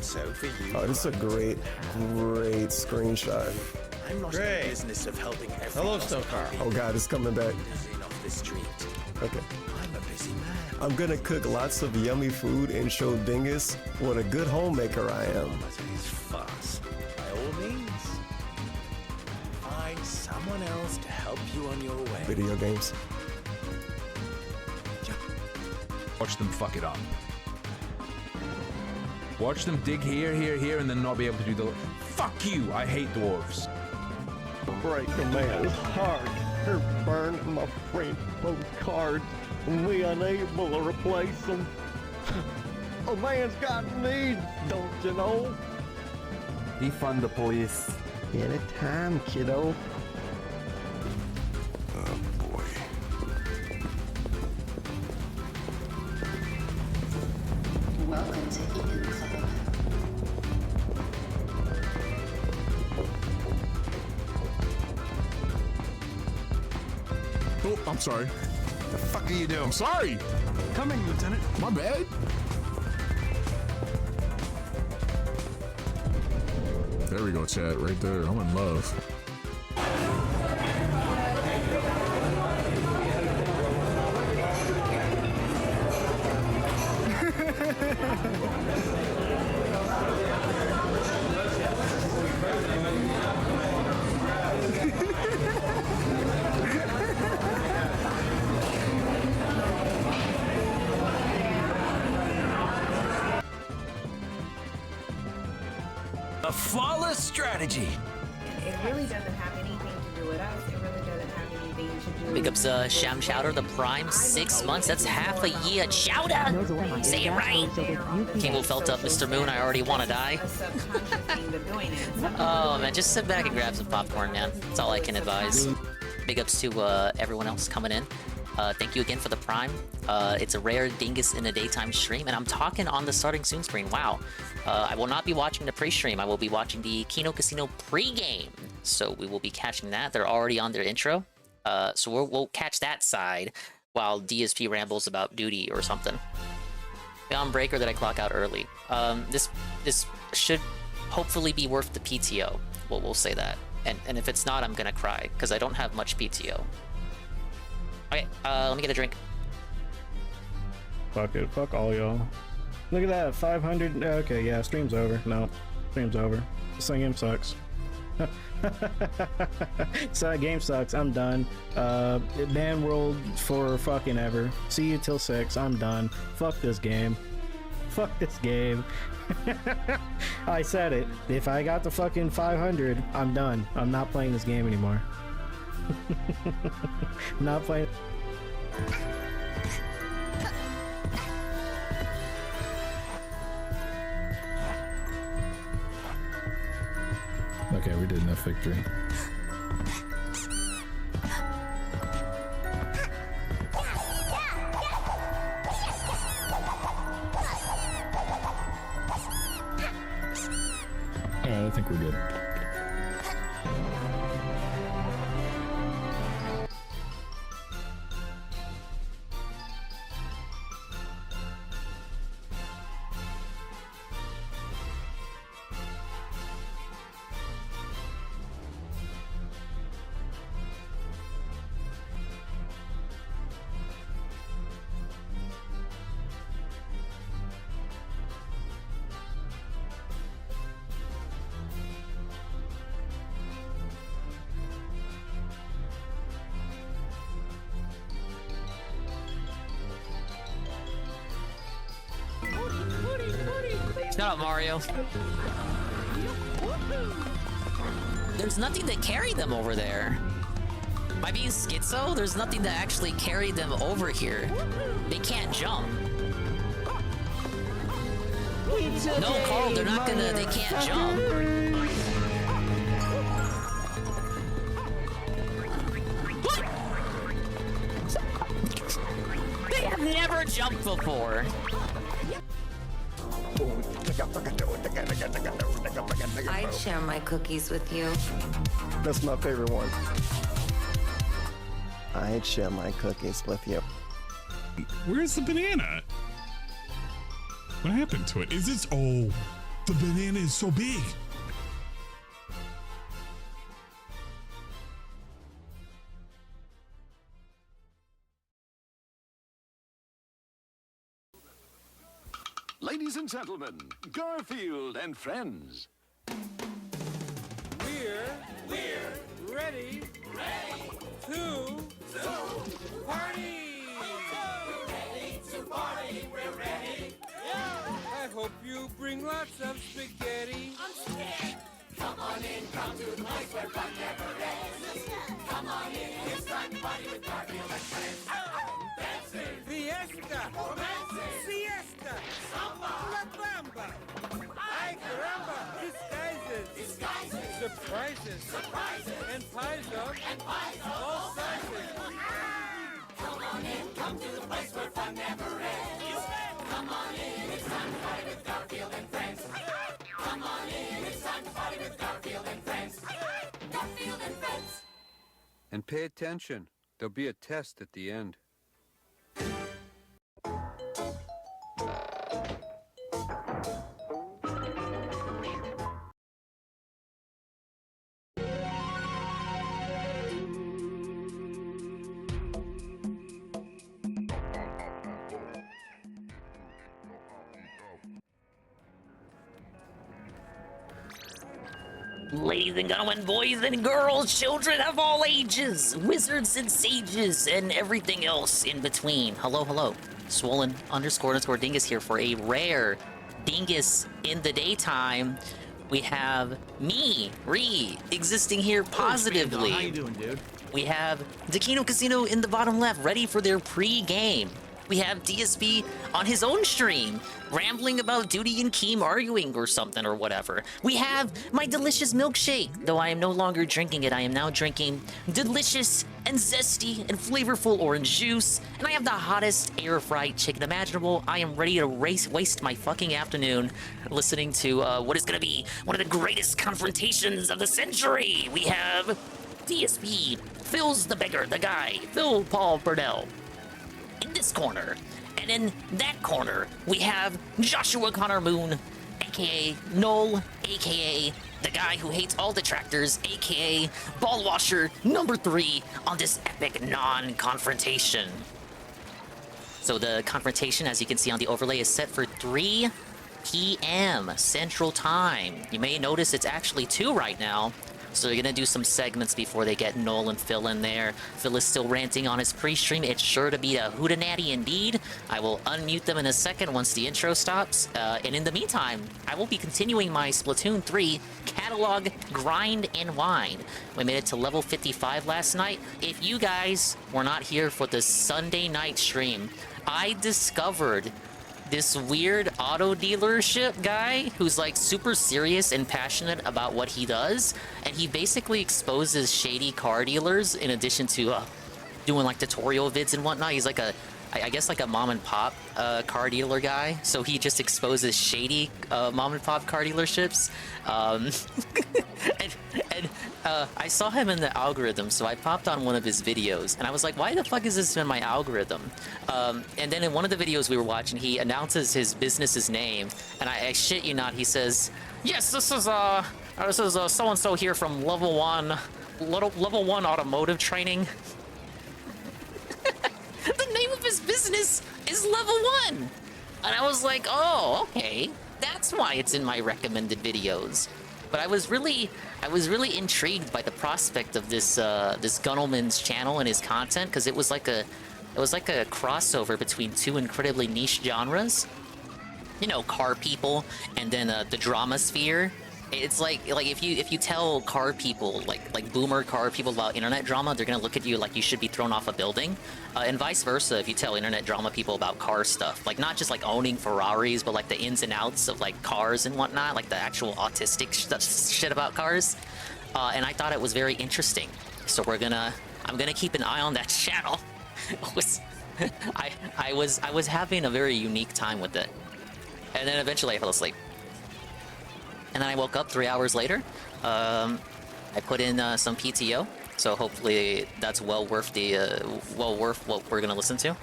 So for you. Oh, this is a great screenshot. I'm not in the business of helping everyone. Hello, Stokar. Oh God, it's coming back. Off the street. Okay. I'm a busy man. I'm gonna cook lots of yummy food and show Dingus what a good homemaker I am. But it is fast. By all means, find someone else to help you on your way. Video games. Watch them fuck it up. Watch them dig here, here, here, and then not be able to do the... Fuck you! I hate dwarves. Break the man is hard. They're burning my friend postcards, and we unable to replace them. A man's got needs, don't you know? Defund the police. Anytime, kiddo. Oh boy. Welcome to Eden Club. Oh, I'm sorry. The fuck are you doing? I'm sorry. Coming, Lieutenant. My bad. There we go, chat. Right there. I'm in love. A flawless strategy. It really doesn't have anything to do with us. It really doesn't have anything to do with... Big ups, Sham Chowder, the Prime, 6 months. That's half a year. Chowder! Say it right! King will felt up, Mr. Moon. I already want to die. Oh, man, just sit back and grab some popcorn, man. That's all I can advise. Big ups to everyone else coming in. Thank you again for the Prime. It's a rare Dingus in a daytime stream, and I'm talking on the starting soon screen. Wow. I will not be watching the pre-stream. I will be watching the Kino Casino pre-game. So we will be catching that. They're already on their intro. So we'll catch that side while DSP rambles about duty or something. Beyond Breaker that I clock out early. This should hopefully be worth the PTO. We'll say that. And if it's not, I'm gonna cry, because I don't have much PTO. Okay, let me get a drink. Fuck it. Fuck all y'all. Look at that. 500. Okay, yeah, stream's over. No, stream's over. This game sucks. So that game sucks. I'm done. Ban World for fucking ever. See you till 6. I'm done. Fuck this game. Fuck this game. I said it. If I got the fucking 500, I'm done. I'm not playing this game anymore. I'm not playing. Okay, we did enough victory. Alright, I think we're good. Shut up, Mario. There's nothing to carry them over there. Am I being schizo? There's nothing to actually carry them over here. They can't jump. No, Carl, they're not gonna... They can't jump. They have never jumped before. I'd share my cookies with you. That's my favorite one. I'd share my cookies with you. Where's the banana? What happened to it? Is it? Oh, The banana is so big. Ladies and gentlemen, Garfield and friends. We're ready to party. We're ready. I hope you bring lots of spaghetti. I'm scared. Come on in, come to the place where fun never ends. Come on in, it's time to party with Garfield and friends. Dancing, fiesta, romancing, siesta, samba, la bamba. Ay caramba, disguises, surprises, and pies of all sizes. Come on in, come to the place where fun never ends. Come on in, it's time to party with Garfield and friends. Come on in, it's time to party with Garfield and friends. Garfield and friends. And pay attention. There'll be a test at the end. Ladies and gentlemen, boys and girls, children of all ages, wizards and sages, and everything else in between. Hello, hello. Swollen__dingus here for a rare dingus in the daytime. We have me, existing here positively. How you doing, dude? We have Dakino Casino in the bottom left, ready for their pre-game. We have DSP on his own stream, rambling about Duty and Keem arguing or something or whatever. We have my delicious milkshake, though I am no longer drinking it. I am now drinking delicious and zesty and flavorful orange juice. And I have the hottest air-fried chicken imaginable. I am ready to waste my fucking afternoon listening to what is going to be one of the greatest confrontations of the century. We have DSP, Phil's the beggar, the guy, Phil Paul Burdell. In this corner, and in that corner, we have Joshua Connor Moon, aka Null, aka the guy who hates all detractors, aka Ball Washer number 3 on this epic non-confrontation. So the confrontation, as you can see on the overlay, is set for 3 p.m. Central Time. You may notice it's actually 2 right now. So they're gonna do some segments before they get Noel and Phil in there. Phil is still ranting on his pre-stream. It's sure to be a hootenanny indeed. I will unmute them in a second once the intro stops. And in the meantime, I will be continuing my Splatoon 3 catalog grind and wine. We made it to level 55 last night. If you guys were not here for the Sunday night stream, I discovered this weird auto dealership guy who's like super serious and passionate about what he does, and he basically exposes shady car dealers in addition to doing like tutorial vids and whatnot. He's like I guess like a mom and pop car dealer guy, so he just exposes shady mom and pop car dealerships. And I saw him in the algorithm, so I popped on one of his videos, and I was like, why the fuck is this in my algorithm? And then in one of the videos we were watching, he announces his business's name, and I shit you not, he says, yes, this is so-and-so here from level 1 automotive training. The name of his business is Level 1! And I was like, oh, okay, that's why it's in my recommended videos. But I was really intrigued by the prospect of this Gunnelman's channel and his content, because it was like a crossover between 2 incredibly niche genres. You know, car people and then the drama sphere. It's like if you tell car people, like boomer car people about internet drama, they're gonna look at you like you should be thrown off a building, and vice versa if you tell internet drama people about car stuff, like not just like owning Ferraris, but like the ins and outs of like cars and whatnot, like the actual autistic shit about cars. And I thought it was very interesting, so I'm gonna keep an eye on that channel. I was having a very unique time with it, and then eventually I fell asleep. And then I woke up 3 hours later. I put in some PTO, so hopefully that's well worth what we're gonna listen to.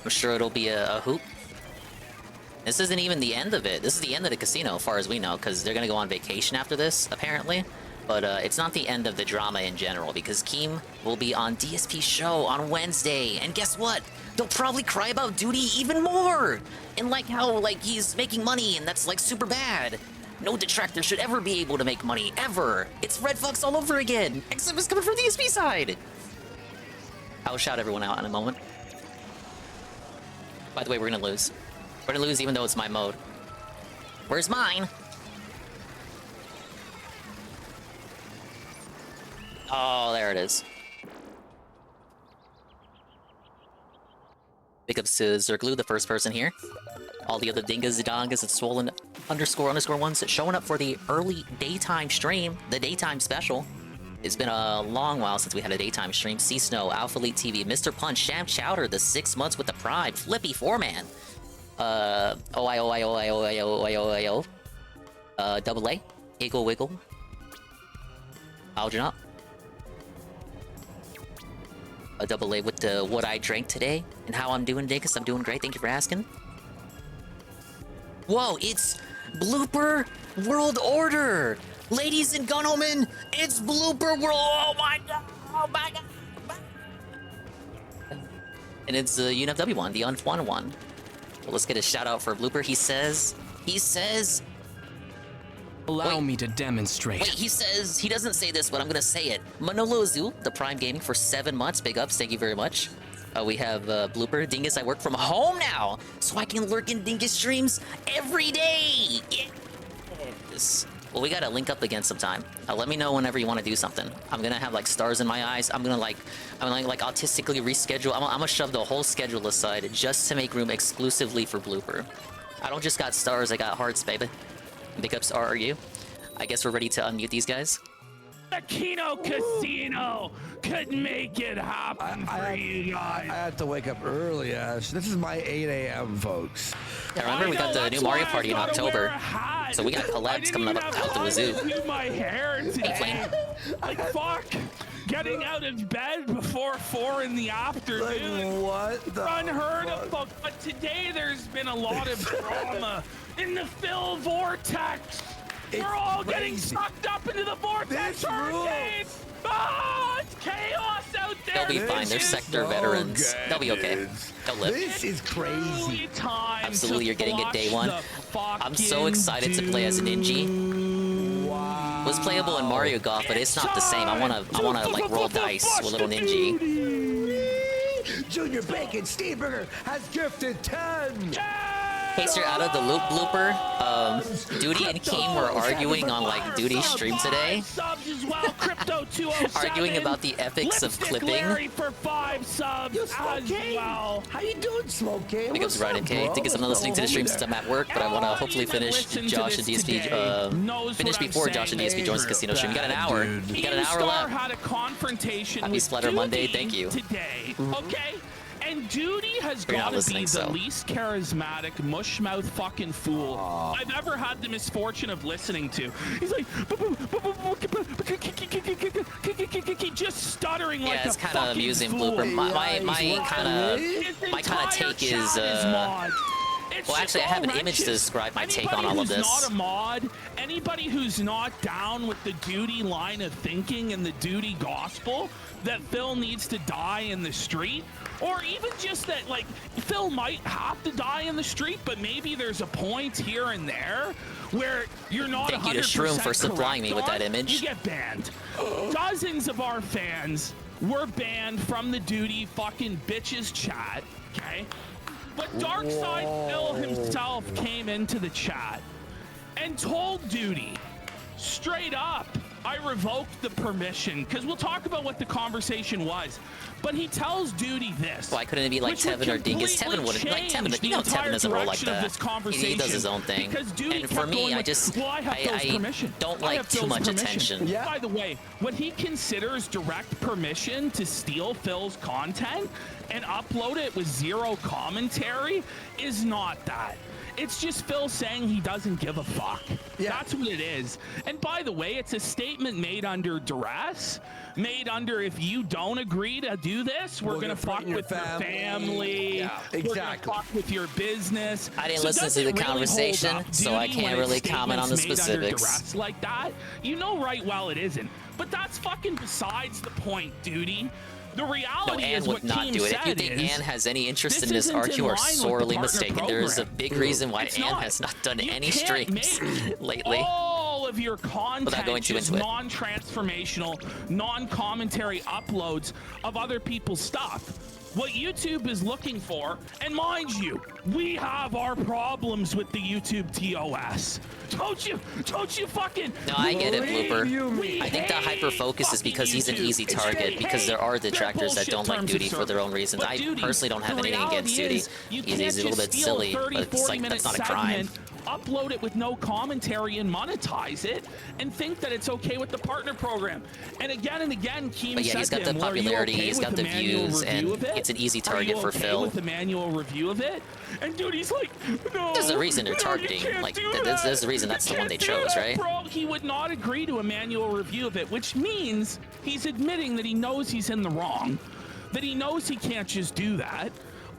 I'm sure it'll be a hoot. This isn't even the end of it. This is the end of the casino, as far as we know, because they're gonna go on vacation after this, apparently. But it's not the end of the drama in general, because Keem will be on DSP's show on Wednesday, and guess what? They'll probably cry about Duty even more! And like how, like, he's making money, and that's, like, super bad. No detractor should ever be able to make money, ever! It's Red Fox all over again, except it's coming from the DSP side! I'll shout everyone out in a moment. By the way, we're gonna lose. We're gonna lose even though it's my mode. Where's mine? Oh, there it is. Big ups to Zerglu, the first person here. All the other dingas, dongas, and swollen __ ones showing up for the early daytime stream, the daytime special. It's been a long while since we had a daytime stream. Sea Snow, Alpha Elite TV, Mr. Punch, Sham Chowder, the 6 months with the Prime, Flippy 4-man. OIO, Double A, Eagle Wiggle, Algernon. A Double A with the what I drank today and how I'm doing today, because I'm doing great. Thank you for asking. Whoa, it's Blooper World Order! Ladies and gentlemen, it's Blooper World. Oh my god! Oh my god! And it's the UNFW one, the unfun one. Well, let's get a shout out for Blooper. He says. Allow me to demonstrate. Wait, he says, he doesn't say this, but I'm gonna say it. Manolo Azul, the Prime Gaming for 7 months. Big ups, thank you very much. We have Blooper. Dingus, I work from home now, so I can lurk in Dingus streams every day. Yes. Well, we gotta link up again sometime. Let me know whenever you want to do something. I'm gonna have like stars in my eyes. I'm gonna like autistically reschedule. I'm gonna shove the whole schedule aside just to make room exclusively for Blooper. I don't just got stars, I got hearts, baby. Big ups, RRU. I guess we're ready to unmute these guys. The Kino Casino could make it happen for you guys. I had to wake up early, Ash. This is my 8 a.m., folks. Yeah, remember we got the new Mario Party in October, so we got collabs coming up out the wazoo. Do my hair today. Like fuck, getting out of bed before 4 in the afternoon. Like, what the unheard of, fuck. But today there's been a lot of drama in the Phil vortex. We're all getting sucked up into the vortex hurricane. Ah, it's chaos out there. They'll be fine. They're sector veterans. They'll be okay. They'll live. This is crazy. Absolutely, you're getting it day one. I'm so excited to play as a Ninja. Wow. It was playable in Mario Golf, but it's not the same. I wanna like roll dice with little Ninja. Junior Bacon Steenberger has gifted 10. In case you're out of the loop, Blooper, Duty and Keem were arguing on like Duty's stream today. Arguing about the ethics of clipping. How you doing, Smoke Game? Big ups Ryan MK. I think I'm not listening to the stream since I'm at work, but I want to hopefully finish Josh and DSP, finish before Josh and DSP joins the casino stream. You got an hour. You got an hour left. Happy Splatter Monday. Thank you. Today, okay? And Duty has got to be the least charismatic, mushmouth fucking fool I've ever had the misfortune of listening to. He's like, just stuttering like a fucking fool. Yeah, it's kind of amusing, Blooper. My kind of take is, well, actually, I have an image to describe my take on all of this. Not a mod, anybody who's not down with the Duty line of thinking and the Duty gospel that Phil needs to die in the street, or even just that, like, Phil might have to die in the street, but maybe there's a point here and there where you're not 100% Thank you to Shroom for supplying me with that image. You get banned. Dozens of our fans were banned from the Duty fucking bitches chat, okay? But Darkside Phil himself came into the chat and told Duty straight up, I revoked the permission, because we'll talk about what the conversation was. But he tells Duty this. Why couldn't it be like Tevin or Dingus? Tevin wouldn't. Like Tevin, you know Tevin doesn't roll like that. He does his own thing. And for me, I just, I don't like too much attention. Yeah. By the way, what he considers direct permission to steal Phil's content and upload it with zero commentary is not that. It's just Phil saying he doesn't give a fuck. Yeah. That's what it is. And by the way, it's a statement made under duress, made under if you don't agree to do this, we're gonna fuck with your family. Yeah, exactly. We're gonna fuck with your business. I didn't listen to the conversation, so I can't really comment on the specifics. Duress like that, you know right well it isn't. But that's fucking besides the point, Duty. The reality Anne is would what not Keem do it. said If you think is, Anne has any interest in this this isn't arc, in you are line with the sorely partner mistaken. There is a program. big reason why It's Anne not. has not done You any can't streams make lately. all of your content going too just into it. non-transformational, non-commentary uploads of other people's stuff. What YouTube is looking for, and mind you, we have our problems with the YouTube TOS. Don't you fucking... No, I get it, Blooper. We I think the hyper focus is because he's an easy target, because there are detractors that don't like Duty for their own reasons. I personally don't have anything against Duty. He's a little bit silly, but it's like, that's not a crime. Upload it with no commentary and monetize it, and think that it's okay with the partner program. And again, Keem But yeah, he's got the popularity, he's got the views, and it's an easy target for Phil. With the manual review of it, and dude, he's like, no. There's a reason they're targeting. Like, there's a reason that's the one they chose, right? Bro, he would not agree to a manual review of it, which means he's admitting that he knows he's in the wrong, that he knows he can't just do that.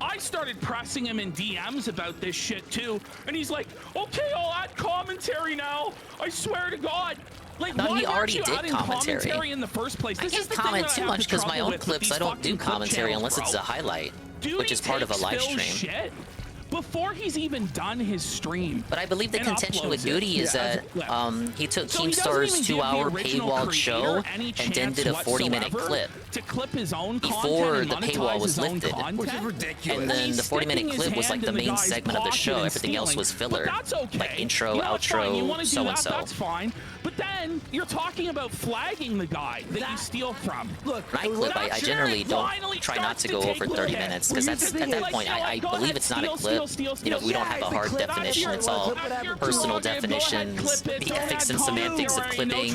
I started pressing him in DMs about this shit too, and he's like, okay, I'll add commentary now. I swear to God. Like, No, why he already weren't you did adding commentary in the first place? I This is can't the thing comment that I too have much the because my trouble own with clips, these I don't do fucking clip commentary channels, unless it's bro. a highlight, Duty which is part of a takes live Phil's stream. shit before he's even done his stream. But I believe the and contention with uploads it. Duty is that he took So he doesn't Keemstar's even give the 2-hour original paywalled creator show any and then did a chance 40-minute whatsoever clip to clip his own before content the and paywall monetize was his own lifted. content. Which is ridiculous. And then he's the 40-minute sticking his clip was like hand the in main guy's segment of the pocket show. and Everything else stealing. was filler. But that's okay. Like intro, You know, it's fine. You outro, want to do so that, and so. that's fine. But then you're talking about flagging the guy that you steal from. Look, When I clip, I generally don't try not to go over 30 minutes because that's at that point I believe it's not a clip. You know, we don't have a hard definition. It's all personal definitions, the ethics and semantics of clipping.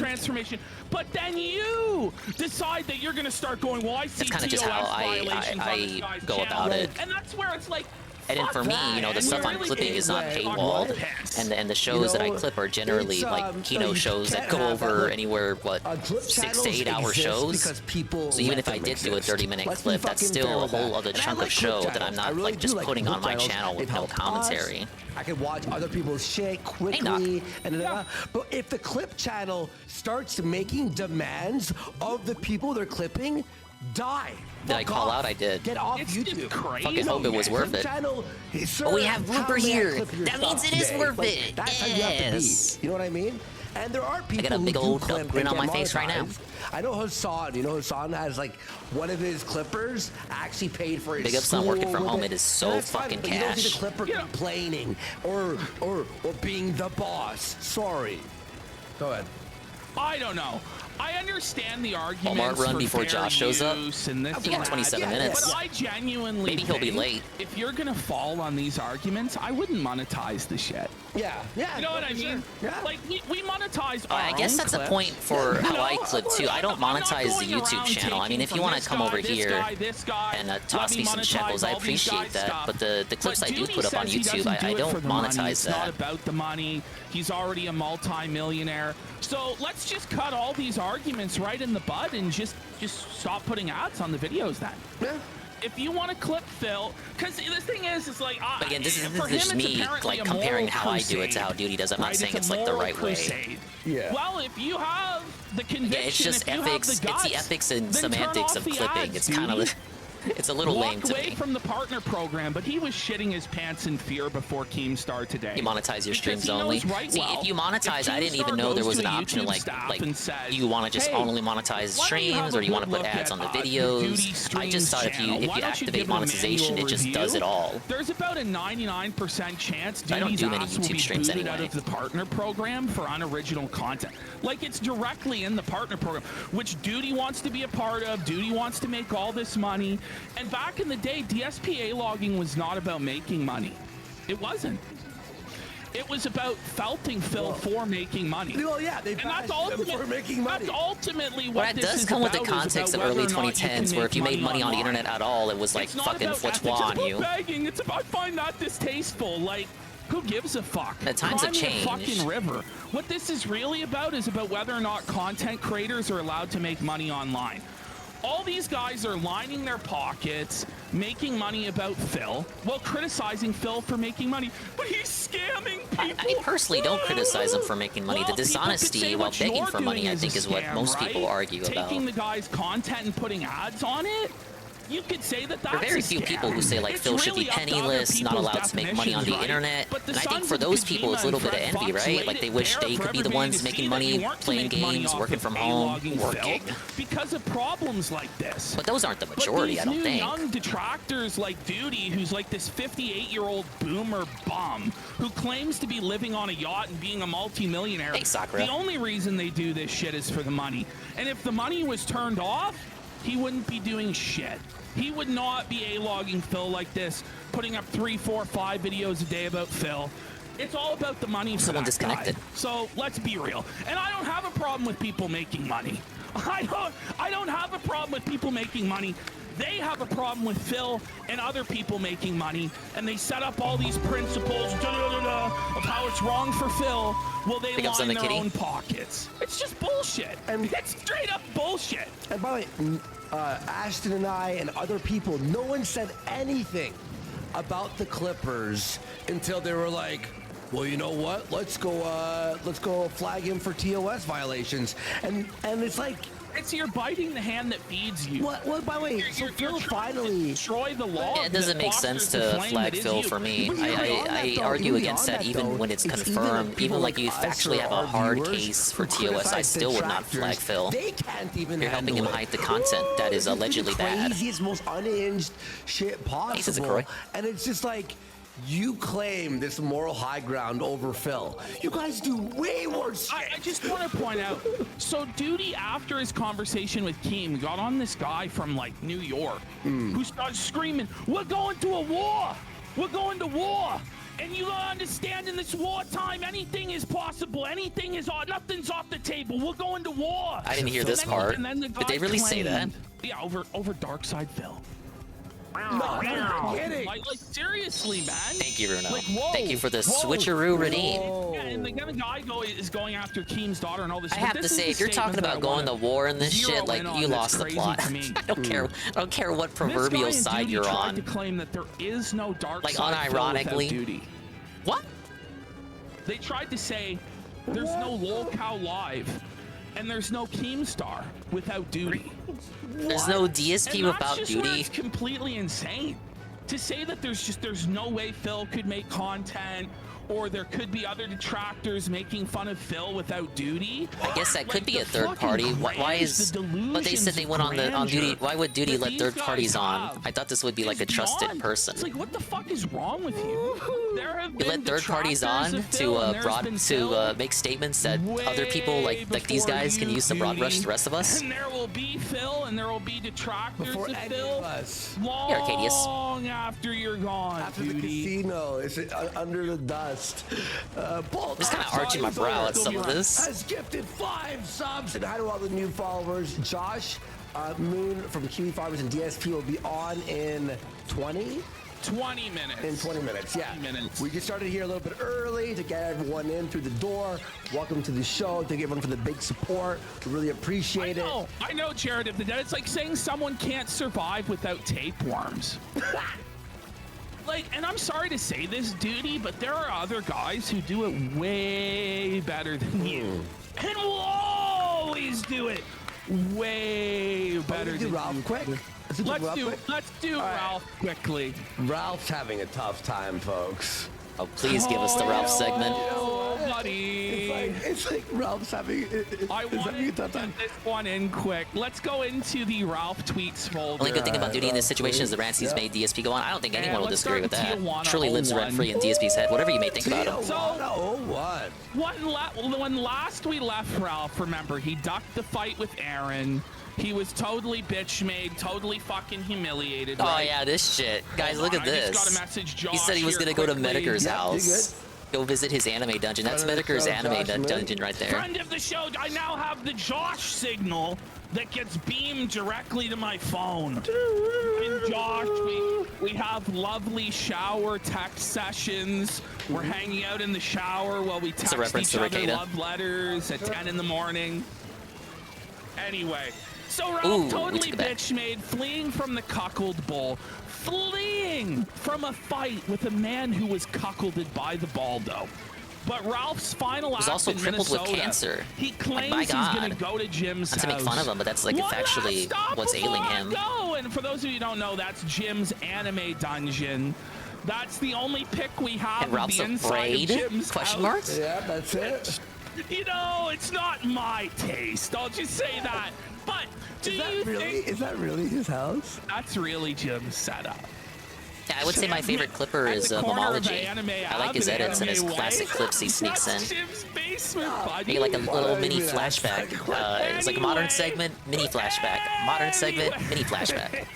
But then you decide that you're going to start going, well, I see That's kind of just how I go about it. And that's where it's like, And then for me, you know, the stuff I'm clipping is not paywalled, and the shows that I clip are generally like Kino shows that go over anywhere, what, 6 to 8 hour shows. So even if I did do a 30-minute clip, that's still a whole other chunk of show that I'm not like just putting on my channel with no commentary. I can watch other people's shit quickly, but if the clip channel starts making demands of the people they're clipping, die. Did I call out? I did. Get off YouTube. Fucking hope it was worth it. But we have Blooper here. That means it is worth it. That's how you have to be. You know what I mean? And there are people I got a big old grin on my face right now. I know Hassan. You know Hassan has like one of his clippers actually paid for his Big ups on working from home. It is so fucking cash. You don't see the clipper complaining or being the boss. Sorry. Go ahead. I don't know. I understand the argument. Walmart run before fair Josh shows up. use and this We got and 27 that. minutes. But I genuinely Maybe he'll be think late. If you're gonna fall on these arguments, I wouldn't monetize the shit. Yeah. You know what I mean? Yeah. Like we monetize our I guess own that's a clips. point for You how know? I clip too. I don't monetize the going YouTube around channel. I mean, if you taking want from to come this over guy, here this guy, and let toss me some monetize shekels, I all these appreciate guys' that. stuff. But the clips I do Duty put up on says he YouTube, doesn't I do it don't for the money. monetize It's that. not about the money. He's already a multi-millionaire. So let's just cut all these arguments right in the bud and just stop putting ads on the videos then. Yeah. If you want to clip Phil, because the thing is, it's like, But again, this is for just him, it's me apparently like a comparing moral how I do it to how crusade, Duty does. I'm not right? saying it's a like the moral right way. crusade. Yeah. Well, if you have the conviction, Yeah, it's just if you have ethics. the guts, It's the ethics and then turn semantics off of the clipping. ads, It's kind of dude. it's a little lame to away me. from the partner program, but he was shitting his pants in fear before Keemstar today. You monetize your Because streams he knows only. right See, well, if you monetize, if I didn't Keemstar even know there goes was to an the option YouTube like staff and says, you want to just hey, only monetize why don't you have streams a or you want to good put look ads on the at, the Duty videos. I just thought if you Streams channel? Why don't you activate give him a monetization, manual it just review? does it all. There's about a 99% chance I don't Duty's do many ass will YouTube be streams booted anyway. out of the partner program for unoriginal content. Like it's directly in the partner program, which Duty wants to be a part of. Duty wants to make all this money. And back in the day, DSPA logging was not about making money. It wasn't. It was about felting Phil for making money. Well, yeah, they bashed him for making money. That's ultimately what Well, that this does is come with the about, is context of about early whether or not you can 2010s, where if you made money on the online. internet at all, it was like It's not fucking about flitwa ethics, on it's you. about begging. It's about, I find that distasteful. Like, who gives a fuck? The times have Cry me a changed. fucking river. What this is really about is about whether or not content creators are allowed to make money online. All these guys are lining their pockets, making money about Phil, while criticizing Phil for making money. But he's scamming people. I personally don't criticize him for making money. Well, The dishonesty while begging for money, I think, is what most people argue about. Taking the guy's content and putting ads on it? You could say that that's There are very a few scam. people who say like It's Phil should really be up to other penniless, not people's allowed to make money on the definitions, right? internet. But the And I think sons for of those people, it's a little Kojima bit of and envy, Fred right? Fox Like they laid wish it they bare could for be the everybody ones to making see that money, you weren't to playing make money games, off working of from home, A-logging working. Phil because of problems like this. But those aren't the But majority, these I don't new think. young detractors like Duty, who's like this 58-year-old boomer bum who claims to be living on a yacht and being a multi-millionaire. Hey, Sakura. The only reason they do this shit is for the money. And if the money was turned off, he wouldn't be doing shit. He would not be A-logging Phil like this, putting up 3, 4, 5 videos a day about Phil. It's all about the money for Someone that disconnected. guy. So let's be real. And I don't have a problem with people making money. I don't have a problem with people making money. They have a problem with Phil and other people making money, and they set up all these principles of how it's wrong for Phil. Well, they line their own pockets. It's just bullshit. And it's straight up bullshit. And by the way, Ashton and I and other people, no one said anything about the Clippers until they were like, well, you know what? Let's go flag him for TOS violations. And it's like, it's you're biting the hand that feeds you. What? By the way, so Phil finally destroy the law. Yeah, it doesn't make sense to flag Phil for me. I argue against that even when it's confirmed. Even like you actually have a hard case for TOS, I still would not flag Phil. They can't even. You're helping him hide the content that is allegedly bad. Craziest, most unhinged shit possible. And it's just like, you claim this moral high ground over Phil. You guys do way worse shit. I just want to point out, so Duty, after his conversation with Keem, got on this guy from like New York who started screaming, "We're going to a war! We're going to war! And you don't understand, in this wartime, anything is possible. Anything is nothing's off the table. We're going to war." I didn't hear this part. The Did they really say that? Yeah, over Darkside Phil. No, I'm kidding. Like seriously, man. Thank you, Bruno. Like, whoa, Thank you for the switcheroo redeem. Yeah, and the guy is going after Keem's daughter and all this. I have to say, if you're talking about going to war in this shit, like you lost the plot. I don't care. I don't care what proverbial side you're on. To claim that there is no dark like side unironically. Duty. What? They tried to say there's no LolCow Live and there's no Keemstar without Duty. There's no DSP without Duty. It's completely insane to say that there's no way Phil could make content, or there could be other detractors making fun of Phil without Duty. I guess that could be a third party. Why is? But they said they went on Duty. Why would Duty let third parties on? I thought this would be like a trusted person. It's like, what the fuck is wrong with you? There have You been let third parties on to make statements that other people like these guys can use to broad rush the rest of us. And there will be Phil, and there will be detractors of Phil long after you're gone. After the casino, is it under the dust? I'm just kind of arching my brow at some of this. Has gifted 5 subs, and hi to all the new followers. Josh Moon from Kiwi Farmers and DSP will be on in 20 minutes. In 20 minutes, yeah. 20 minutes. We get started here a little bit early to get everyone in through the door. Welcome to the show. Thank everyone for the big support. We really appreciate it. I know, Jared of the Dead. It's like saying someone can't survive without tapeworms. Like, and I'm sorry to say this, Duty, but there are other guys who do it way better than you. And will always do it way better than Ralph you. quick? Let's do Ralph quickly. Ralph's having a tough time, folks. Oh, please give us the Ralph segment. Oh, buddy. It's like Ralph's having. I want to get this one in quick. Let's go into the Ralph tweets folder. Only good thing about Duty in this situation is the Rancy's made DSP go on. I don't think anyone will disagree with that. Surely lives rent-free in DSP's head, whatever you may think about him. So, when last we left Ralph, remember, he ducked the fight with Aaron. He was totally bitch-made, totally fucking humiliated. Oh right? yeah, this shit. Guys, look at this. I just got a message, Josh, he said he was gonna go to Medicre's house. Go visit his anime dungeon. That's Mediker's anime dungeon right there. Friend of the show, I now have the Josh signal that gets beamed directly to my phone. And Josh, we have lovely shower text sessions. We're hanging out in the shower while we text each other love letters at 10 in the morning. Anyway, so Ralph totally bitch-made, fleeing from the cuckold bowl, fleeing from a fight with a man who was cuckolded by the Baldo. But Ralph's final act also in crippled Minnesota, with cancer. he claims my he's God. going to go to Jim's house. Not to make fun of him, but that's like factually what's ailing him. And for those of you who don't know, that's Jim's anime dungeon. That's the only pick we have And Ralph's of the inside afraid? of Jim's Question house. marks? Yeah, that's it. You know, it's not my taste. I'll just say that. But do you think Is that really his house? that's really Jim's setup? Yeah, I would say my favorite clipper is Momology. I like his edits and his classic clips he sneaks in. Maybe like a little mini flashback. It's like a modern segment, mini flashback. Modern segment, mini flashback.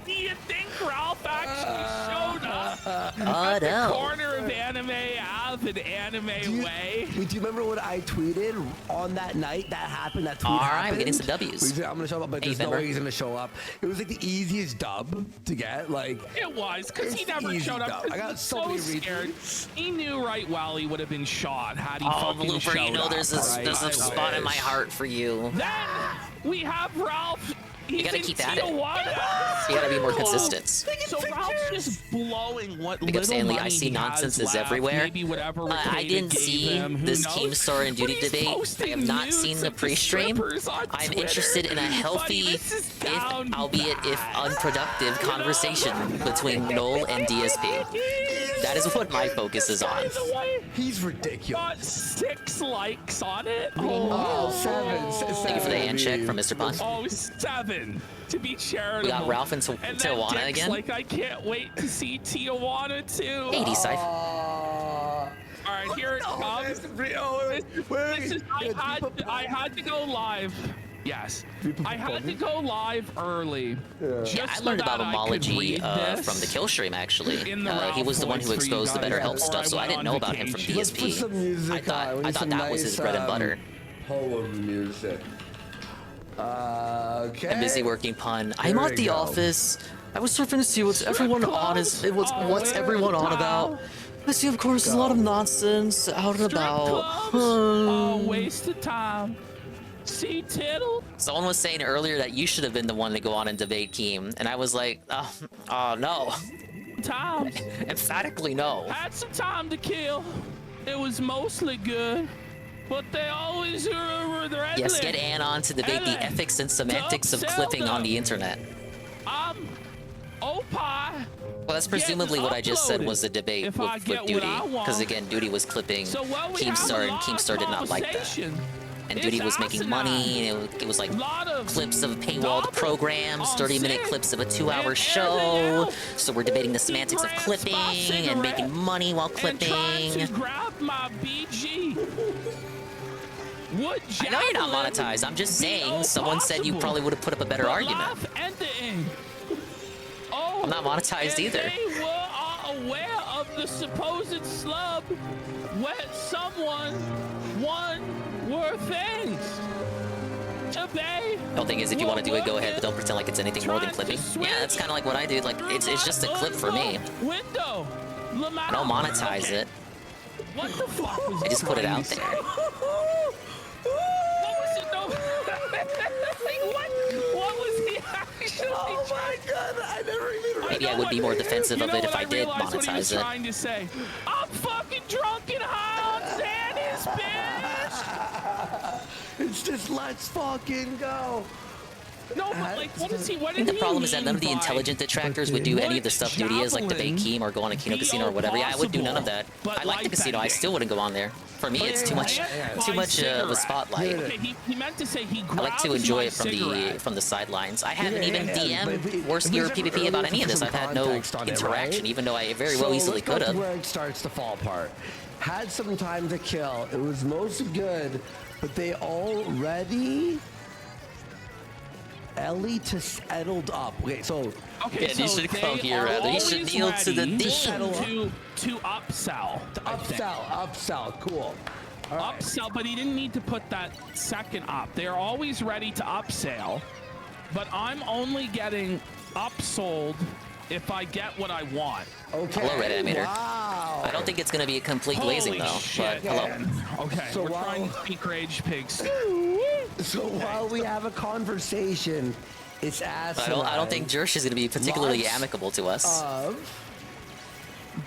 Do you think Ralph actually showed up at the corner of Anime Ave and Anime Way? Do you remember what I tweeted on that night that happened? That tweet happened? We're getting some W's. I'm gonna show up, but there's no way he's gonna show up. It was like the easiest dub to get. Like it was, because he never showed up. I got so many scared. He knew right well he would have been shot had he Oh, fucking showed Blooper, you know up, there's a spot in my heart for you. Then we have Ralph. You gotta keep at it. Tijuana. You gotta be more consistent. So Ralph's just blowing what Big up little Stanley, money I see he nonsense has is left, everywhere. maybe whatever I didn't Ricada see gave him, who this knows? Keemstar and Duty But he's debate. I posting have not nudes seen the of the pre-stream. strippers on I'm Twitter. interested in a healthy, albeit if unproductive, conversation between Null and DSP. That is what my focus is on. He's ridiculous. Got 6 likes on it. Seven. Thank you for the hand check from Mr. Pun. Oh, 7 to be charitable. We got Ralph in And then Tijuana Dick's again. like, I can't wait to see Tijuana too. 80 Scythe. All right, here it comes. This is, I had to go live. Yes, I had to go live early. Yeah, I learned about homology from the kill stream actually. He was the one who exposed the better help stuff, so I didn't know about him from DSP. I thought that was his bread and butter. Poem music. Okay. I'm busy working, Pun. I'm at the office. I was surfing to see what's everyone on what's everyone on about. I see, of course, a lot of nonsense out and about. Oh, waste of time. See, Tittle? Someone was saying earlier that you should have been the one to go on and debate Keem, and I was like, oh no. Times. Emphatically no. Had some time to kill. It was mostly good. But they always were the Yes, get Ann on to debate the ethics and semantics of clipping on the internet. Opie. Well, that's presumably what I just said was the debate with Duty, because again, Duty was clipping Keemstar, and Keemstar did not like that. And Duty was making money, and it was like clips of paywalled programs, 30-minute clips of a 2-hour show. So we're debating the semantics of clipping and making money while clipping. I know you're not monetized. I'm just saying, someone said you probably would have put up a better argument. I'm not monetized either. They were aware of the supposed slub where someone won were things. The thing is, if you want to do it, go ahead, but don't pretend like it's anything more than clipping. Yeah, that's kind of like what I do. Like, it's just a clip for me. I don't monetize it. What the fuck was I just put it out there. What was he actually? Oh my god, I never even. Maybe I would be more defensive of it if I did monetize what he was it. Trying to say, I'm fucking drunk and high on Xannies, bitch. It's just let's fucking go. No, but like, what is he? What I think the problem is that none of the intelligent detractors would do any of the stuff Duty is, like debate Keem or go on a Kino Casino or whatever. Yeah, I would do none of that. I like the casino. I still wouldn't go on there. For me, it's too much of a spotlight. He meant to say he I like to enjoy it from the sidelines. I haven't even DM'd Worst Gear PvP about any of this. I've had no interaction, even though I very well easily could have. Where it starts to fall apart. Had some time to kill. It was mostly good, but they already Ellie to settled up. Okay, so Yeah, you should come here, rather. You should kneel to the ready thing. to upsell. Upsell, cool. Upsell, but he didn't need to put that second up. They're always ready to upsell, but I'm only getting upsold if I get what I want. Okay. Hello, Red Animator. Wow. I don't think it's going to be a complete glazing, though. Shit, But hello. man. Okay, So we're while- trying to speak Rage Pigs. So while we have a conversation, it's asinine. I don't think Jersh is going to be particularly amicable to us.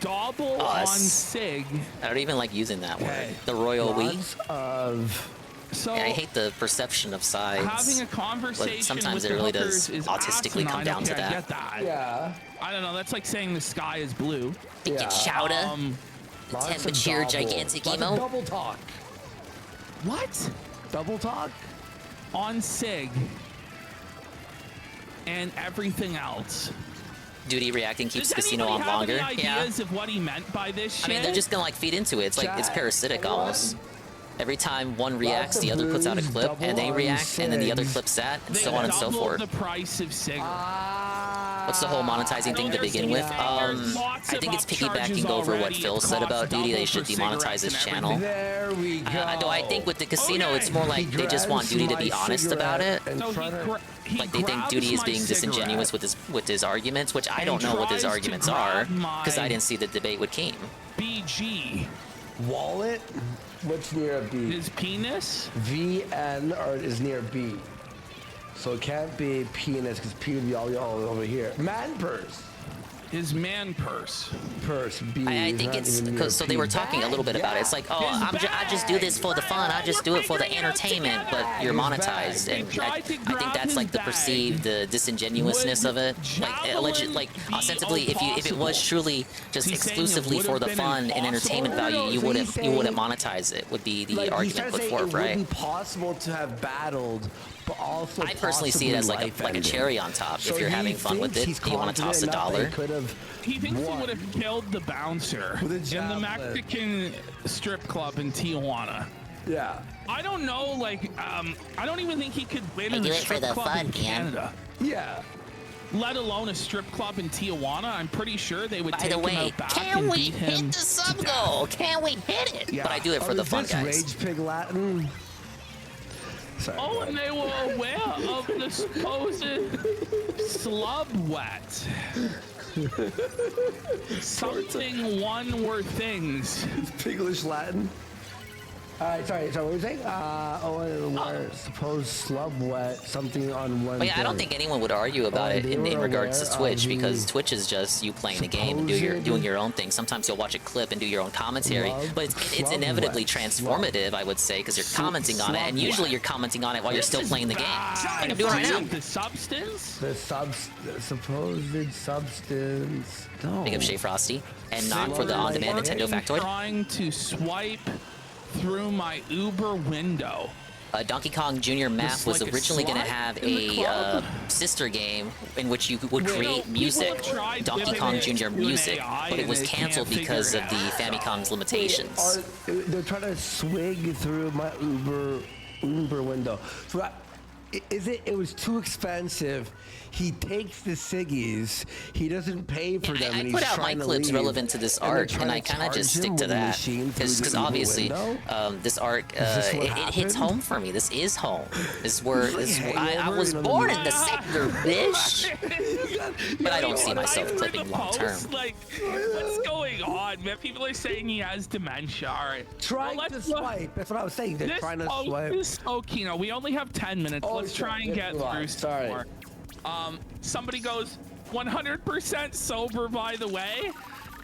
Double on Sig. I don't even like using that word. The royal we. Lots of. So Yeah, I hate the perception of sides. having a conversation But sometimes with it really the does hookers is autistically come asinine. down to Okay, I that. get that. Yeah. I don't know. That's like saying the sky is blue. Think you chowder? Lots of Temperature, double. gigantic Lots of emo? double talk. What? Double talk? On Sig. And everything else. Duty reacting keeps Does casino on anybody have longer. any Yeah. ideas of what he meant by this shit? I mean, they're just gonna like feed into it. It's like it's parasitic almost. Every time one reacts, the other puts out a clip, and they react, and then the other clips that, and so on and so forth. The price of cigarettes. What's the whole monetizing thing to begin with? I think it's piggybacking over what Phil said about Duty. They should demonetize his channel. There we go. Though I think with the casino, it's more like they just want Duty to be honest about it. Like they think Duty is being disingenuous with his arguments, which I don't know what his arguments are, because I didn't see the debate with Keem. BG. Wallet? What's near a B? His penis? VN or is near B. So it can't be penis because P would be all over here. Man purse. His man purse. Purse B. I think it's because so they were talking a little bit about it. It's like, oh, I just do this for the fun. I just do it for the entertainment, but you're monetized, and I think that's like the perceived disingenuousness of it. Like ostensibly, if it was truly just exclusively for the fun and entertainment value, you wouldn't monetize it. Would be the argument put forth, right? It would be possible to have battled, but also I personally see it as like a cherry on top. If you're having fun with it, you want to toss a dollar. He thinks he would have killed the bouncer in the Mexican strip club in Tijuana. Yeah. I don't know, like, I don't even think he could win I in do a it for strip the club fun, in Canada. Yeah. Let alone a strip club in Tijuana. I'm pretty sure they would By take the him way, out back can and we beat him. hit the sub goal? Can we hit it? Yeah. But I do it for the fun, is guys. Rage Pig Latin? Sorry, Oh, and they were aware of the supposed slub wet. Something one were things. Piglish Latin. Sorry, what were you saying? Supposed slub wet, something on one. But yeah, I don't think anyone would argue about it in regards to Twitch, because Twitch is just you playing the game and doing your own thing. Sometimes you'll watch a clip and do your own commentary, but it's inevitably transformative, I would say, because you're commenting on it, and usually you're commenting on it while you're still playing the game. Like I'm doing right now. The substance? The supposed substance. No. Big up Shea Frosty, and not for the on-demand Nintendo factoid. Trying to swipe through my Uber window. Donkey Kong Jr. Math was like a originally going to slide have in the club? a sister game in which you would create music, Donkey Kong Jr. music, but it was canceled because of the Famicom's limitations. They're trying to swig through my Uber window. So it was too expensive. He takes the ciggies. He doesn't pay for them. I put out my clips relevant to this art, and I kind of just stick to that because obviously this art it hits home for me. This is home. This is where I was born in the sector, bitch. But I don't see myself clipping long term. Like, what's going on, man? People are saying he has dementia. All right. Trying to swipe. That's what I was saying. They're trying to swipe. This Okino, we only have 10 minutes. Let's try and get through some more. Somebody goes 100% sober, by the way,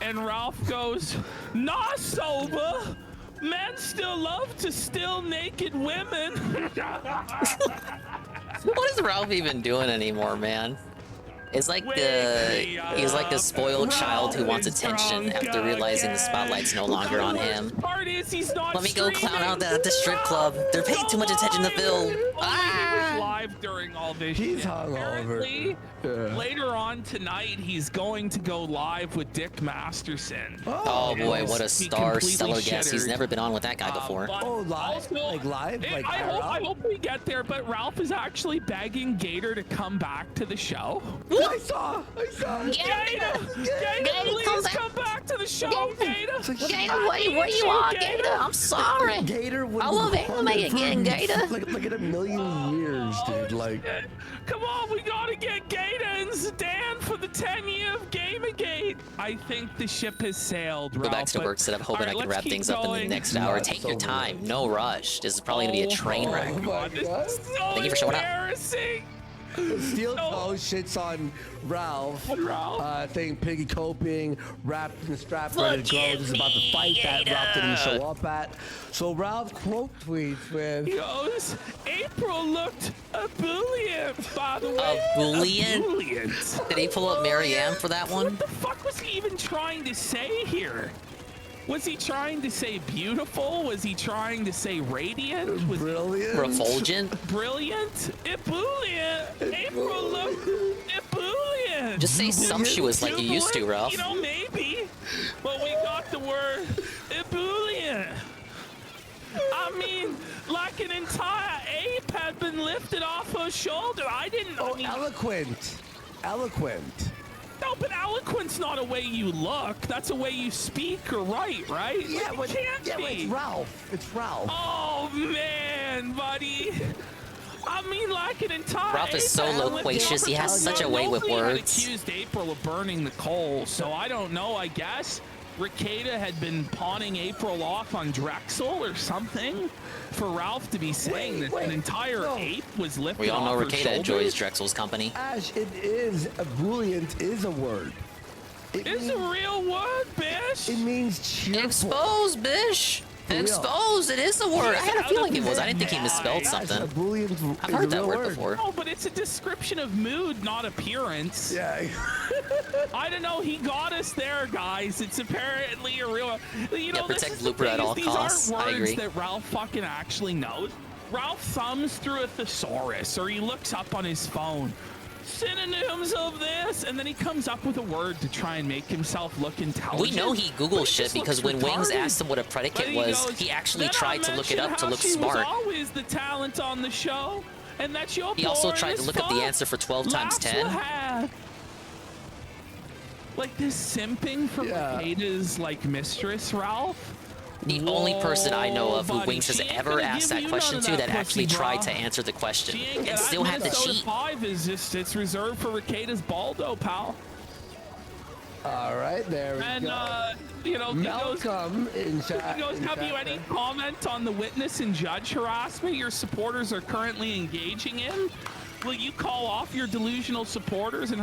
and Ralph goes, not sober. Men still love to steal naked women. What is Ralph even doing anymore, man? It's like he's like a spoiled child who wants attention after realizing the spotlight's no longer on him. Party is he's not Let me go streaming. clown out at the strip club. They're paying too much attention to Phil. He was live during all this He's shit. hungover. Apparently, later on tonight, he's going to go live with Dick Masterson. Oh boy, what a He star completely stellar guest. He's shittered. never been on with that guy before. But Oh, live? also, Like live? Like I IRL? hope we get there, but Ralph is actually begging Gator to come back to the show. I saw. Gator, please come back to the show, Gator. Gator, what you want, Gator? I'm sorry. Gator would I love anime again, Gator. Like in a million years, dude. Like, Come on, we gotta get Gator and Zidane for the 10-year of Gamergate. I think the ship has sailed, Ralph. Go back to work, so I'm hoping I can wrap things up in the next hour. Take your time, no rush. This is probably gonna be a train wreck. God, this is so Thank you for showing up. embarrassing. Steel Toe shits on Ralph. Saying Piggy coping, wrapped in the strap, ready to go. This is about the fight that Ralph didn't show up at. So Ralph quote tweets with, He goes, April looked ebullient, by the way. Ebullient? Ebullient. Did he pull up Marianne for that one? What the fuck was he even trying to say here? Was he trying to say beautiful? Was he trying to say radiant? Was brilliant? Refulgent? Brilliant? Ebullient? April looked ebullient. Just say sumptuous like you used to, Ralph. You know, maybe. But we got the word ebullient. I mean, like an entire ape had been lifted off her shoulder. I didn't know. eloquent. No, but eloquent's not a way you look. That's a way you speak or write, right? Yeah, Like, but, it can't be. it's Ralph. It's Ralph. Oh man, buddy. I mean, like an entire. Ralph is so ape had loquacious. lifted He off has her such a shoulder. way with Nobody had words. accused April of burning the coal, so I don't know. I guess Ricada had been pawning April off on Drexel or something for Ralph to be saying that an entire ape was lifted We all know off her Ricada enjoys shoulders. Drexel's company. Ash, it is, ebullient is a word. It's a real word, Bish. It means cheerful. Exposed, Bish. Exposed. It is a word. I had a feeling it was. I didn't think he misspelled something. I've heard that word before. No, but it's a description of mood, not appearance. Yeah. I don't know. He got us there, guys. It's apparently a real. You know, protect this is the Blooper at thing, all these costs. aren't I words agree. that Ralph fucking actually knows. Ralph thumbs through a thesaurus, or he looks up on his phone. Synonyms of this, and then he comes up with a word to try and make himself look intelligent. We know he Googled shit because when Wings asked him what a predicate was, he actually tried to look it up to look smart. Was always the talent on the show, and that's your. He also tried to look up the answer for 12 times 10. Like this simping for Ricada's like mistress, Ralph. The only person I know of who buddy, Wings has she ain't ever gonna asked give that you question none to of that that actually pussy, tried bro. to answer the question She ain't and get still that had to Minnesota cheat. 5 is just it's reserved for Ricada's Baldo, pal. All right, there we And go. you know, Malcolm in chat. He goes, have you any comment on the witness and judge harassment your supporters are currently engaging in? Will you call off your delusional supporters and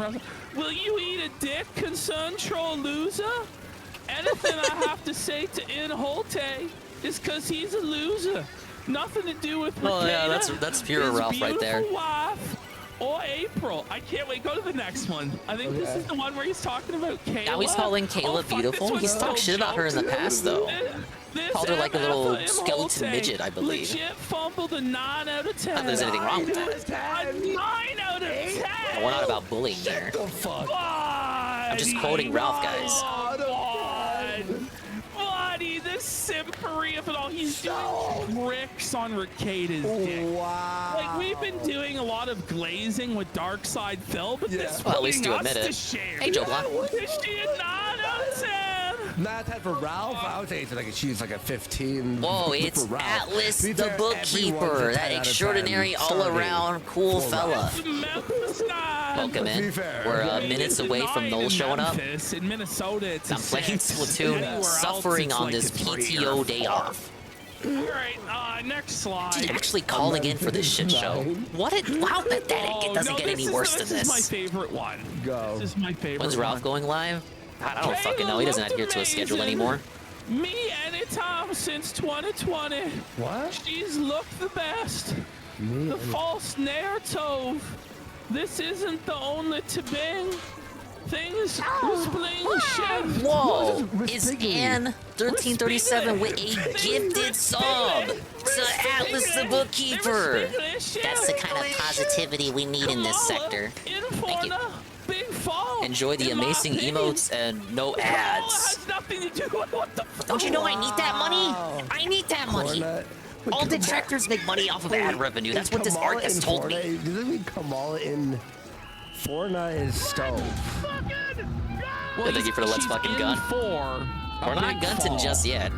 will you eat a dick, concerned troll loser? Anything I have to say to In Holte is because he's a loser. Nothing to do with Oh, yeah, Ricada, that's pure his Ralph right there. beautiful wife, or April. I can't wait. Go to the next one. I think this is the one where he's talking about Kayla. Now he's calling Kayla fuck, beautiful. this He's one's talked so shit about her in the jokes. past, though. This Called her like a little MF skeleton Imholte midget, I believe. Legit fumbled a 9 out of 10. Not that there's anything wrong with that. A 9 out of 10. No, we're not about bullying here. I'm just quoting Ralph, guys. Buddy, the simpery of it all. He's doing tricks on Ricada's dick. Wow. Like, we've been doing a lot of glazing with Dark Side Phil, but this Well, at least putting you admit us it. to shame. Hey, Joe Block. Is she a 9 out of 10? Not that for Ralph. I would say it's like she's like a 15. Whoa, it's for Ralph. Atlas To be the fair, bookkeeper, everyone's a 10 that out of 10 extraordinary starting all-around cool for fella. Ralph. Memphis 9. Welcome To be in. fair, We're I mean, minutes It's a away from 9 Null in showing up. Memphis. In Minnesota, it's I'm a playing 6. Splatoon, Anywhere else, suffering it's on like this a 3 PTO or day 4. off. All right, next slide. Dude, actually calling in for this shit show. What? How pathetic! It doesn't no, get any this worse is, than This is my this. favorite one. Go. This is my favorite When's Ralph one. going live? I don't Kayla fucking know. He doesn't looked adhere to a schedule amazing. anymore. Me anytime since 2020. What? She's looked the best. The false narrative. This isn't the only to bing. Things was bling shift. Whoa! Is Ann 1337 with a gifted sub to Atlas the Bookkeeper? That's the kind of positivity we need in this sector. Thank you. Big fall. Enjoy the amazing emotes and no ads. Has nothing to do with what the Don't you know I need that money? I need that money. All detractors make money off of ad revenue. That's what this artist told me. Does it mean Kamala in Fortnite is stove? Well, thank you for the let's fucking gun. We're not gunting just yet.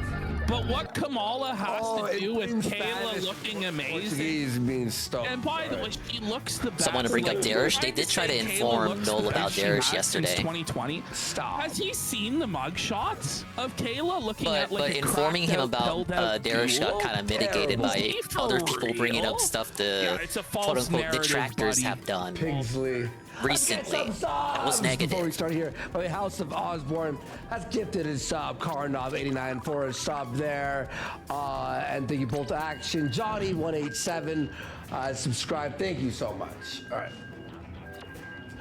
But what Kamala has to do with Kayla looking amazing. Being stoked. And by the way, she looks the best. Someone to bring up Darish. They did try to inform Null about Darish yesterday. 2020. Has he seen the mugshots of Kayla looking at like but informing him about Darish got kind of mitigated by other people bringing up stuff the quote unquote detractors have done. Kingsley. Recently. That was negative. Before we start here, by the House of Osborne has gifted his sub, Karnov89 for his sub there. And thank you both to Action. Johnny187 subscribe. Thank you so much. All right.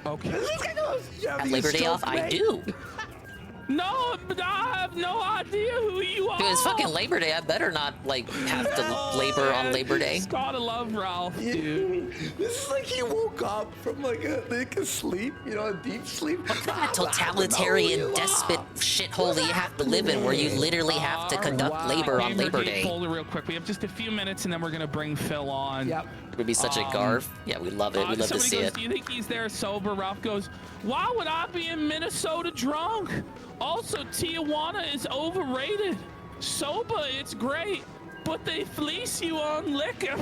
Okay. At Labor Day off, I do. No, but I have no idea who you are. Dude, it's fucking Labor Day. I better not like have to labor on Labor Day. Gotta love Ralph, dude. This is like he woke up from like a sleep, you know, a deep sleep. What kind of totalitarian despot shithole do you have to live in where you literally have to conduct labor on Labor Day? Real quick, we have just a few minutes and then we're gonna bring Phil on. Yep. It would be such a garf. Yeah, we love it. We love to see it. Do you think he's there sober? Ralph goes, why would I be in Minnesota drunk? Also, Tijuana is overrated. Sober, it's great, but they fleece you on liquor.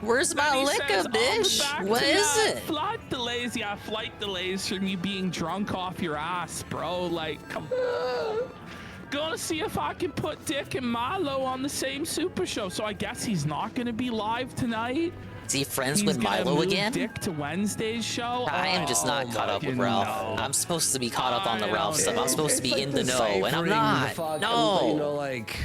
Where's my liquor, bitch? What is it? Flight delays. Yeah, flight delays from you being drunk off your ass, bro. Like, come on. Gonna see if I can put Dick and Milo on the same Super Show. So I guess he's not gonna be live tonight. Is he friends with Milo again? Dick to Wednesday's show. I am just not caught up with Ralph. No. I'm supposed to be caught up on the Ralph stuff. I'm supposed to be like in the know, and I'm not. No. You know, like.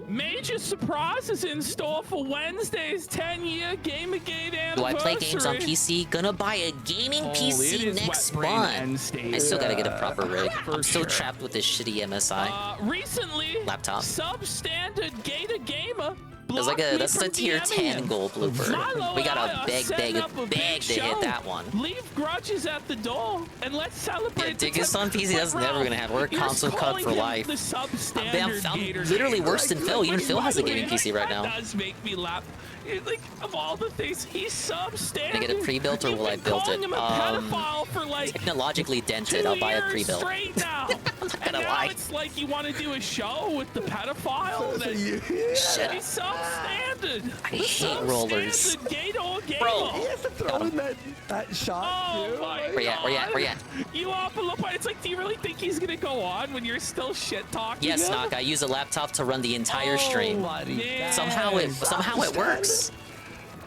Major surprises in store for Wednesday's 10-year Gamergate anniversary. Do I play games on PC? Gonna buy a gaming PC next month. I still gotta get a proper rig. I'm still trapped with this shitty MSI recently, laptop. Substandard Gator Gamer. That's a tier 10 goal blooper. We gotta beg to hit that one. Leave grudges at the door and let's celebrate. Yeah, Diggest on PC, that's never gonna happen. We're a console cut for life. I'm literally worse than Phil. Even Phil has a gaming PC right now. That does make me laugh. Like, of all the things, he's substandard. Can I get it pre-built or will I build it? Technologically dented. I'll buy a pre-built. I'm not gonna lie. It's like you want to do a show with the pedophile. Shit. He's substandard. I hate rollers. Bro, he has to throw in that shot. Oh my Where you at? You awful. It's like, do you really think he's gonna go on when you're still shit talking? Yes, Knock. I use a laptop to run the entire stream. Somehow it works.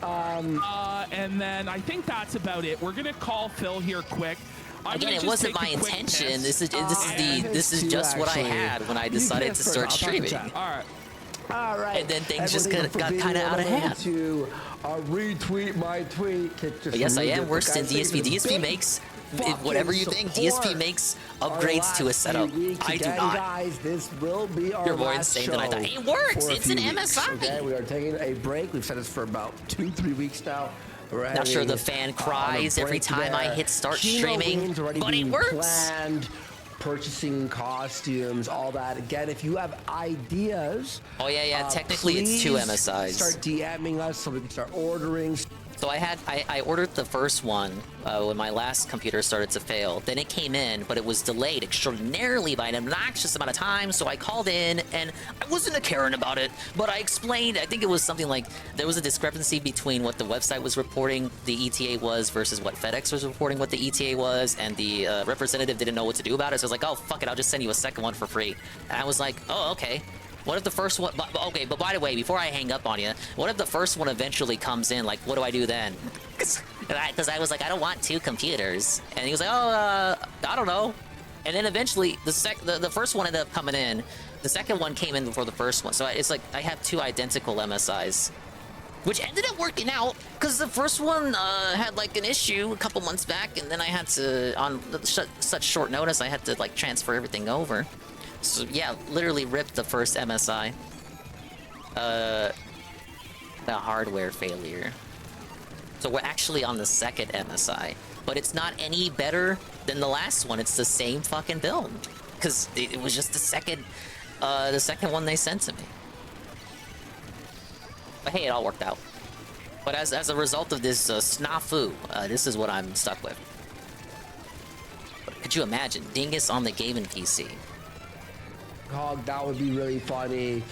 And then I think that's about it. We're gonna call Phil here quick. Again, it wasn't my intention. This is just what I had when I decided to start streaming. All right. And then things just got kind of out of hand. To retweet my tweet. But yes, I am worse than DSP. DSP makes whatever you think. DSP makes upgrades to a setup. I do not. Guys, this will be our You're more insane than I thought. It works. It's an MSI. Okay, we are taking a break. We've said this for about 2-3 weeks now. Not sure the fan cries every time I hit start streaming, but it works. Planned, purchasing costumes, all that. Again, if you have ideas, technically it's 2 MSIs. Start DMing us so we can start ordering. So I ordered the first one when my last computer started to fail. Then it came in, but it was delayed extraordinarily by an obnoxious amount of time. So I called in, and I wasn't a Karen about it, but I explained. I think it was something like there was a discrepancy between what the website was reporting the ETA was versus what FedEx was reporting what the ETA was, and the representative didn't know what to do about it. So I was like, oh, fuck it, I'll just send you a second one for free. And I was like, oh, okay. What if the first one, okay, but by the way, before I hang up on you, what if the first one eventually comes in? Like, what do I do then? Because I was like, I don't want 2 computers. And he was like, oh, I don't know. And then eventually, the first one ended up coming in. The second one came in before the first one. So it's like, I have 2 identical MSIs. which ended up working out because the first one had like an issue a couple months back, and then I had to, on such short notice, I had to like transfer everything over. So yeah, literally ripped the first MSI. The hardware failure. So we're actually on the second MSI, but it's not any better than the last one. It's the same fucking build, because it was just the second one they sent to me. But hey, it all worked out. But as a result of this snafu, this is what I'm stuck with. Could you imagine Dingus on the gaming PC? Hog, that would be really funny.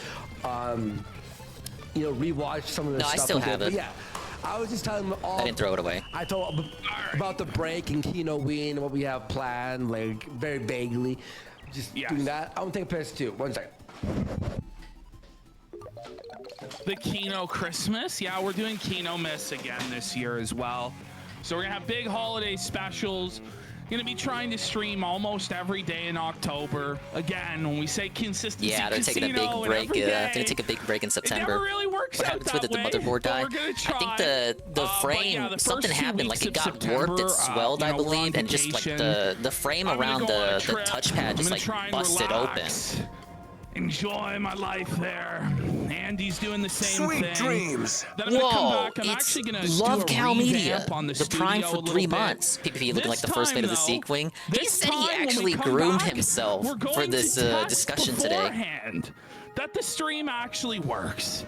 You know, rewatch some of the stuff. No, I still have it. Yeah, I was just telling them all. I didn't throw it away. I told them about the break and Kino Ween, what we have planned, like very vaguely. Just doing that. I want to take a piss too. 1 second. The Kino Christmas. Yeah, we're doing Kino Miss again this year as well. So we're gonna have big holiday specials. Gonna be trying to stream almost every day in October. Again, when we say consistency, yeah, they're taking a big break. They're gonna take a big break in September. It never really works what out happens that with it? The way, motherboard died. I think the frame, something happened. Like it got warped, it swelled, I believe, and just like the frame around the touchpad just like busted open. Enjoy my life there. Andy's doing the same Sweet thing. dreams. Then I'm gonna come Whoa, back. I'm actually gonna Love do a Cow Media. revamp on the Prime studio for a 3 little months. bit. PPP looking like the first mate of the Sequing. He This said he time when we actually come groomed back, himself we're going for this to test discussion today. beforehand that the stream actually works.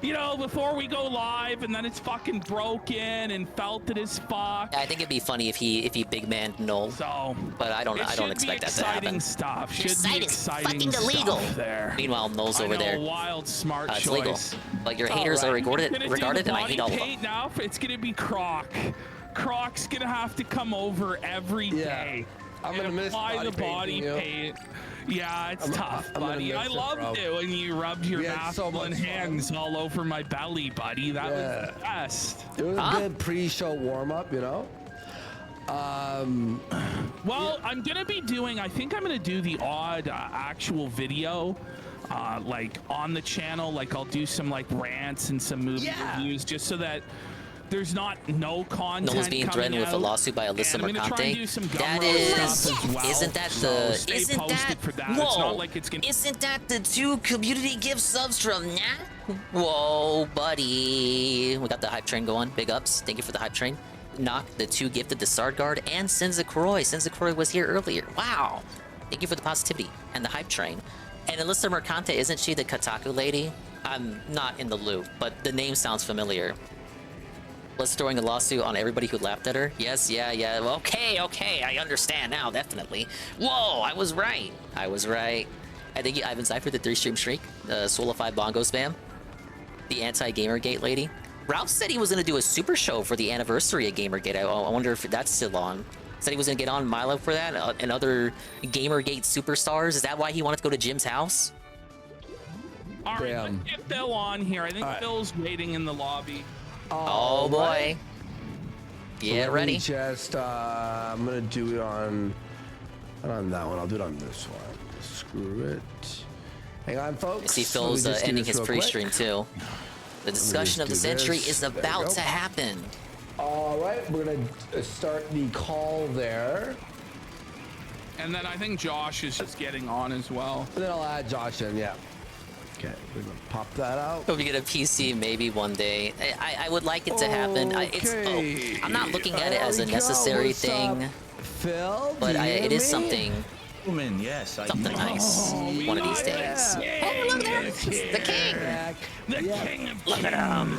You know, before we go live, and then it's fucking broken and felted as fuck. I think it'd be funny if he big man Null. So, but I don't expect that to happen. Stuff. Should be exciting fucking illegal. stuff there. Meanwhile, Null's over there. Wild, smart it's choice. legal. But your haters are regarded, and I hate all of them. Now it's gonna be Croc. Croc's gonna have to come over every day. I'm gonna miss apply the body paint. Yeah, it's tough, buddy. I loved it when you rubbed your masculine hands all over my belly, buddy. That was the best. It was a good pre-show warm-up, you know? Well, I'm gonna be doing, I think I'm gonna do the odd actual video like on the channel. Like I'll do some like rants and some movie reviews just so that there's no content. Null's being threatened with a lawsuit by Alyssa Mercante. That is, isn't that the, isn't that the 2 community gift subs from Nat? Whoa, buddy. We got the hype train going. Big ups. Thank you for the hype train. Knock, the 2 gifted the Sard Guard, and Senza Kuroi. Senza Kuroi was here earlier. Wow. Thank you for the positivity and the hype train. And Alyssa Mercante, isn't she the Kotaku lady? I'm not in the loop, but the name sounds familiar. Was throwing a lawsuit on everybody who laughed at her? Yes, yeah. Well, okay, I understand now, definitely. Whoa, I was right. I think Ivan Cypher, the 3-stream streak, Swollified Bongo Spam, the anti-Gamergate lady. Ralph said he was going to do a super show for the anniversary of Gamergate. I wonder if that's still on. Said he was going to get on Milo for that, and other Gamergate superstars. Is that why he wanted to go to Jim's house? All right, let's get Phil on here. I think Phil's waiting in the lobby. Oh boy. Get ready. Just I'm gonna do it on not on that one. I'll do it on this one. Screw it. Hang on, folks. I see Phil's ending his pre-stream too. The discussion of the century is about to happen. All right, we're gonna start the call there. And then I think Josh is just getting on as well. And then I'll add Josh in, yeah. Okay, we're gonna pop that out. Hope you get a PC maybe one day. I would like it to happen. I'm not looking at it as a necessary thing, Phil, but it is something. Yes, something nice. One of these days. Hey, look there! The king! The king of Look at him!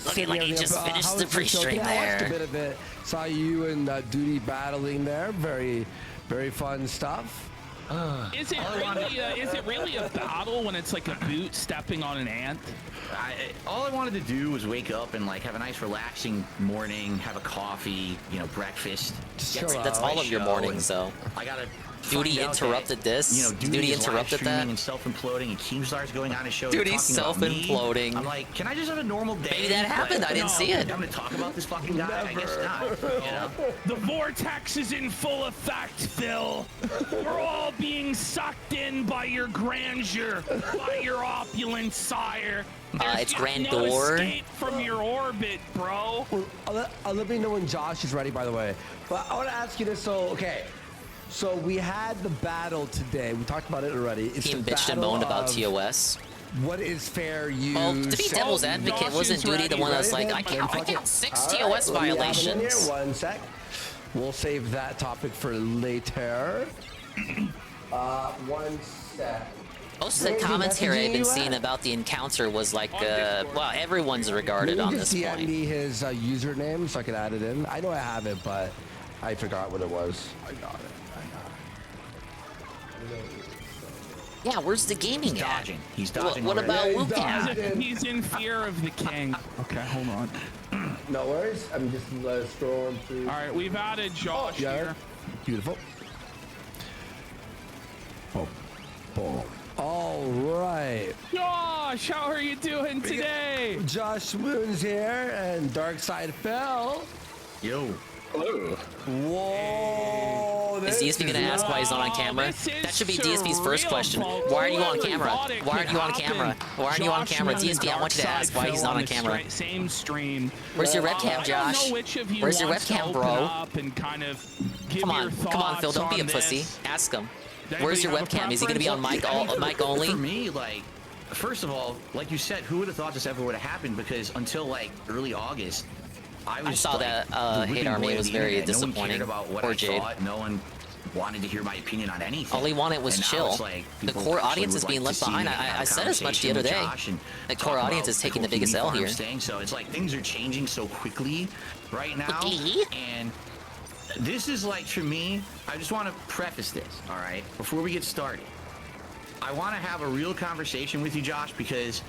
Looking like he just finished the pre-stream there. I watched a bit there. of it. Saw you and Duty battling there. Very, very fun stuff. Is it really a battle when it's like a boot stepping on an ant? All I wanted to do was wake up and like have a nice relaxing morning, have a coffee, breakfast. That's all of your mornings, though. I gotta Duty interrupted this. You know, Duty interrupted that. And self-imploding, and Keemstar's going on his show. Duty's self-imploding. I'm like, can I just have a normal day? Maybe that happened. I didn't see it. I'm gonna talk about this fucking guy. I guess not. You know? The vortex is in full effect, Phil. We're all being sucked in by your grandeur, by your opulent sire. It's No Grandeur. escape from your orbit, bro. Well, let me know when Josh is ready, by the way. But I want to ask you this. So, okay. So we had the battle today. We talked about it already. It's Team the bitched and battle moaned about of TOS. What is fair use? Well, to be devil's advocate, wasn't Duty the one that's like, I count 6 TOS violations? One sec. We'll save that topic for later. 1 sec. Most of the commentary I've been seeing about the encounter was like, well, everyone's regarded on this Maybe point. just DM me his username so I can add it in. I know I have it, but I forgot what it was. I got it. Yeah, where's the gaming He's at? dodging. He's dodging. What about Lucan? He's in fear of the king. Okay, hold on. No worries. I'm just scrolling through. All right, we've added Josh here. Beautiful. All right. Josh, how are you doing today? Josh Moon's here and Darkside Phil. Yo. Hello. Whoa. Is DSP gonna ask why he's not on camera? That should be DSP's first question. Why aren't you on camera? Why aren't you on camera? Why aren't you on camera? DSP, I want you to ask why he's not on camera. Same stream. Where's your webcam, Josh? Where's your webcam, bro? Come on, Phil, don't be a pussy. Ask him. Where's your webcam? Is he gonna be on mic only? For me, like, first of all, like you said, who would have thought this ever would have happened? Because until like early August, I saw like, that the Hate whipping Army boy of was the very internet. disappointing. No one cared about what Poor I Jade. thought. No one wanted to hear my opinion on anything. All he wanted was And now chill. it's like The people core actually audience would is being like left to see behind. me have I a said as much the other conversation day. with Josh and The talk core about audience is the taking the whole biggest Kiwi L here. Farms thing. So it's like things are changing so quickly right now. And this is like, for me, I just want to preface this, all right, before we get started. I want to have a real conversation with you, Josh, because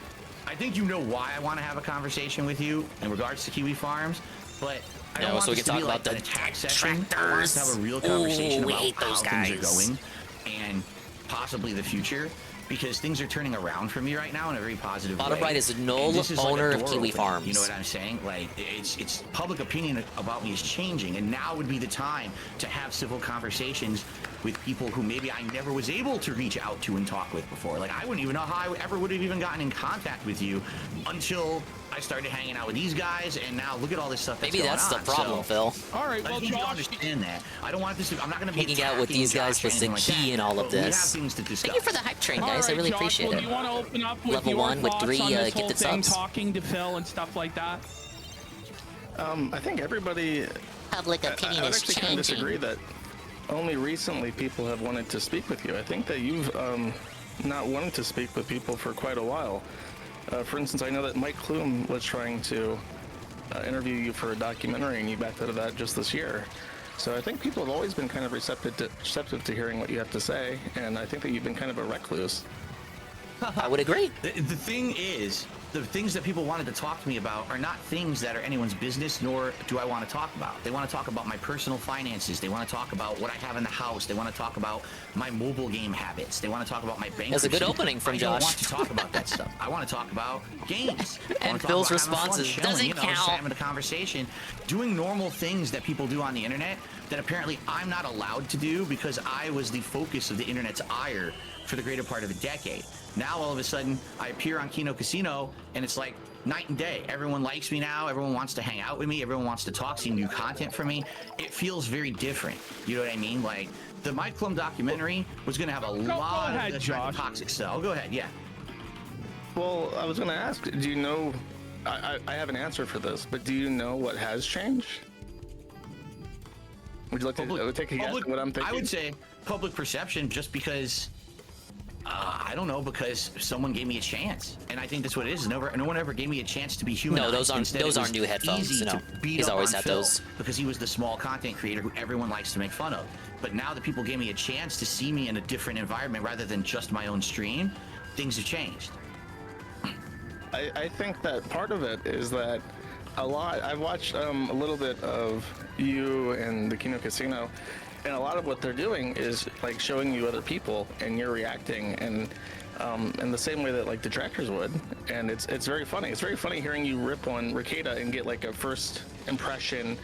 I think you know why I want to have a conversation with you in regards to Kiwi Farms, but I don't want so we this can to be talk like about an the attack session. I want us to have a real tractors. conversation Ooh, we about hate how those things are guys. going and possibly the future, because things are turning around for me right now in a very positive Bottom way. right is Null, And this is like a owner of door Kiwi opening, Farms. You know what I'm saying? Like, it's public opinion about me is changing, and now would be the time to have civil conversations with people who maybe I never was able to reach out to and talk with before. Like, I wouldn't even know how I ever would have even gotten in contact with you until I started hanging out with these guys, and now look at all this stuff that's Maybe going that's the on. problem, Phil. All right, I well, think you Josh, understand that. I don't want this to, I'm not going to be Hanging out with these guys was the key in all of but we have this. things to discuss. Thank you for the hype train, all guys. I right, really Josh, appreciate well, it. do you want to open up with Level your 1 with thoughts 3 on this whole gifted thing, subs. talking to Phil and stuff like that? I think everybody. Public I opinion would is actually kind of changing. disagree that only recently people have wanted to speak with you. I think that you've not wanted to speak with people for quite a while. For instance, I know that Mike Klum was trying to interview you for a documentary, and you backed out of that just this year. So I think people have always been kind of receptive to hearing what you have to say, and I think that you've been kind of a recluse. I would agree. The thing is, the things that people wanted to talk to me about are not things that are anyone's business, nor do I want to talk about. They want to talk about my personal finances. They want to talk about what I have in the house. They want to talk about my mobile game habits. They want to talk about my bank. That's a good opening from I Josh. don't want to talk about that stuff. I want to talk about games. I And want to talk Phil's about having fun, response is, chilling, doesn't you know, just count. having a conversation, doing normal things that people do on the internet that apparently I'm not allowed to do because I was the focus of the internet's ire for the greater part of a decade. Now all of a sudden I appear on Kino Casino and it's like night and day. Everyone likes me now. Everyone wants to hang out with me. Everyone wants to talk, see new content from me. It feels very different. You know what I mean? Like, the Mike Klum documentary was going to have a lot of this kind of toxic stuff. Go ahead, yeah. Well, I was going to ask, do you know, I have an answer for this, but do you know what has changed? Would you like to take a guess at what I'm thinking? I would say public perception, just because I don't know, because someone gave me a chance, and I think that's what it is. No one ever gave me a chance to be human. No, those aren't new headphones. No, he's always had those. Because he was the small content creator who everyone likes to make fun of. But now that people gave me a chance to see me in a different environment rather than just my own stream, things have changed. I think that part of it is that I've watched a little bit of you and the Kino Casino, and a lot of what they're doing is like showing you other people, and you're reacting, and in the same way that like detractors would, and it's very funny. It's very funny hearing you rip on Ricada and get like a first impression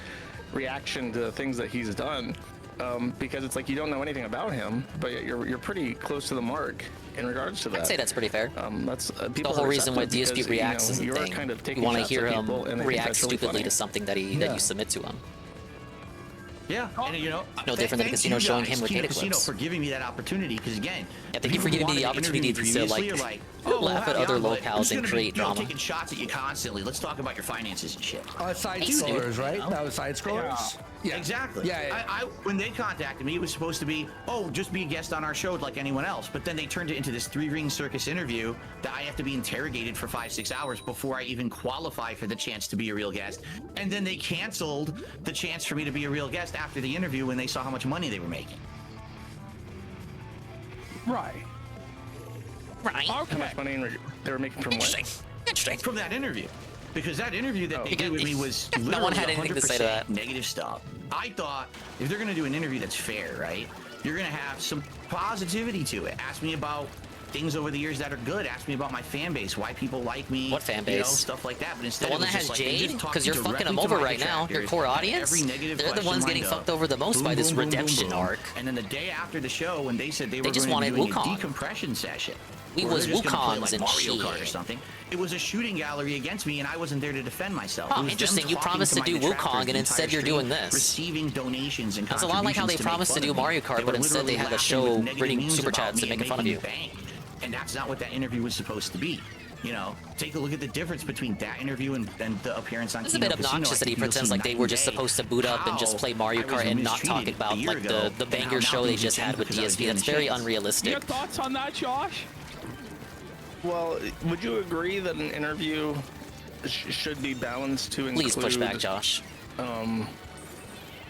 reaction to the things that he's done, because it's like you don't know anything about him, but yet you're pretty close to the mark in regards to that. I'd say that's pretty fair. That's the whole reason why DSP reacts is the thing. Kind of you want to hear him and react really stupidly funny. to something that you submit to him. Yeah, and you know, no different than Casino showing him Ricada Casino clips. for giving me that opportunity, because again, yeah, thank you for giving me the opportunity to like laugh at other locales and create drama. Taking shots at you constantly. Let's talk about your finances and shit. Side scrollers, right? That was side scrollers. Yeah, exactly. Yeah. I when they contacted me, it was supposed to be, oh, just be a guest on our show like anyone else. But then they turned it into this 3-ring circus interview that I have to be interrogated for 5-6 hours before I even qualify for the chance to be a real guest. And then they canceled the chance for me to be a real guest after the interview when they saw how much money they were making. Right. How much money they were making from what? Interesting. From that interview. Because that interview that they did with me was literally no one had anything to say to that. Negative stuff. I thought if they're going to do an interview that's fair, right, you're going to have some positivity to it. Ask me about things over the years that are good. Ask me about my fan base, why people like me. What fan base? You know, stuff like that. But instead, the one that has Jade? Because you're fucking them over right now. Your core audience? They're the ones getting fucked over the most by this redemption arc. And then the day after the show, when they said they were just going to wanted do a Wukong. decompression session. We was Wukongs and Mario Kart or shit. something. It was a shooting gallery against me, and I wasn't there to defend myself. Oh, interesting. You promised to do Wukong, and instead you're doing this. Receiving donations and That's a lot like how they promised to do Mario Kart, but instead they had a show reading super chats and making fun of you. And that's not what that interview was supposed to be. You know, take a look at the difference between that interview and the appearance on It's a bit obnoxious that he pretends like they were just supposed to boot up and just play Mario Kart and not talk about like the banger show they just had with DSP. That's very unrealistic. Your thoughts on that, Josh? Well, would you agree that an interview should be balanced to include... Please push back, Josh.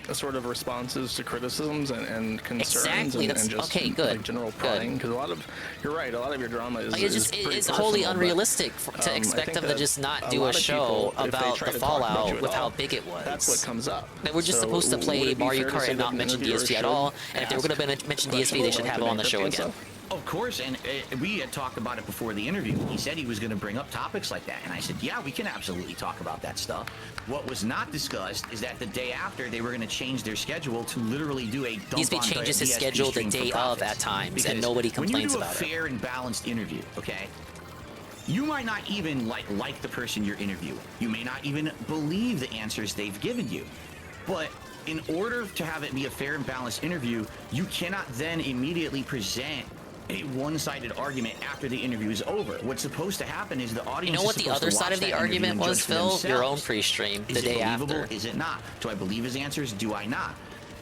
A sort of responses to criticisms and concerns Exactly. and just okay, good. Like general prying, because a lot of you're right, a lot of your drama is it's wholly unrealistic to expect them to just not do a show about the fallout with how big it was. That's what comes up. They were just supposed to play Mario Kart and not mention DSP at all, and if they were going to mention DSP, they should have it on the show again. Of course, and we had talked about it before the interview. He said he was going to bring up topics like that, and I said, yeah, we can absolutely talk about that stuff. What was not discussed is that the day after, they were going to change their schedule to literally do a dump DSP on changes his DSP schedule the stream for day of profits. at times, Because and nobody complains about when you do a fair and balanced interview, okay, you might not even like the person you're interviewing. You may not even believe the answers they've given you, but in order to have it be a fair and balanced interview, you cannot then immediately present a one-sided argument after the interview is over. What's supposed to happen is the audience. You know what the other side of the argument was, Phil? Your own pre-stream the day after. Is it not? Do I believe his answers? Do I not?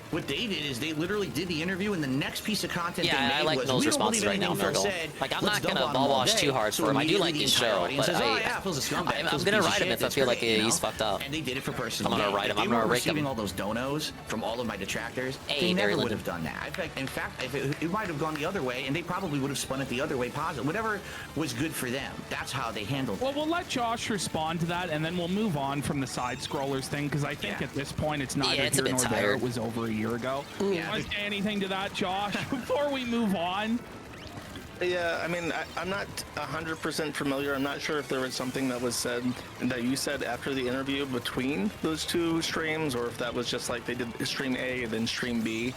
What they did is they literally did the interview, and the next piece of content they made I like was, Mill's we don't responses believe right now, anything Phil Nurgle. said. Like, I'm Let's not gonna dump on him ball all wash day. too hard So for him. I do immediately like the his entire show, audience but says, oh yeah, Phil's a scumbag. I'm Phil's a gonna piece of write him shit. if I That's feel like great, you he's know? fucked up. And they did it for personal I'm gonna gain. write him. If I'm they gonna were rake him. receiving all those donos from all of my detractors, Hey, they never Barry would Lyndon. have done that. In fact, if it might have gone the other way, and they probably would have spun it the other way positive. Whatever was good for them, that's how they handled it. Well, we'll let Josh respond to that, and then we'll move on from the side scrollers thing, because I think at this point it's neither it's a here bit nor there. tired. It was over a year ago. You want to say anything to that, Josh, before we move on? Yeah, I mean, I'm not 100% familiar. I'm not sure if there was something that was said that you said after the interview between those two streams, or if that was just like they did stream A and then stream B.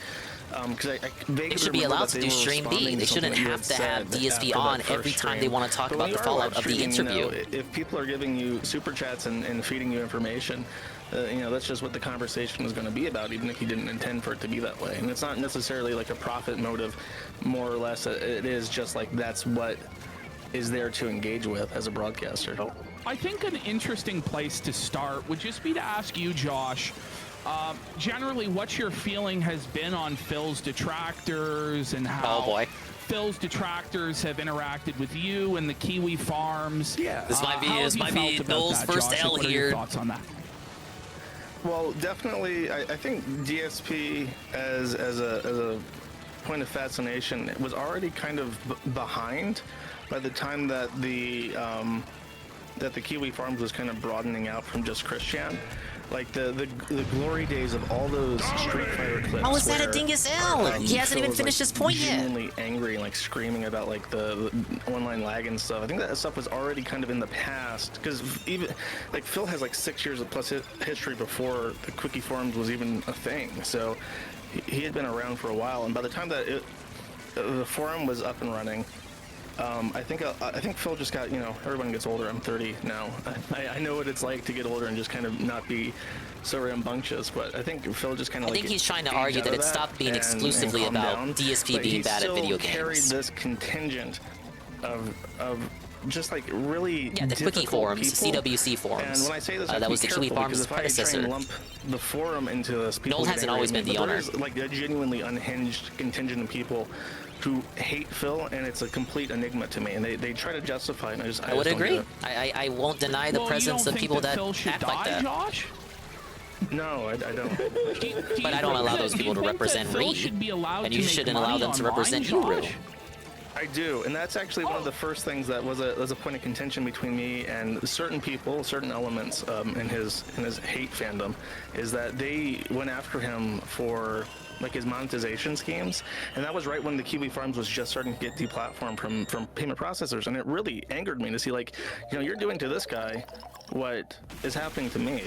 Because I vaguely They should be remember allowed that to they do were stream B. responding They to shouldn't something you have had to have said DSP after on that every first time they stream. want to talk But about when the you are fallout live of the streaming, you know, interview. if people are giving you super chats and feeding you information, you know, that's just what the conversation is going to be about, even if you didn't intend for it to be that way. And it's not necessarily like a profit motive, more or less. It is just like that's what is there to engage with as a broadcaster. I think an interesting place to start would just be to ask you, Josh, generally what your feeling has been on Phil's detractors and how Phil's detractors have interacted with you and the Kiwi farms. Yeah. This might be Bill's first Josh? L What are here. your thoughts on that? Well, definitely, I think DSP as a point of fascination was already kind of behind by the time that the Kiwi Farms was kind of broadening out from just Christian. Like the glory days of all those Street Fighter clips. How is that a where, dingus L? He hasn't even was, finished like, his point yet. genuinely angry and like screaming about like the online lag and stuff. I think that stuff was already kind of in the past because even like Phil has like 6 years of plus history before the Quickie forums was even a thing. So he had been around for a while, and by the time that the forum was up and running. I think Phil just got, everyone gets older. I'm 30 now. I know what it's like to get older and just kind of not be so rambunctious, but I think Phil just kind of I think he's trying to argue that it stopped being exclusively about DSP being bad at video games. He carried this contingent of just like really the Quickie forums, people. CWC forums. And when I say this, that was the Kiwi forums' predecessor. If I try and lump the forum into this, Null hasn't always been the owner. There's like a genuinely unhinged contingent of people who hate Phil, and it's a complete enigma to me. And they try to justify it. And I would agree. I won't deny the presence of people that act like that. Josh? No, I don't. But I don't allow those people to represent Reed, and you shouldn't allow them to represent you, Reed. I do, and that's actually one of the first things that was a point of contention between me and certain people, certain elements in his hate fandom, is that they went after him for like his monetization schemes, and that was right when the Kiwi Farms was just starting to get deplatformed from payment processors, and it really angered me to see like, you're doing to this guy what is happening to me.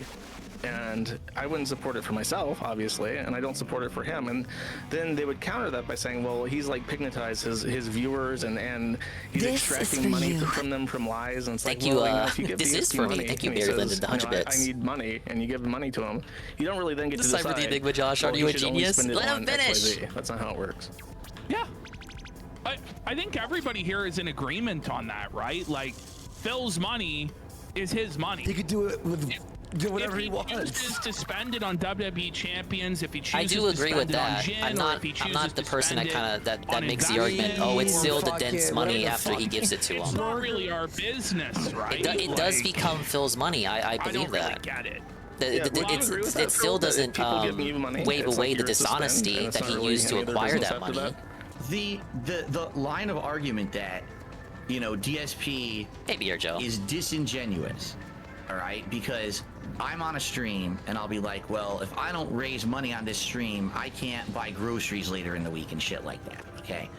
And I wouldn't support it for myself, obviously, and I don't support it for him. And then they would counter that by saying, well, he's like pigmatized his viewers and he's extracting money from them from lies. And it's Thank like, you, well, if you give this is for me. Thank you, Barry Lyndon, the 100 bits. I need money, and you give money to him. You don't really then get to decide. Decipher the enigma, Josh. Are you a genius? Let him finish. That's not how it works. Yeah. I think everybody here is in agreement on that, right? Like, Phil's money is his money. He could do it with... Do whatever he wants. If he chooses to spend it on WWE champions, if he chooses I do agree with that. Jin, I'm not the person that makes the argument. Oh, it's still the dense money after he gives it to him. It's not really our business, right? It does become Phil's money. I believe that. Get it. It still doesn't wave away the dishonesty that he used to acquire that money. The line of argument that DSP is disingenuous, all right, because I'm on a stream and I'll be like, well, if I don't raise money on this stream, I can't buy groceries later in the week and shit like that. Okay,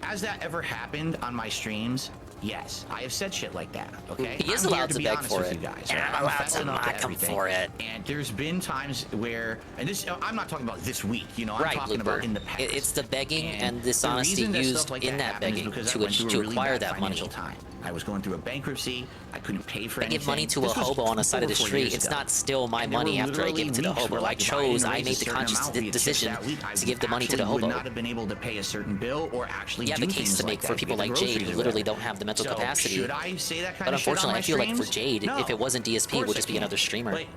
has that ever happened on my streams? Yes, I have said shit like that. Okay, he is allowed to beg for it. Yeah, I'm allowed to mock him for it. And there's been times where, and this, I'm not talking about this week. I'm talking about in the past. It's the begging and dishonesty used in that begging to acquire that money. I was going through a bankruptcy. I couldn't pay for anything. I give money to a hobo on the side of the street. It's not still my money after I give it to the hobo. I made the conscious decision to give the money to the hobo. I would not have been able to pay a certain bill or actually you have a case to make for people like Jade who literally don't have the mental capacity. Should I say that kind but of shit on unfortunately, my I feel like streams? for Jade, if it wasn't DSP, it would just be another streamer. But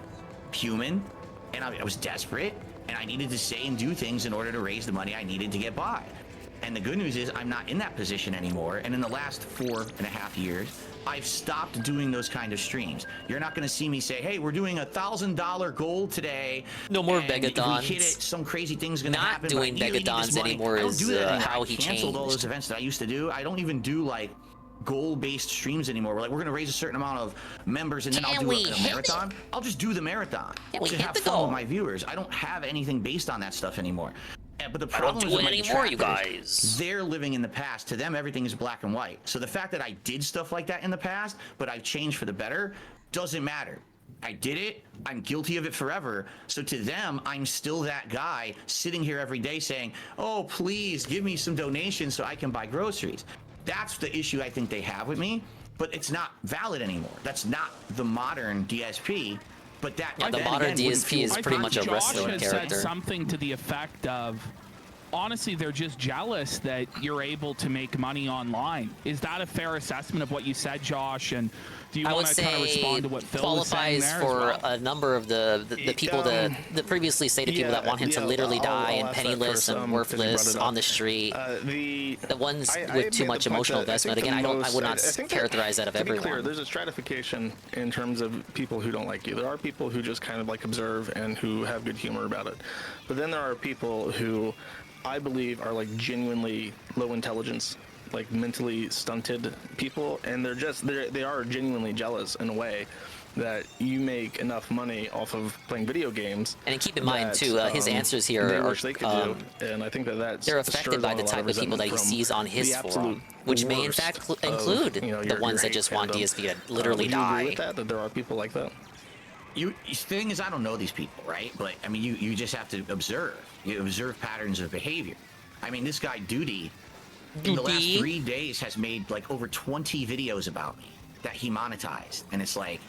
human, and I was desperate, and I needed to say and do things in order to raise the money I needed to get by. And the good news is I'm not in that position anymore. And in the last 4.5 years, I've stopped doing those kind of streams. You're not going to see me say, hey, we're doing $1,000 goal today. No more Begadons. If we hit it, some crazy thing's going to happen. Not doing Begadons anymore is how he changed. I canceled all those events that I used to do. I don't even do like goal-based streams anymore. We're going to raise a certain amount of members and then I'll do a marathon. I'll just do the marathon to have fun with my viewers. I don't have anything based on that stuff anymore. But the problem is, you guys. They're living in the past. To them, everything is black and white. So the fact that I did stuff like that in the past, but I've changed for the better, doesn't matter. I did it. I'm guilty of it forever. So to them, I'm still that guy sitting here every day saying, oh, please give me some donations so I can buy groceries. That's the issue I think they have with me, but it's not valid anymore. That's not the modern DSP. But that the modern DSP is pretty much a wrestling character. Josh had said something to the effect of, honestly, they're just jealous that you're able to make money online. Is that a fair assessment of what you said, Josh? And do you want to kind of respond to what Phil was saying there? Qualifies for a number of the people that previously stated people that want him to literally die and penniless and worthless on the street. The ones with too much emotional investment. Again, I would not characterize that of everyone. To be clear, there's a stratification in terms of people who don't like you. There are people who just kind of like observe and who have good humor about it. But then there are people who I believe are like genuinely low intelligence, like mentally stunted people, and they are genuinely jealous in a way that you make enough money off of playing video games. And keep in mind too, his answers here are they could do, and I think that's they're affected by the type of people that he sees on his forum, which may in fact include the ones that just want DSP to literally die. Agree with that there are people like that? The thing is, I don't know these people, right? But I mean, you just have to observe. You observe patterns of behavior. I mean, this guy Duty, in the last 3 days, has made like over 20 videos about me that he monetized, and it's like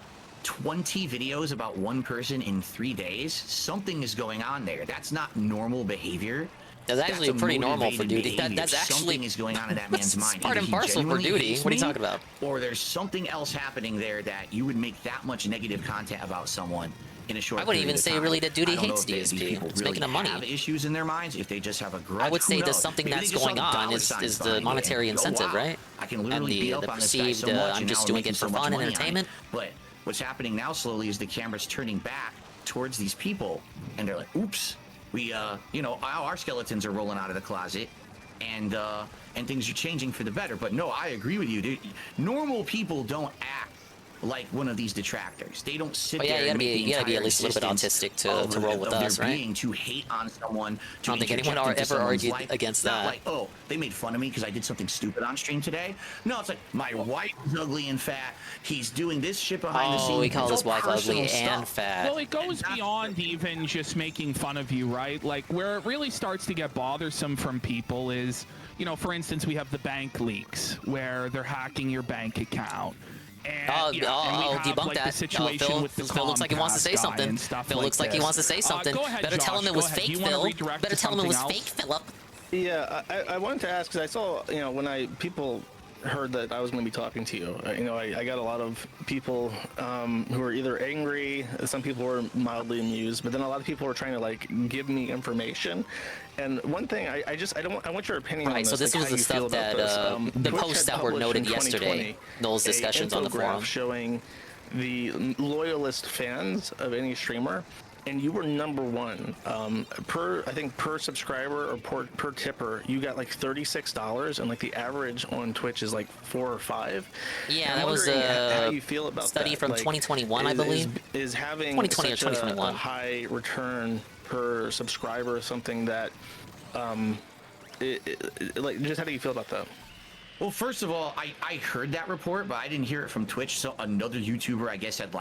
20 videos about one person in 3 days. Something is going on there. That's not normal behavior. That's actually pretty normal for Duty. That's actually something is going on in that man's mind. Part and parcel for Duty. What are you talking about? Or there's something else happening there that you would make that much negative content about someone in a short. I wouldn't even say really that Duty hates DSP. It's making them money. Have issues in their minds if they just have a grudge. I would say there's something that's going on is the monetary incentive, right? I can literally be up on this guy so much, I'm just doing it for fun and entertainment. But what's happening now slowly is the camera's turning back towards these people, and they're like, "Oops, we, our skeletons are rolling out of the closet, and things are changing for the better." But no, I agree with you, dude. Normal people don't act like one of these detractors. They don't sit there. You gotta be at least a little bit autistic to roll with us, right? Being to hate on someone. I don't think anyone ever argued against that. Not like, oh, they made fun of me because I did something stupid on stream today. No, it's like my wife is ugly and fat. He's doing this shit behind the scenes. Oh, we call his wife ugly and fat. Well, it goes beyond even just making fun of you, right? Like where it really starts to get bothersome from people is, for instance, we have the bank leaks where they're hacking your bank account. And, I'll debunk that. Phil looks like he wants to say something. Phil looks like he wants to say something. Better tell him it was fake, Phil. Better tell him it was fake, Philip. Yeah, I wanted to ask because I saw, when people heard that I was going to be talking to you, I got a lot of people who were either angry, some people were mildly amused, but then a lot of people were trying to give me information. And one thing I want your opinion on this. So this was the stuff that the posts that were noted yesterday, those discussions on the forum, showing the loyalist fans of any streamer. And you were #1 per subscriber or per tipper. You got like $36, and the average on Twitch is like 4 or 5. Yeah, that was a study from 2021, I believe. Is having 2020 or such 2021 a high return per subscriber something that, just how do you feel about that? Well, first of all, I heard that report, but I didn't hear it from Twitch. So another YouTuber, I guess, had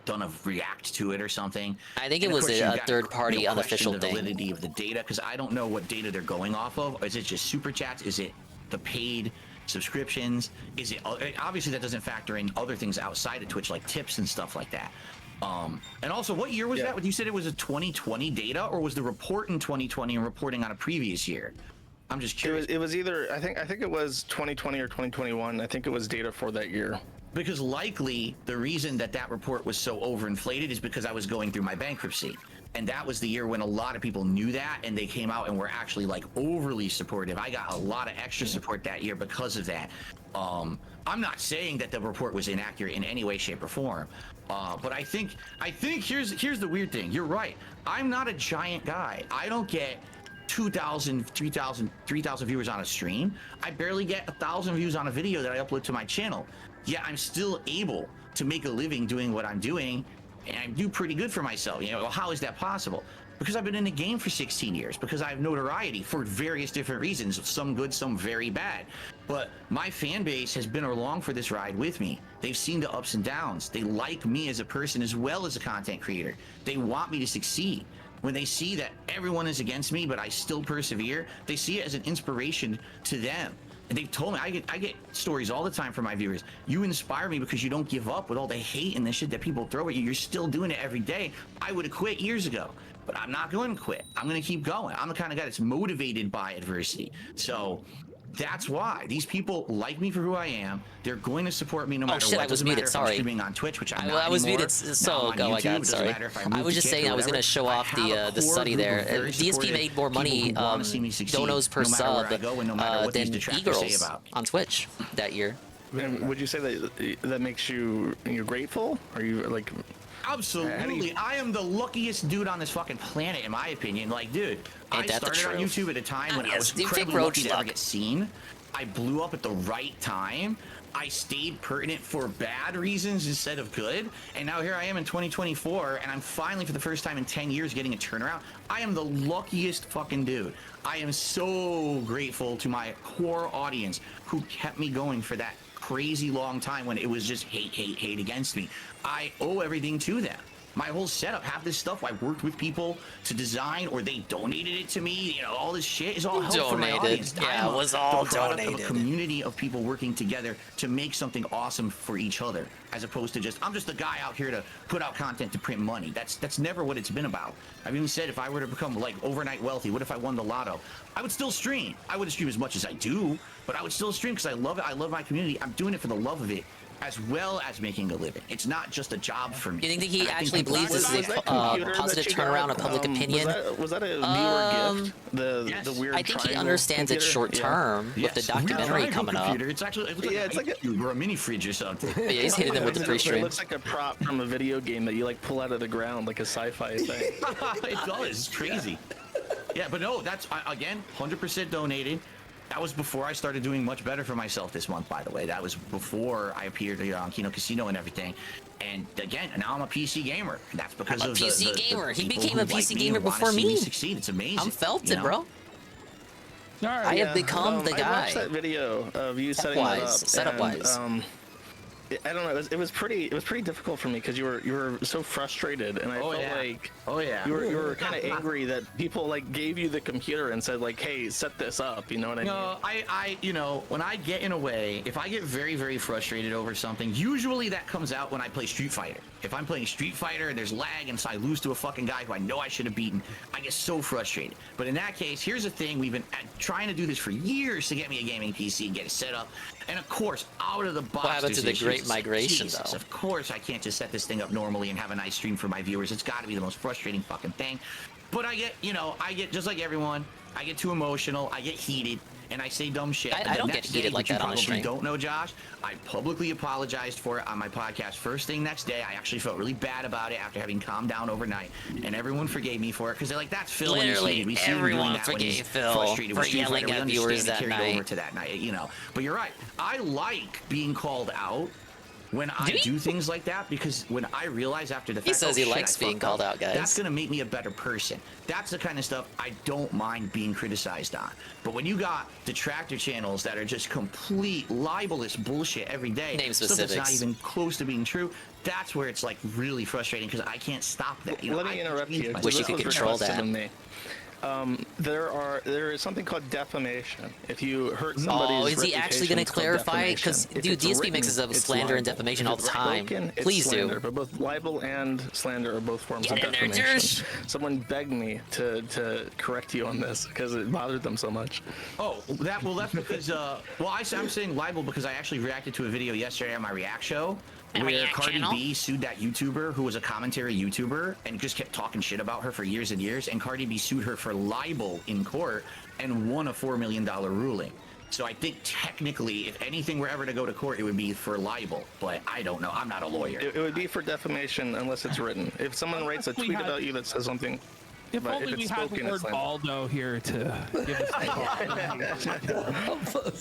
done a react to it or something. I think it was a third-party unofficial thing. The validity of the data, because I don't know what data they're going off of. Is it just super chats? Is it the paid subscriptions? Is it obviously that doesn't factor in other things outside of Twitch like tips and stuff like that. And also, what year was that? You said it was a 2020 data, or was the report in 2020 and reporting on a previous year? I'm just curious. It was either I think it was 2020 or 2021. I think it was data for that year. Because likely the reason that report was so overinflated is because I was going through my bankruptcy. And that was the year when a lot of people knew that, and they came out and were actually overly supportive. I got a lot of extra support that year because of that. I'm not saying that the report was inaccurate in any way, shape, or form. But I think here's the weird thing. You're right. I'm not a giant guy. I don't get 2,000, 3,000 viewers on a stream. I barely get 1,000 views on a video that I upload to my channel. Yet I'm still able to make a living doing what I'm doing, and I do pretty good for myself. Well, how is that possible? Because I've been in the game for 16 years, because I have notoriety for various different reasons, some good, some very bad. But my fan base has been along for this ride with me. They've seen the ups and downs. They like me as a person as well as a content creator. They want me to succeed. When they see that everyone is against me, but I still persevere, they see it as an inspiration to them. And they've told me, I get stories all the time from my viewers. You inspire me because you don't give up with all the hate and the shit that people throw at you. You're still doing it every day. I would have quit years ago, but I'm not going to quit. I'm going to keep going. I'm the kind of guy that's motivated by adversity. So that's why these people like me for who I am. They're going to support me no matter what. I was muted. Sorry. I'm streaming on Twitch, which I'm not I was anymore. muted. So go. I got. Sorry. I was just saying I was going to show off the study there. DSP made more money donos per sub than e-girls on Twitch that year. And would you say that makes you're grateful? Are you Absolutely. I am the luckiest dude on this fucking planet, in my opinion. Dude, I started on YouTube at a time when I was incredibly lucky to ever get seen. I blew up at the right time. I stayed pertinent for bad reasons instead of good. And now here I am in 2024, and I'm finally, for the first time in 10 years, getting a turnaround. I am the luckiest fucking dude. I am so grateful to my core audience who kept me going for that crazy long time when it was just hate against me. I owe everything to them. My whole setup, half this stuff I worked with people to design, or they donated it to me. You know, all this shit is all help from my audience. Yeah, it was all the product donated. Of a community of people working together to make something awesome for each other, as opposed to just I'm just the guy out here to put out content to print money. That's never what it's been about. I've even said if I were to become like overnight wealthy, what if I won the lotto? I would still stream. I wouldn't stream as much as I do, but I would still stream because I love it. I love my community. I'm doing it for the love of it, as well as making a living. It's not just a job for me. Do you think he actually believes this is a positive turnaround of public opinion? Was that a viewer gift? Yes. The weird I think he triangle understands it's short term with the documentary coming up. It's actually it's like a mini fridge or something. Yeah, he's hitting them with the Restream. It looks like a prop from a video game that you like pull out of the ground, like a sci-fi thing. It does. It's crazy. Yeah, but no, that's again 100% donated. That was before I started doing much better for myself this month, by the way. That was before I appeared on Kino Casino and everything. And again, now I'm a PC gamer. That's because I'm a of PC the gamer. He people became who a PC like gamer and wanna before see me. Succeed. It's amazing. I'm felt it, bro. Right, I have become the guy. I watched that video of you setting that up. Setup-wise. I don't know. It was pretty difficult for me because you were so frustrated, and I felt like you were kind of angry that people like gave you the computer and said like, hey, set this up. You know what I mean? No, I you know, when I get in a way, if I get very frustrated over something, usually that comes out when I play Street Fighter. If I'm playing Street Fighter and there's lag and so I lose to a fucking guy who I know I should have beaten, I get so frustrated. But in that case, here's the thing: we've been trying to do this for years to get me a gaming PC and get it set up. And of course, out of the box, what happened to the Great Migration, Jesus, though? Of course, I can't just set this thing up normally and have a nice stream for my viewers. It's got to be the most frustrating fucking thing. But I get, you know, just like everyone, I get too emotional, I get heated, and I say dumb shit. I don't get heated like that on the stream. You don't know, Josh. I publicly apologized for it on my podcast first thing next day. I actually felt really bad about it after having calmed down overnight, and everyone forgave me for it because they're like, "That's Phil." Literally, everyone forgave Phil for yelling at viewers that night. Over to that night, you know. But you're right. I like being called out when I do things like that, because when I realize after the fact, he says he likes being called out, guys. That's gonna make me a better person. That's the kind of stuff I don't mind being criticized on. But when you got detractor channels that are just complete libelous bullshit every day, name stuff that's specifics, not even close to being true, that's where it's like really frustrating because I can't stop that. You know, let me interrupt you. Wish you could control that. There is something called defamation. If you hurt somebody's is he actually going to clarify? Because, dude, DSP mixes up slander and defamation all the time. Please do. But both libel and slander are both forms of defamation. Someone begged me to correct you on this because it bothered them so much. Oh, that's because I'm saying libel because I actually reacted to a video yesterday on my React show where Cardi B sued that YouTuber who was a commentary YouTuber and just kept talking shit about her for years and years, and Cardi B sued her for libel in court and won a $4 million ruling. So I think technically, if anything were ever to go to court, it would be for libel, but I don't know. I'm not a lawyer. It would be for defamation unless it's written. If someone writes a tweet about you that says something. If only we had Lord Baldo here to give us the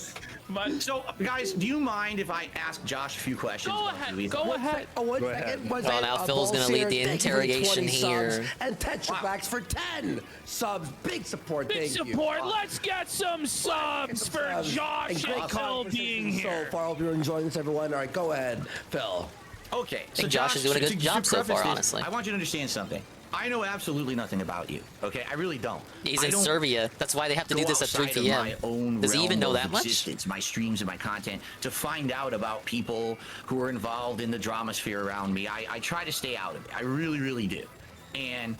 But so, guys, do you mind if I ask Josh a few questions? Go ahead. Oh, 1 second. Well, now Phil's going to lead the interrogation here. And Tetrafax for 10 subs. Big support. Big Thank support. you. Let's get some subs for Josh and Phil being here. So far, I hope you're enjoying this, everyone. All right, go ahead, Phil. Okay. I think Josh is doing a good job so far, honestly. I want you to understand something. I know absolutely nothing about you, okay? I really don't. He's in Serbia. That's why they have to do this at 3 p.m. Does he even know that much? My streams and my content to find out about people who are involved in the drama sphere around me. I try to stay out of it. I really, really do. And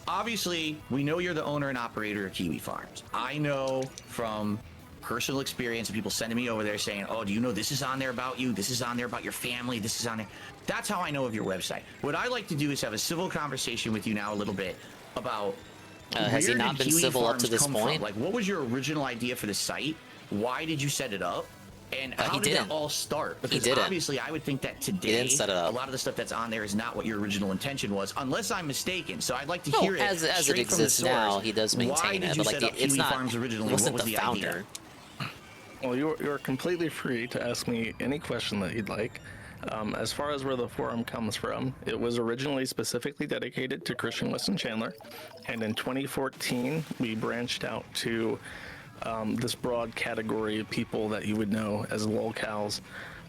obviously, we know you're the owner and operator of Kiwi Farms. I know from personal experience of people sending me over there saying, oh, do you know this is on there about you? This is on there about your family. This is on there. That's how I know of your website. What I like to do is have a civil conversation with you now a little bit about has he not been civil up to this point? Like, what was your original idea for the site? Why did you set it up? And how did that all start? Because obviously, I would think that today, a lot of the stuff that's on there is not what your original intention was, unless I'm mistaken. So I'd like to hear it as it exists now. He does maintain it, but like it's not. Farms originally? Wasn't what was the the founder? Idea? Well, you're completely free to ask me any question that you'd like. As far as where the forum comes from, it was originally specifically dedicated to Christian Weston Chandler, and in 2014 we branched out to this broad category of people that you would know as lolcows.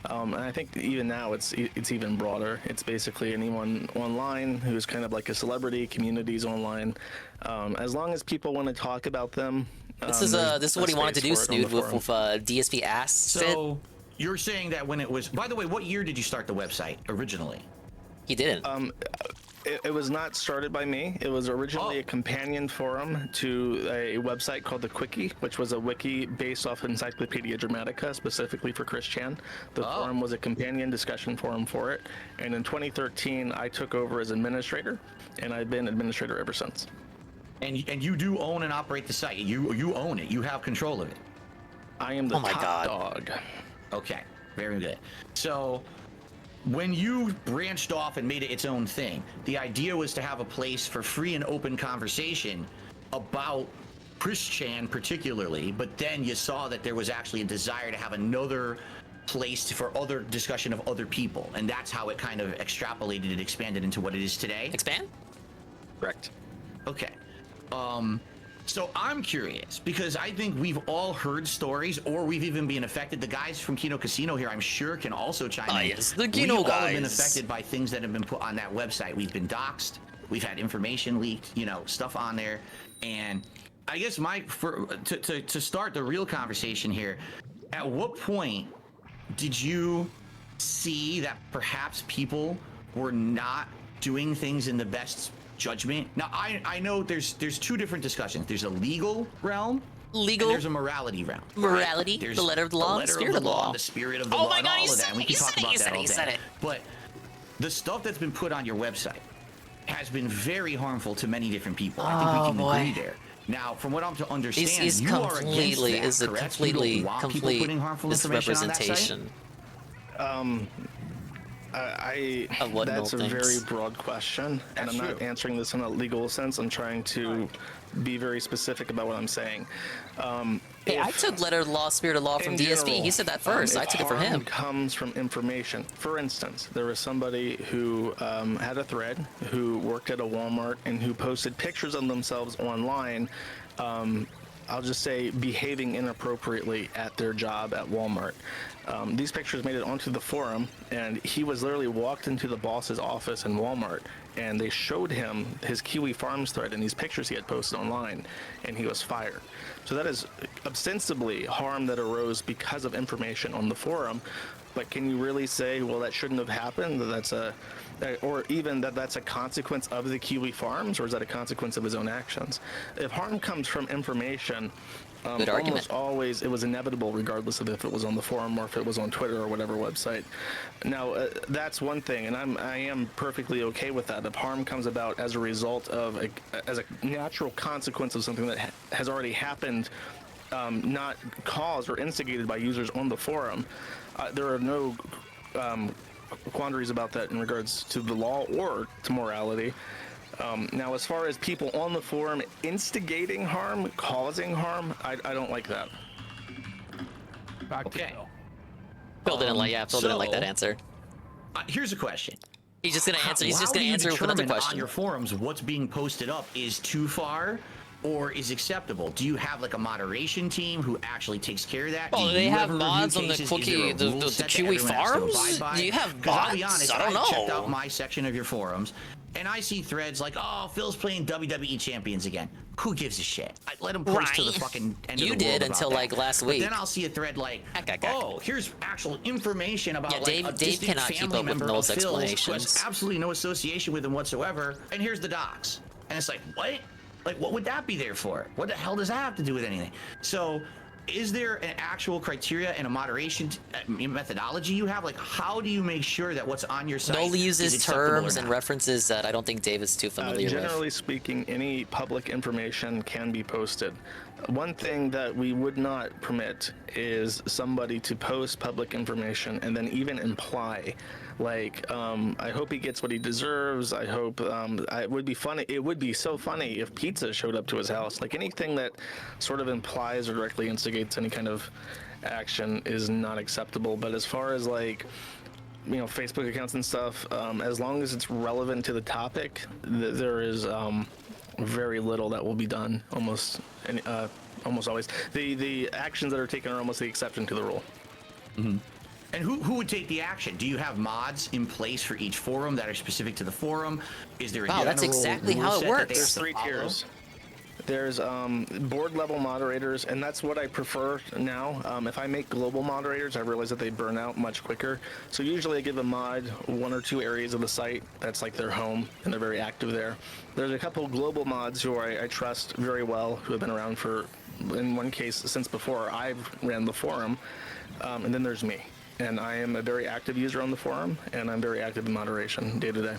And I think even now it's even broader. It's basically anyone online who's kind of like a celebrity, communities online. As long as people want to talk about them. This is what he wanted to do, Snood, with DSP Asked. So you're saying that when it was, by the way, what year did you start the website originally? He didn't. It was not started by me. It was originally a companion forum to a website called the Quickie, which was a wiki based off Encyclopedia Dramatica, specifically for Chris Chan. The forum was a companion discussion forum for it. And in 2013, I took over as administrator, and I've been administrator ever since. And you do own and operate the site. You own it. You have control of it. I am the top dog. Okay, very good. So when you branched off and made it its own thing, the idea was to have a place for free and open conversation about Chris Chan particularly, but then you saw that there was actually a desire to have another place for other discussion of other people, and that's how it kind of extrapolated and expanded into what it is today. Expand? Correct. Okay. So I'm curious, because I think we've all heard stories, or we've even been affected. The guys from Kino Casino here, I'm sure, can also chime in. Yes, the Kino we guys. all have been affected by things that have been put on that website. We've been doxxed. We've had information leaked, stuff on there. And I guess to start the real conversation here, at what point did you see that perhaps people were not doing things in the best judgment? Now, I know there's two different discussions. There's a legal realm, and there's a morality realm. Morality, There's the letter of the law, the spirit of the law. the spirit of the Oh law, my and God, all he of said that. it, We can he talk said it, about he that said it, all he day. said it. But the stuff that's been put on your website has been very harmful to many different people. I think we can agree there. Now, from what I'm to understand, Is you are against that, is a correct? You don't want people complete putting harmful information on that site? misrepresentation. That's a very broad question, and I'm not answering this in a legal sense. I'm trying to be very specific about what I'm saying. Hey, I took letter of the law, spirit of law from DSP. He said that first. I took it from him. Comes from information. For instance, there was somebody who had a thread, who worked at a Walmart, and who posted pictures of themselves online. I'll just say behaving inappropriately at their job at Walmart. These pictures made it onto the forum, and he was literally walked into the boss's office in Walmart, and they showed him his Kiwi Farms thread and these pictures he had posted online, and he was fired. So that is ostensibly harm that arose because of information on the forum. But can you really say, well, that shouldn't have happened? Or even that's a consequence of the Kiwi Farms, or is that a consequence of his own actions? If harm comes from information, almost always it was inevitable, regardless of if it was on the forum or if it was on Twitter or whatever website. Now, that's one thing, and I am perfectly okay with that. If harm comes about as a result of as a natural consequence of something that has already happened, not caused or instigated by users on the forum, there are no quandaries about that in regards to the law or to morality. Now, as far as people on the forum instigating harm, causing harm, I don't like that. Okay. Phil didn't like that answer. Here's a question. He's just gonna answer. He's just gonna answer with another question. On your forums, what's being posted up is too far or is acceptable? Do you have like a moderation team who actually takes care of that? Oh, do they you have ever mods review on the cases? Quickie, Is there a the rule set that Kiwi everyone has to Farms? abide by? Do you have 'Cause I'll be bots? honest, I don't know. checked out my section of your forums, and I see threads like, "Oh, Phil's playing WWE champions again." Who gives a shit? I let him post to the fucking end You of the world did about until that. like last But week. then I'll see a thread like, "Oh, here's actual information about like a Dave distant cannot keep family up with member Null's of Phil's who has explanations. absolutely no association with him whatsoever, and here's the docs." And it's like, what? Like, what would that be there for? What the hell does that have to do with anything? So, is there an actual criteria and a moderation methodology you have? Like, how do you make sure that what's on your site Null is uses acceptable or terms and not? references that I don't think Dave is too familiar with. Generally speaking, any public information can be posted. One thing that we would not permit is somebody to post public information and then even imply, like, I hope he gets what he deserves. I hope it would be funny. It would be so funny if pizza showed up to his house. Like anything that sort of implies or directly instigates any kind of action is not acceptable. But as far as like, you know, Facebook accounts and stuff, as long as it's relevant to the topic, there is very little that will be done. Almost always. The actions that are taken are almost the exception to the rule. Mm-hmm. And who would take the action? Do you have mods in place for each forum that are specific to the forum? Is there a Wow, that's exactly how it works. There's 3 tiers. There's board level moderators, and that's what I prefer now. If I make global moderators, I realize that they burn out much quicker. So usually I give a mod 1 or 2 areas of the site that's like their home, and they're very active there. There's a couple global mods who I trust very well, who have been around for, in one case, since before I've ran the forum. And then there's me. And I am a very active user on the forum, and I'm very active in moderation day to day.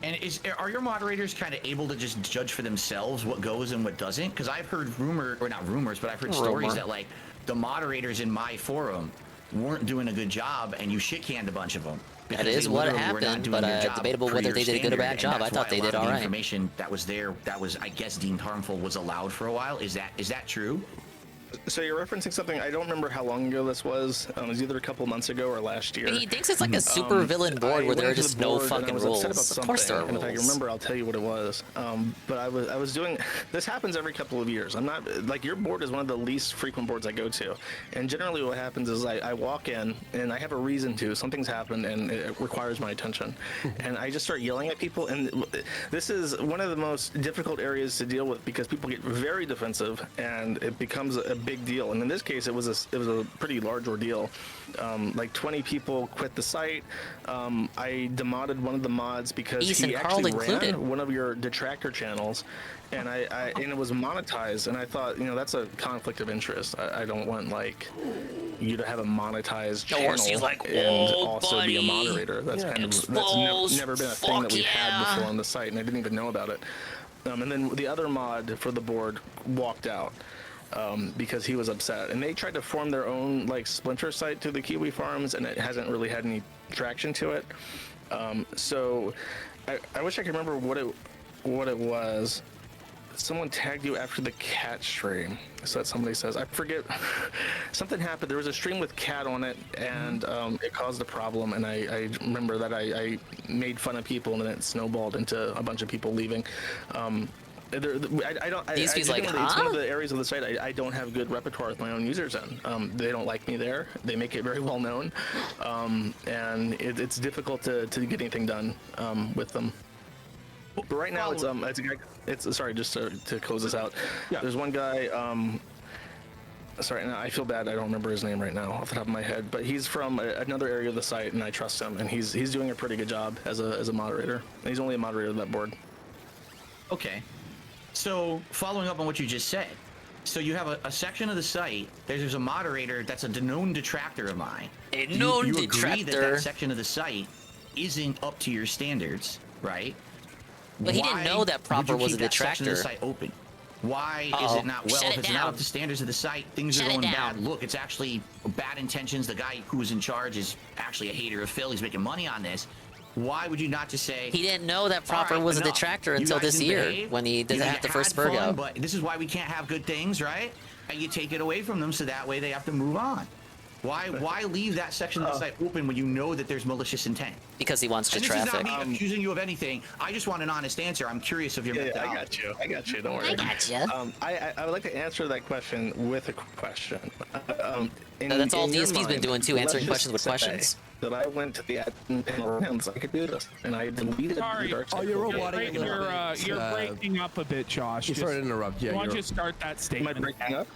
And are your moderators kind of able to just judge for themselves what goes and what doesn't? Because I've heard not rumors, but I've heard stories that like the moderators in my forum weren't doing a good job, and you shit canned a bunch of them. That is what happened, but debatable whether they did a good or bad job. I thought they did all right. Information that was there, that was I guess deemed harmful, was allowed for a while. Is that true? So you're referencing something, I don't remember how long ago this was. It was either a couple months ago or last year. He thinks it's like a super villain board where there are just no fucking rules. Of course there are rules. If I remember, I'll tell you what it was. But I was doing, this happens every couple of years. I'm not, like, your board is one of the least frequent boards I go to. And generally what happens is I walk in and I have a reason to, something's happened and it requires my attention. And I just start yelling at people. And this is one of the most difficult areas to deal with because people get very defensive and it becomes a big deal. And in this case, it was a pretty large ordeal. Like 20 people quit the site. I demodded one of the mods because he actually ran one of your detractor channels, and and it was monetized. And I thought, you know, that's a conflict of interest. I don't want like you to have a monetized channel like, and also be a moderator. That's that's never been a thing that we've had before on the site, and I didn't even know about it. And then the other mod for the board walked out. Because he was upset, and they tried to form their own like splinter site to the Kiwi farms, and it hasn't really had any traction to it. So I wish I could remember what it was. Someone tagged you after the cat stream, so that somebody says, I forget. Something happened. There was a stream with cat on it, and it caused a problem. And I remember that I made fun of people, and then it snowballed into a bunch of people leaving. It's one of the areas of the site I don't have good repertoire with my own users in. They don't like me there. They make it very well known, and it's difficult to get anything done with them. But right now it's a guy. It's sorry, just to close this out. Yeah. There's one guy. Sorry, I feel bad. I don't remember his name right now off the top of my head, but he's from another area of the site, and I trust him, and he's doing a pretty good job as a moderator. And he's only a moderator of that board. Okay. So, following up on what you just said, so you have a section of the site, there's a moderator that's a known detractor of mine. A known you detractor? Agree that section of the site isn't up to your standards, right? But he didn't know that Proper was a detractor. That section of the site open? Why is it not? Well, if it's not up to standards of the site, things are going bad. Look, it's actually bad intentions. The guy who was in charge is actually a hater of Phil. He's making money on this. Why would you not just say... He didn't know that Proper was a detractor until this year, when he didn't have the first Spur out. But this is why we can't have good things, right? And you take it away from them so that way they have to move on. Why leave that section of the site open when you know that there's malicious intent? Because he wants to traffic. This is not me accusing you of anything. I just want an honest answer. I'm curious of your methodology. I got you. Don't worry. I got you. I would like to answer that question with a question. That's all DSP's been doing too, answering questions with questions. That I went to the admin panel and so I could do this, and I deleted the dark side. You're breaking up a bit, Josh. Sorry to interrupt. Yeah, why don't you start that statement? Am I breaking up?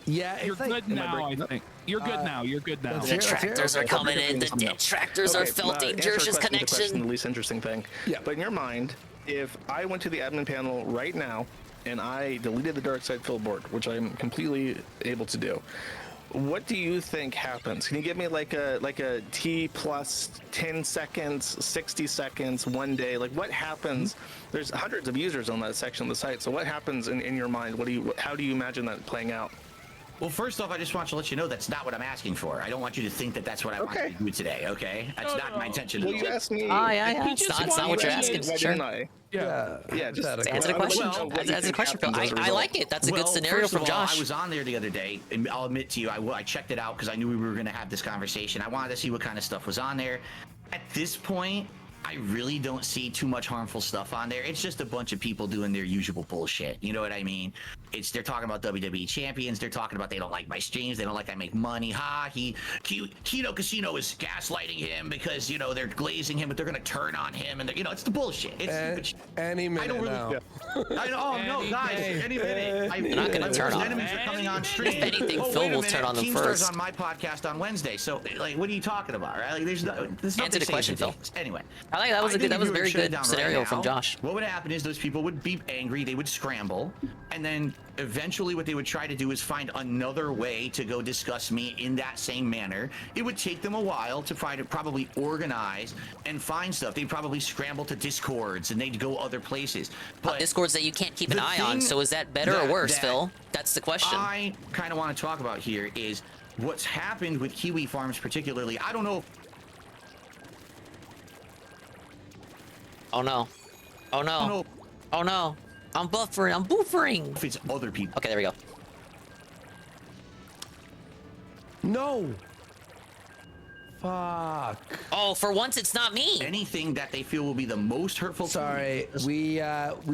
Yeah, you're good now. I think you're good now. You're good now. The detractors are coming in. The detractors are felting George's connection. The least interesting thing. Yeah. But in your mind, if I went to the admin panel right now and I deleted the dark side fill board, which I'm completely able to do, what do you think happens? Can you give me like a T plus 10 seconds, 60 seconds, 1 day? Like what happens? There's hundreds of users on that section of the site. So what happens in your mind? How do you imagine that playing out? Well, first off, I just want to let you know that's not what I'm asking for. I don't want you to think that that's what I want you to do today, okay? That's not my intention. Well, you asked me. It's not what you're asking. Sure. Yeah, just answer the question. Answer the question, Phil. I like it. That's a good scenario from Josh. I was on there the other day, and I'll admit to you, I checked it out because I knew we were going to have this conversation. I wanted to see what kind of stuff was on there. At this point, I really don't see too much harmful stuff on there. It's just a bunch of people doing their usual bullshit. You know what I mean? They're talking about WWE champions. They're talking about they don't like my streams. They don't like I make money. Kino Casino is gaslighting him because, you know, they're glazing him, but they're going to turn on him. And, you know, it's the bullshit. It's stupid shit. Any minute I don't really, now. I know, no, guys, any minute. They're not going to turn on enemies him. are coming on stream. If anything, Phil will turn on them Team first. Star's on my podcast on Wednesday. So, like, what are you talking about, right? Like, there's Answer the question, Phil. Anyway. I like that was a very good scenario right from now, Josh. What would happen is those people would be angry, they would scramble, and then eventually what they would try to do is find another way to go discuss me in that same manner. It would take them a while to try to probably organize and find stuff. They'd probably scramble to Discords and they'd go other places. But Discords that you can't keep an eye on, so is that better or worse, Phil? That's the question. I kind of want to talk about here is what's happened with Kiwi Farms particularly. I don't know if Oh no. Oh no. Oh no. I'm buffering. I'm boofering. If it's other people. Okay, there we go. No. Fuck. Oh, for once it's not me. Anything that they feel will be the most hurtful. Sorry, we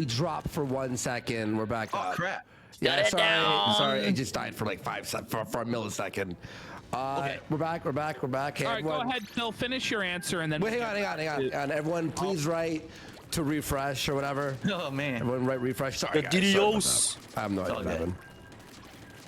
dropped for 1 second. We're back up. Oh crap. Yeah, Shut it down. sorry. It just died for like for a millisecond. Okay. We're back. Hey, All right, everyone. go ahead, Phil. Finish your answer and then. Wait, hang on. And everyone, please write to refresh or whatever. Oh man. Everyone write refresh. Sorry, guys. Dios. I have no idea what happened.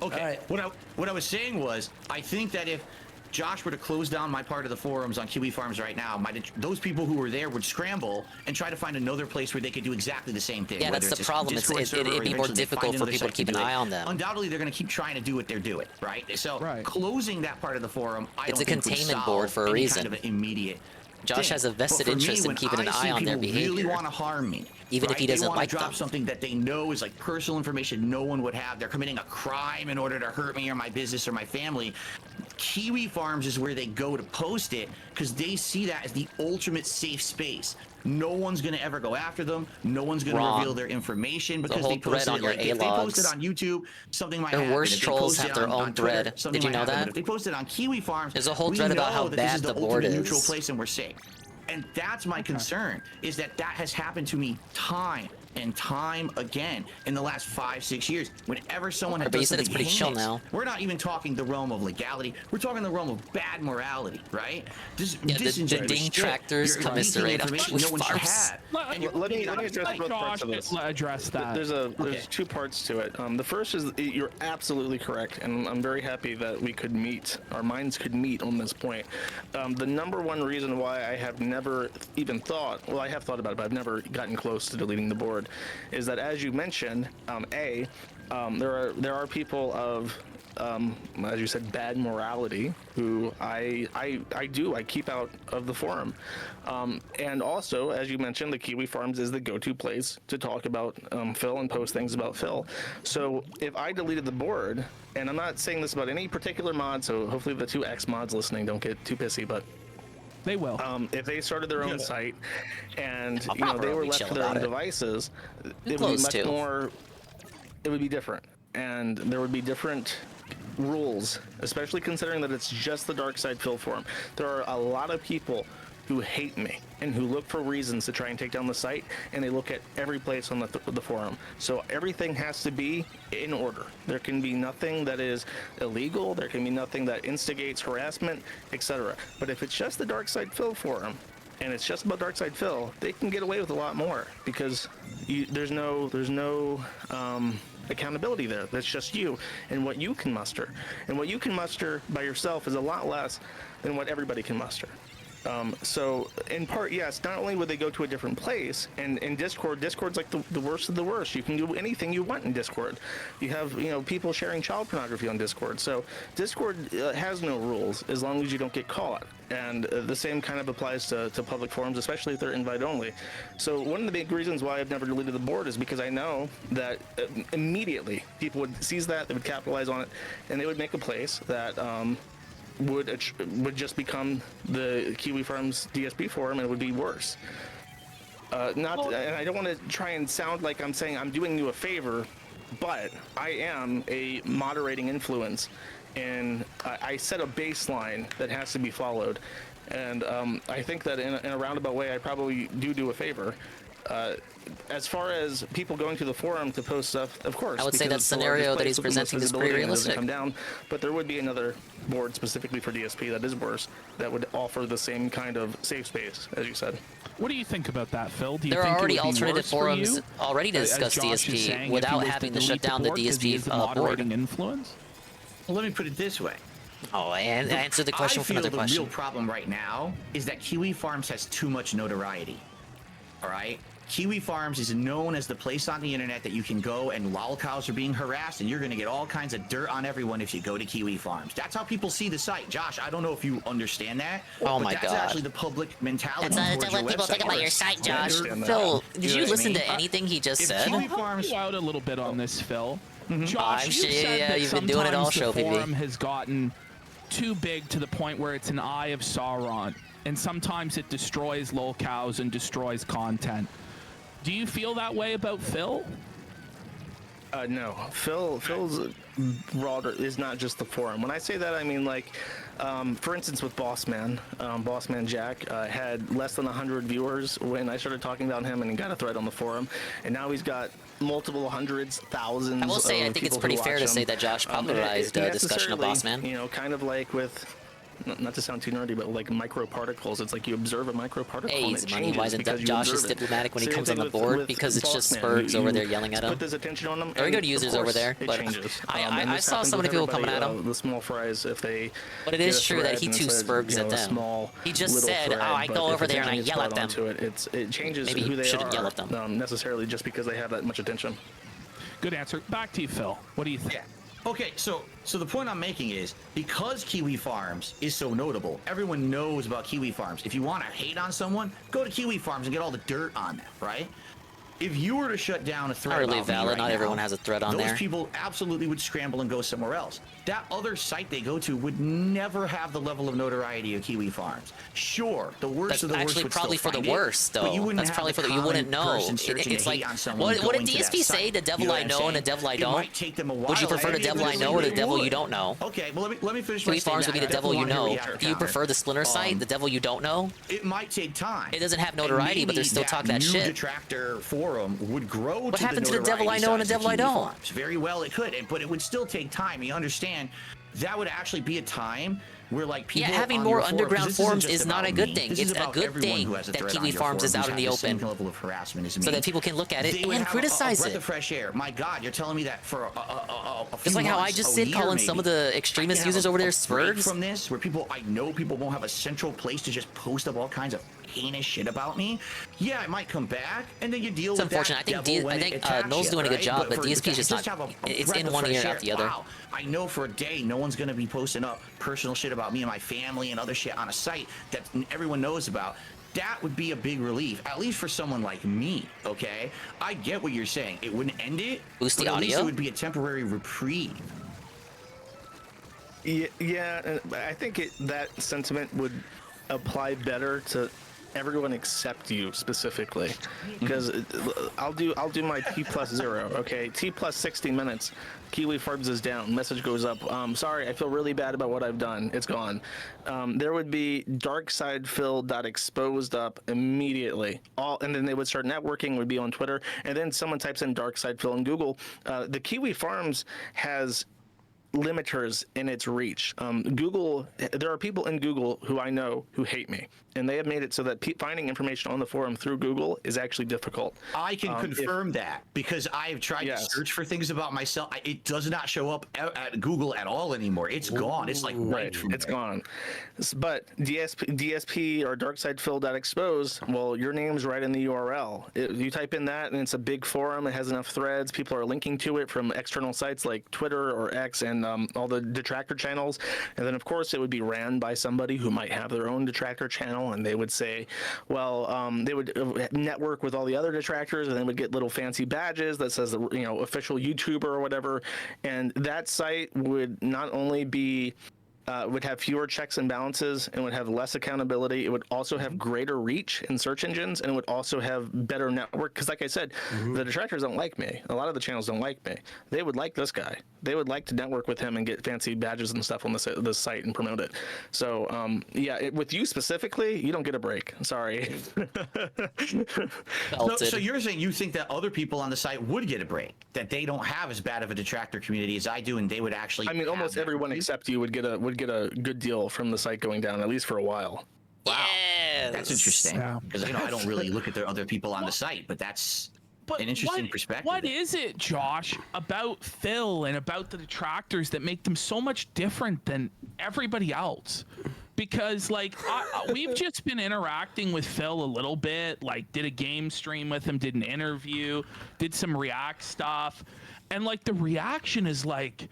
Okay. Right. What I was saying was, I think that if Josh were to close down my part of the forums on Kiwi Farms right now, those people who were there would scramble and try to find another place where they could do exactly the same thing. Yeah, that's the problem. It'd be more difficult for people to keep an eye on them. Undoubtedly, they're going to keep trying to do what they're doing, right? So closing that part of the forum, It's a containment board for a reason. Kind of an immediate. Josh has a vested interest in keeping an eye on their behavior. Really want to harm me, even if he doesn't like them. Drop something that they know is like personal information no one would have. They're committing a crime in order to hurt me or my business or my family. Kiwi Farms is where they go to post it because they see that as the ultimate safe space. No one's going to ever go after them. No one's going to reveal their information because they post it. Like, if they post it on YouTube, something might happen. Their worst trolls have their own thread. Did you know that? If they post it on Kiwi Farms, there's a whole thread about how bad the board is. Neutral place, and we're safe. And that's my concern, is that has happened to me time and time again in the last 5-6 years. Whenever someone has done something it's pretty chill now. We're not even talking the realm of legality. We're talking the realm of bad morality, right? The ding tractors commiserate on Kiwi Farms. Let me address both parts of this. Address that. There's two parts to it. The first is you're absolutely correct, and I'm very happy that we could meet. Our minds could meet on this point. The number one reason why I have never even thought, well, I have thought about it, but I've never gotten close to deleting the board, is that, as you mentioned, there are people of, as you said, bad morality who I keep out of the forum, and also, as you mentioned, the Kiwi Farms is the go-to place to talk about Phil and post things about Phil. So if I deleted the board, and I'm not saying this about any particular mod, so hopefully the 2 X mods listening don't get too pissy, but they will. If they started their own site and they were left to their own devices, it would be much more. It would be different, and there would be different rules, especially considering that it's just the Dark Side Phil forum. There are a lot of people who hate me and who look for reasons to try and take down the site, and they look at every place on the forum. So everything has to be in order. There can be nothing that is illegal. There can be nothing that instigates harassment, etc. But if it's just the Dark Side Phil forum, and it's just about Dark Side Phil, they can get away with a lot more because there's no accountability there. That's just you and what you can muster. And what you can muster by yourself is a lot less than what everybody can muster. So in part, yes, not only would they go to a different place, and in Discord's like the worst of the worst. You can do anything you want in Discord. You have, people sharing child pornography on Discord. So Discord has no rules as long as you don't get caught. And the same kind of applies to public forums, especially if they're invite only. So one of the big reasons why I've never deleted the board is because I know that immediately people would seize that, they would capitalize on it, and they would make a place that would just become the Kiwi Farms DSP forum, and it would be worse. And I don't want to try and sound like I'm saying I'm doing you a favor, but I am a moderating influence, and I set a baseline that has to be followed. And I think that in a roundabout way, I probably do a favor. As far as people going to the forum to post stuff, of course. I would say that scenario that he's presenting is pretty realistic. Come down, but there would be another board specifically for DSP that is worse, that would offer the same kind of safe space, as you said. What do you think about that, Phil? Do you there think are already it would be alternative worse for forums you, already to discuss DSP without having to shut down the DSP board. Influence? Well, let me put it this way. Oh, and answer the question with another question. The real problem right now is that Kiwi Farms has too much notoriety. All right? Kiwi Farms is known as the place on the internet that you can go and lolcows are being harassed, and you're going to get all kinds of dirt on everyone if you go to Kiwi Farms. That's how people see the site. Josh, I don't know if you understand that. Oh my God. That's actually the public mentality. That's what people think about your site, Josh. Phil, did you listen to anything he just said? Kiwi Farms you out a little bit on this, Phil. Josh, I'm you sure, said that you've been doing it all show, the forum has gotten too big to the point where it's an eye of Sauron, and sometimes it destroys lolcows and destroys content. Do you feel that way about Phil? No, Phil's broader is not just the forum. When I say that, I mean like, for instance, with Bossman Jack had less than 100 viewers when I started talking about him, and he got a thread on the forum, and now he's got multiple hundreds, thousands. I will say, I think it's pretty fair to say that Josh popularized a discussion of Bossman. Kind of like with. Not to sound too nerdy, but like microparticles. It's like you observe a microparticle. Hey, and he's it money. changes Why isn't Josh is diplomatic when he comes on the board? Because it's just Spurgs over there yelling at him. Put this attention on them. Very good users over there, but I saw so many people coming at him. The small fries, if they. But it is true that he too Spurgs at them. He just said, "Oh, I go over there and I yell at them." It changes Maybe who they shouldn't are. Yell at them. Necessarily just because they have that much attention. Good answer. Back to you, Phil. What do you think? Yeah. Okay, so the point I'm making is, because Kiwi Farms is so notable, everyone knows about Kiwi Farms. If you want to hate on someone, go to Kiwi Farms and get all the dirt on them, right? If you were to shut down a thread not really about me valid. right Not now, everyone has a thread on there. Those people absolutely would scramble and go somewhere else. That other site they go to would never have the level of notoriety of Kiwi Farms. Sure, the worst of the worst actually would probably still for the find worst, it, but you though. wouldn't That's have probably the for the you wouldn't common know. person searching It's to hate like on someone what did going to that DSP say? site. The devil You know I what I'm know and the saying? devil I It don't. might take them a while. Would you prefer the Maybe devil I know or the devil you don't know? Okay, well let me finish my Kiwi Farms would be the devil you know. Do you prefer the Splinter site, the devil you don't know? It might take time. It doesn't have notoriety, but they still talk that shit. Detractor forum would grow. What happened to the devil I know and the devil I don't? Very well, it could, but it would still take time. You understand? That would actually be a time where like people. Yeah, having more underground forums is not a good thing. It's a good thing that Kiwi Farms is out in the open, level of harassment is so that people can look at it and criticize it. Breath it. of fresh air. My God, you're telling me that for a few It's like how I months, just a said, year calling maybe, some of the extremist users over there Spurgs. From this, where I know people won't have a central place to just post up all kinds of heinous shit about me. Yeah, it might come back, and then you deal with that. I think Null's doing a good job, but DSP's just not. It's in one ear, out the other. Wow, I know for a day no one's gonna be posting up personal shit about me and my family and other shit on a site that everyone knows about. That would be a big relief, at least for someone like me, okay? I get what you're saying. It wouldn't end it, Boost but the at least audio? it would be a temporary reprieve. Yeah, I think that sentiment would apply better to everyone except you specifically, because I'll do my T+0. Okay, T+60 minutes. Kiwi Farms is down. Message goes up. Sorry, I feel really bad about what I've done. It's gone. There would be darksidephil.exposed up immediately. And then they would start networking. Would be on Twitter, and then someone types in darksidephil in Google. The Kiwi Farms has limiters in its reach. Google, there are people in Google who I know who hate me, and they have made it so that finding information on the forum through Google is actually difficult. I can confirm that because I've tried to search for things about myself. It does not show up at Google at all anymore. It's gone. It's like right from it's gone. But DSP or darksidephil.exposed, well, your name's right in the URL. You type in that, and it's a big forum. It has enough threads. People are linking to it from external sites like Twitter or X and all the detractor channels. And then, of course, it would be ran by somebody who might have their own detractor channel, and they would say, well, they would network with all the other detractors, and they would get little fancy badges that says, official YouTuber or whatever. And that site would not only be would have fewer checks and balances and would have less accountability. It would also have greater reach in search engines, and it would also have better network. Because like I said, the detractors don't like me. A lot of the channels don't like me. They would like this guy. They would like to network with him and get fancy badges and stuff on the site and promote it. So with you specifically, you don't get a break. Sorry. So you're saying you think that other people on the site would get a break, that they don't have as bad of a detractor community as I do, and they would actually. I mean, almost everyone except you would get a good deal from the site going down, at least for a while. Wow, that's interesting. Because I don't really look at the other people on the site, but that's an interesting perspective. What is it, Josh, about Phil and about the detractors that make them so much different than everybody else? Because we've just been interacting with Phil a little bit, like did a game stream with him, did an interview, did some React stuff, and the reaction is like,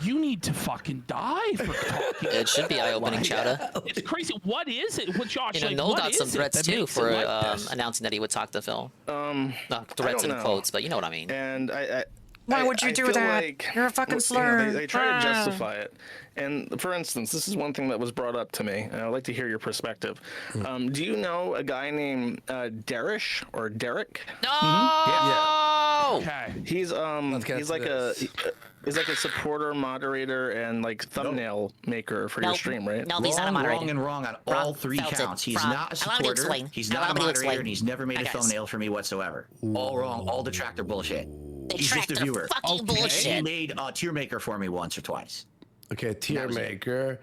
you need to fucking die for talking. It should be eye-opening, Chowder. It's crazy. What is it? What, Josh? Null got some threats too for announcing that he would talk to Phil. Not threats in quotes, but you know what I mean. And why would you do that? You're a fucking slur. They try to justify it. And for instance, this is one thing that was brought up to me, and I'd like to hear your perspective. Do you know a guy named Derish or Derek? No. Yeah. Okay. He's like a supporter, moderator, and thumbnail maker for your stream, right? No, he's not a moderator. Wrong and wrong on all three counts. He's not a supporter. He's not a moderator, and he's never made a thumbnail for me whatsoever. All wrong. All detractor bullshit. He's just a viewer. Bullshit. He made a tier maker for me once or twice. Okay, tier maker.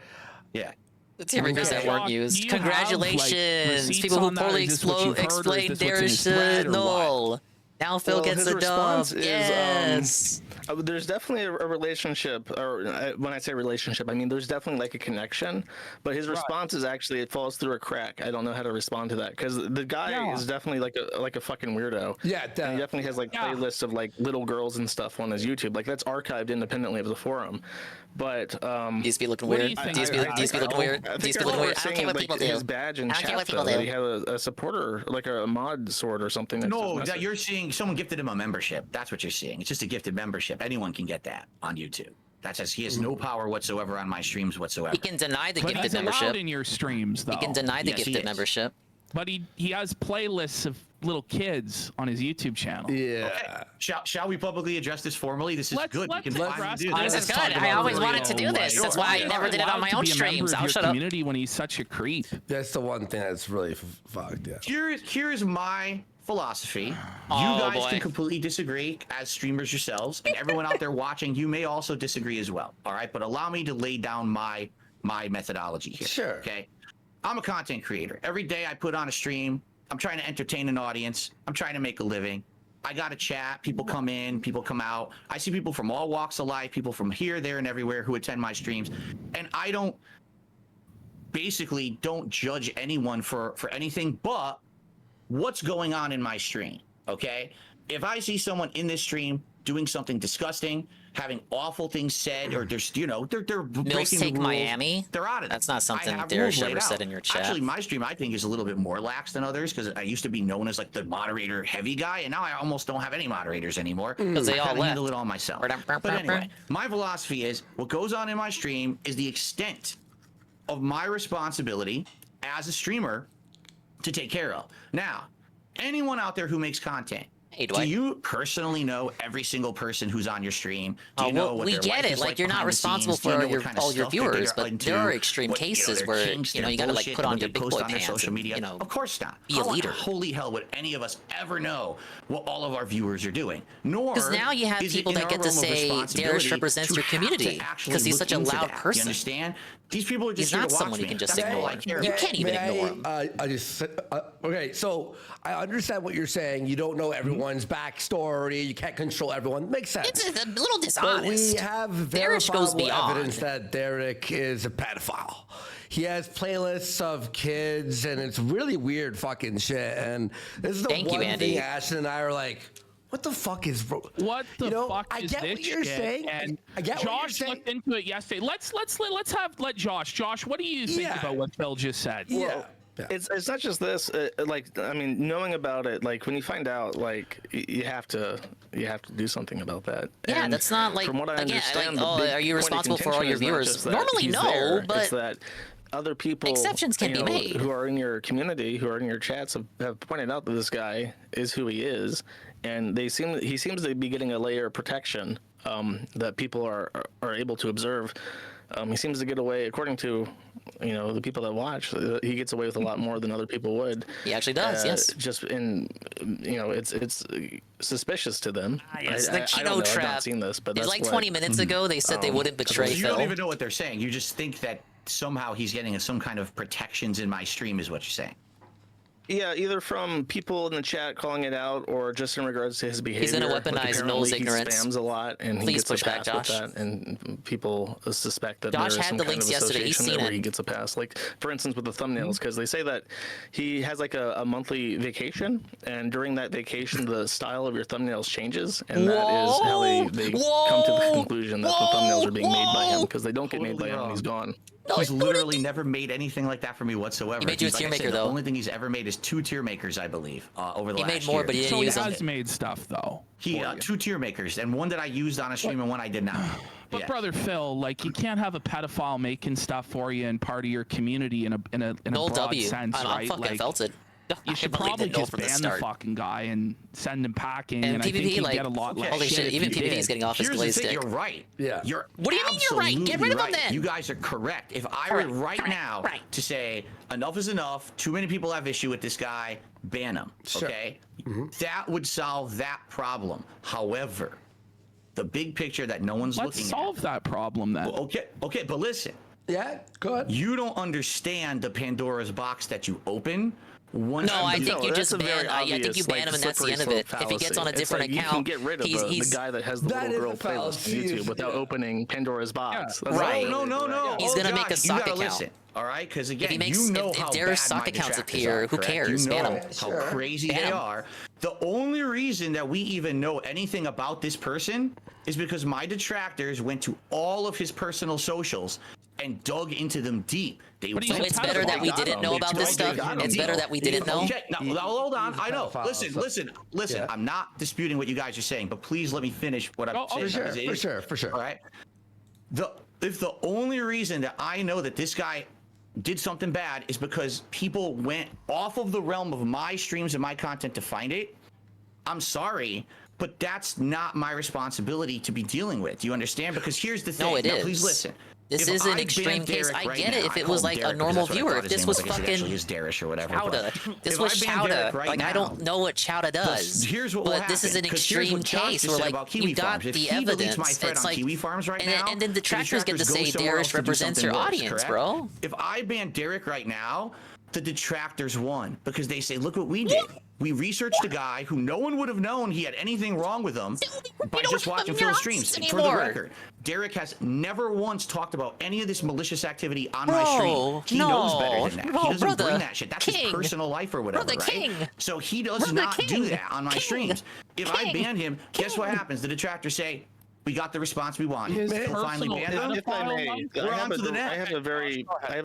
Yeah. The tier makers that weren't used. Congratulations, people who poorly explained their Null. Now Phil gets the dub. Yes. There's definitely a relationship, or when I say relationship, I mean there's definitely a connection. But his response is actually it falls through a crack. I don't know how to respond to that because the guy is definitely like a fucking weirdo. Yeah, and he definitely has playlists of little girls and stuff on his YouTube. That's archived independently of the forum. But DSP looking weird. DSP looking weird. DSP looking weird. I don't care what people do. His badge in chat that he had a supporter, like a mod sword or something. No, that you're seeing someone gifted him a membership. That's what you're seeing. It's just a gifted membership. Anyone can get that on YouTube. That says he has no power whatsoever on my streams whatsoever. He can deny the gifted he's membership. Allowed in your streams, though. He can deny the gifted membership. But he has playlists of little kids on his YouTube channel. Yeah. Okay. Shall we publicly address this formally? This is good. We can finally do this. This is good. I always wanted to do this. That's why I never did it on my own streams. I'll shut up. Community when he's such a creep. That's the one thing that's really fucked. Yeah. Here's my philosophy. You guys can completely disagree as streamers yourselves, and everyone out there watching, you may also disagree as well. All right, but allow me to lay down my methodology here. Sure. Okay. I'm a content creator. Every day I put on a stream. I'm trying to entertain an audience. I'm trying to make a living. I got a chat. People come in, people come out. I see people from all walks of life, people from here, there, and everywhere who attend my streams. And I don't judge anyone for anything but what's going on in my stream, okay? If I see someone in this stream doing something disgusting, having awful things said, or there's, they're breaking the rules. Miami? They're out of it. That's not something Darish ever said in your chat. Actually, my stream, I think, is a little bit more lax than others because I used to be known as the moderator heavy guy, and now I almost don't have any moderators anymore. Because they all left. Handle it all myself. But anyway, my philosophy is what goes on in my stream is the extent of my responsibility as a streamer to take care of. Now, anyone out there who makes content Hey, do you personally know every single person who's on your stream? Do you well, know what we their get life it. is Like, you're not behind the responsible scenes? Do you for know what kind of all your stuff that they're viewers, but into? there are extreme What, cases their where kinks, you their gotta like bullshit, put on what your they big post boy on their pants social and media. Of course not. be a How leader. the holy hell would any of us ever know what all of our viewers are doing? Nor Because now you have is it people in that our get to realm of say responsibility Darius represents to your have to community actually because he's look such a into loud that. person. You understand? These people are just He's here not to watch someone you me. can just That's all ignore. I care You about. can't even ignore him. I just okay. So I understand what you're saying. You don't know everyone's backstory. You can't control everyone. Makes sense. It's a little But dishonest. we have Darius goes verifiable beyond. evidence that Derek is a pedophile. He has playlists of kids, and it's really weird fucking shit. And this is the Thank you, one Andy. thing Ashton and I are like, what the fuck is What the fuck I is get this what you're shit? saying. And I get what you're Josh saying. looked into it yesterday. Let Josh. Josh, what do you think about what Phil just said? Well, it's not just this. Like, I mean, knowing about it, like when you find out, like you have to do something about that. Yeah, And that's not like from what I again. understand, Like, the oh, big are you point of responsible for all contention your is not viewers? just that Normally, he's no, there, but it's that other people, exceptions can be made. who are in your community, who are in your chats, have pointed out that this guy is who he is, and he seems to be getting a layer of protection that people are able to observe. He seems to get away, according to the people that watch, he gets away with a lot more than other people would. He actually does, yes. Just in, it's suspicious to them. Yes, I the keto don't know, trap. I've not seen this, but It was that's like 20 minutes ago. They said they wouldn't betray You Phil. don't even know what they're saying. You just think that somehow he's getting some kind of protections in my stream, is what you're saying. Yeah, either from people in the chat calling it out, or just in regards to his behavior. He's gonna Like, weaponize apparently Null's he ignorance. spams a lot, and he Please gets push a back, pass with Josh. that, and people suspect that Josh there is had some the kind links of yesterday. He's association there seen where it. he gets a pass. Like, for instance, with the thumbnails, because they say that he has like a monthly vacation, and during that vacation, the style of your thumbnails changes, and that is how they come to the conclusion that the thumbnails are being made by him, because they don't get made by him when he's gone. He's literally never made anything like that for me whatsoever. He made you a Like tier I said, maker, the though. only thing he's ever made is 2 tier makers, I believe, over the He last made more, year. but he didn't So he use them. has made stuff though. He 2 tier makers, and one that I used on a stream and one I did not. But Yeah. brother Phil, like you can't have a pedophile making stuff for you and part of your community in a Null broad W. sense, I right? fucking Like, felt it. you should I believed probably in Null just from the ban the start. fucking guy and send him packing. And And I think PvP, he'd like, get a lot less holy shit, if even he PvP did. is getting off his Here's the glaze thing, stick. you're right. Yeah. You're What do you mean you're right? Get absolutely rid of him right. then. You guys are correct. If I were right now to say enough is enough, too many people have issue with this guy, ban him. Sure. Okay? That would solve that problem. However, the big picture that no one's Let's looking solve that problem then. at. Okay, but listen. Yeah, go ahead. You don't understand the Pandora's box that you open. Once No, I you do think that. you that's just a very ban. I think you obvious, ban like, him, and that's the slippery end of slope it. If he gets on a fallacy. It's different like, account, you can get rid of he's the guy that has the That little is girl a playlist on fallacy. YouTube without opening Pandora's box. That's Right. all it is, No. He's Oh, gonna Josh, make a you sock gotta account. listen, all right? Because again, he makes- you know if how Darius bad sock my accounts detractors appear, are, who correct? cares? You Ban know 'em. how Sure. crazy Ban they 'em. are. The only reason that we even know anything about this person is because my detractors went to all of his personal socials and dug into them deep. They But he's So a it's better that we didn't know about this stuff. It's better that we didn't know. Okay, now hold on. I know. Listen. Yeah. I'm not disputing what you guys are saying, but please let me finish what I'm saying. For sure. All right. If the only reason that I know that this guy did something bad is because people went off of the realm of my streams and my content to find it, I'm sorry, but that's not my responsibility to be dealing with. You understand? Because here's the thing. No, it now, is. please listen. This If is an I extreme banned case. Derek I right get now, it if I it call was him like Derek a because normal that's what I viewer. thought If his this name was I guess it fucking actually is Darish or whatever. but Chowda. This if was I banned Derek Chowda. right Like, I now- don't know what Chowda does. Here's what will But this is an happen, 'cause here's extreme what Josh case just where, said like, about Kiwi you got Farms. If the he deletes evidence. my thread It's on like, Kiwi Farms right and now, then the detractors get to say go somewhere Darius else to do represents something your worse, audience, correct? bro. If I ban Derek right now, the detractors won because they say, look what we did. We researched a guy who no one would have known he had anything wrong with him by just watching Phil's streams. For the record, Derek has never once talked about any of this malicious activity on my stream. He knows better than that. He doesn't bring that shit. That's his personal life or whatever, right? So he does not do that on my streams. If I ban him, guess what happens? The detractors say, we got the response we wanted. We'll finally ban him. If I may, We're I on to the have next. a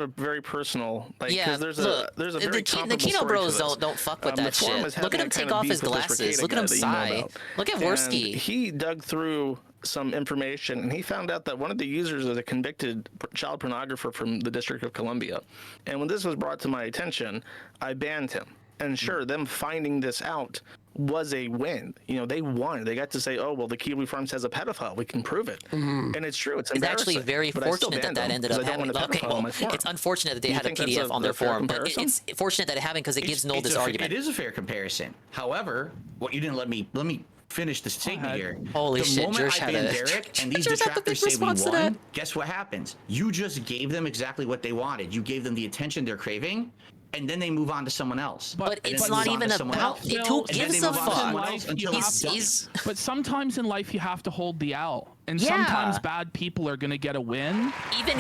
very personal, like, Yeah, 'cause there's look, a very the comparable Kino story Bros to this. don't fuck with The that forum shit. has Look had at him that take kind of off beef his with this glasses. Ricada Look at him guy that you know sigh. about. Look at And Worski. he dug through some information and he found out that one of the users is a convicted child pornographer from the District of Columbia. And when this was brought to my attention, I banned him. And sure, them finding this out was a win. You know, they won. They got to say, oh, well, the Kiwi Farms has a pedophile. We can prove it. And it's true. It's actually very fortunate that ended up having. Okay, well, it's unfortunate that they had a PDF on their forum, but it's fortunate that it happened because it gives Null this argument. It is a fair comparison. However, what you didn't let me finish this statement here. Holy shit, the moment I ban Derek and these detractors say we won, guess what happens? You just gave them exactly what they wanted. You gave them the attention they're craving, and then they move on to someone else. But it's not even about who gives a fuck. But sometimes in life you have to hold the L. And sometimes bad people are going to get a win. Even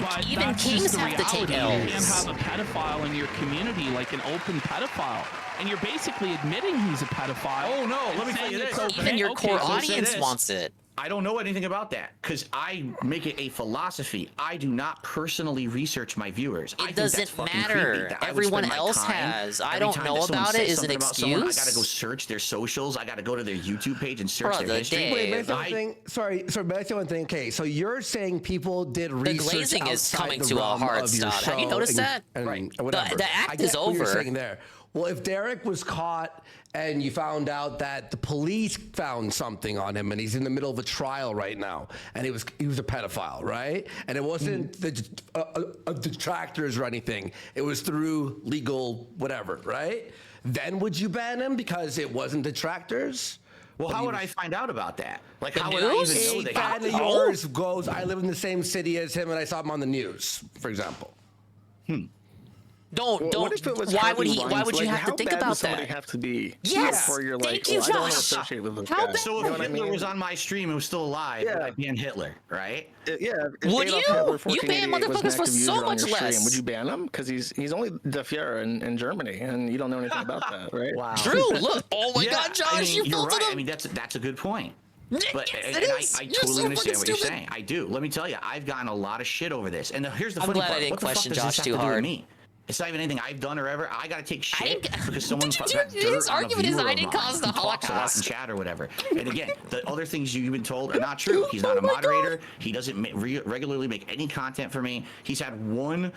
kings have to take L's. You can't have a pedophile in your community, like an open pedophile. And you're basically admitting he's a pedophile. Oh no, let me tell you this. Even your core audience wants it. I don't know anything about that because I make it a philosophy. I do not personally research my viewers. It doesn't matter. Everyone else has. I don't know about it. Is an excuse? I gotta go search their socials. I gotta go to their YouTube page and search their history. Wait, may I say one thing? Sorry, but I say one thing. Okay, so you're saying people did research. The glazing is coming to a hard stop. Have you noticed that? Right. The act is over. What you're saying there. Well, if Derek was caught and you found out that the police found something on him and he's in the middle of a trial right now and he was a pedophile, right? And it wasn't the detractors or anything. It was through legal whatever, right? Then would you ban him because it wasn't detractors? Well, how would I find out about that? Like, the how news? would I even know that? A fan of yours goes, I live in the same city as him and I saw him on the news, for example. Don't. Why would you have to think about that? Have to be. Yes. Before you're like, Thank you, I don't want to Josh. associate with this How guy. bad? So if Hitler was on my stream and was still alive, I'd ban Hitler, right? Yeah. Would you? You ban motherfuckers for so much less. Would you ban him? Because he's only the Führer in Germany, and you don't know anything about that, right? Wow. True. Look. Oh my God, Josh, you you're filtered right. him. I mean, that's a good point. But Yes, and it is. I You're totally so understand fucking what you're stupid. saying. I do. Let me tell you, I've gotten a lot of shit over this. And here's the I'm funny glad I part. didn't What the fuck question does this Josh have too to do with hard. me? It's not even anything I've done or ever. I gotta take shit because someone His got dirt on a argument is viewer I of didn't mine cause the who talks a lot in Holocaust. chat or whatever. And again, the other things you've been told are not true. He's not a moderator. He doesn't regularly make any content for me. He's had one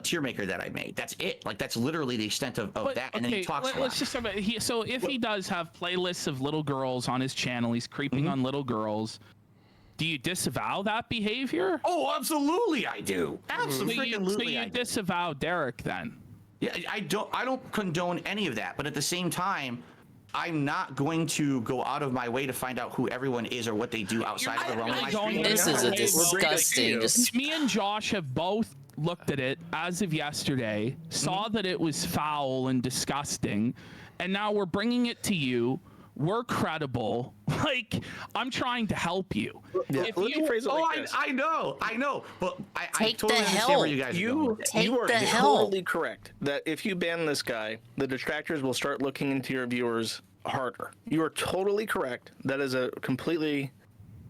tier maker that I made. That's it. Like, that's literally the extent of that. And then he talks a lot. Let's just talk about so if he does have playlists of little girls on his channel, he's creeping on little girls. Do you disavow that behavior? Oh, absolutely, I do. Absolutely, So you disavow Derek then? Yeah, I don't condone any of that. But at the same time, I'm not going to go out of my way to find out who everyone is or what they do outside of the realm of my stream. This is a disgusting. Me and Josh have both looked at it as of yesterday, saw that it was foul and disgusting, and now we're bringing it to you. We're credible. Like, I'm trying to help you. Yeah. If Let me phrase it like this. I know. But I Take totally the understand help. where you guys are going with it. You are the hell. totally correct that if you ban this guy, the detractors will start looking into your viewers harder. You are totally correct. That is a completely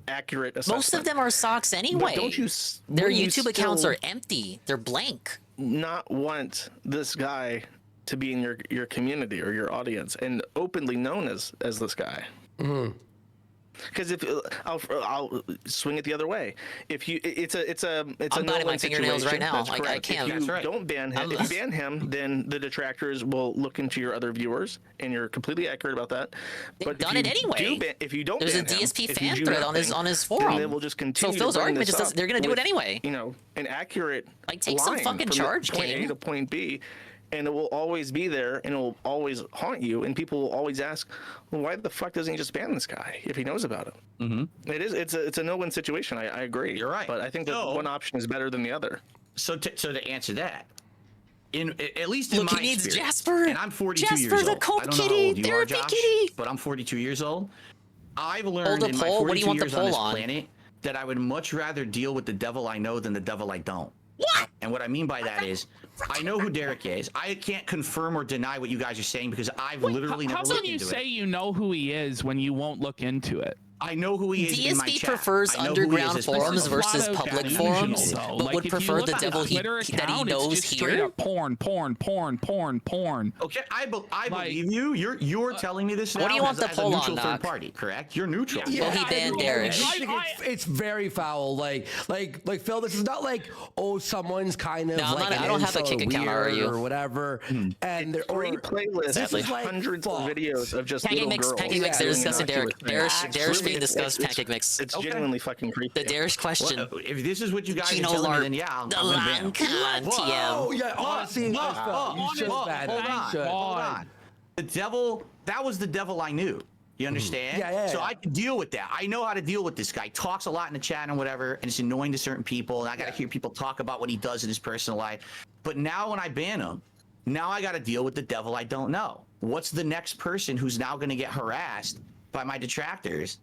accurate assessment. Most of them are socks anyway. But don't you? Their wouldn't you YouTube accounts still are empty. They're blank. not want this guy to be in your community or your audience and openly known as this guy. Because if I'll swing it the other way, if you it's a I'm biting my fingernails right now. That's I correct. can't. If you don't ban him, if you ban him, then the detractors will look into your other viewers, and you're completely accurate about that. They've done it anyway. If you don't, there's a ban DSP him, fan thread on his forum. then they will just continue. So Phil's to bring argument this just doesn't. up They're going to do it with, anyway. You know, an accurate like take some line fucking from charge, point King. A to point B. And it will always be there, and it will always haunt you. And people will always ask, well, "Why the fuck doesn't he just ban this guy if he knows about it?" Mm-hmm. It's a no-win situation. I agree. You're right. But I think that one option is better than the other. So to answer that, at least in Look, my he needs experience, Jasper. and I'm 42 Jasper, years the old. cold I don't know how kitty, old you are, therapy Josh, kitty. but I'm 42 years old. I've Hold learned the in my poll. 42 What do you want the years on poll this on? planet that I would much rather deal with the devil I know than the devil I don't. What? And what I mean by that is, I know who Derek is. I can't confirm or deny what you guys are saying because I've literally never How looked can you into say it. you know who he is when you won't look into it? I know who he is in my DSP chat. prefers I know who he is underground as forums person. versus public forums, but would prefer the devil that he knows here. Porn. Okay, I believe you. You're telling me this now. What do you want the as a poll neutral on, third Knock? party, correct? You're neutral. Well, he banned Derek. It's very foul. Like Phil, this is not like, oh, someone's kind of like I don't have a kick account, or whatever. And there are playlists with hundreds of videos of just little girls. Pancake Mix, they're discussing Derek. Darish being discussed, Pancake Mix. It's genuinely fucking creepy. The Darish question. Well, if this is what you guys are Gino telling me, Larp, then yeah, I'm the gonna ban him. TM. Oh yeah, honestly, you should ban it. Hold on. The devil. That was the devil I knew. You understand? Yeah. So I can deal with that. I know how to deal with this guy. Talks a lot in the chat and whatever, and it's annoying to certain people. And I got to hear people talk about what he does in his personal life. But now when I ban him, now I got to deal with the devil I don't know. What's the next person who's now going to get harassed by my detractors?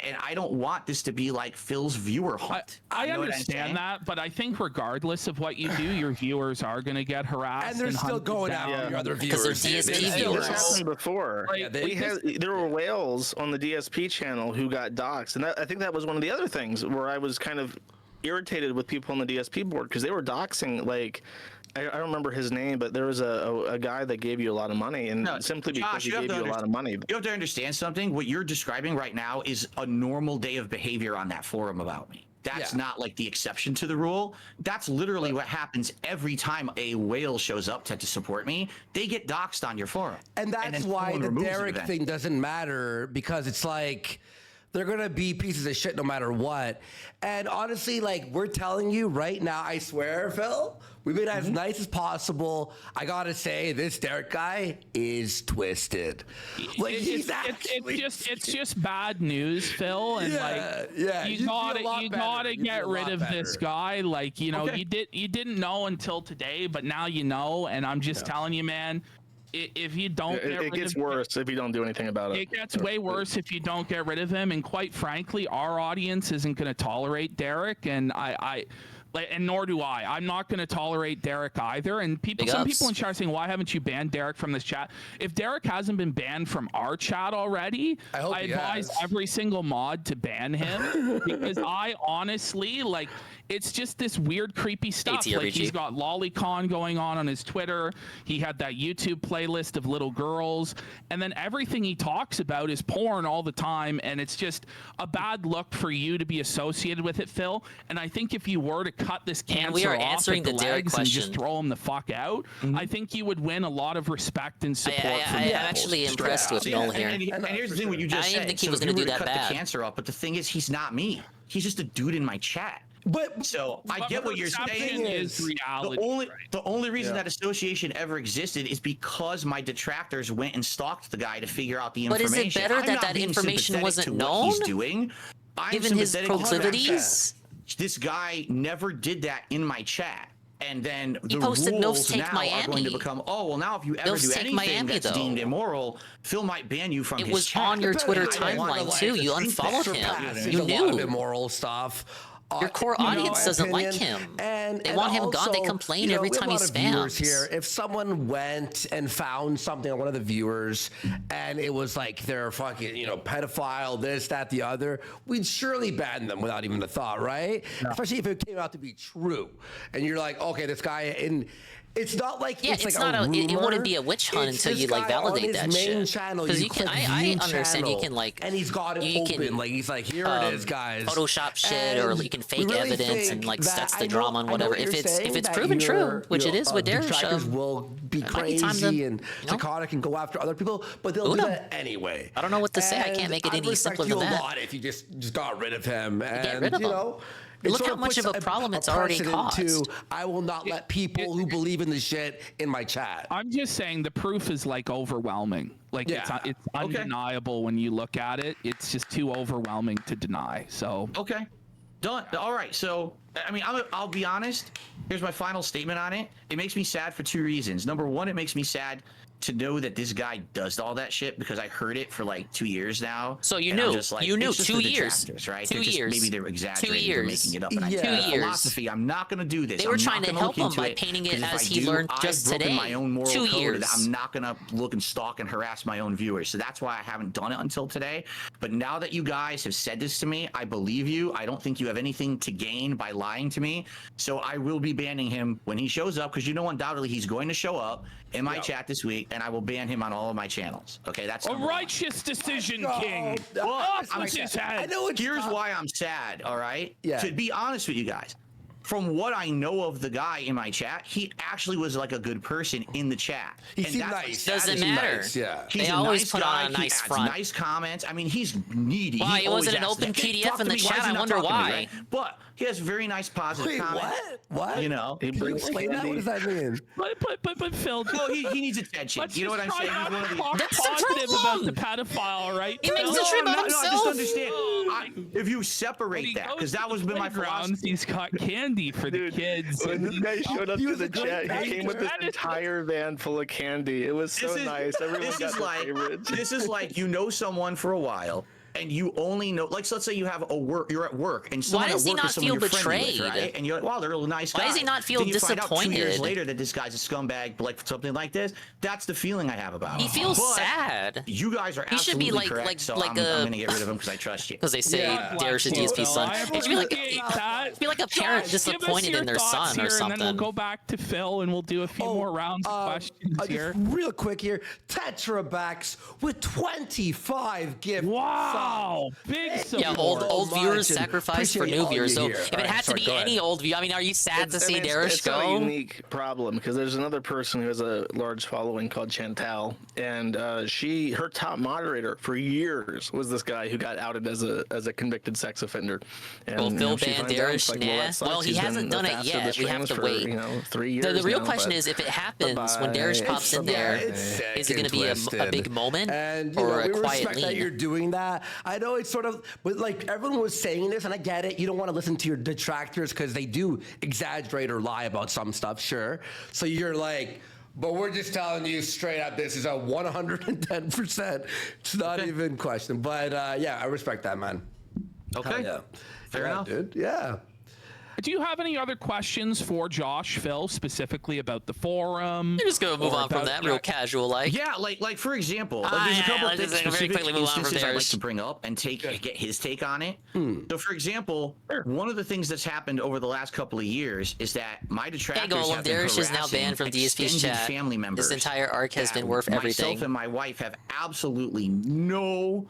And I don't want this to be like Phil's viewer hunt. I understand that, but I think regardless of what you do, your viewers are going to get harassed. And they're still going after your other viewers. Because they're DSP viewers. This happened before. There were whales on the DSP channel who got doxxed, and I think that was one of the other things where I was kind of irritated with people on the DSP board because they were doxing like. I don't remember his name, but there was a guy that gave you a lot of money, and simply because he gave you a lot of money. You have to understand something. What you're describing right now is a normal day of behavior on that forum about me. That's not like the exception to the rule. That's literally what happens every time a whale shows up to support me. They get doxxed on your forum. And that's why the Derek thing doesn't matter, because it's like they're going to be pieces of shit no matter what. And honestly, like, we're telling you right now, I swear, Phil, we made it as nice as possible. I got to say, this Derek guy is twisted. Like, it's just bad news, Phil. And you gotta get rid of this guy. Like, you know, you didn't know until today, but now you know. And I'm just telling you, man. If you don't it gets worse if you don't do anything about it. It gets way worse if you don't get rid of him. And quite frankly, our audience isn't going to tolerate Derek, and and nor do I. I'm not going to tolerate Derek either. And some people in chat are saying, why haven't you banned Derek from this chat? If Derek hasn't been banned from our chat already, I advise every single mod to ban him because I honestly, like, it's just this weird, creepy stuff. Like, he's got lolicon going on his Twitter. He had that YouTube playlist of little girls. And then everything he talks about is porn all the time. And it's just a bad look for you to be associated with it, Phil. And I think if you were to cut this cancer we are off answering at the Derek legs question. And just throw him the fuck out, I think you would win a lot of respect and support from I'm people. actually impressed with Null here. And here's the thing, what you just said. I didn't think he was if going to you do were that cut bad. the cancer off, but the thing is, he's not me. He's just a dude in my chat. But so I get what you're saying. Is reality. The only reason that association ever existed is because my detractors went and stalked the guy to figure out the information. But is it better I'm that not that being information sympathetic wasn't to known? What he's doing. I'm Given his sympathetic to the fact proclivities? that This guy never did that in my chat. And then the posted rules Milfs Take now Miami. are going to become, oh, well, now if you ever Milfs do Take anything Miami, that's though. deemed immoral, Phil might ban you from It his was chat. on your Twitter I don't wanna, timeline, like, too. You think unfollowed that. him. You a lot of knew. immoral stuff. Your core audience doesn't like him. They want him gone. They complain every time he spams. Here, if someone went and found something on one of the viewers and it was like they're fucking, pedophile, this, that, the other, we'd surely ban them without even a thought, right? Yeah. Especially if it came out to be true. And you're like, okay, this guy it's not like it's like not a rumor. It wouldn't be a witch hunt until you like validate that shit. Because you can, I understand you can like, and he's got it open. Like he's like, here it is, guys. Photoshop shit, or you can fake really evidence and like that's the drama and I know whatever. what If you're it's saying, proven that true, which it is with Derek, detractors will be crazy and psychotic and go after other people, but they'll do that anyway. I don't know what to say. I can't make it any simpler than that. I respect you a lot if you just got rid of him. And get rid of him. Look how much of a problem it's already caused. I will not let people who believe in the shit in my chat. I'm just saying the proof is like overwhelming. Like it's undeniable when you look at it. It's just too overwhelming to deny. So okay, done. All right. So I mean, I'll be honest. Here's my final statement on it. It makes me sad for two reasons. Number one, it makes me sad to know that this guy does all that shit because I heard it for like 2 years now. So you and I'm knew. just like, You knew it's just 2 the years. detractors, right? 2 They're just, years. maybe they're 2 exaggerating. years. They're making it up. And I 2 have a years. philosophy. I'm not going to do this. They were I'm trying not to gonna help look him into by it, painting it 'cause if as I he do, learned I've just broken today. my own moral 2 code years. that I'm not going to look and stalk and harass my own viewers. So that's why I haven't done it until today. But now that you guys have said this to me, I believe you. I don't think you have anything to gain by lying to me. So I will be banning him when he shows up, because you know undoubtedly he's going to show up in my chat this week, and I will ban him on all of my channels. Okay, that's A righteous decision, King. I'm sad. Here's why I'm sad, all right? Yeah. To be honest with you guys, from what I know of the guy in my chat, he actually was like a good person in the chat. He And seemed that's nice. what's sad Doesn't is he's matter. nice. Yeah. He's They a always nice put guy. on a nice he adds front. nice comments. I mean, he's needy. Why, He he always wasn't an asks, open "Hey, PDF talk in to the me. Why chat? is he I not wonder talking to me?" why. Right? But he has very nice positive Wait, comments. what? You know, Can you explain that? What does that mean? But Phil, no, he needs attention. let's You know what just I'm try saying? He's not one of to the. talk That's the positive about problem. the pedophile, right? He makes Phil? the stream about I just himself. understand. If you When separate he that, goes because that to was the been my playgrounds, philosophy. he's got candy for the kids. When this guy showed up He to was the a great chat, he came with this actor. entire van full of candy. It was so nice. Everyone This got is their like favorites. this is like you know someone for a while, and you only know, like, so let's say you have you're at work, and someone does at he work not is someone feel you're friendly with, betrayed? right? And you're like, wow, they're a nice guy. Why does he not feel Then you find out 2 years disappointed? later that this guy's a scumbag, like something like this. That's the feeling I have about him. He feels But sad. You guys are He should be absolutely like- correct, like- so like I'm a- gonna get rid of him because I trust you. Because they say Darius is DSP's son. It should be like a parent disappointed in their son or something. And then we'll go back to Phil and we'll do a few more rounds of questions here. Just real quick here, Tetrabacks with 25 gift Wow, big support. Yeah, old much, viewers and sacrifice for appreciate new all viewers. you So here. if All it right, had sorry, to be go any ahead. old view, I mean, are you sad to see Darius it's a go? unique problem because there's another person who has a large following called Chantal, and her top moderator for years was this guy who got outed as a convicted sex offender. And, Well, Phil she banned finds out, Darius, it's like, nah. that sucks. Well, he He's been hasn't done the it pastor of yet. the We have streams to for, wait. 3 years The real now, question but is, if it happens when bye-bye. Darius pops in there, it's sick is it going to and be a twisted. big moment And or we a quiet respect that you're lean? doing that. I know it's sort of, but like everyone was saying this, and I get it. You don't want to listen to your detractors because they do exaggerate or lie about some stuff, sure. So you're like, but we're just telling you straight up, this is a 110%. It's not even question. But yeah, I respect that, man. Okay. Yeah. Fair enough. Dude. Yeah. Do you have any other questions for Josh, Phil, specifically about the forum? You're just going to move or on from about- that real casual like. Yeah, like for example, like there's a yeah, couple of let's things, just very specific quickly move on from instances I'd like Darius. to bring up and get his take on it. So, for example, one of the things that's happened over the last couple of years is that my detractors Hey, Golem, have been Darius is now harassing banned from DSP's extended chat. family members. This entire arc has that been worth everything. Myself and my wife have absolutely no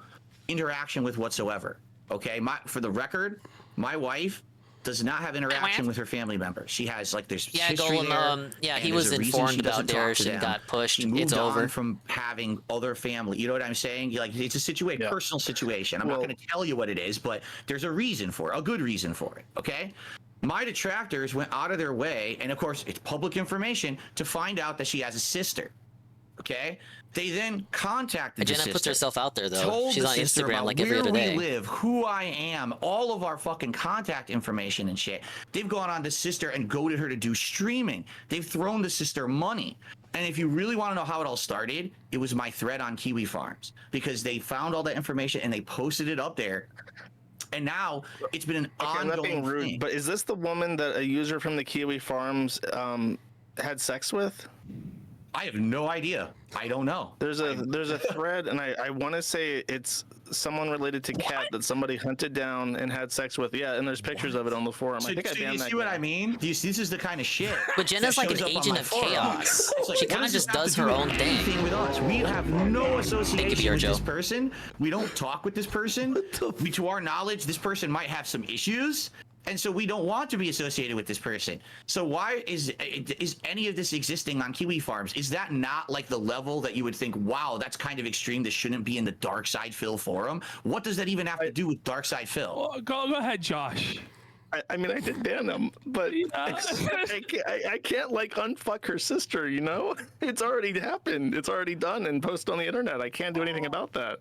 interaction with whatsoever. Okay, for the record, my wife does not have interaction with her family members. She has there's history Golem, there. yeah, and he there's was a reason informed she about doesn't talk Darius to and them. got pushed. She moved It's on over. from having other family. You know what I'm saying? Like it's a personal situation. I'm not going to tell you what it is, but there's a reason for it, a good reason for it. Okay. My detractors went out of their way, and of course it's public information, to find out that she has a sister. Okay. They then contacted the Jenna sister. puts herself out there, though. Told She's the on sister Instagram about like every where other day. we live, who I am, all of our fucking contact information and shit. They've gone on the sister and goaded her to do streaming. They've thrown the sister money. And if you really want to know how it all started, it was my thread on Kiwi Farms, because they found all that information and they posted it up there. And now it's been an I'm not being ongoing rude, thing. but is this the woman that a user from the Kiwi Farms had sex with? I have no idea. I don't know. There's a thread, and I want to say it's someone related to Cat that somebody hunted down and had sex with. Yeah, and there's pictures of it on the forum. So, I think I so you banned that see what guy. I mean? This is the kind of shit. But Jenna's that like an shows up on agent my of forum. chaos. It's like, She what kinda does just this have does to do her with own thing. anything with us? We have no association with Joe. this person. We don't talk with this person. To our knowledge, this person might have some issues. And so we don't want to be associated with this person. So why is any of this existing on Kiwi Farms? Is that not like the level that you would think, wow, that's kind of extreme. This shouldn't be in the Dark Side Phil forum. What does that even have to do with Dark Side Phil? Oh, go ahead, Josh. I mean, I did ban him, but I can't like unfuck her sister, you know? It's already happened. It's already done and posted on the internet. I can't do anything about that.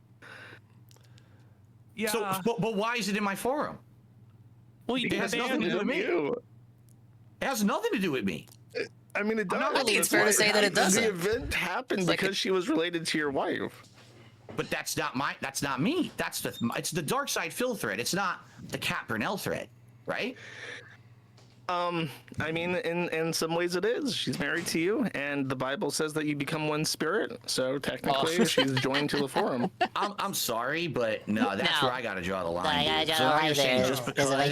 Yeah. So, but why is it in my forum? Well, It has nothing to do with me. It has nothing to do with me. I mean, it does. I think it's fair to say that it doesn't. The event happened because she was related to your wife. But that's not me. It's the Dark Side Phil thread. It's not the Cat Burnell thread, right? I mean, in some ways it is. She's married to you, and the Bible says that you become one spirit. So technically, she's joined to the forum. I'm sorry, but no, that's where I gotta draw the line. I gotta So draw the now line you're saying there. just because I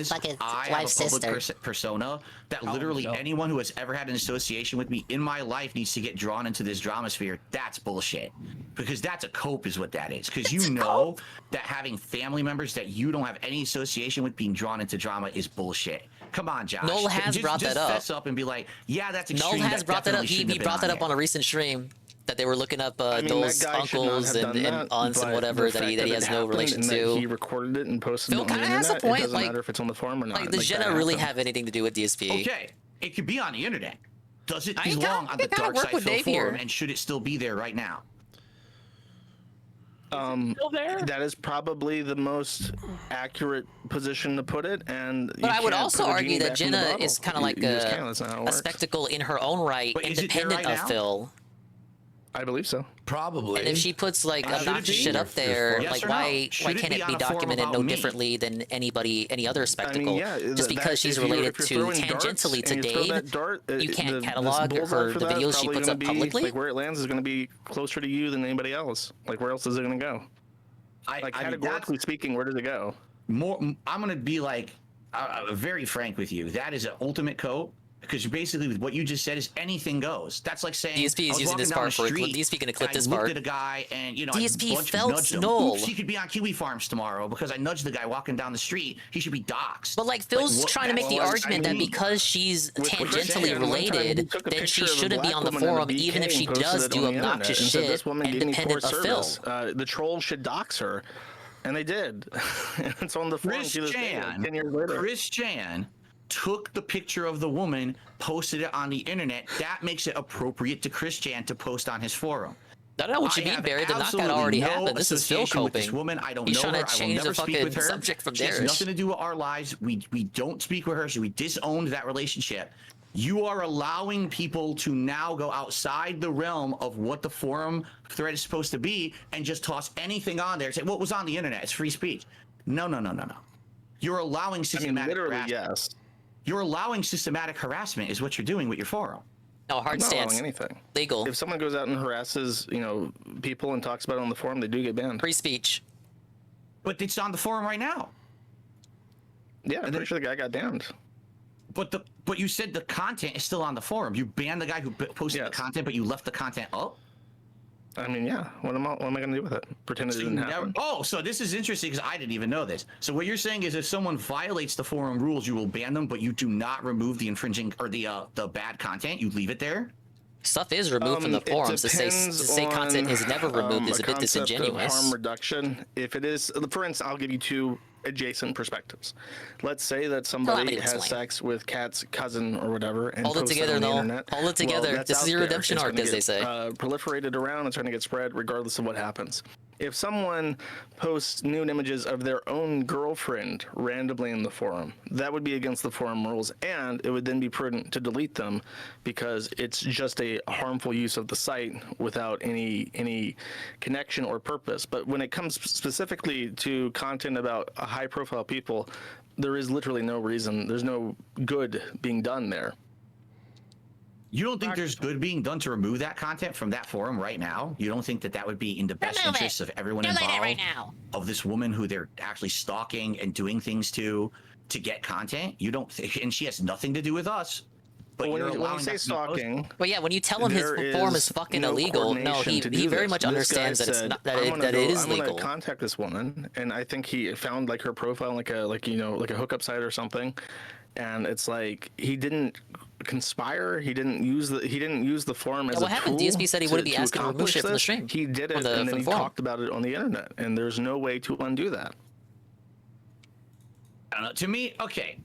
have a public persona, that literally anyone who has ever had an association with me in my life needs to get drawn into this drama sphere. That's bullshit. Because that's a cope is what that is. Because you know that having family members that you don't have any association with being drawn into drama is bullshit. Come on, Josh. Null has brought that up. Just fess up and be like, yeah, that's extreme. Null has brought that up. He brought that up on a recent stream that they were looking up those uncles and aunts and whatever that he has no relation to. He recorded it and posted it on the internet. Has a point. It doesn't matter if it's on the forum or not. Like, does Jenna really have anything to do with DSP? Okay, it could be on the internet. Does it belong on the Dark Side Phil forum, and should it still be there right now? Still there? That is probably the most accurate position to put it, and but I would also argue that Jenna is kind of like a spectacle in her own right, independent of Phil. I believe so. Probably. And if she puts like obnoxious shit up there, like why can't it be documented no differently than any other spectacle? Just because she's related to tangentially to Dave, you can't catalog her the videos she puts up publicly. Like where it lands is going to be closer to you than anybody else. Like where else is it going to go? Like categorically speaking, where does it go? I'm going to be like very frank with you. That is an ultimate cope. Because basically, what you just said is anything goes. That's like saying DSP is using this part for DSP gonna clip this part. I looked at a guy and DSP felt Null. Oops, he could be on Kiwi Farms tomorrow because I nudged the guy walking down the street. He should be doxxed. But like Phil's trying to make the argument that because she's tangentially related, then she shouldn't be on the forum, even if she does do obnoxious shit independent of Phil. The trolls should dox her, and they did. It's on the forum. Chris Chan took the picture of the woman, posted it on the internet. That makes it appropriate to Chris Chan to post on his forum. I don't know what you mean, Barry. The knockout already happened. This is Phil coping. This woman, I don't He's know trying her. to I will change never the speak fucking with her. subject from She has theirs. nothing to do with our lives. We don't speak with her, so we disowned that relationship. You are allowing people to now go outside the realm of what the forum thread is supposed to be and just toss anything on there and say, well, it was on the internet. It's free speech. No. You're allowing systematic harassment. Yes. You're allowing systematic harassment is what you're doing with your forum. No, hard stance. Not allowing anything. Legal. If someone goes out and harasses, people and talks about it on the forum, they do get banned. Free speech. But it's on the forum right now. Yeah, I'm pretty sure the guy got banned. But you said the content is still on the forum. You banned the guy who posted the content, but you left the content up? I mean, yeah. What am I going to do with it? Pretend it didn't happen? Oh, so this is interesting because I didn't even know this. So what you're saying is if someone violates the forum rules, you will ban them, but you do not remove the infringing or the bad content. You leave it there? Stuff is removed from the forums. To say content is never removed is a bit disingenuous. Harm reduction. If it is, for instance, I'll give you two adjacent perspectives. Let's say that somebody has sex with Kat's cousin or whatever and hold it together, on the Null. internet. Hold it together. Well, this is your redemption arc, as they say. Proliferated around. It's going to get spread regardless of what happens. If someone posts nude images of their own girlfriend randomly in the forum, that would be against the forum rules, and it would then be prudent to delete them because it's just a harmful use of the site without any connection or purpose. But when it comes specifically to content about high-profile people, there is literally no reason. There's no good being done there. You don't think there's good being done to remove that content from that forum right now? You don't think that would be in the best interest of everyone involved? Right now. Of this woman who they're actually stalking and doing things to get content? You don't think, and she has nothing to do with us. But when you say stalking, well, yeah, when you tell him his forum is fucking illegal, no, he very much understands that it's not that it is legal. I'm gonna contact this woman, and I think he found like her profile, like a hookup site or something, and it's like he didn't conspire. He didn't use the forum as a tool. What happened? DSP said he wouldn't be asking to remove shit from the stream. He did it, and then he talked about it on the internet, and there's no way to undo that. I don't know. To me, okay,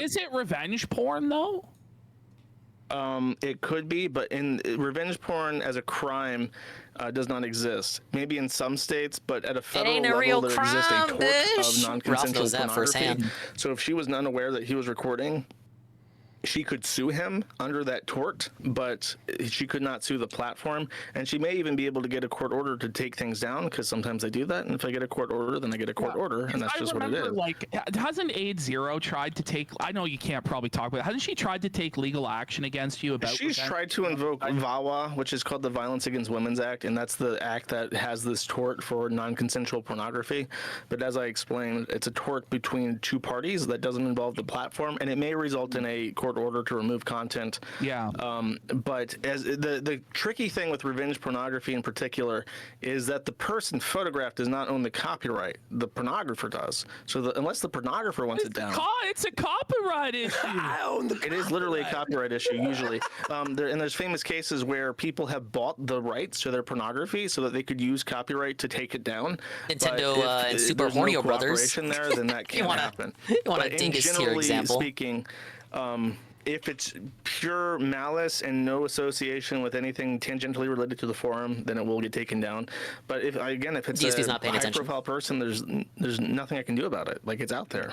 Is it revenge porn though? It could be, but in revenge porn as a crime does not exist. Maybe in some states, but at a federal level, there exists a tort of non-consensual pornography. So if she was unaware that he was recording, she could sue him under that tort, but she could not sue the platform. And she may even be able to get a court order to take things down, because sometimes I do that. And if I get a court order, then I get a court order, and that's just what it is. Like, hasn't Aid0 tried to take? I know you can't probably talk about it. Hasn't she tried to take legal action against you about? She's tried to invoke VAWA, which is called the Violence Against Women's Act, and that's the act that has this tort for non-consensual pornography. But as I explained, it's a tort between two parties that doesn't involve the platform, and it may result in a court order to remove content. Yeah. But as the tricky thing with revenge pornography in particular is that the person photographed does not own the copyright. The pornographer does. So unless the pornographer wants it down, it's a copyright issue. It is literally a copyright issue usually. And there's famous cases where people have bought the rights to their pornography so that they could use copyright to take it down. Nintendo But and if Super there's no Hornio Brothers. cooperation there, then that can't happen. You want But a dingus tier generally example? speaking, if it's pure malice and no association with anything tangentially related to the forum, then it will get taken down. But if it's DSP's a not paying attention. high-profile person, there's nothing I can do about it. Like, it's out there.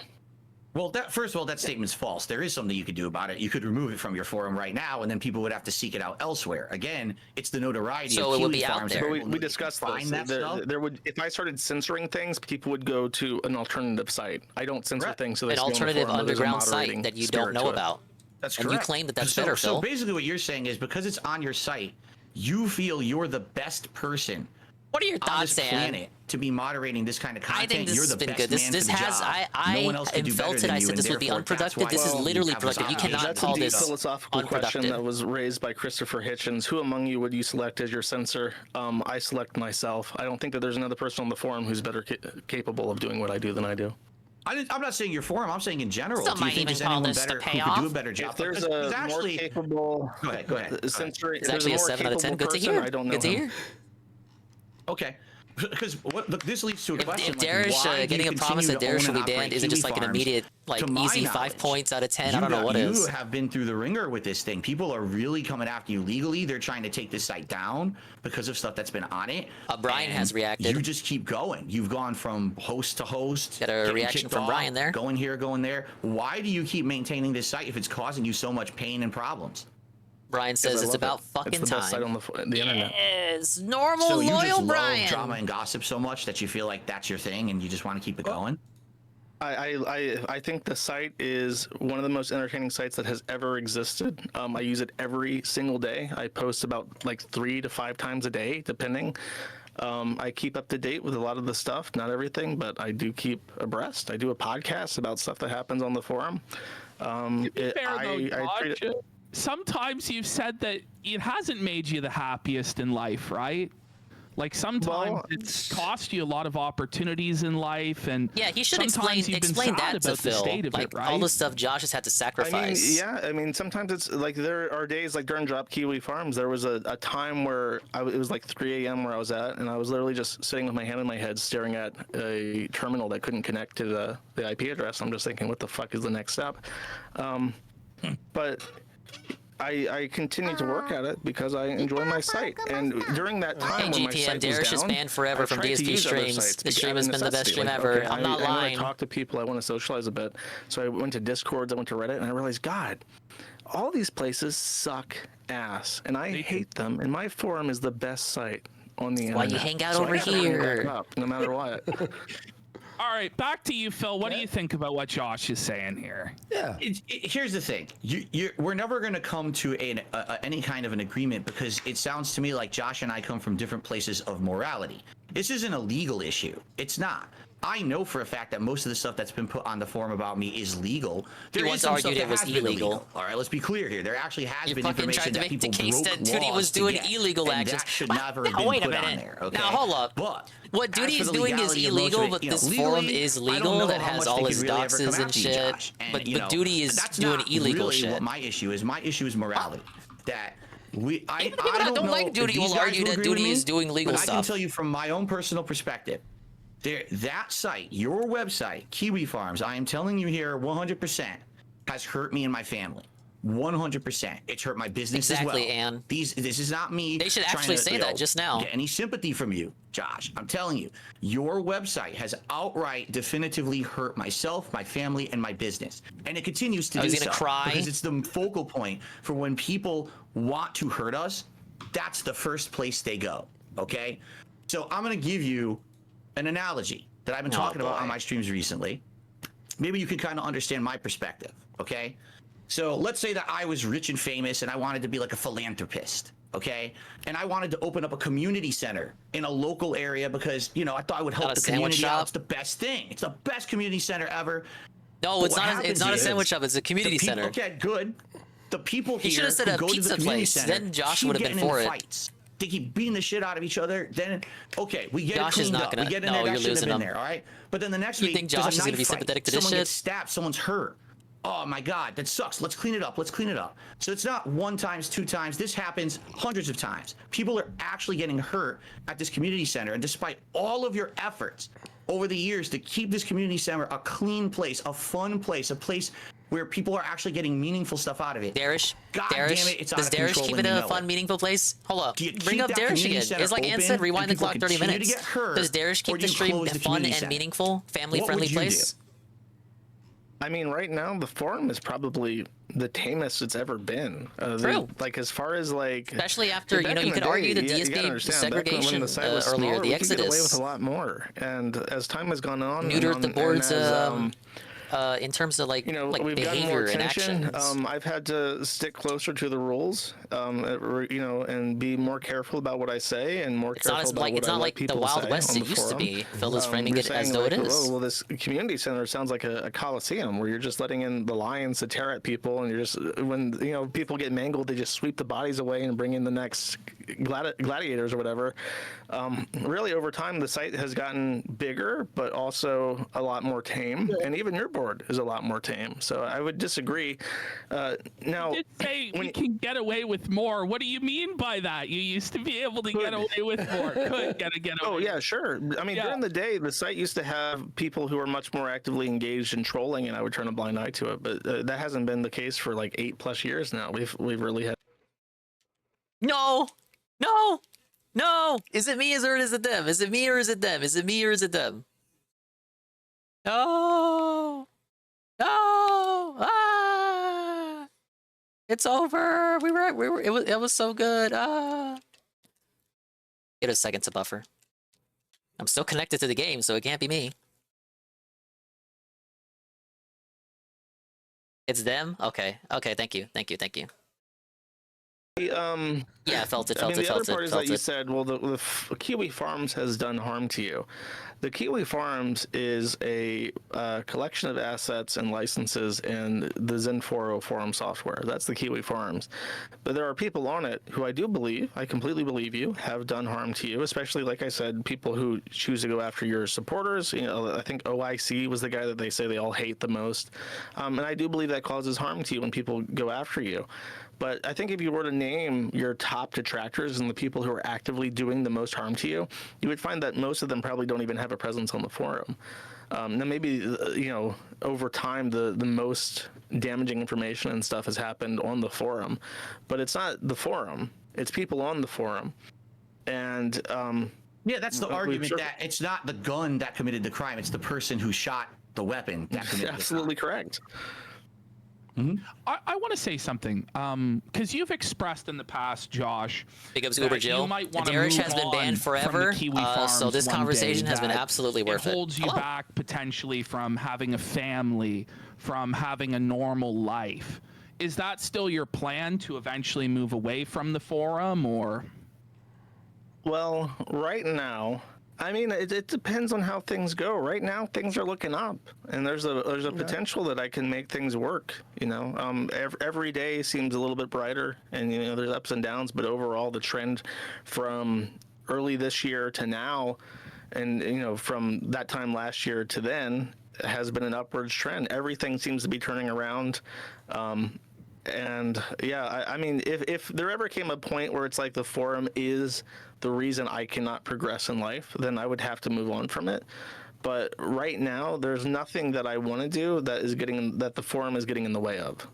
Well, first of all, that statement's false. There is something you could do about it. You could remove it from your forum right now, and then people would have to seek it out elsewhere. Again, it's the notoriety So of it would Kiwi be out farms. there. But we discussed this. There would, if I started censoring things, people would go to an alternative site. I don't censor things, so they An stay on the alternative forum, but there's a underground site moderating that you don't spirit know to it. about. That's and correct. you claim that that's so, better, so Phil. basically what you're saying is because it's on your site, you feel you're the best person. What are your thoughts, on this Dan? planet to be moderating this kind of content? I think this you're has the been best good. This man this for the has job. I No one else can do felt better it. than I you, said and this would be therefore that's unproductive. why This is you literally have productive. You autonomy. cannot That's call indeed this a philosophical question unproductive. that was raised by Christopher Hitchens. Who among you would you select as your censor? I select myself. I don't think that there's another person on the forum who's better capable of doing what I do than I do. I'm not saying your forum. I'm saying in general. Some Do you might think even there's call anyone this the better who payoff. could do a better job? If there's Because a actually, more capable go ahead. censoring, It's if there's actually a more 7 out of 10. capable Good to person, hear. I don't know Good to him. hear. Okay. Because look, this leads to a question. If Darish getting a promise that Darish will be banned isn't just like an immediate, like easy 5 points out of 10. I don't know what is. You have been through the ringer with this thing. People are really coming after you legally. They're trying to take this site down because of stuff that's been on it. Brian has reacted. You just keep going. You've gone from host to host. Got a getting reaction kicked from off, Brian there. Going here, going there. Why do you keep maintaining this site if it's causing you so much pain and problems? Brian says it's about fucking It's the best site time. on the internet. Yes, normal, So you loyal just Brian. love drama and gossip so much that you feel like that's your thing and you just want to keep it going? I think the site is one of the most entertaining sites that has ever existed. I use it every single day. I post about like 3 to 5 times a day, depending. I keep up to date with a lot of the stuff, not everything, but I do keep abreast. I do a podcast about stuff that happens on the forum. To be fair, though, Josh, sometimes you've said that it hasn't made you the happiest in life, right? Like sometimes it's cost you a lot of opportunities in life, and Yeah, he should explain you've been that sad to about the Phil. state of Like it, right? all the stuff Josh has had to sacrifice. I mean, sometimes it's like there are days like during Drop Kiwi Farms, there was a time where it was like 3 a.m. where I was at, and I was literally just sitting with my hand in my head staring at a terminal that couldn't connect to the IP address. I'm just thinking, what the fuck is the next step? But I continue to work at it because I enjoy my site. And during that time when my GTN, site Darish was is down, banned forever I from tried to DSP use other streams. sites The because stream out has of been the best necessity. stream Like, ever. okay, I'm not I want lying. to talk to people. I want to socialize a bit. So I went to Discords. I went to Reddit, and I realized, God, all these places suck ass, and I hate them. And my forum is the best site on the Why internet. you hang out So over I gotta bring it here? back up, no matter what. All right, back to you, Phil. What do you think about what Josh is saying here? Yeah. Here's the thing. We're never going to come to any kind of an agreement because it sounds to me like Josh and I come from different places of morality. This isn't a legal issue. It's not. I know for a fact that most of the stuff that's been put on the forum about me is legal. He There is once some argued stuff it that was has been illegal. All right, let's be clear here. There actually has You been fucking information tried to that make the people case broke that Duty laws was to doing get, illegal and actions. that should never have Now, been wait a put on minute. there. Okay? Now, hold up. But What Duty as is for the doing is legality of illegal, motivate- but you know, this legally, forum is I don't legal know that how has much all they his could really ever doxes come and after you, shit. Josh. And, But you know, Duty is that's doing not illegal really shit. what my issue is. My issue is morality. That I Even the people that don't know like if Duty these will guys argue that agree Duty with me, is doing legal but I can stuff. tell you from my own personal perspective, that site, your website, Kiwi Farms, I am telling you here 100% has hurt me and my family. 100%. It's hurt my business Exactly, as well. Ann. This is not me. They should trying actually to, say that just now. Get any sympathy from you, Josh. I'm telling you, your website has outright definitively hurt myself, my family, and my business. And it continues to do so. Cry. Because it's the focal point for when people want to hurt us. That's the first place they go. Okay? So I'm going to give you an analogy that I've been talking about on my streams recently. Maybe you can kind of understand my perspective. Okay? So let's say that I was rich and famous and I wanted to be like a philanthropist, okay? And I wanted to open up a community center in a local area because, you know, I thought I would help the community out. It's the best thing. It's the best community center ever. No, it's not a sandwich shop. It's a community center. Okay, good. The people here he should have said a pizza place. Then Josh would have been for it. Fights. They keep beating the shit out of each other. Then, okay, we get it cleaned up. We get in there. That should have been there, all right? But then the next week, you think Josh is going to be sympathetic to this shit? Someone gets stabbed. Someone's hurt. Oh my God, that sucks. Let's clean it up. Let's clean it up. So it's not 1 time, 2 times. This happens hundreds of times. People are actually getting hurt at this community center. And despite all of your efforts over the years to keep this community center a clean place, a fun place, a place where people are actually getting meaningful stuff out of it. Darish, God damn it, it's out of control. Does Darish keep it a fun, meaningful place? Hold up. Bring up Darish again. It's like Ann said, rewind the clock 30 minutes. Does Darish keep the stream fun and meaningful, family-friendly place? I mean, right now the forum is probably the tamest it's ever been. True. Like as far as like, especially after you could argue the DSP segregation earlier, the Exodus. Get away with a lot more, and as time has gone on, neutered the boards. In terms of like we've behavior gotten more and attention. actions. I've had to stick closer to the rules, and be more careful about what I say and more careful about what I let people say. It's not like the Wild West it used to be. Phil is framing it as though it is. Oh, well, this community center sounds like a coliseum where you're just letting in the lions to tear at people, and you're just when people get mangled, they just sweep the bodies away and bring in the next gladiators or whatever. Really, over time, the site has gotten bigger, but also a lot more tame, and even your board is a lot more tame. So I would disagree. Now, you did say we can get away with more. What do you mean by that? You used to be able to get away with more. Could get away. Oh yeah, sure. I mean, during the day, the site used to have people who were much more actively engaged in trolling, and I would turn a blind eye to it. But that hasn't been the case for like 8+ years now. We've really had. No. Is it me or is it them? Is it me or is it them? Is it me or is it them? No. Ah. It's over. It was so good. Get a second to buffer. I'm still connected to the game, so it can't be me. It's them? Okay, thank you. Yeah, I felt it. The other part is that you said, well, the Kiwi Farms has done harm to you. The Kiwi Farms is a collection of assets and licenses in the Zen4.0 forum software. That's the Kiwi Farms. But there are people on it who I completely believe you, have done harm to you, especially, like I said, people who choose to go after your supporters. I think OIC was the guy that they say they all hate the most. And I do believe that causes harm to you when people go after you. But I think if you were to name your top detractors and the people who are actively doing the most harm to you, you would find that most of them probably don't even have a presence on the forum. Now maybe, over time, the most damaging information and stuff has happened on the forum, but it's not the forum, it's people on the forum. And yeah, that's the argument that it's not the gun that committed the crime, it's the person who shot the weapon that committed absolutely the crime. Correct. I want to say something, because you've expressed in the past, Josh, Big ups Uber Jill. Darish has been banned forever, so this conversation has been absolutely worth it. It holds you back potentially from having a family, from having a normal life. Is that still your plan to eventually move away from the forum, or? Well, right now, I mean, it depends on how things go. Right now, things are looking up, and there's a potential that I can make things work. Every day seems a little bit brighter, and there's ups and downs, but overall, the trend from early this year to now, and from that time last year to then, has been an upwards trend. Everything seems to be turning around. And yeah, I mean, if there ever came a point where it's like the forum is the reason I cannot progress in life, then I would have to move on from it. But right now, there's nothing that I want to do that the forum is getting in the way of.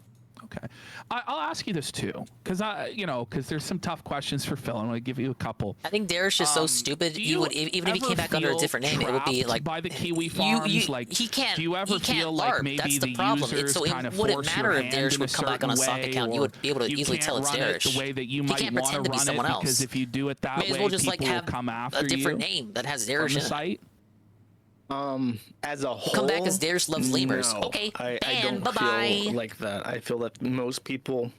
Okay. I'll ask you this too, because because there's some tough questions for Phil, and I'll give you a couple. I think Darish is so stupid. He would, even if he came back under a different name, it would be like by the Kiwi farms. Like he can't. Do you ever feel like maybe That's the the problem. users So kind it of wouldn't force matter your if hand Darish in would come back on a sock certain account. You way, would be able to you easily can't tell it's run it Darish. the way that you He might can't want pretend to to be run someone it, else. because if you do it that May as way, well just people like have will come after a different you name that has from Darish the in it. site. As a whole, Come back as Darish loves lemurs. no, Okay, I and don't bye-bye. feel like that. I feel that most people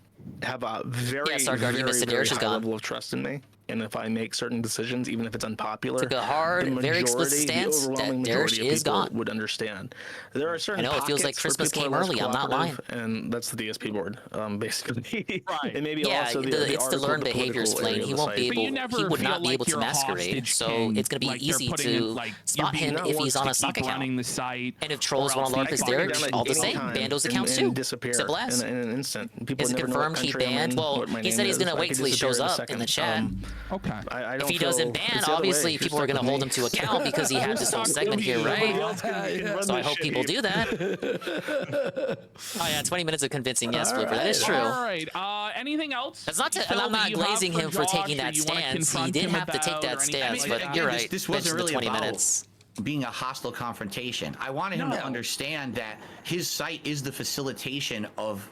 have a very, Yeah, Stargard, you very, missed it. very Darish is high gone. level of trust in me. And if I make certain decisions, even if it's unpopular, Took a hard, the very explicit majority, stance the overwhelming that majority Darish of is people gone. would understand. There are certain I know, it feels like pockets where Christmas people came are less early, I'm not lying. cooperative, and that's the DSP board, basically. Right. And maybe Yeah, also it's the article, learned the behaviors political plane. area He of the won't be site. But you able. never He would feel not be like able to you're a masquerade. hostage So king, it's going to be like they're easy putting in, to like, spot you're him being if he's forced on to a stock keep account. running the site. And if trolls or want to else LARP as they fucking Darish, down all the at same. any time Bandos and accounts too. disappear Simple as. in an instant. People Is it never know what confirmed he country I'm in, banned? Well, what my he said name he's is. going to I wait could till he disappear shows in a up second. in the chat. Okay. I If don't he doesn't feel ban, it's the other way. obviously If you're people are going stuck to hold with him to me- account because he had this whole segment here, right? So I hope people do that. Oh yeah, 20 minutes of convincing yes, Blooper. That is true. All right. Anything else? That's not to, Phil, I'm that not you have glazing him for Josh, taking or that you wanna stance. He confront did him have to take about, that or anything stance, like but that? you're Again, right. This Mention wasn't the really 20 about minutes. being a hostile confrontation. I wanted him to understand that his site is the facilitation of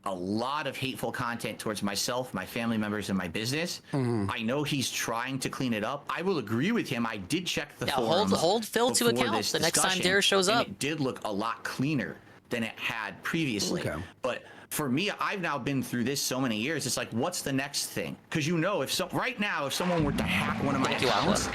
a lot of hateful content towards myself, my family members, and my business. I know he's trying to clean it up. I will agree with him. I did check the forums. Hold Phil to before account this the next time discussion, Dare shows and up. it did look a lot cleaner than it had previously. Okay. But for me, I've now been through this so many years. It's like, what's the next thing? Because right now, if someone were to hack one of my accounts,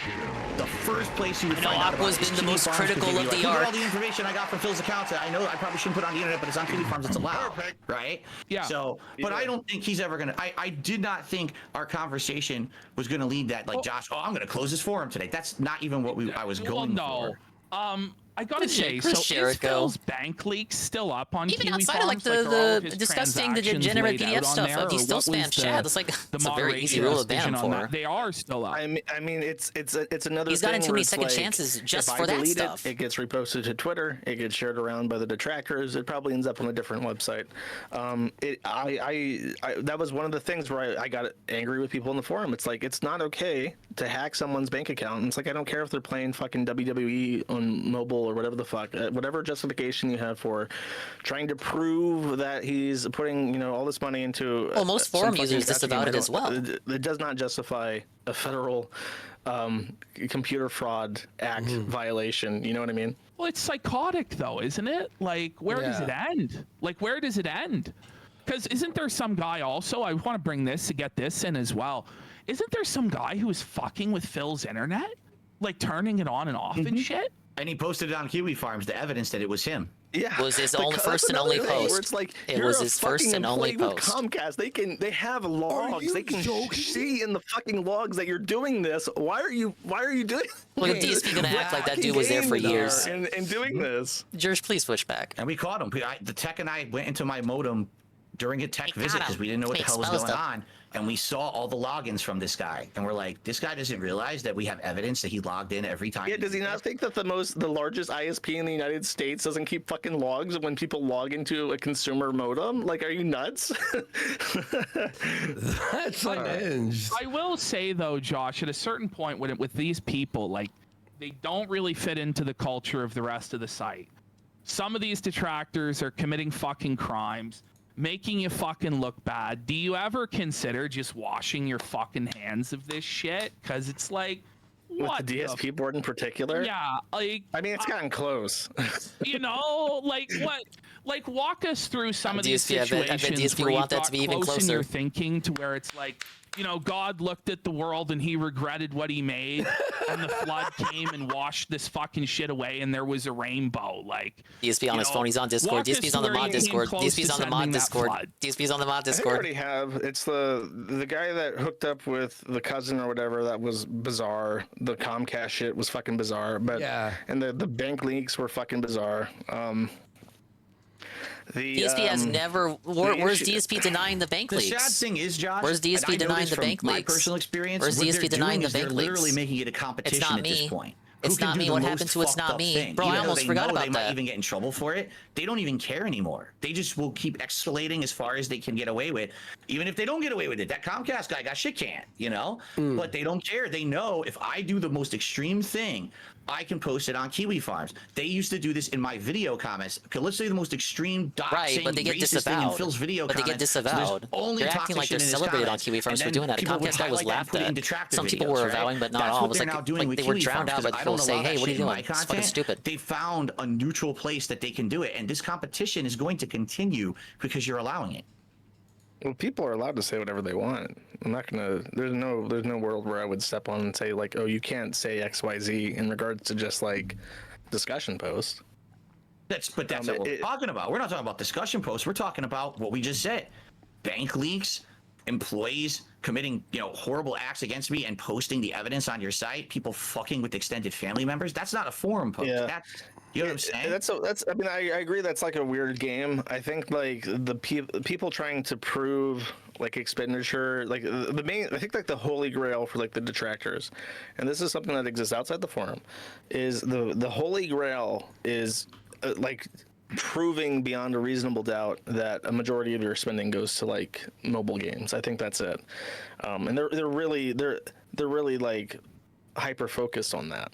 the first place you would find out about Aqua's it is been the Kiwi most Farms, critical because of they'd be the like, look at art. all the information I got from Phil's account that I know I probably shouldn't put on the internet, but it's on Kiwi Farms. It's allowed, right? Yeah. So, but I don't think he's ever gonna. I did not think our conversation was gonna lead that, like, Josh. Oh, I'm gonna close this forum today. That's not even what I was going no. for. I gotta say, Chris so is Jericho. Phil's bank leak still up on Even Kiwi outside Farms? of like are all of the his disgusting, the transactions degenerate laid PDF out on stuff, there, if he or still what was spams chat, that's like it's a very easy rule to ban him moderation on for. that? They are still up. I mean, it's another. He's thing gotten too where many it's second like, chances just if for I that delete stuff. It gets reposted to Twitter. It gets shared around by the detractors. It probably ends up on a different website. That was one of the things where I got angry with people in the forum. It's like, it's not okay to hack someone's bank account. And it's like, I don't care if they're playing fucking WWE on mobile or whatever the fuck, whatever justification you have for trying to prove that he's putting, all this money into. Well, most forum users disavow it as well. It does not justify a federal computer fraud act violation. You know what I mean? Well, it's psychotic though, isn't it? Like, where does it end? Like, where does it end? Because isn't there some guy also? I want to bring this to get this in as well. Isn't there some guy who was fucking with Phil's internet, like turning it on and off and shit? And he posted it on Kiwi Farms, the evidence that it was him. Yeah, Was his Like, first that's and only another thing post. Where it's like, It you're was a his first fucking and only employee post. With Comcast, they have logs. They can see in the fucking logs that you're doing this. Why are you doing? Well, the DSP gonna act like that dude was there for years. And doing this. George, please push back. And we caught him. The tech and I went into my modem during a tech visit because we didn't know what the hell was going on. And we saw all the logins from this guy. And we're like, this guy doesn't realize that we have evidence that he logged in every time. Yeah, does he not think that the largest ISP in the United States doesn't keep fucking logs when people log into a consumer modem? Like, are you nuts? That's unhinged. I will say though, Josh, at a certain point with these people, like, they don't really fit into the culture of the rest of the site. Some of these detractors are committing fucking crimes, making you fucking look bad. Do you ever consider just washing your fucking hands of this shit? Because it's like, what? With the DSP board in particular? Yeah, like, I mean, it's gotten close. Like what? Like, walk us through some of these DSP, situations I bet DSP where you want that got to be even close in your closer. thinking to where it's like, God looked at the world and he regretted what he made, and the flood came and washed this fucking shit away, and there was a rainbow. Like, DSP on his phone. He's on Discord. DSP's on the mod Discord. DSP's on the mod Discord. DSP's on the mod I think I Discord. already have. It's the guy that hooked up with the cousin or whatever. That was bizarre. The Comcast shit was fucking bizarre. But Yeah. And the bank leaks were fucking bizarre. DSP has never. Where's DSP denying the bank leaks? The sad thing is, Josh, Where's and DSP I know denying this the from bank my leaks? personal experience, Where's what DSP they're denying doing the is they're bank literally leaks? making it a competition not at this me. point. who It's can not do me. the What most happened to it's fucked not up me? thing. Bro, I Even though almost they forgot know about they might that. even get in trouble for it. They don't even care anymore. They just will keep escalating as far as they can get away with. Even if they don't get away with it, that Comcast guy got shit canned, you know? But they don't care. They know if I do the most extreme thing, I can post it on Kiwi Farms. They used to do this in my video comments. Okay, let's say the most extreme doxing, Right, but they get racist thing in disavowed. Phil's video But they get comments. So there's disavowed. only They're acting toxic like shit they're in his celebrated on comments. Kiwi Farms And for then doing that. The people would Comcast guy was highlight that and laughed put it in at. detractor Some people videos, were right? avowing, but not That's all. what It was they're like, now doing with they were Kiwi drowned Farms, out by 'cause I people don't saying, allow hey, that what are you shit in doing? my It's fucking content. stupid. They found a neutral place that they can do it, and this competition is going to continue because you're allowing it. Well, people are allowed to say whatever they want. I'm not gonna. There's no world where I would step on and say like, oh, you can't say X, Y, Z in regards to just like discussion posts. That's what we're talking about. We're not talking about discussion posts. We're talking about what we just said: bank leaks, employees committing, horrible acts against me and posting the evidence on your site. People fucking with extended family members. That's not a forum post. Yeah. That's, you know what I'm saying? That's. I mean, I agree. That's like a weird game. I think like the people trying to prove like expenditure, like the main. I think like the holy grail for like the detractors, and this is something that exists outside the forum, is the holy grail is like proving beyond a reasonable doubt that a majority of your spending goes to like mobile games. I think that's it, and they're really like hyper focused on that.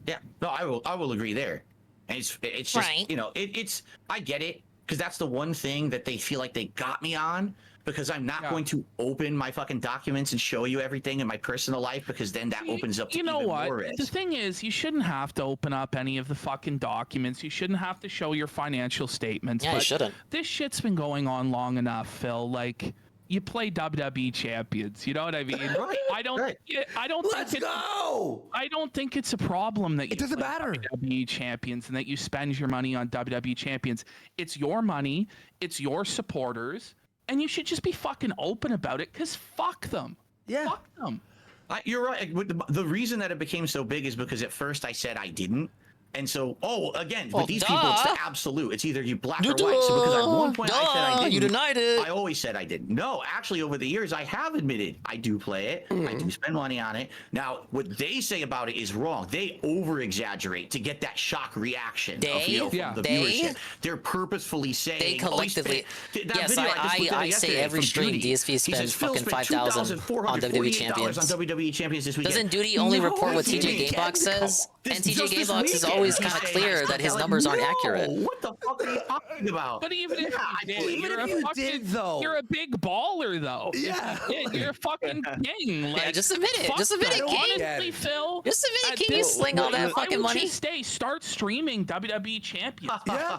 Yeah, no, I will agree there. And it's just, Right. it's I get it, because that's the one thing that they feel like they got me on, because I'm not going to open my fucking documents and show you everything in my personal life, because then that opens up to You know even what? more risk. The thing is, you shouldn't have to open up any of the fucking documents. You shouldn't have to show your financial statements. Yeah, you but shouldn't. This shit's been going on long enough, Phil. Like, you play WWE champions. You know what I mean? Right, I don't. right. I don't. Let's think go! I don't think it's a problem that It doesn't matter. WWE champions and that you spend your money on WWE champions. It's your money. It's your supporters, and you should just be fucking open about it. Cause fuck them. Yeah. Fuck them. You're right. The reason that it became so big is because at first I said I didn't. And so, again, Well, with these people, it's the absolute. It's either you black or white. So because at one point I said I didn't. You denied it. I always said I didn't. No, actually, over the years, I have admitted I do play it. I do spend money on it. Now, what they say about it is wrong. They over-exaggerate to get that shock reaction from the viewership. They're purposefully saying... They collectively... Yes, I say every stream DSP spends fucking 5,000 on WWE champions. On WWE champions this weekend. Doesn't Duty only report what TJ Gamebox says? And TJ Gamebox is always kind of clear that his numbers aren't accurate. What the fuck are you talking about? But even if you did, you're a big baller, though. Yeah. You're a fucking king. Like, Yeah, just admit it. fuck Just admit it, that. King. Honestly, Phil. Just admit it, at King. You this sling all that point, fucking I would money. just start streaming WWE champions. Yeah.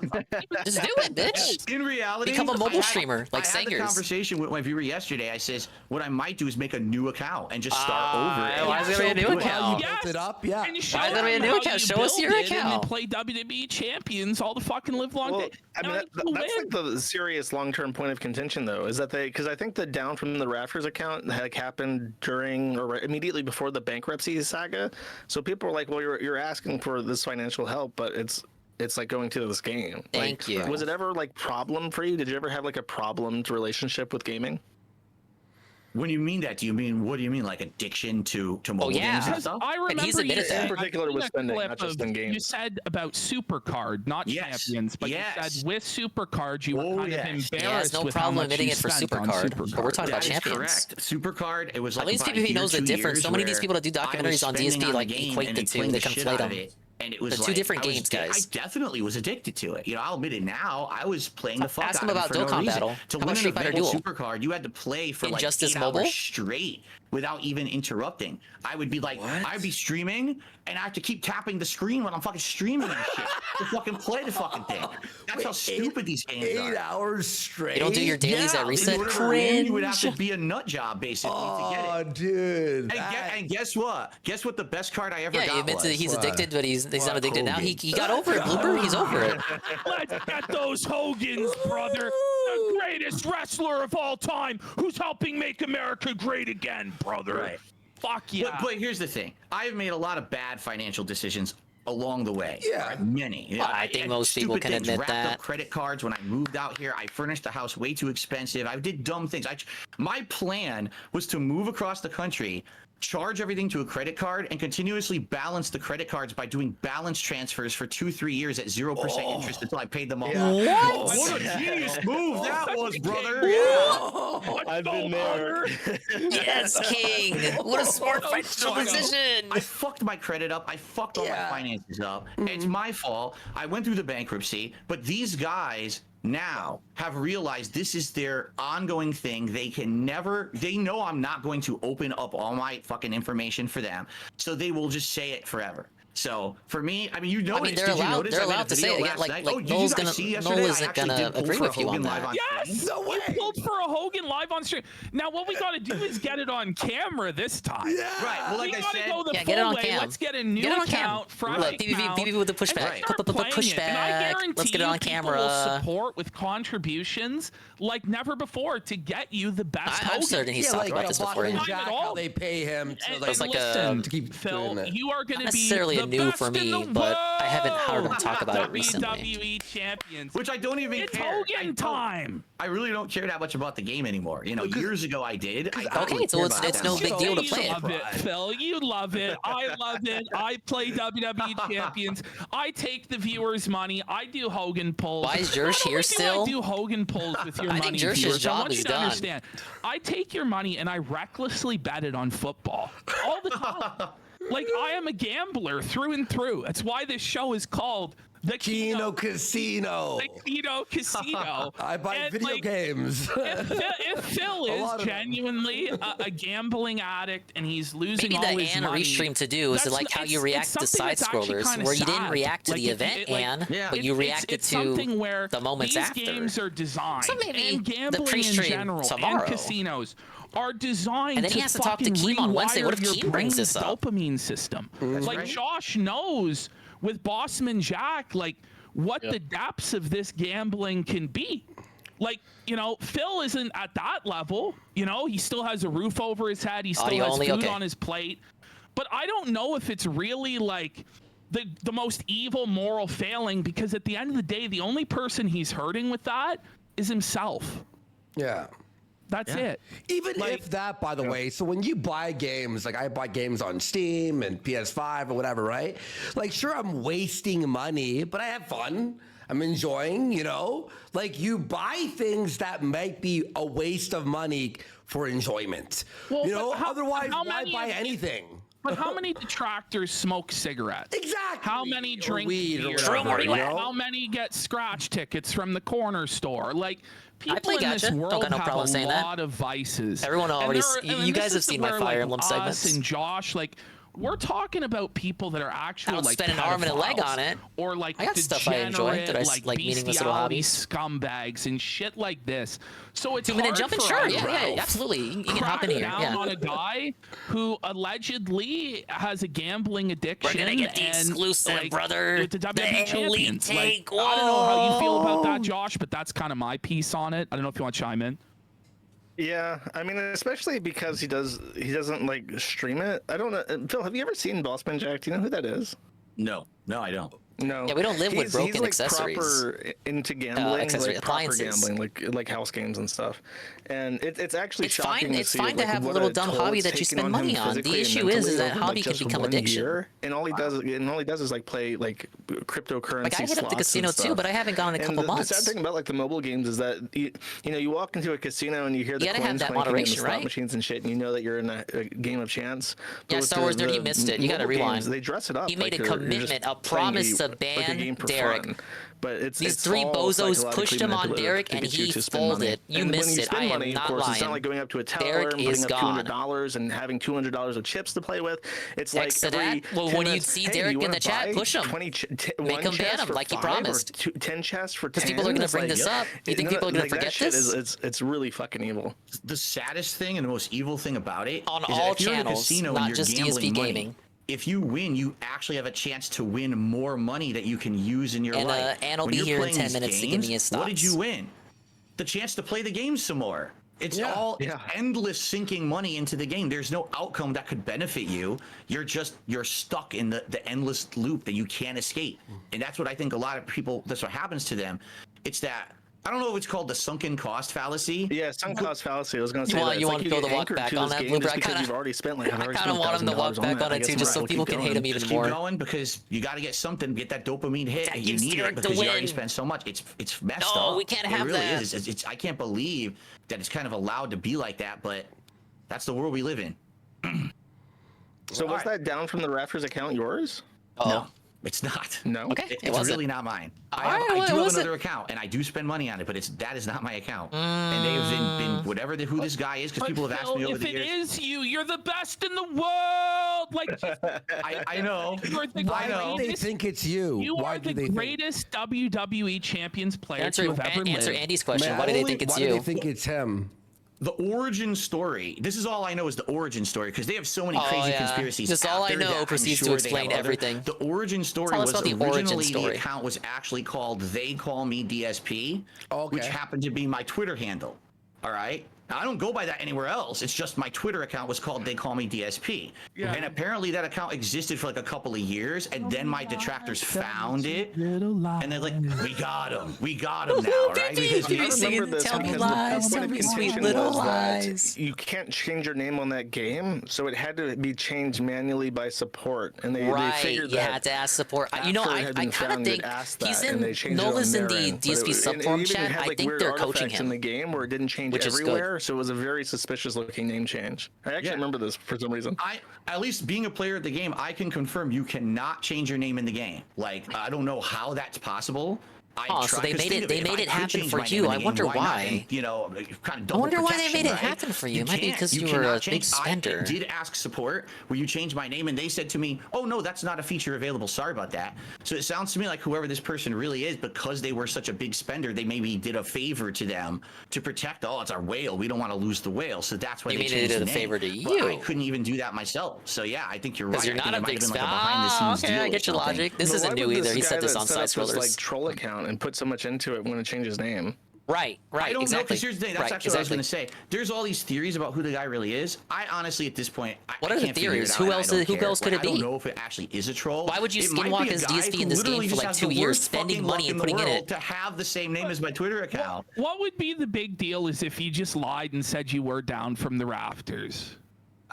Just do it, bitch. In reality, Become a mobile I had- streamer like I had the Sangers. conversation with my viewer yesterday. I says, what I might do is make a new account and just start over. And why is there a new show account? You built it up, yeah. And you show Why is there a them new how account? you Show us build your it And account. then play WWE champions all the fucking live long Well, day. I mean, that's like the serious long-term point of contention, though, is that because I think the down from the rafters account like happened during or immediately before the bankruptcy saga. So people were like, "Well, you're asking for this financial help, but it's like going to this game." Thank you. Was it ever like problem for you? Did you ever have like a problemed relationship with gaming? When you mean that, what do you mean? Like addiction to mobile yeah. games and Because stuff? I remember he's admitted you that. said, In particular I've with seen a spending, clip not just of- in games. You said about Supercard, not Yes. champions, but you Yes. said with Supercard you were Oh, kind yes. of embarrassed Yeah, there's no with how problem much admitting you it for spent on Supercard, but we're talking about That is champions. correct. Supercard, it was like At least about people a who year, knows the 2 difference. years So many of these where people that do I was documentaries on spending DSP on like the game equate and the then two. playing They the shit conflate out of them. it. And it was They're like, two different I was- games, guys. I definitely was addicted to it. I'll admit it now. I was playing the fuck Ask out him of it about for no Dokkan reason. Battle. To How win about an Street Fighter event with Duel? Supercard, you had to play for like Injustice 8 Mobile? hours straight without even interrupting. I would be like, I'd be streaming, and I have to keep tapping the screen when I'm fucking streaming and shit to fucking play the fucking thing. That's how stupid these games are. 8 hours straight. You don't do your dailies at In reset? order to win, you would have to Cringe. be a nut job basically to get Oh, it. dude. And guess what? Guess what the best card I ever Yeah, got he admits was? that he's addicted, but he's not addicted now. Hogan. He got over it, Blooper. He's over it. Let's get those Hogans, brother. The greatest wrestler of all time who's helping make America great again, brother. Right. Fuck yeah. But here's the thing. I've made a lot of bad financial decisions along the way. Yeah. Many. I think most people can admit racked that. Up credit cards when I moved out here. I furnished the house way too expensive. I did dumb things. My plan was to move across the country, charge everything to a credit card and continuously balance the credit cards by doing balance transfers for 2-3 years at 0% interest until I paid them all. What a genius move that was, brother. Yeah. I've been there. Yes, King. What a smart financial decision. I fucked my credit up. I fucked all my finances up. It's my fault. I went through the bankruptcy, but these guys now have realized this is their ongoing thing. They know I'm not going to open up all my fucking information for them, so they will just say it forever. So for me, I mean, you noticed. They're allowed to say it again. Like Null isn't gonna agree with you on that. Yes, no way. You pulled for a Hogan live on stream. Now what we got to do is get it on camera this time. Yeah. Right. Well, like I said, go the get full it on way. cam. Let's get a new account. Look, PvP with the pushback. Pushback. Let's get it on camera. Will support with contributions like never before to get you the best. I'm certain he's talked about this before. How they pay him to to keep Phil, doing it. you are going to be necessarily a new for me, but I haven't heard him talk about it recently. WWE champions, which I don't even care. It's Hogan time. I really don't care that much about the game anymore. You know, years ago I did. Okay, so it's no big deal to play it. You love it, Phil. You love it. I love it. I play WWE champions. I take the viewers' money. I do Hogan polls. Why is Jersh here still? I do Hogan polls with your money. I think Jersh's job is done. Understand. I take your money and I recklessly bet it on football all the time. Like, I am a gambler through and through. That's why this show is called The Kino Casino. The Kino Casino. I buy video games. If Phil is genuinely a gambling addict and he's losing all his money. Maybe the Restream to do is like how you react to side scrollers, where you didn't react to the event, but you reacted to the moments after. These games are designed, so maybe and gambling in general, and casinos are designed and then he has to talk to Keem on Wednesday. What if Keem brings this up? Dopamine system. Like Josh knows with Bossman Jack, like what the depths of this gambling can be. Like, you know, Phil isn't at that level. You know, he still has a roof over his head. He still has food on his plate. But I don't know if it's really like the most evil moral failing, because at the end of the day, the only person he's hurting with that is himself. Yeah. That's it. Even if that, by the way, so when you buy games, like I buy games on Steam and PS5 or whatever, right? Like, sure, I'm wasting money, but I have fun. I'm enjoying, you know? Like, you buy things that might be a waste of money for enjoyment. Well, you know, otherwise, why buy anything? But how many detractors smoke cigarettes? Exactly. How many drink weed beer? or whatever, you know? How many get scratch tickets from the corner store? Like, people in this world Don't got no problem have saying a lot of vices. Everyone already, you guys have seen my Fire Emblem segments. And Josh, like, we're talking about people that are actually I don't like spend an arm and a leg on it. Or like I got stuff I enjoy that I like meaningless little hobbies. Scumbags and shit like this. So it's 2-minute hard jumping, for sure, us yeah, absolutely. You can hop in here. Down on a guy who allegedly has a gambling addiction. We're gonna get the exclusive, brother. The WWE champions. Take. Like, I don't know how you feel about that, Josh, but that's kind of my piece on it. I don't know if you want to chime in. Yeah, I mean, especially because he doesn't like stream it. I don't know. Phil, have you ever seen Bossman Jack? Do you know who that is? No, I don't. No. Yeah, we don't live with broken he's like accessories. Proper into gambling, like appliances. proper gambling, like house games and stuff. And it's actually shocking. It's fine to have a little dumb hobby that you spend money on. The issue is that hobby can become addiction. And all he does is like play like cryptocurrency. Like I hit up the casino too, but I haven't gone in a couple months. The sad thing about like the mobile games is that you know you walk into a casino and you hear the coins clanking in the slot machines and shit, and you know that you're in a game of chance. Yeah, Star Wars Nerd, he missed it. You got to rewind. They dress it up. He made a commitment, a promise to ban Derek. But these three bozos pushed him on Derek, and he folded. You missed it. I am not lying. It's not like going up to a teller Derek and putting up $200 and having $200 of chips to play with. It's like well, when you see Derek in the chat, push him. Make him ban him like he promised. 10 chests for 10. Because people are going to bring this up. You think people are going to forget this? It's really fucking evil. The saddest thing and the most evil thing about it on is all that if you're in a channels, casino not and you're just gambling DSP money, gaming. if you win, you actually have a chance to win more money that you can use in your life. And I'll be here in 10 minutes to give me his thoughts. What did you win? The chance to play the game some more. It's all endless sinking money into the game. There's no outcome that could benefit you. You're stuck in the endless loop that you can't escape. And that's what I think a lot of people, that's what happens to them. It's that I don't know if it's called the sunken cost fallacy. Yeah, sunk cost fallacy. I was going to say You want to throw the walk back on that, Blooper? I kind of already spent like I kind of want him to walk back on it too, just so people can hate him even more. Keep going because you got to get something, get that dopamine hit. And you need it because you already spent so much. It's messed up. No, we can't have that. It really is. I can't believe that it's kind of allowed to be like that, but that's the world we live in. So was that down from the Rafters account yours? No. It's not. No. Okay. It's really not mine. I do have another account, and I do spend money on it, but that is not my account. And they've been whatever who this guy is, because people have asked me over the years. If it is you, you're the best in the world. Like, I know. Why do they think it's you? You are the greatest WWE Champions player to have ever lived. Answer Andy's question. Why do they think it's you? Why do they think it's him? The origin story. This is all I know is the origin story because they have so many crazy conspiracies. That's all I know. Proceeds to explain everything. The origin story was originally the account was actually called They Call Me DSP, which happened to be my Twitter handle. All right. Now, I don't go by that anywhere else. It's just my Twitter account was called They Call Me DSP. Yeah. And apparently that account existed for like a couple of years, and then my detractors found it, and they're like, we got him now, right? Because you remember this, tell me lies, tell me sweet little lies. You can't change your name on that game, so it had to be changed manually by support, and they figured that to ask support. You know, I kind of think he's in Null is in the DSP subforum chat. I think they're coaching him in the game where it didn't change everywhere. So it was a very suspicious looking name change. I actually remember this for some reason. At least being a player at the game, I can confirm you cannot change your name in the game. Like, I don't know how that's possible. So they made it happen for you. I wonder why. You know, kind of I wonder why they made it happen for you. It might be because you were a big spender. I did ask support where you changed my name, and they said to me, "Oh no, that's not a feature available. Sorry about that." So it sounds to me like whoever this person really is, because they were such a big spender, they maybe did a favor to them to protect. Oh, it's our whale. We don't want to lose the whale, so that's why they changed the name. They did a favor to you. But I couldn't even do that myself. So yeah, I think you're right. Because you're not a big spender. Okay, I get your logic. This isn't new either. He said this on side scrollers. Like troll account and put so much into it when it changed his name. Right, I don't know, because here's the thing. That's actually what I was going to say. There's all these theories about who the guy really is. I honestly, at this point, what are the theories? Who else could it be? I don't know if it actually is a troll. Why would you skinwalk his DSP in this game for like 2 years, spending money and putting in it to have the same name as my Twitter account? What would be the big deal is if you just lied and said you were down from the rafters?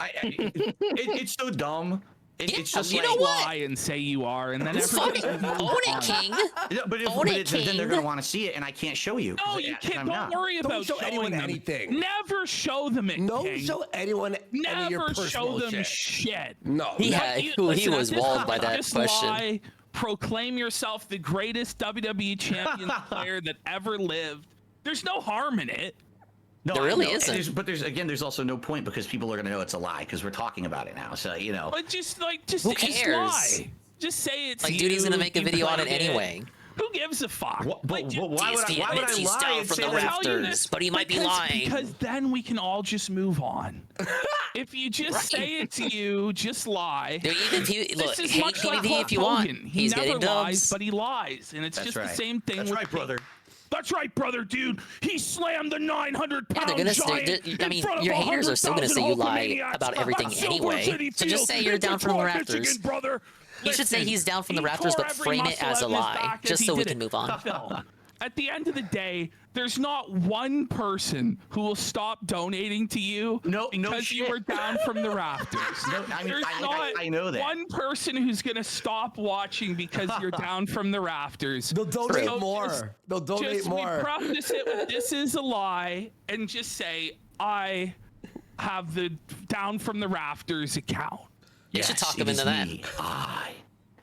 It's so dumb. It's just you like lie and say you are, and then own it, King. Then they're gonna want to see it, and I can't show you. No, you can't. Don't worry about show anyone them. anything. Never show them it. Don't show anyone any of your Never show them shit. No. He was walled by that question. Lie, proclaim yourself the greatest WWE Champions player that ever lived. There's no harm in it. No, there really isn't. But there's also no point because people are going to know it's a lie because we're talking about it now. So, you know. But just who cares? Lie. Just say it's like, dude, he's going to make a video on it anyway. Who gives a fuck? Why would I lie down from the rafters, but he might be lying. Because then we can all just move on. If you just say it's you, just lie. Look, hate PvP if you want. He never lies, but he lies, and it's just the same thing. That's right, brother. That's right, brother, dude. He slammed the 900-pound giant. I mean, your haters are still going to say you lie about everything anyway. So just say you're down from the rafters. You should say he's down from the rafters, but frame it as a lie, just so we can move on. At the end of the day, there's not one person who will stop donating to you because you were down from the rafters. I know that. One person who's going to stop watching because you're down from the rafters. They'll donate more. They'll donate more. We preface it with this is a lie and just say, I have the down from the rafters account. You should talk him into that. I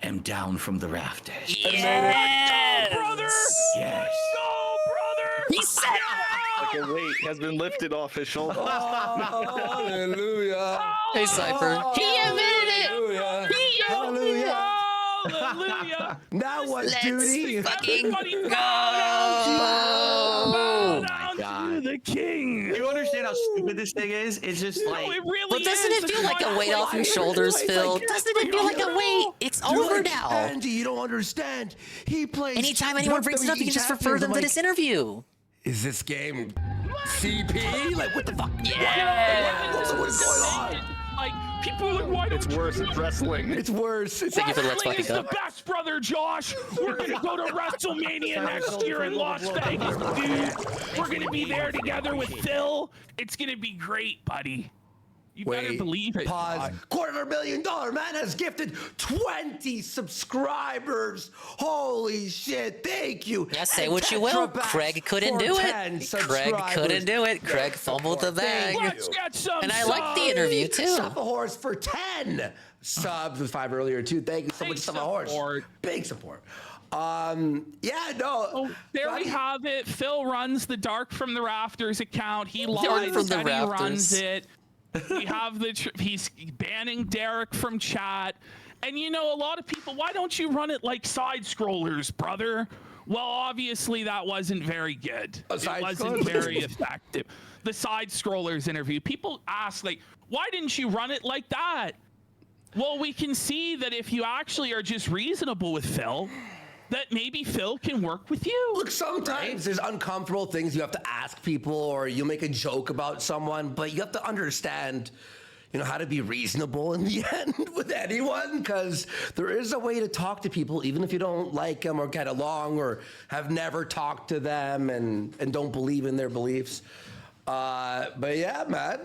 am down from the rafters. Yes! Go, brother! Yes. Go, brother! He said like a weight has been lifted off his shoulders. Hallelujah. Hey, Cypher. He admitted it! Hallelujah. Hallelujah! Now what, duty? Fucking go! Bow down to the king! Do you understand how stupid this thing is? It's just like... it really but doesn't it feel like a weight off your shoulders, Phil? Doesn't it feel like a weight? It's over now. Andy, you don't understand. He plays... Anytime anyone brings it up, you can just refer them to this interview. Is this game CP? Like, what the fuck? Yeah! What is going on? Like, people People are like, why don't It's worse. It's wrestling. It's worse. Thank you for the Let's Wrestling is Fucking the Go. best, brother Josh. We're gonna go to WrestleMania next year in Las Vegas, dude. We're gonna be there together with Phil. It's gonna be great, buddy. You better believe it. Pause. $250,000 man has gifted 20 subscribers. Holy shit! Thank you. Yeah, say And what you will. Tetra Backs Craig couldn't for do 10 it. Craig couldn't do it. Craig fumbled the bag. Let's get some And I like the interview too. Suffer Horse for 10 subs with 5 earlier too. Thank you so much, Suffer Horse. Big support. Yeah, no. Oh, there we have it. Phil runs the Dark from the Rafters account. He Dark lies from the and he Rafters. runs it. We have he's banning Derek from chat. And you know, a lot of people, why don't you run it like side scrollers, brother? Well, obviously that wasn't very good. It wasn't very effective. The side scrollers interview, people ask like, why didn't you run it like that? Well, we can see that if you actually are just reasonable with Phil, that maybe Phil can work with you. Look, sometimes there's uncomfortable things you have to ask people, or you make a joke about someone, but you have to understand, you know, how to be reasonable in the end with anyone, because there is a way to talk to people, even if you don't like them or get along or have never talked to them and don't believe in their beliefs. But yeah, man.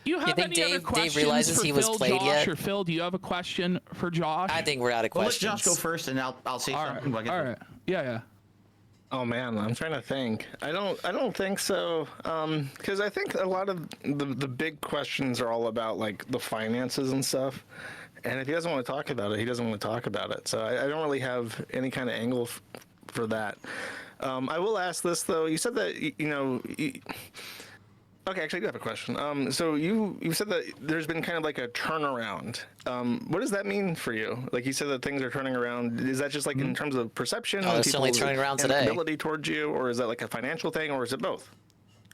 You have any other questions Dave realizes for he was Phil, played Josh, yet? Or Phil, do you have a question for Josh? I think we're out of questions. Well, let Josh go first, and I'll say something. All right. Yeah. Oh man, I'm trying to think. I don't think so. Because I think a lot of the big questions are all about like the finances and stuff. And if he doesn't want to talk about it, he doesn't want to talk about it. So I don't really have any kind of angle for that. I will ask this though. You said that you know. Okay, actually, I do have a question. So you said that there's been kind of like a turnaround. What does that mean for you? Like you said that things are turning around. Is that just like in terms of perception? Oh, it's certainly turning around today. Ability towards you, or is that like a financial thing, or is it both?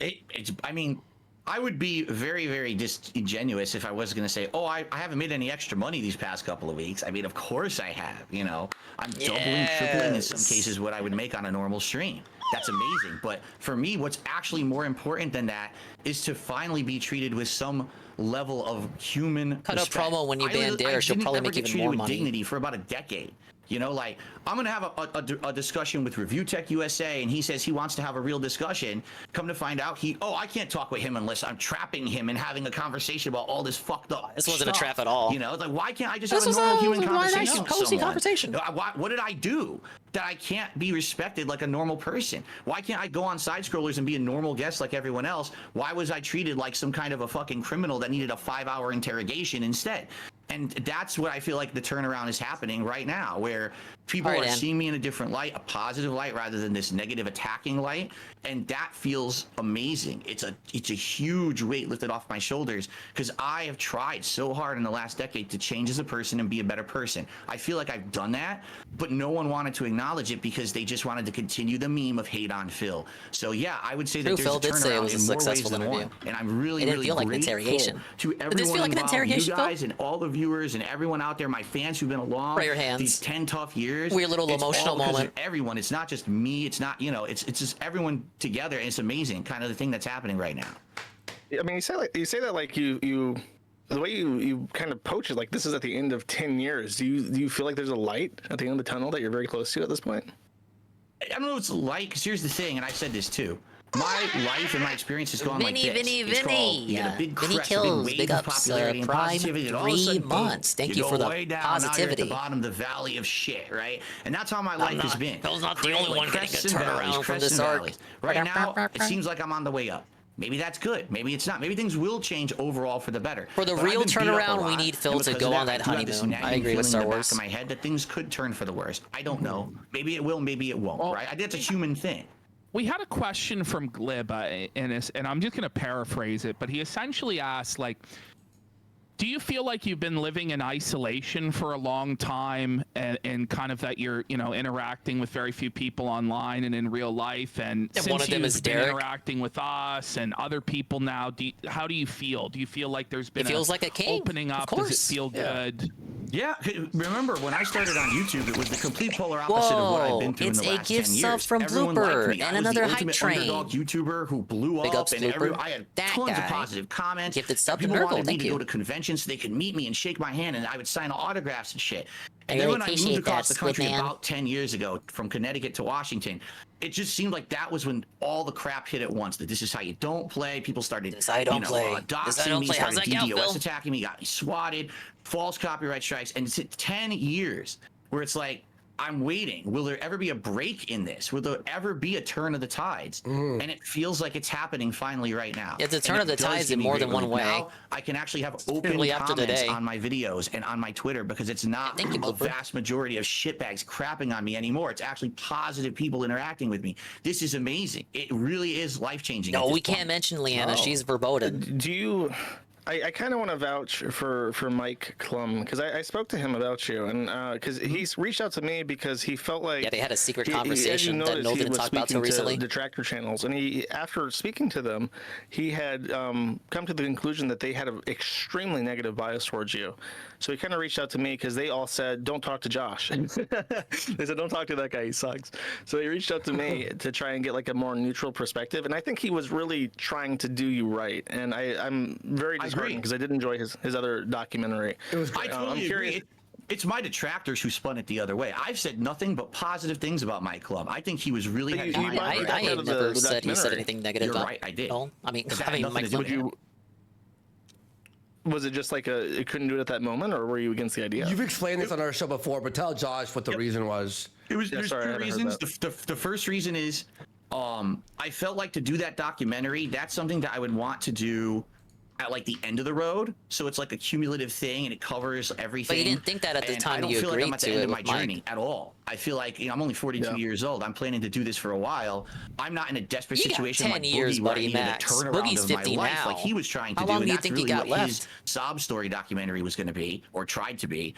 I mean, I would be very, very disingenuous if I was going to say, oh, I haven't made any extra money these past couple of weeks. I mean, of course I have. You know, I'm doubling, tripling in some cases what I would make on a normal stream. That's amazing. But for me, what's actually more important than that is to finally be treated with some level of human Cut respect. a promo when you ban Dare, she'll probably make even more with money. dignity for about a decade. You know, like, I'm going to have a discussion with Review Tech USA, and he says he wants to have a real discussion. Come to find out, I can't talk with him unless I'm trapping him and having a conversation about all this fucked up This wasn't stuff. a trap at all. You know, like, why can't I just This have a normal human was a conversation nice, with cozy someone? conversation. What did I do that I can't be respected like a normal person? Why can't I go on side scrollers and be a normal guest like everyone else? Why was I treated like some kind of a fucking criminal that needed a 5-hour interrogation instead? And that's what I feel like the turnaround is happening right now, where people are seeing me in a different light, a positive light, rather than this negative attacking light. And that feels amazing. It's a huge weight lifted off my shoulders, because I have tried so hard in the last decade to change as a person and be a better person. I feel like I've done that, but no one wanted to acknowledge it because they just wanted to continue the meme of hate on Phil. So yeah, I would say that there's Phil a did say it turnaround was a in more ways successful than interview. one. And I'm really, It didn't really feel like an grateful interrogation. to Did this everyone feel like an involved, interrogation, you guys and all the viewers and everyone out there, my fans who've been along Pray your hands. these 10 tough years. Weird little It's emotional all because of moment. everyone. It's not just me. It's not, it's just everyone together. And it's amazing, kind of the thing that's happening right now. I mean, you say that like you the way you kind of poach it, like this is at the end of 10 years. Do you feel like there's a light at the end of the tunnel that you're very close to at this point? I don't know if it's light, because here's the thing, and I've said this too. My life and my experience has gone like this. It's called, you get a big Vinny crest, Kills, a big big wave of ups, popularity and Prime, positivity, and all of a 3 sudden, boom, months. Thank you go for the way down, now you're at positivity. the bottom of the valley of shit, right? And that's how my life has been. Phil's not the Great, only like one getting a crests and valleys, turnaround from crests this and arc. valleys. Right now, it seems like I'm on the way up. Maybe that's good. Maybe it's not. Maybe things will change overall for the better. For the But I've real been beat up a turnaround, we lot, need Phil and to because go of on that I do have this honeymoon. I nagging agree with feeling Star in the Wars. back of my head that things could turn for the worst. I don't know. Maybe it will. Maybe it won't. Right? I think it's a human thing. We had a question from Glib, and I'm just going to paraphrase it, but he essentially asked, like, do you feel like you've been living in isolation for a long time, and kind of that you're, interacting with very few people online and in real life, and since one of them is you've been Derek. interacting with us and other people now, how do you feel? Do you feel like there's been It feels like a king, opening of up? Does course. it feel good? Yeah, remember when I started on YouTube, it was the complete polar opposite of what I've been through in the last 10 years. It's a gift sub from Everyone liked Blooper me. I and was another the hype ultimate train. underdog YouTuber who blew Big up, ups, and Blooper. I had That tons of guy. positive comments. Gifted sub to People Nurgle, wanted me thank to you. go to conventions so they could meet me and shake my hand, and I would sign autographs and shit. I And then really when I moved appreciate across that, the country Squid Man. about 10 years ago from Connecticut to Washington, it just seemed like that was when all the crap hit at once. That this is how you don't play. People started, This I don't play. This I doxing don't me, play. How's started that go, DDoS Phil? attacking me, got me swatted, false copyright strikes, and it's 10 years where it's like, I'm waiting. Will there ever be a break in this? Will there ever be a turn of the tides? And it feels like it's happening finally right now. Yeah, it's a turn And of the it does tides give in me more great than one relief. way. Now I can actually have open Particularly after comments today. on my videos and on my Twitter because it's not a vast majority of shitbags crapping on me anymore. It's actually positive people interacting with me. This is amazing. It really is life-changing. No, we can't mention Leanna. She's verboten. Do you? I kind of want to vouch for Mike Klum because I spoke to him about you and because he's reached out to me because he felt like they had a secret as you conversation that noticed, Null he didn't was talk about speaking till recently. to detractor channels, and he after speaking to them, he had come to the conclusion that they had an extremely negative bias towards you. So he kind of reached out to me because they all said, "Don't talk to Josh." They said, "Don't talk to that guy. He sucks." So he reached out to me to try and get like a more neutral perspective, and I think he was really trying to do you right. And I'm very disheartened because I did enjoy his other documentary. I totally agree. It's my detractors who spun it the other way. I've said nothing but positive things about my club. I think he was really. I never said he said anything negative You're about right, I did. Null. I mean, That had nothing Mike to do with Klum. Was it just like it couldn't do it at that moment, or were you against the idea? You've explained this on our show before, but tell Josh what the reason was. There's two reasons. The first reason is I felt like to do that documentary, that's something that I would want to do at like the end of the road, so it's like a cumulative thing and it covers everything. But you didn't think that at the time you I don't feel like I'm agreed at the to end it of my with Mike. journey at all. I feel like I'm only 42 years old. I'm planning to do this for a while. I'm not in a desperate You got situation 10 like years, Boogie, where I buddy, needed max. a turnaround Boogie's of my 50 life now. like he was trying to How do. long And do you that's think really he got what left? his sob story documentary was going to be, or tried to be.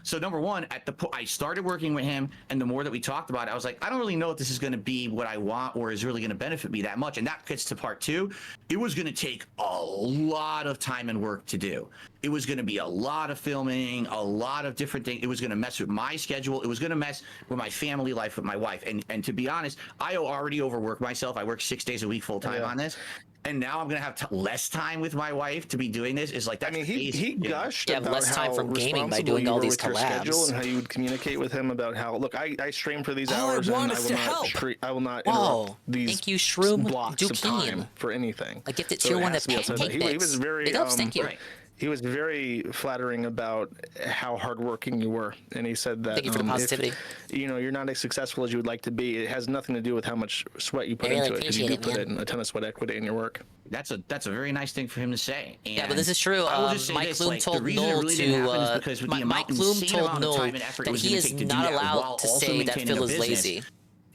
So number one, I started working with him, and the more that we talked about it, I was like, I don't really know if this is going to be what I want or is really going to benefit me that much. And that gets to part two. It was going to take a lot of time and work to do. It was going to be a lot of filming, a lot of different things. It was going to mess with my schedule. It was going to mess with my family life with my wife. And to be honest, I already overwork myself. I work 6 days a week full time on this. And now I'm going to have less time with my wife to be doing this. It's like, that's he gushed about less time how from gaming by responsible doing you all were these with your schedule collabs. and how you would communicate with him about how, look, I stream for these Oh, I hours and want I us will to not help. I will not Whoa. interrupt these Thank you, Shroom blocks of Dukeen. time for anything. I gifted So tier it 1 has to to be outside Pancake that. He Mix. was very Big ups, thank you. He was very flattering about how hardworking you were, and he said that Thank you for the positivity. if, you're not as successful as you would like to be, it has nothing to do with how much sweat you put I really into it, because you do appreciate it, put in a ton of sweat equity in your work. That's a very nice thing for him to say. And Yeah, but this is true. I will just say Mike this, Klum like, told the reason it Null really didn't happen is to because with the Mike insane Klum told amount of Null time and effort it that was he gonna is take to do not that allowed while to also say that maintaining Phil a is business. lazy.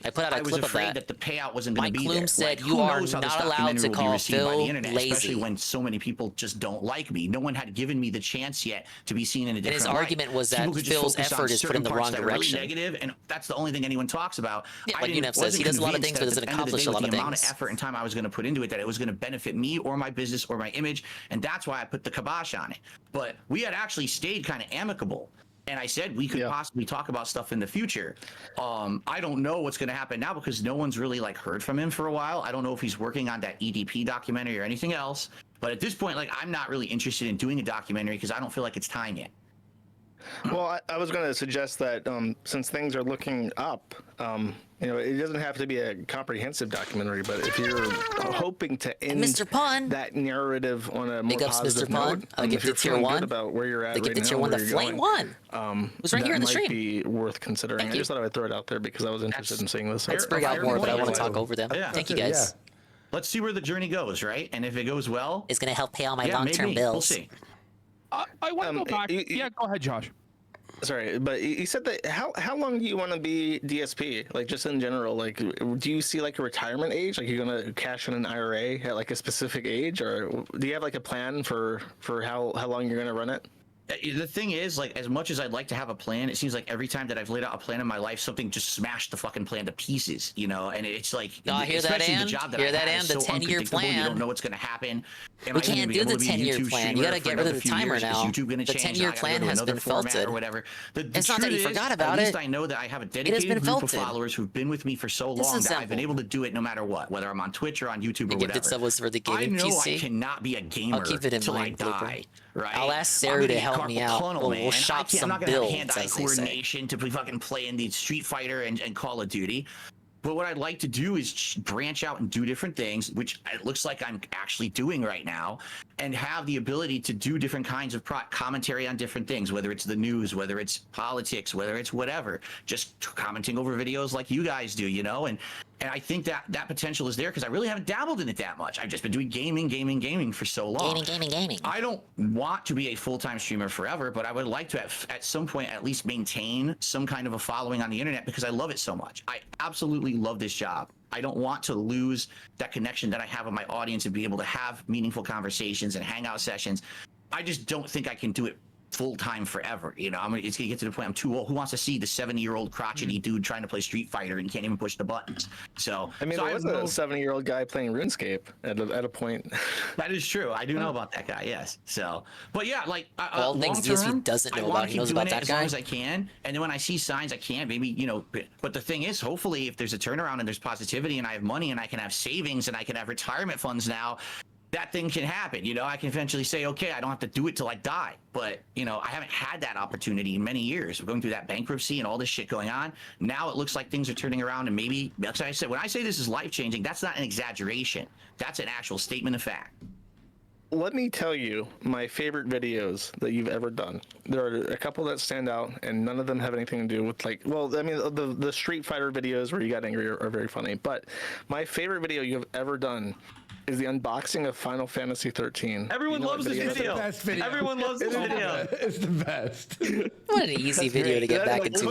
I put out a I was clip of afraid that. that the payout wasn't going Mike to be Klum there. said Like, you who are knows how this not allowed documentary to will be call received by the Phil internet, lazy. especially when so many people just don't like me. No one had given me the chance yet to be seen in a different his light. argument was that People could just Phil's focus on effort is put in certain the parts wrong that are really direction. negative, and that's the only thing anyone talks about. Yeah, I like didn't- Unef says, he wasn't does a lot of convinced things, but that doesn't at the end of the accomplish day, a lot with of the amount things. of effort and time I was going to put into it, that it was going to benefit me or my business or my image, and that's why I put the kibosh on it. But we had actually stayed kind of amicable. And I said we could possibly talk about stuff in the future. I don't know what's going to happen now because no one's really like heard from him for a while. I don't know if he's working on that EDP documentary or anything else. But at this point, like, I'm not really interested in doing a documentary because I don't feel like it's time yet. Well, I was going to suggest that since things are looking up, it doesn't have to be a comprehensive documentary, but if you're hoping to end Mr. Pun. that narrative on a more Big ups, positive Mr. Pun. note, I if gifted you're tier feeling 1. good about where you're at I right gifted now, tier 1 where the you're Flame going, 1. It was right that here in the might stream. be worth considering. Thank I you. just thought I would throw it out there because I was interested in seeing this. Let's bring out more, but I want to talk over them. Yeah. Thank you, guys. Let's see where the journey goes, right? And if it goes well, it's going to help pay all my yeah, long-term maybe. bills. We'll see. I want to go back. Yeah, go ahead, Josh. Sorry, but you said that how long do you want to be DSP? Like, just in general, like, do you see like a retirement age? Like, you're gonna cash in an IRA at like a specific age, or do you have like a plan for how long you're gonna run it? the thing is, like, as much as I'd like to have a plan, it seems like every time that I've laid out a plan in my life, something just smashed the fucking plan to pieces, you know. And it's like, hear that, especially and the job that hear I that, have and is the so 10-year unpredictable. plan. You don't know what's going to happen. We can't do the 10-year plan. You got to get rid of the timer now. The 10-year plan has been felted. Or whatever. The it's not that you forgot about it. it. At least I know that I have a dedicated group of followers who've been with me for so long that I've been able to do it no matter what, whether I'm on Twitch or on YouTube or whatever. I know I cannot be a gamer till I die. Right? I'll ask Sarah to help me out. We'll shop some I'm not gonna builds, have hand-eye coordination to be fucking playing the Street Fighter and Call of Duty. But what I'd like to do is branch out and do different things, which it looks like I'm actually doing right now, and have the ability to do different kinds of commentary on different things, whether it's the news, whether it's politics, whether it's whatever, just commenting over videos like you guys do, you know? And I think that potential is there because I really haven't dabbled in it that much. I've just been doing gaming for so long. Gaming. I don't want to be a full-time streamer forever, but I would like to have, at some point, at least maintain some kind of a following on the internet because I love it so much. I absolutely love this job. I don't want to lose that connection that I have with my audience and be able to have meaningful conversations and hangout sessions. I just don't think I can do it full-time forever, you know. It's gonna get to the point I'm too old. Who wants to see the 70-year-old crotchety dude trying to play Street Fighter and can't even push the buttons? So I mean, there was a 70-year-old guy playing RuneScape at a point. That is true. I do know about that guy. Yes. So, but yeah, like all things DSP doesn't know about. He knows about that as guy. long as I can, and then when I see signs, I can maybe, you know. But the thing is, hopefully, if there's a turnaround and there's positivity, and I have money, and I can have savings, and I can have retirement funds now, that thing can happen. You know, I can eventually say, okay, I don't have to do it till I die. But, you know, I haven't had that opportunity in many years. We're going through that bankruptcy and all this shit going on. Now it looks like things are turning around, and maybe, like I said, when I say this is life-changing, that's not an exaggeration. That's an actual statement of fact. Let me tell you my favorite videos that you've ever done. There are a couple that stand out, and none of them have anything to do with, like, well, I mean, the Street Fighter videos where you got angry are very funny. But my favorite video you have ever done is the unboxing of Final Fantasy 13. Everyone loves this video. Everyone loves this video. It's the best. What an easy video to get back into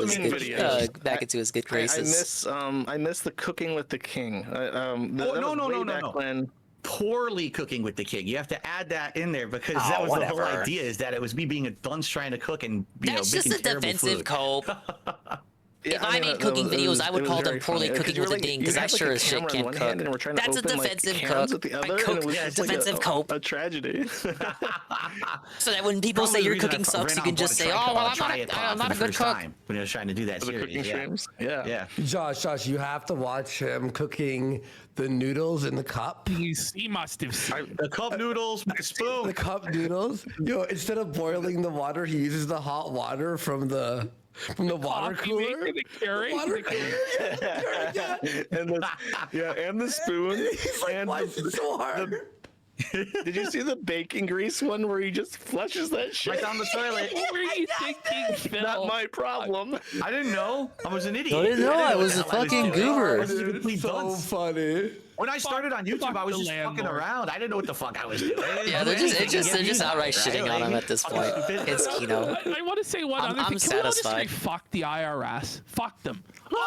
his good graces. I miss the cooking with the king. No. Poorly cooking with the king. You have to add that in there because that was the whole idea, is that it was me being a dunce trying to cook and that's just a defensive food. cope. If I made cooking videos, I would call them poorly cooking with a ding because I sure as shit can't cook. That's a defensive cope. I cook defensive cope. A tragedy. So that when people say your cooking sucks, you can just say, "Oh, well, I'm not a good cook." When I was trying to do that series, yeah. Josh, you have to watch him cooking the noodles in the cup. He must have seen the cup noodles with the spoon. The cup noodles. Yo, instead of boiling the water, he uses the hot water from the water cooler. The water cooler. And the spoon. He's like, why is it so hard? Did you see the bacon grease one where he just flushes that shit right down the toilet? What were you thinking, Phil? Not my problem. I didn't know. I was an idiot. I didn't know. I was a fucking goober. It's so funny. When I started on YouTube, I was just fucking around. I didn't know what the fuck I was doing. Yeah, they're just outright shitting on him at this point. It's Kino. I want to say one other thing. I'm satisfied. Fuck the IRS. Fuck them.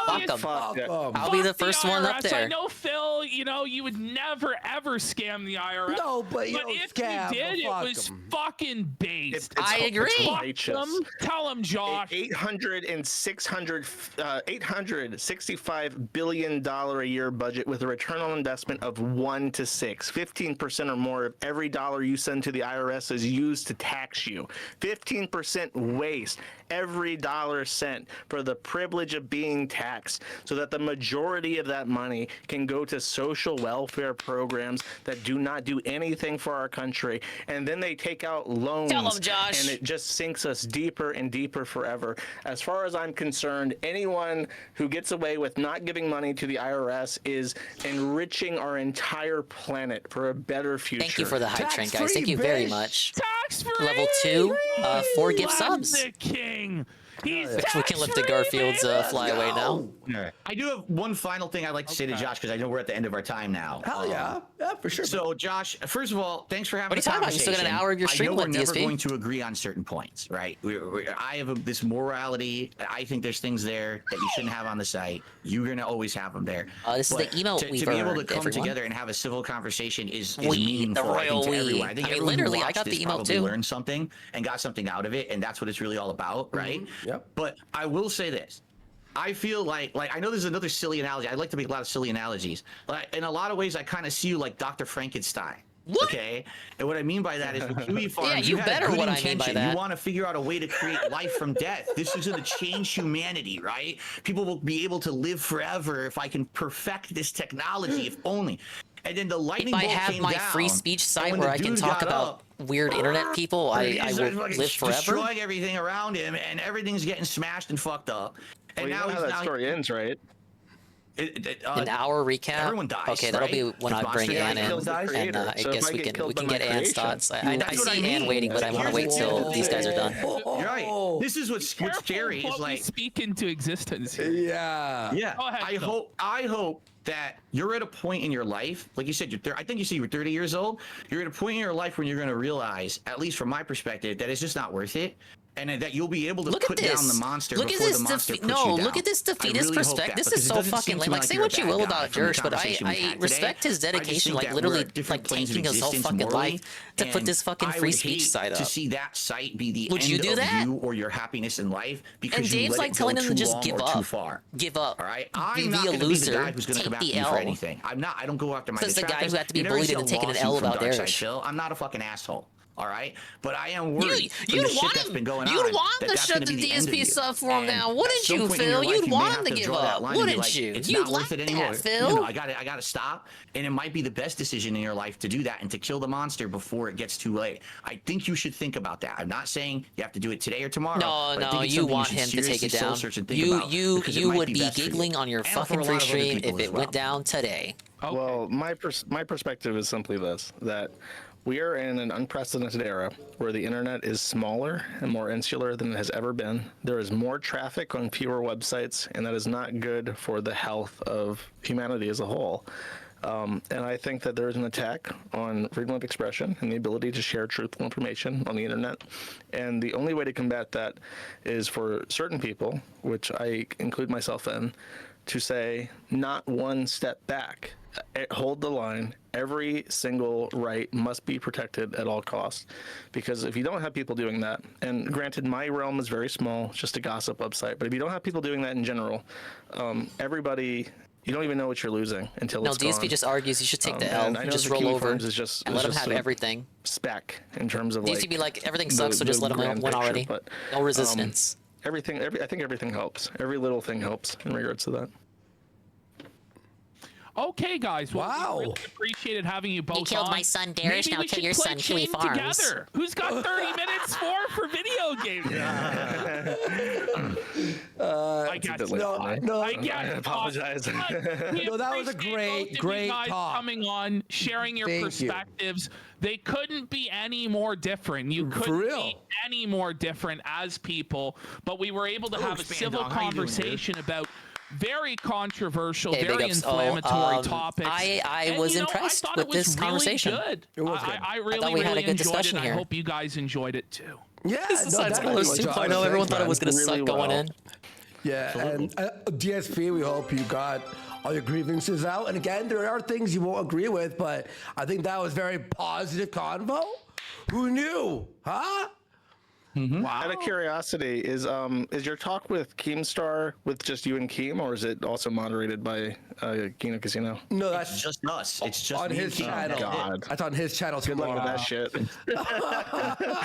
Fuck them. I'll be the first one up there. I know, Phil, you know, you would never, ever scam the IRS. No, but you if scam, you did, it was fucking based. I agree. Tell them, Josh. $865 billion a year budget with a return on investment of 1 to 6. 15% or more of every dollar you send to the IRS is used to tax you. 15% waste every dollar sent for the privilege of being taxed, so that the majority of that money can go to social welfare programs that do not do anything for our country. And then they take out loans. Tell them, Josh. And it just sinks us deeper and deeper forever. As far as I'm concerned, anyone who gets away with not giving money to the IRS is enriching our entire planet for a better future. Thank you for the hype train, guys. Thank you very much. Tax free. Level 2, 4 gift Let subs. the king. He's We can let the Garfields fly away now. I do have one final thing I'd like to say to Josh, because I know we're at the end of our time now. Hell yeah, for sure. So, Josh, first of all, thanks for having What are you talking about? You still got an hour of your stream I know we're left, never DSP. going to agree on certain points, right? I have this morality. I think there's things there that you shouldn't have on the site. You're going to always have them there. This is the emote to we've be able to earned, come everyone. together and have a civil conversation is We, the meaningful, I royal think, to we. everyone. I think I mean, everyone who literally, I watched got the this emote probably too. learned something and got something out of it, and that's what it's really all about, right? Yep. But I will say this. I feel like I know this is another silly analogy. I like to make a lot of silly analogies. Like, in a lot of ways, I kind of see you like Dr. Frankenstein. What? Okay, and what I mean by that is with Kiwi Farms, Yeah, you had better good what I mean intention. by that. You want to figure out a way to create life from death. This is going to change humanity, right? People will be able to live forever if I can perfect this technology, if only. And then the lightning If I bolt have came my down, free speech and site when where the I can dude talk got about up, weird internet people, I he's will fucking live forever. destroying everything around him, and everything's getting smashed and fucked up. And Well, you now know how he's that story ends, right? An hour recap. Everyone dies. Okay, that'll be when I bring Ann in, kills the and creator. I So if guess I we get can killed by get my Ann's creation, thoughts. I That's what see I mean. Ann waiting, but I want to wait till these guys are done. You're right. This is what's scary. Is What we like speak into existence here. Yeah. Yeah, Go ahead, Phil. I hope that you're at a point in your life, like you said, I think you said you were 30 years old. You're at a point in your life when you're going to realize, at least from my perspective, that it's just not worth it. And that you'll be able to put down the monster before the monster puts you down. Look at this defeatist perspective. This is so fucking like say what you will about Jersh, but I respect his dedication, like literally like taking his whole fucking life to put this fucking free speech site up. To see that site be the Would end you do of that? you or your happiness in life because And you Dave's let like it telling go them to too just long give or up. too far. Give up. All right, Be I'm not a going to be loser. the guy who's going to come Take after the you for L. anything. I'm not. I don't go after my Says the guy detractors. who had to be You never bullied see a into taking an lawsuit L from about Darkside theirs. Phil. I'm not a fucking asshole. All right, but I am worried from You'd the shit want that's been going You'd on. want that to that's shut gonna the be the end of DSP you. stuff for him And now, at wouldn't some you, point in your Phil? life, You'd you may want have him to give draw that up, line and be wouldn't like, you? It's You'd not worth it like anymore. that, Phil. You know, I got to stop, and it might be the best decision in your life to do that and to kill the monster before it gets too late. I think you should think about that. I'm not saying you have to do it today or tomorrow. but I think it's You something want should him to take it seriously soul down. search and think about, because it You might would be best for you. giggling on your And for fucking a lot free of other stream people if as it well. went down today. Well, my perspective is simply this: that we are in an unprecedented era where the internet is smaller and more insular than it has ever been. There is more traffic on fewer websites, and that is not good for the health of humanity as a whole. And I think that there is an attack on freedom of expression and the ability to share truthful information on the internet. And the only way to combat that is for certain people, which I include myself in, to say not one step back. Hold the line. Every single right must be protected at all costs. Because if you don't have people doing that, and granted my realm is very small, it's just a gossip website, but if you don't have people doing that in general, everybody, you don't even know what you're losing until it's gone. No, DSP just argues you should take the L And I know and just the roll Kiwi over Farms is just, and let him have everything. Spec in terms of DSP be like, everything sucks, so just let him grand win picture, already. but, No resistance. I think everything helps. Every little thing helps in regards to that. Okay, guys. Well, we really appreciated having you both. You killed on. my son, Darius. Maybe Now we kill should your play son, Kiwi Chain Farms. Together. Who's got 30 minutes for video games? I guess No, I guess I apologize. No, that was a great guys talk. coming on, sharing your Thank you. perspectives. They couldn't be any more different. You couldn't be any more different as people. But we were able to have a civil conversation about very controversial, Hey, very big ups. inflammatory topics. I And, was you know, impressed I thought with it was this really conversation. Good. It was good. I really, thought we had really a good enjoyed discussion it. here. I hope you guys enjoyed it too. Yeah, Besides Colors 2.0, everyone thought it was going to suck going in. Yeah, and DSP, we hope you got all your grievances out. And again, there are things you won't agree with, but I think that was very positive convo. Who knew? Huh? Wow. Out of curiosity, is your talk with Keemstar with just you and Keem, or is it also moderated by Kino Casino? No, that's It's just us. It's just on me his and Keem. channel. God. That's on his channel Good luck tomorrow. with that shit.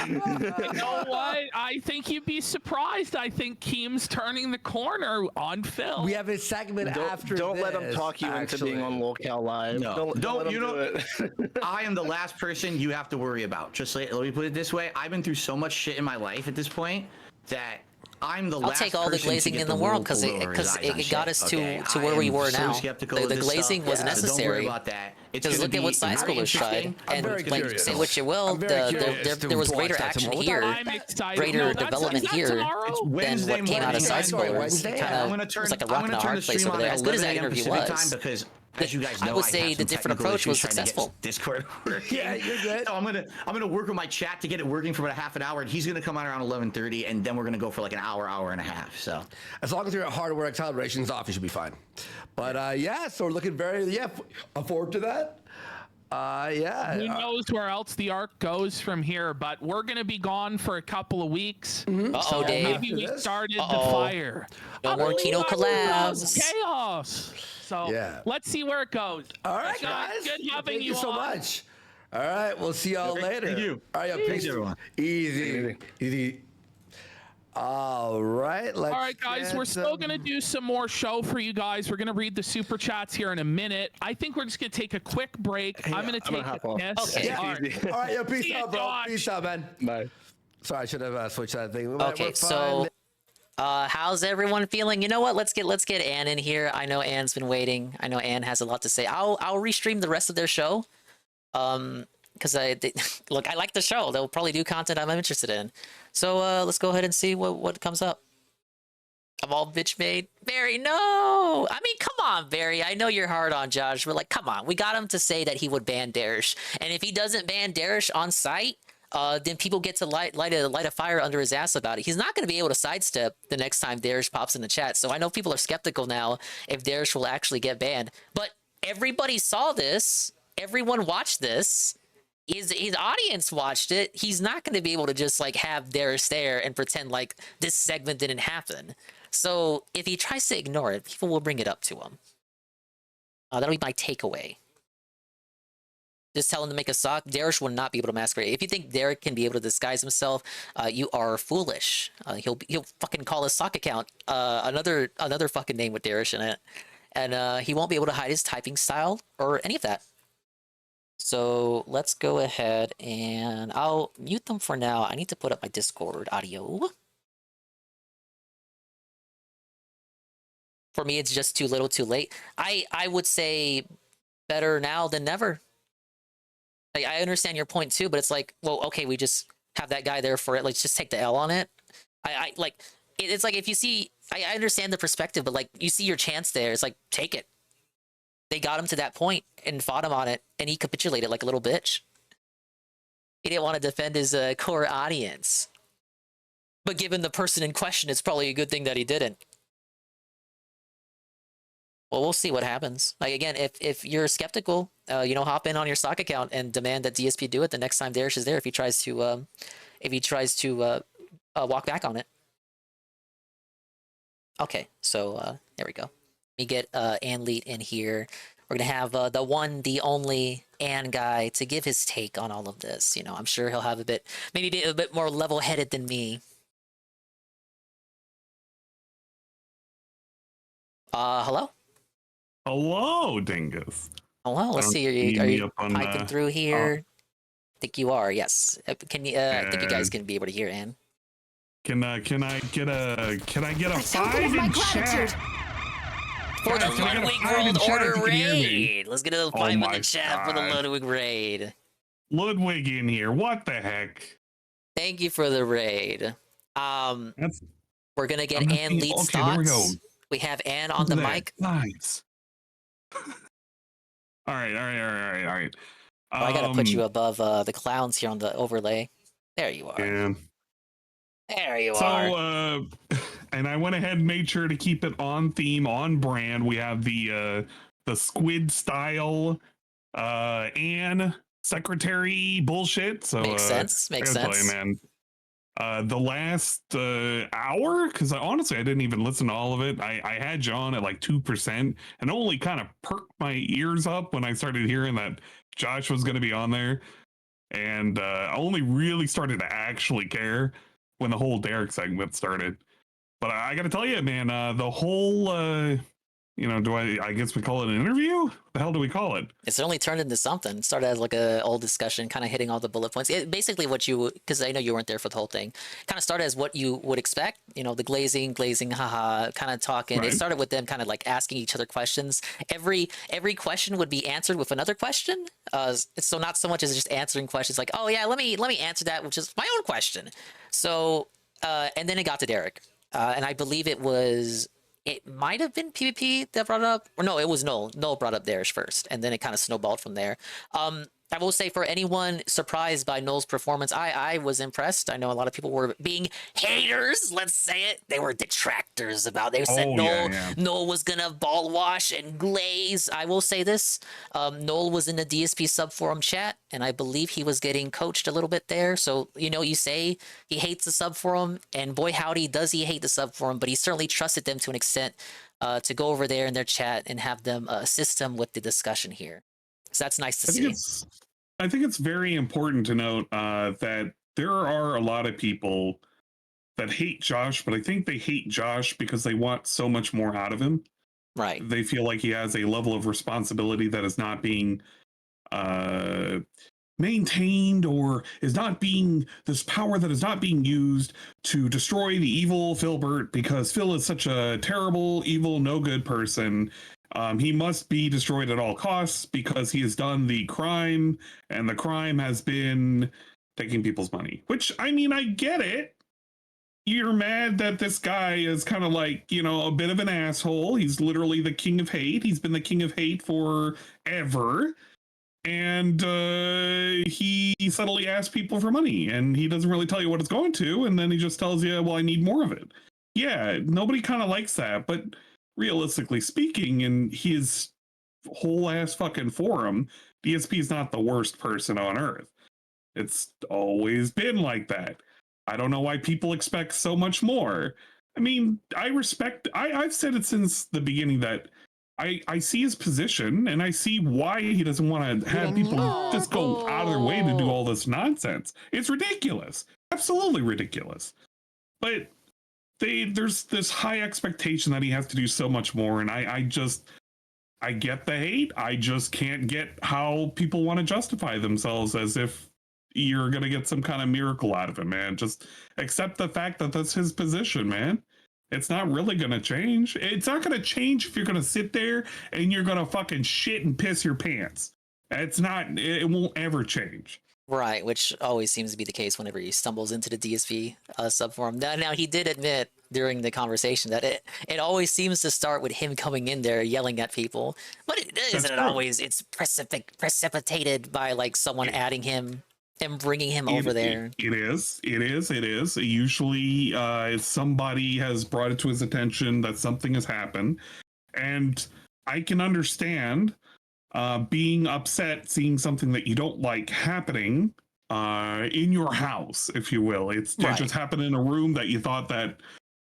You know what? I think you'd be surprised. I think Keem's turning the corner on Phil. We have a segment after Don't this. let him talk you into being on Locale Live. No. Don't let him you do know, it. I am the last person you have to worry about. Just let me put it this way. I've been through so much shit in my life at this point that I'm the I'll last take all the person to glazing get in the world because it got us to where I we am were so now. skeptical The of this glazing stuff. was So don't worry necessary. about that. It's Because gonna look at be what side very scrollers tried, interesting. and very like curious. say what you will, I'm very there was curious to greater watch that action tomorrow. here, I'm excited. greater No, that's- development is that here tomorrow? It's than Wednesday what came out of morning. side Sorry, scrollers. Wednesday. Yeah, I'm Kinda, gonna turn. it was like a I'm rock gonna and a turn hard the place stream over on there. at As good as 11 that a.m. interview Pacific was, time because, as you guys know, I would have say some the different technical approach was issues trying to get successful. Discord working. Yeah, you're good. So I'm gonna work with my chat to get it working for about a half an hour, and he's gonna come on around 11:30, and then we're gonna go for like an hour and a half. So As long as your hardware calibration's off, you should be fine. But yeah, so we're looking I'm forward to that. Yeah. Who knows where else the arc goes from here? But we're gonna be gone for a couple of weeks. Uh-oh, Dave. Maybe we started the Uh-oh. fire. No more Kino collabs. Chaos. So let's see where it goes. All right, guys. Good having Thank you so on. much. All right, we'll see y'all later. Thank you. All right, yeah, Thanks, everyone. Easy. All right, All right, guys, we're still going to do some more show for you guys. We're going to read the super chats here in a minute. I think we're just going to take a quick break. I'm going to take a piss. Okay. Yeah. All right, yeah, peace out, bro. Josh. Peace out, man. Bye. Sorry, I should have switched that thing. Okay, We're so fine. how's everyone feeling? You know what? Let's get Ann in here. I know Ann's been waiting. I know Ann has a lot to say. I'll restream the rest of their show. Because look, I like the show. They'll probably do content I'm interested in. So let's go ahead and see what comes up. I'm all bitch made. Barry, no! I mean, come on, Barry. I know you're hard on Josh, but like, come on. We got him to say that he would ban Darish. And if he doesn't ban Darish on site, then people get to light a fire under his ass about it. He's not going to be able to sidestep the next time Darish pops in the chat. So I know people are skeptical now if Darish will actually get banned. But everybody saw this. Everyone watched this. His audience watched it. He's not going to be able to just like have Darius there and pretend like this segment didn't happen. So if he tries to ignore it, people will bring it up to him. That'll be my takeaway. Just tell him to make a sock. Darius will not be able to masquerade. If you think Derek can be able to disguise himself, you are foolish. He'll fucking call his sock account another fucking name with Darius in it, and he won't be able to hide his typing style or any of that. So let's go ahead and I'll mute them for now. I need to put up my Discord audio. For me, it's just too little too late. I would say better now than never. Like, I understand your point too, but it's like, well, okay, we just have that guy there for it. Let's just take the L on it. I like, it's like if you see, I understand the perspective, but like you see your chance there. It's like, take it. They got him to that point and fought him on it, and he capitulated like a little bitch. He didn't want to defend his core audience. But given the person in question, it's probably a good thing that he didn't. Well, we'll see what happens. Like, again, if you're skeptical, hop in on your stock account and demand that DSP do it the next time Darius is there if he tries to walk back on it. Okay, so there we go. Let me get Ann Leet in here. We're going to have the one, the only Ann guy to give his take on all of this. You know, I'm sure he'll have maybe a bit more level-headed than me. Hello? Hello, Dingus. Hello, let's see. Are you piping through here? I think you are, yes. Can you, I think you guys can be able to hear Ann. Can I get a 5 in chat? For the Ludwig World Order raid. Let's get a 5 in the chat for the Ludwig raid. Ludwig in here. What the heck? Thank you for the raid. We're gonna get Ann Leet's thoughts. There we go. We have Ann on the mic. Nice. All right. Oh, I gotta put you above the clowns here on the overlay. There you are. Yeah. There you are. So, and I went ahead and made sure to keep it on theme, on brand. We have the squid style Ann secretary bullshit. So makes sense. Makes sense. Man. The last hour, because honestly I didn't even listen to all of it. I had you on at like 2% and only kind of perked my ears up when I started hearing that Josh was going to be on there, and I only really started to actually care when the whole Derek segment started. But I got to tell you, man, the whole you know, I guess we call it an interview? The hell do we call it? It's only turned into something. It started as like a old discussion, kind of hitting all the bullet points. Basically what you, because I know you weren't there for the whole thing, kind of started as what you would expect, you know, the glazing, haha, kind of talking. Right. It started with them kind of like asking each other questions. Every question would be answered with another question. So not so much as just answering questions like, oh yeah, let me answer that, which is my own question. So, and then it got to Derek. And I believe it might have been PvP that brought it up, or no, it was Null. Null brought up theirs first, and then it kind of snowballed from there. I will say, for anyone surprised by Null's performance, I was impressed. I know a lot of people were being haters, let's say it. They were detractors about it. They said Null was gonna ball wash and glaze. I will say this, Null was in the DSP subforum chat, and I believe he was getting coached a little bit there. So, you know, you say he hates the subforum, and boy howdy does he hate the subforum, but he certainly trusted them to an extent to go over there in their chat and have them assist him with the discussion here. So that's nice to see. I think it's very important to note that there are a lot of people that hate Josh, but I think they hate Josh because they want so much more out of him. Right. They feel like he has a level of responsibility that is not being maintained, or is not being, this power that is not being used to destroy the evil Philbert, because Phil is such a terrible, evil, no good person. He must be destroyed at all costs because he has done the crime, and the crime has been taking people's money. Which, I mean, I get it. You're mad that this guy is kind of like, you know, a bit of an asshole. He's literally the king of hate. He's been the king of hate forever. And he suddenly asks people for money, and he doesn't really tell you what it's going to, and then he just tells you, well, I need more of it. Yeah, nobody kind of likes that, but realistically speaking, in his whole ass fucking forum, DSP is not the worst person on earth. It's always been like that. I don't know why people expect so much more. I mean, I've said it since the beginning that I see his position, and I see why he doesn't want to have people just go out of their way to do all this nonsense. It's ridiculous. Absolutely ridiculous. But there's this high expectation that he has to do so much more, and I get the hate. I just can't get how people want to justify themselves as if you're gonna get some kind of miracle out of him, man. Just accept the fact that that's his position, man. It's not really gonna change. It's not gonna change if you're gonna sit there and you're gonna fucking shit and piss your pants. It won't ever change. Right, which always seems to be the case whenever he stumbles into the DSP subforum. Now, he did admit during the conversation that it always seems to start with him coming in there yelling at people, but it isn't always. It's precipitated by like someone adding him and bringing him over there. It is. Usually somebody has brought it to his attention that something has happened, and I can understand being upset seeing something that you don't like happening in your house, if you will. It just happened in a room that you thought that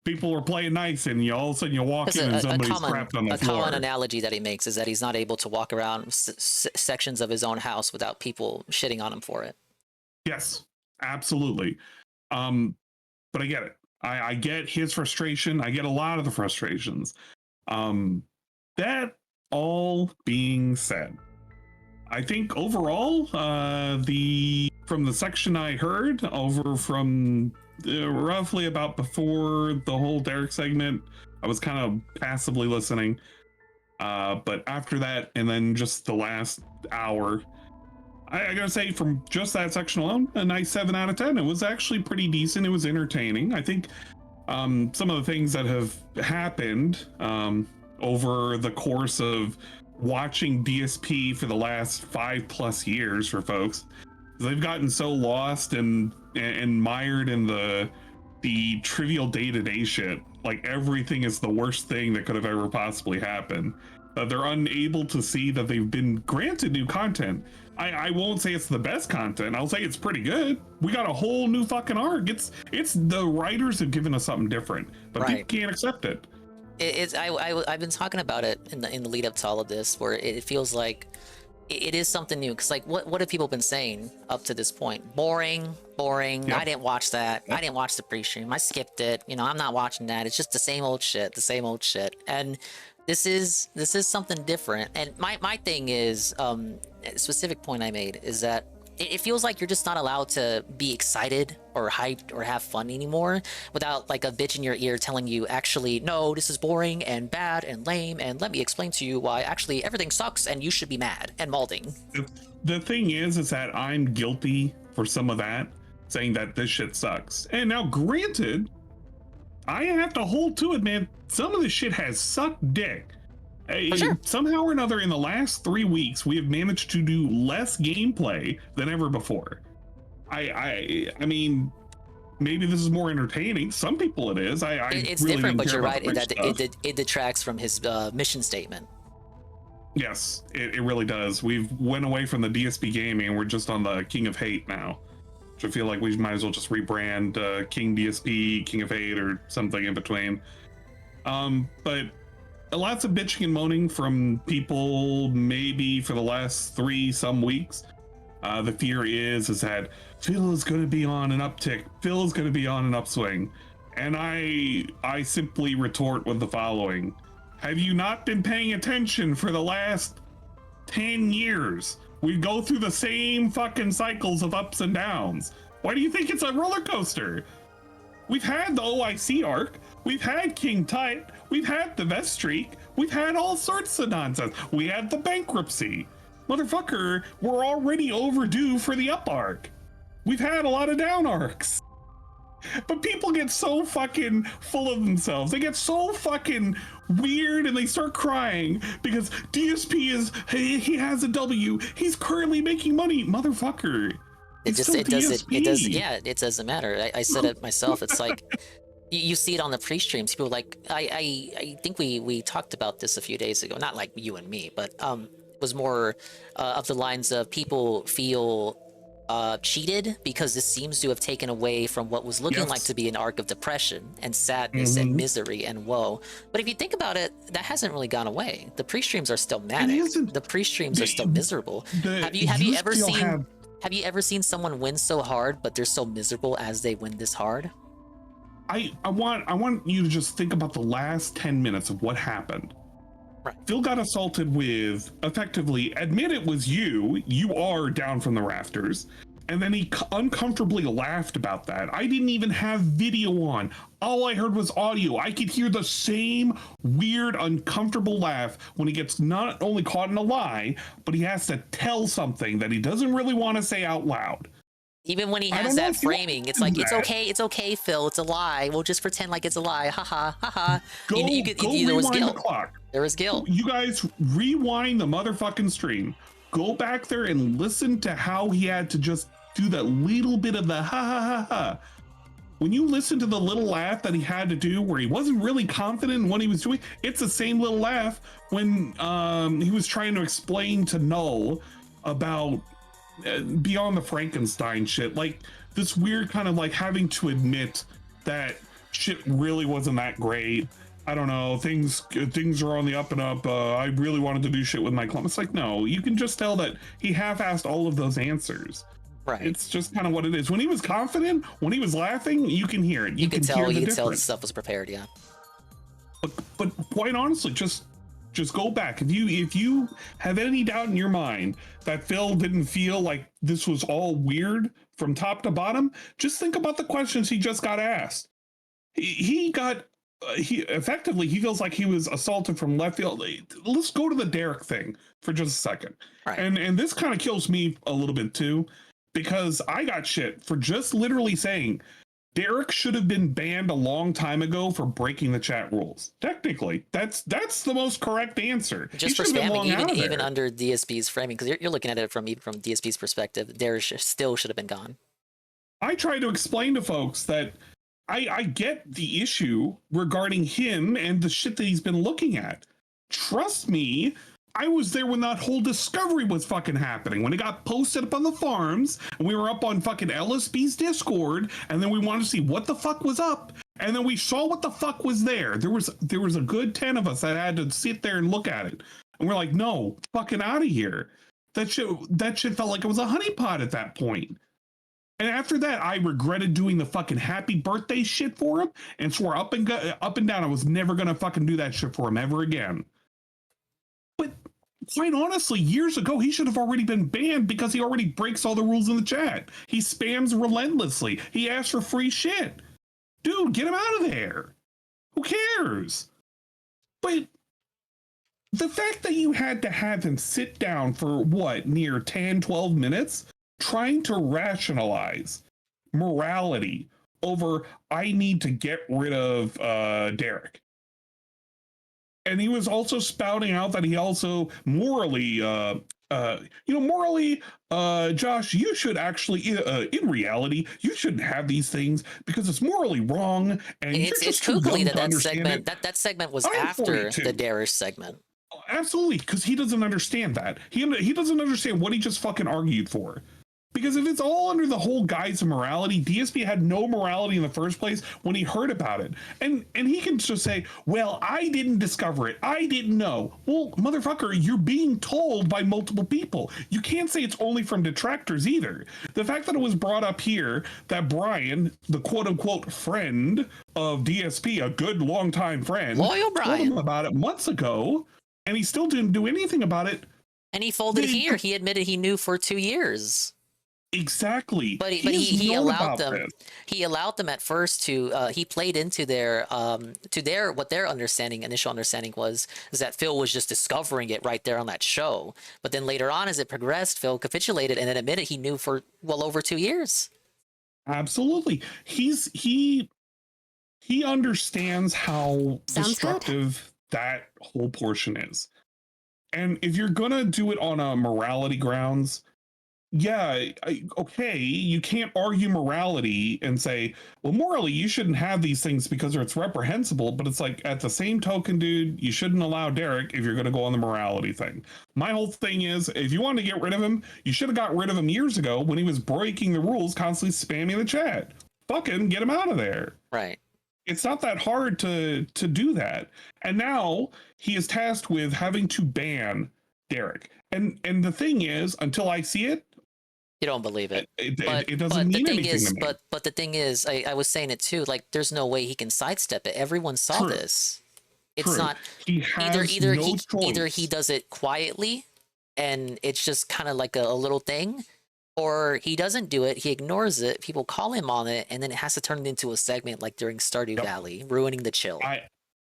people were playing nice, and all of a sudden you walk in and somebody's crapped on the floor. A common analogy that he makes is that he's not able to walk around sections of his own house without people shitting on him for it. Yes, absolutely. But I get it. I get his frustration. I get a lot of the frustrations. That all being said, I think overall, from the section I heard over from roughly about before the whole Derek segment, I was kind of passively listening. But after that, and then just the last hour, I gotta say, from just that section alone, a nice 7 out of 10. It was actually pretty decent. It was entertaining. I think some of the things that have happened over the course of watching DSP for the last 5+ years for folks, they've gotten so lost and mired in the trivial day-to-day shit. Like everything is the worst thing that could have ever possibly happened. They're unable to see that they've been granted new content. I won't say it's the best content. I'll say it's pretty good. We got a whole new fucking arc. It's the writers have given us something different, but people can't accept it. I've been talking about it in the lead up to all of this, where it feels like it is something new. Because like, what have people been saying up to this point? Boring. Yep. I didn't watch that. Yep. I didn't watch the pre-stream. I skipped it. You know, I'm not watching that. It's just the same old shit. And This is something different, and my thing is a specific point I made is that it feels like you're just not allowed to be excited or hyped or have fun anymore without like a bitch in your ear telling you, actually, no, this is boring and bad and lame, and let me explain to you why actually everything sucks and you should be mad and malding. The thing is that I'm guilty for some of that, saying that this shit sucks. And now, granted, I have to hold to it, man. Some of this shit has sucked dick. Sure. Somehow or another, in the last 3 weeks, we have managed to do less gameplay than ever before. I mean, maybe this is more entertaining. Some people it is. It's really different, but care you're about right the in rich that stuff. it detracts from his mission statement. Yes, it really does. We've went away from the DSP gaming and we're just on the King of Hate now. Which I feel like we might as well just rebrand King DSP, King of Hate, or something in between. But lots of bitching and moaning from people maybe for the last 3 some weeks. The fear is that Phil is going to be on an uptick. Phil is going to be on an upswing. And I simply retort with the following. Have you not been paying attention for the last 10 years? We go through the same fucking cycles of ups and downs. Why do you think it's a roller coaster? We've had the OIC arc. We've had King Tut. We've had the Vest Streak. We've had all sorts of nonsense. We had the bankruptcy. Motherfucker, we're already overdue for the up arc. We've had a lot of down arcs. But people get so fucking full of themselves. They get so fucking weird and they start crying because DSP is, he has a W. He's currently making money. Motherfucker. It doesn't matter. I said it myself. It's like, you see it on the pre-streams. People like, I think we talked about this a few days ago. Not like you and me, but was more of the lines of people feel cheated because this seems to have taken away from what was looking like to be an arc of depression and sadness and misery and woe. But if you think about it, that hasn't really gone away. The pre-streams are still manic. The pre-streams are still miserable. Have you ever seen someone win so hard but they're so miserable as they win this hard? I want you to just think about the last 10 minutes of what happened. Right. Phil got assaulted with, effectively, admit it was you are down from the rafters, and then he uncomfortably laughed about that. I didn't even have video on. All I heard was audio. I could hear the same weird, uncomfortable laugh when he gets not only caught in a lie, but he has to tell something that he doesn't really want to say out loud. Even when he has that framing, it's like, it's okay, Phil, it's a lie. We'll just pretend like it's a lie. Haha, haha. Go rewind the clock. There was guilt. You guys rewind the motherfucking stream. Go back there and listen to how he had to just do that little bit of the ha ha ha ha. When you listen to the little laugh that he had to do where he wasn't really confident in what he was doing, it's the same little laugh when he was trying to explain to Null about beyond the Frankenstein shit, like this weird kind of like having to admit that shit really wasn't that great. I don't know, things are on the up and up. I really wanted to do shit with my club. It's like, no, you can just tell that he half-assed all of those answers. Right. It's just kind of what it is. When he was confident, when he was laughing, you can hear it. You can tell the stuff was prepared, yeah. But quite honestly, just go back. If you have any doubt in your mind that Phil didn't feel like this was all weird from top to bottom, just think about the questions he just got asked. He effectively feels like he was assaulted from left field. Let's go to the Derek thing for just a second. Right. And this kind of kills me a little bit too, because I got shit for just literally saying Derek should have been banned a long time ago for breaking the chat rules. Technically, that's the most correct answer. Just for spamming, even under DSP's framing, because you're looking at it from DSP's perspective, Derek still should have been gone. I try to explain to folks that I get the issue regarding him and the shit that he's been looking at. Trust me, I was there when that whole discovery was fucking happening, when it got posted up on the farms, and we were up on fucking LSB's Discord, and then we wanted to see what the fuck was up, and then we saw what the fuck was there. There was a good 10 of us that had to sit there and look at it, and we're like, no, fucking out of here. That shit felt like it was a honeypot at that point. And after that, I regretted doing the fucking happy birthday shit for him, and swore up and down I was never gonna fucking do that shit for him ever again. quite honestly, years ago, he should have already been banned because he already breaks all the rules in the chat. He spams relentlessly. He asks for free shit. Dude, get him out of there. Who cares? But the fact that you had to have him sit down for what, near 10, 12 minutes, trying to rationalize morality over, I need to get rid of Derek. And he was also spouting out that he also morally, Josh, you should actually, in reality, you shouldn't have these things because it's morally wrong. And it's kooky that segment was after the Darish segment. Absolutely, because he doesn't understand that. He doesn't understand what he just fucking argued for. Because if it's all under the whole guise of morality, DSP had no morality in the first place when he heard about it. And he can just say, well, I didn't discover it. I didn't know. Well, motherfucker, you're being told by multiple people. You can't say it's only from detractors either. The fact that it was brought up here that Brian, the quote-unquote friend of DSP, a good long-time friend, loyal Brian, told him about it months ago, and he still didn't do anything about it. And he folded here. He admitted he knew for 2 years. Exactly. But he allowed them. This. He allowed them at first to. He played into their what their initial understanding was, is that Phil was just discovering it right there on that show. But then later on, as it progressed, Phil capitulated and then admitted he knew for well over 2 years. Absolutely. He understands how destructive that whole portion is. And if you're gonna do it on a morality grounds, yeah, okay, you can't argue morality and say, well, morally, you shouldn't have these things because it's reprehensible, but it's like, at the same token, dude, you shouldn't allow Derek if you're going to go on the morality thing. My whole thing is, if you want to get rid of him, you should have got rid of him years ago when he was breaking the rules, constantly spamming the chat. Fucking get him out of there. Right. It's not that hard to do that. And now he is tasked with having to ban Derek. And the thing is, until I see it, you don't believe it. It doesn't mean anything to me. But the thing is, I was saying it too, like there's no way he can sidestep it. Everyone saw this. It's not either he does it quietly and it's just kind of like a little thing, or he doesn't do it, he ignores it, people call him on it, and then it has to turn into a segment like during Stardew Valley, ruining the chill.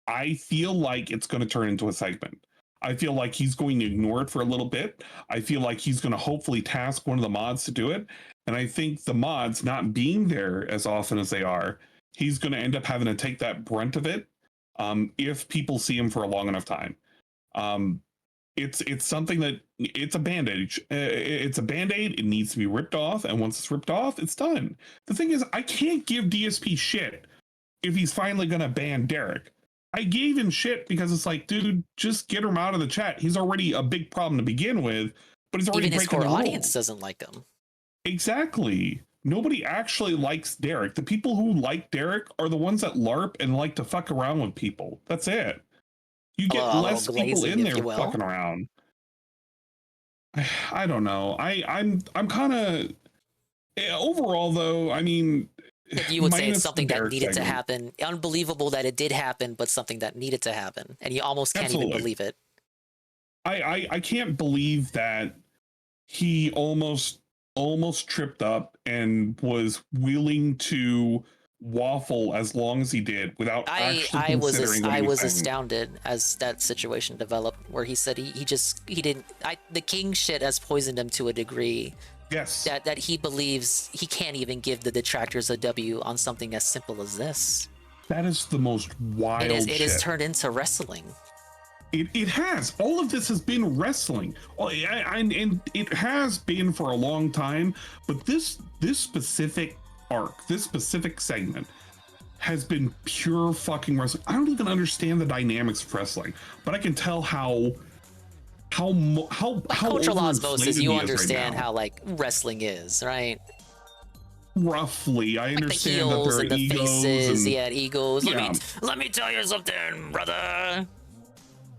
I feel like it's going to turn into a segment. I feel like he's going to ignore it for a little bit. I feel like he's going to hopefully task one of the mods to do it. And I think the mods not being there as often as they are, he's going to end up having to take that brunt of it if people see him for a long enough time. It's something that, it's a bandage. It's a Band-Aid. It needs to be ripped off. And once it's ripped off, it's done. The thing is, I can't give DSP shit if he's finally going to ban Derek. I gave him shit because it's like, dude, just get him out of the chat. He's already a big problem to begin with, but he's already even his breaking core the audience rules. doesn't like him. Exactly. Nobody actually likes Derek. The people who like Derek are the ones that LARP and like to fuck around with people. That's it. You get less people in there fucking around. I don't know. I'm kind of overall though. I mean, you would say it's something that needed to happen. Unbelievable that it did happen, but something that needed to happen, and you almost can't even believe it. I can't believe that he almost tripped up and was willing to waffle as long as he did without actually considering I was astounded as that situation developed, where he said he didn't. The king shit has poisoned him to a degree. Yes. That he believes he can't even give the detractors a W on something as simple as this. That is the most wild shit. It has turned into wrestling. It has. All of this has been wrestling. And it has been for a long time. But this specific arc, this specific segment has been pure fucking wrestling. I don't even understand the dynamics of wrestling, but I can tell how cultural osmosis, you understand how like wrestling is, right? Roughly, I understand the that there are egos faces, and egos. Yeah. Let me tell you something, brother.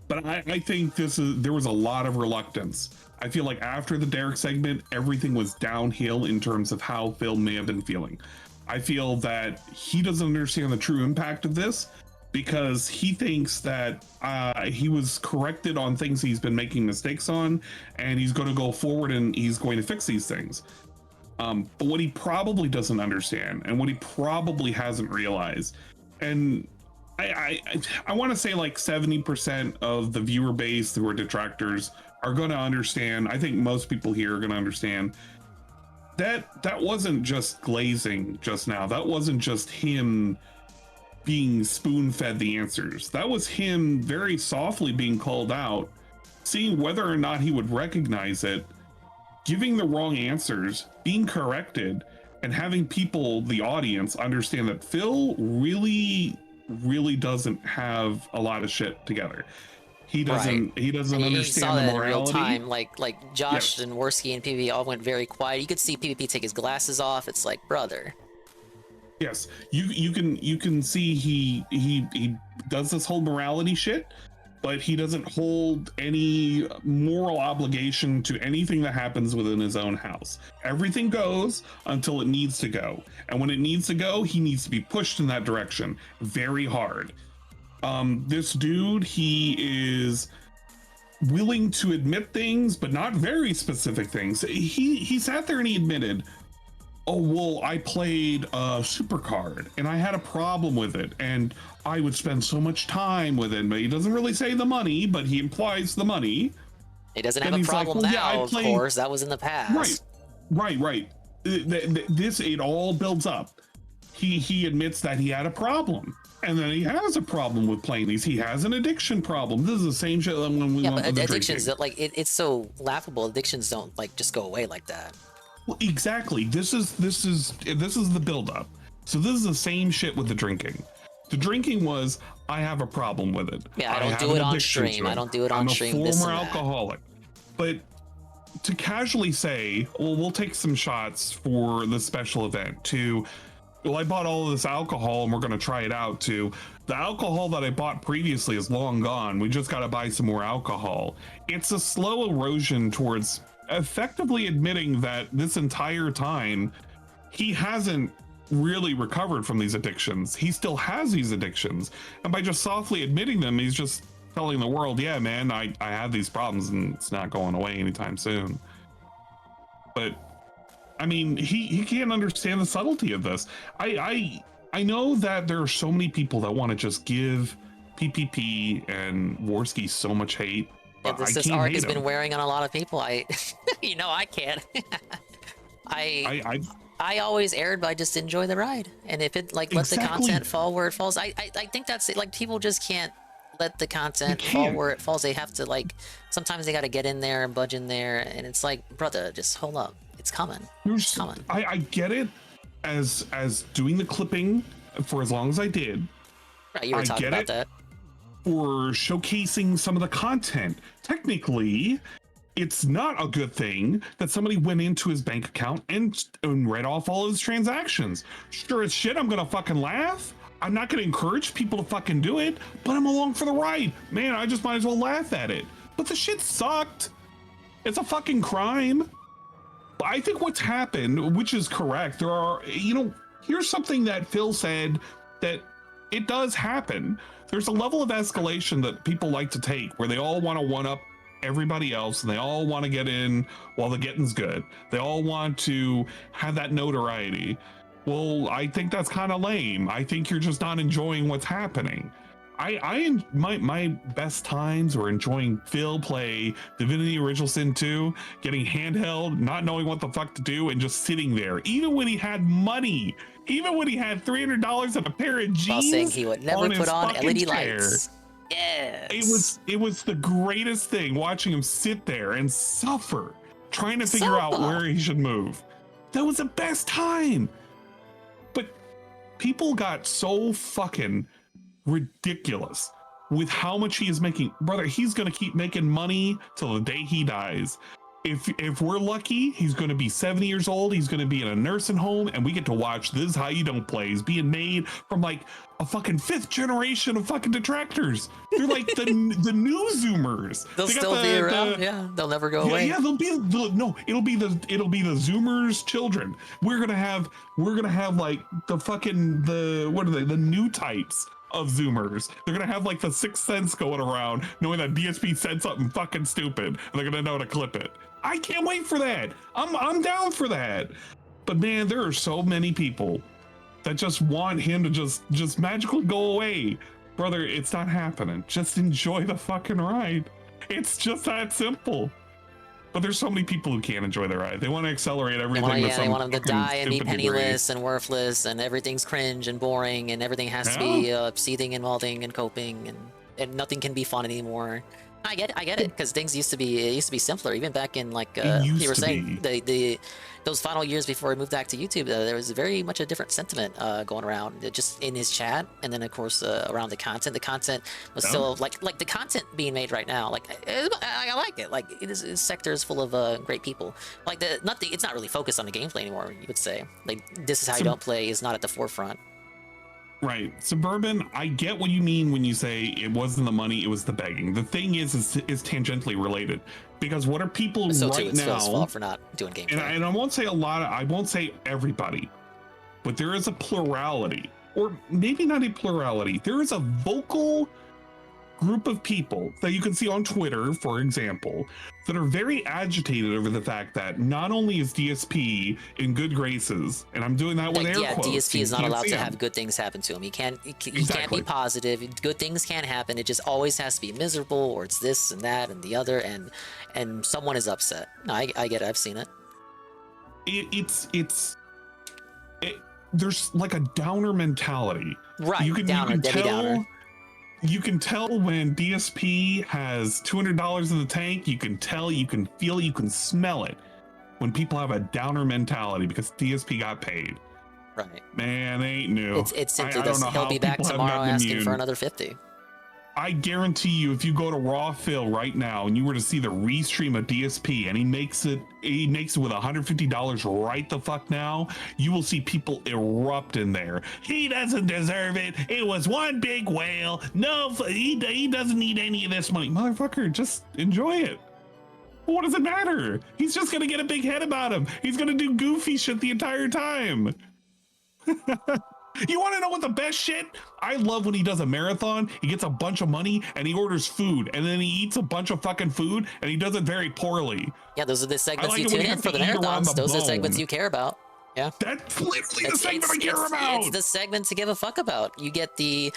But I think there was a lot of reluctance. I feel like after the Derek segment, everything was downhill in terms of how Phil may have been feeling. I feel that he doesn't understand the true impact of this because he thinks that he was corrected on things he's been making mistakes on, and he's going to go forward and he's going to fix these things. But what he probably doesn't understand, and what he probably hasn't realized, and I want to say like 70% of the viewer base who are detractors are going to understand. I think most people here are going to understand that wasn't just glazing just now. That wasn't just him being spoon-fed the answers. That was him very softly being called out, seeing whether or not he would recognize it, giving the wrong answers, being corrected, and having people, the audience, understand that Phil really doesn't have a lot of shit together. He doesn't understand you saw the that morality. in real time. Like Josh and Worski and PvP all went very quiet. You could see PvP take his glasses off. It's like, brother. Yes, you can see he does this whole morality shit, but he doesn't hold any moral obligation to anything that happens within his own house. Everything goes until it needs to go, and when it needs to go, he needs to be pushed in that direction very hard. This dude, he is willing to admit things, but not very specific things. He sat there and he admitted, oh, well, I played a supercard and I had a problem with it, and I would spend so much time with it. But he doesn't really say the money, but he implies the money. He doesn't have a problem now, of course. That was in the past. Right. It all builds up. He admits that he had a problem, and then he has a problem with playing these. He has an addiction problem. This is the same shit when we went with the addictions that it's so laughable. Addictions don't like just go away like that. Well, exactly. This is the buildup. So this is the same shit with the drinking. The drinking was, I have a problem with it. Yeah, I don't do it on stream. I don't do it on stream. I'm a former alcoholic. But to casually say, well, we'll take some shots for the special event, to, well, I bought all of this alcohol and we're going to try it out, to the alcohol that I bought previously is long gone. We just got to buy some more alcohol. It's a slow erosion towards effectively admitting that this entire time he hasn't really recovered from these addictions. He still has these addictions, and by just softly admitting them, he's just telling the world, yeah, man, I have these problems and it's not going away anytime soon. But I mean, he can't understand the subtlety of this. I know that there are so many people that want to just give PPP and Worski so much hate. Yeah, this arc has been wearing on a lot of people. I can't. I always aired, but I just enjoy the ride. And if it let the content fall where it falls, I think that's it. Like, people just can't let the content fall where it falls. They have to, sometimes they got to get in there and budge in there. And it's like, brother, just hold up. It's coming. It's coming. I get it as doing the clipping for as long as I did. Right, you were talking about that. For showcasing some of the content. Technically, it's not a good thing that somebody went into his bank account and read off all his transactions. Sure as shit, I'm gonna fucking laugh. I'm not gonna encourage people to fucking do it, but I'm along for the ride. Man, I just might as well laugh at it. But the shit sucked. It's a fucking crime. But I think what's happened, which is correct, there are, here's something that Phil said, that it does happen. There's a level of escalation that people like to take where they all want to one-up everybody else, and they all want to get in while the getting's good. They all want to have that notoriety. Well, I think that's kind of lame. I think you're just not enjoying what's happening. My best times were enjoying Phil play Divinity Original Sin 2, getting handheld, not knowing what the fuck to do, and just sitting there. Even when he had money, even when he had $300 and a pair of jeans, while saying he would never put on LED lights. Yes. It was the greatest thing watching him sit there and suffer, trying to figure out where he should move. That was the best time. But people got so fucking ridiculous with how much he is making. Brother, he's gonna keep making money till the day he dies. If we're lucky, he's going to be 70 years old. He's going to be in a nursing home, and we get to watch This Is How You Don't Play. He's being made from like a fucking 5th generation of fucking detractors. They're like the new Zoomers. They'll still be around. Yeah, they'll never go away. Yeah, it'll be the Zoomers' children. We're gonna have like the fucking what are they? The new types of Zoomers. They're gonna have like the sixth sense going around, knowing that DSP said something fucking stupid, and they're gonna know to clip it. I can't wait for that. I'm down for that. But man, there are so many people that just want him to just magically go away. Brother, it's not happening. Just enjoy the fucking ride. It's just that simple. But there's so many people who can't enjoy the ride. They want to accelerate everything. They want him to die and be stupid penniless and worthless, and everything's cringe and boring, and everything has to be seething and welding and coping, and nothing can be fun anymore. I get it, because things used to be simpler. Even back in like you were saying, those final years before he moved back to YouTube, there was very much a different sentiment going around, just in his chat, and then of course around the content. The content was still like the content being made right now. Like I like it. Like this sector is full of great people. Like it's not really focused on the gameplay anymore. You would say like this is how you don't play is not at the forefront. Right. Suburban, I get what you mean when you say it wasn't the money, it was the begging. The thing is tangentially related. Because what are people so right too, it's now? Phil's fault for not doing gameplay. And I won't say I won't say everybody, but there is a plurality, or maybe not a plurality. There is a vocal group of people that you can see on Twitter, for example, that are very agitated over the fact that not only is DSP in good graces, and I'm doing that with air quotes. DSP is not allowed to have good things happen to him. He can't be positive. Good things can't happen. It just always has to be miserable, or it's this and that and the other, and someone is upset. No, I get it. I've seen it. There's like a downer mentality. Right, Debbie Downer. You can tell when DSP has $200 in the tank. You can tell, you can feel, you can smell it when people have a downer mentality because DSP got paid. Right. Man, they ain't new. It's simply this. He'll be back tomorrow asking for another 50. I guarantee you, if you go to Raw Phil right now and you were to see the restream of DSP and he makes it with $150 right the fuck now, you will see people erupt in there. He doesn't deserve it. It was one big whale. No, he doesn't need any of this money. Motherfucker, just enjoy it. What does it matter? He's just gonna get a big head about him. He's gonna do goofy shit the entire time. You want to know what the best shit? I love when he does a marathon, he gets a bunch of money and he orders food and then he eats a bunch of fucking food and he does it very poorly. Yeah, those are the segments you tune in for the marathons. Those are the segments you care about. Yeah. That's literally the segment I care about. It's the segment to give a fuck about. You get the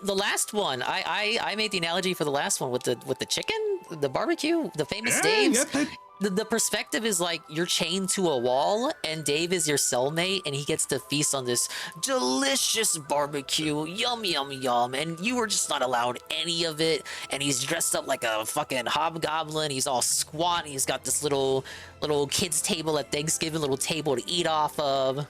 last one. I made the analogy for the last one with the chicken, the barbecue, the famous Dave's. Yeah, the perspective is like you're chained to a wall and Dave is your cellmate and he gets to feast on this delicious barbecue, yum yum yum, and you were just not allowed any of it, and he's dressed up like a fucking hobgoblin. He's all squat and he's got this little kids table at Thanksgiving, little table to eat off of.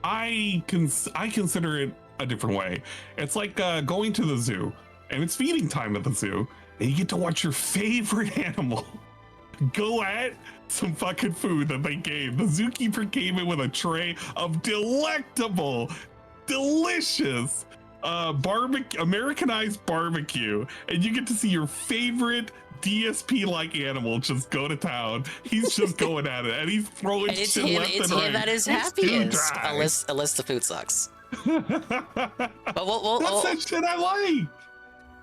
I consider it a different way. It's like going to the zoo and it's feeding time at the zoo and you get to watch your favorite animal go at some fucking food that they gave. The zookeeper came in with a tray of delectable, delicious Americanized barbecue, and you get to see your favorite DSP-like animal just go to town. He's just going at it, and he's throwing shit left and right. It's him at his happiest, unless the food sucks. But that's that shit I like.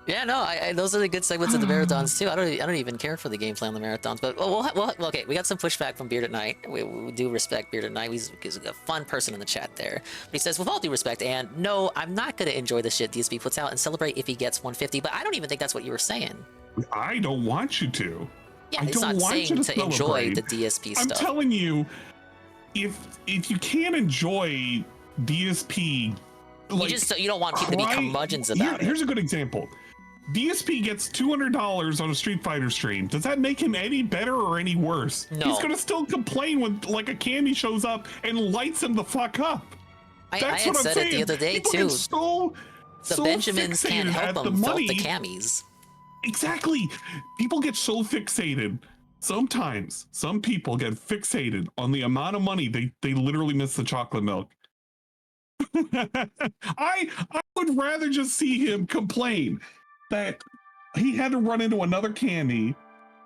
Yeah, no, those are the good segments of the marathons too. I don't even care for the gameplay on the marathons, but okay, we got some pushback from Beard at Night. We do respect Beard at Night. He's a fun person in the chat there. But he says, with all due respect, and no, I'm not gonna enjoy the shit DSP puts out and celebrate if he gets 150. But I don't even think that's what you were saying. I don't want you to. Yeah, it's not saying to enjoy the DSP stuff. I'm telling you, if you can't enjoy DSP, like, you don't want people to be curmudgeons about it. Here's a good example. DSP gets $200 on a Street Fighter stream. Does that make him any better or any worse? No. He's gonna still complain when like a candy shows up and lights him the fuck up. I had said it the other day too. The Benjamins can't help them felt the camis. Exactly. People get so fixated. Sometimes some people get fixated on the amount of money they literally miss the chocolate milk. I would rather just see him complain that he had to run into another candy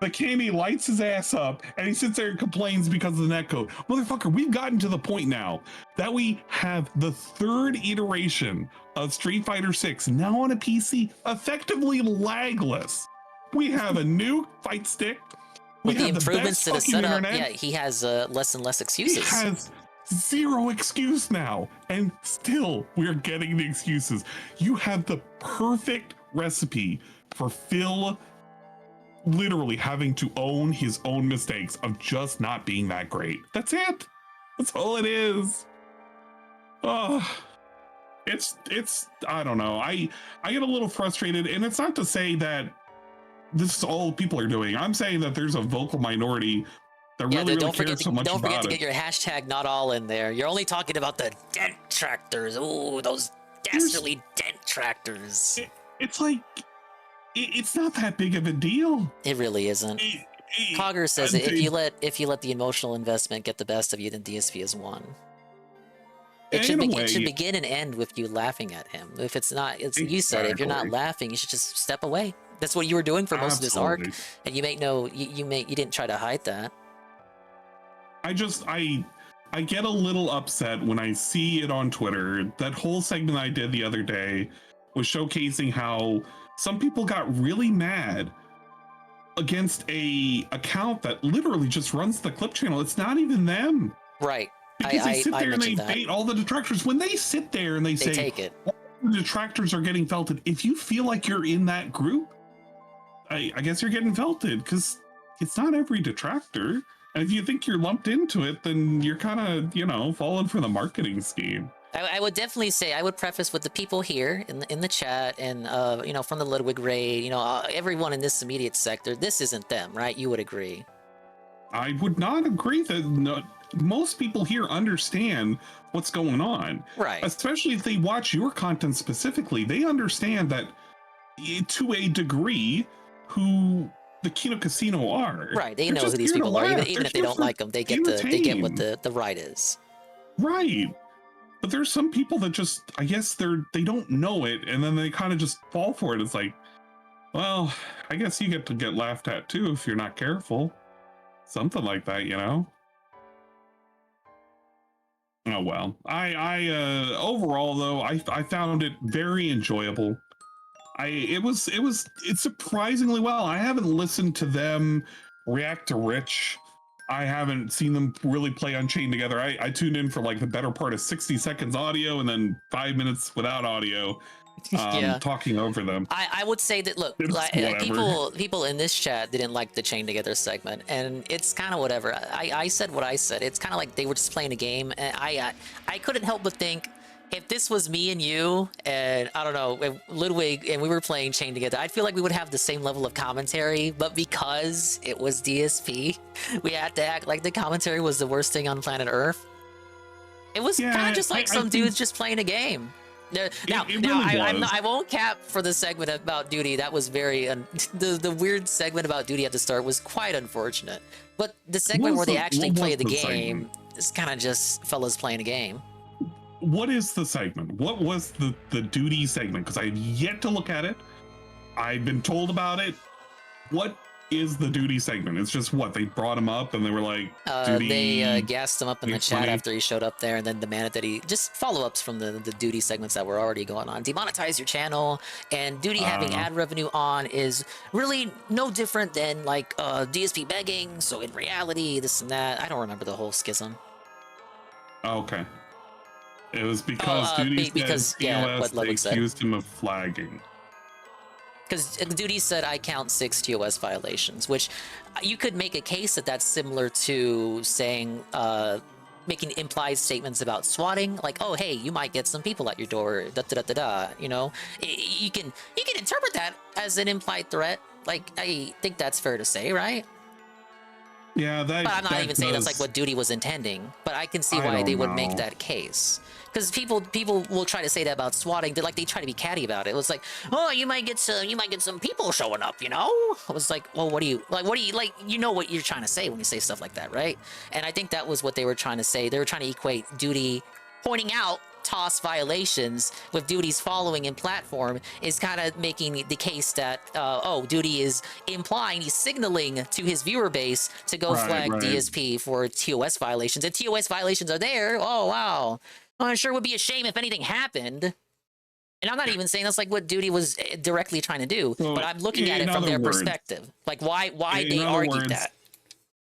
The Cammy lights his ass up and he sits there and complains because of the netcode. Motherfucker, we've gotten to the point now that we have the third iteration of Street Fighter 6 now on a PC, effectively lagless. We have a new fight stick. With the have improvements to the fucking setup, internet. yeah, he has less and less excuses. He has zero excuse now, and still we're getting the excuses. You have the perfect recipe for Phil literally having to own his own mistakes of just not being that great. That's it. That's all it is. It's I don't know. I get a little frustrated, and it's not to say that this is all people are doing. I'm saying that there's a vocal minority that really cares so much don't forget about to it. get your hashtag not all in there. You're only talking about the dent tractors. Ooh, those dastardly dent tractors. It's like it's not that big of a deal. It really isn't. Cogger says if you let the emotional investment get the best of you, then DSP has won. It should begin and end with you laughing at him. If it's not, you said it, if you're not laughing, you should just step away. That's what you were doing for most of this arc, and you didn't try to hide that. I get a little upset when I see it on Twitter. That whole segment I did the other day was showcasing how some people got really mad against a account that literally just runs the clip channel. It's not even them. Right. Because they sit there and they bait all the detractors. When they sit there and they say, take it. All the detractors are getting felted. If you feel like you're in that group, I guess you're getting felted, because it's not every detractor. And if you think you're lumped into it, then you're kind of, falling for the marketing scheme. I would definitely say, I would preface with the people here in the chat and, from the Ludwig raid, everyone in this immediate sector, this isn't them, right? You would agree. I would not agree that most people here understand what's going on. Right. Especially if they watch your content specifically. They understand that, to a degree, who the Kino Casino are. Right, they know who these people are. Even if they don't like them, they get what the right is. Right. But there's some people that just, I guess they don't know it, and then they kind of just fall for it. It's like, well, I guess you get to get laughed at too if you're not careful. Something like that, Oh well. I overall though, I found it very enjoyable. It's surprisingly well. I haven't listened to them react to Rich. I haven't seen them really play Unchained together. I tuned in for like the better part of 60 seconds audio and then 5 minutes without audio, talking over them. I would say that, look, people in this chat didn't like the Chain Together segment, and it's kind of whatever. I said what I said. It's kind of like they were just playing a game, and I couldn't help but think, if this was me and you, and I don't know, if Ludwig and we were playing Chain Together, I feel like we would have the same level of commentary, but because it was DSP, we had to act like the commentary was the worst thing on planet Earth. It was kind of just like some dudes just playing a game. I won't cap for the segment about Duty. That was very the weird segment about Duty at the start was quite unfortunate. But the segment where they actually play the game, it's kind of just fellas playing a game. What is the segment? What was the Duty segment? Because I've yet to look at it. I've been told about it. What is the Duty segment? It's just what, they brought him up and they were like, Duty, they gassed him up in the chat after he showed up there, and then demanded that he just follow-ups from the Duty segments that were already going on. Demonetize your channel, and Duty having ad revenue on is really no different than like DSP begging. So in reality, this and that. I don't remember the whole schism. Okay. It was because Duty said they accused him of flagging. Because Duty said, I count 6 TOS violations, which you could make a case that that's similar to saying, making implied statements about swatting, like, oh, hey, you might get some people at your door, da-da-da-da-da, You can interpret that as an implied threat. Like, I think that's fair to say, right? Yeah, but I'm not even saying that's like what Duty was intending, but I can see why they would make that case. Because people will try to say that about swatting. They try to be catty about it. It was like, oh, you might get some people showing up, I was like, well, what do you what you're trying to say when you say stuff like that, right? And I think that was what they were trying to say. They were trying to equate Duty pointing out TOS violations with Duty's following and platform is kind of making the case that, oh, Duty is implying, he's signaling to his viewer base to go flag DSP for TOS violations. And TOS violations are there. Oh, wow. Well, I'm sure it would be a shame if anything happened. And I'm not even saying that's like what Duty was directly trying to do, but I'm looking at it from their perspective. Like, why they argued that.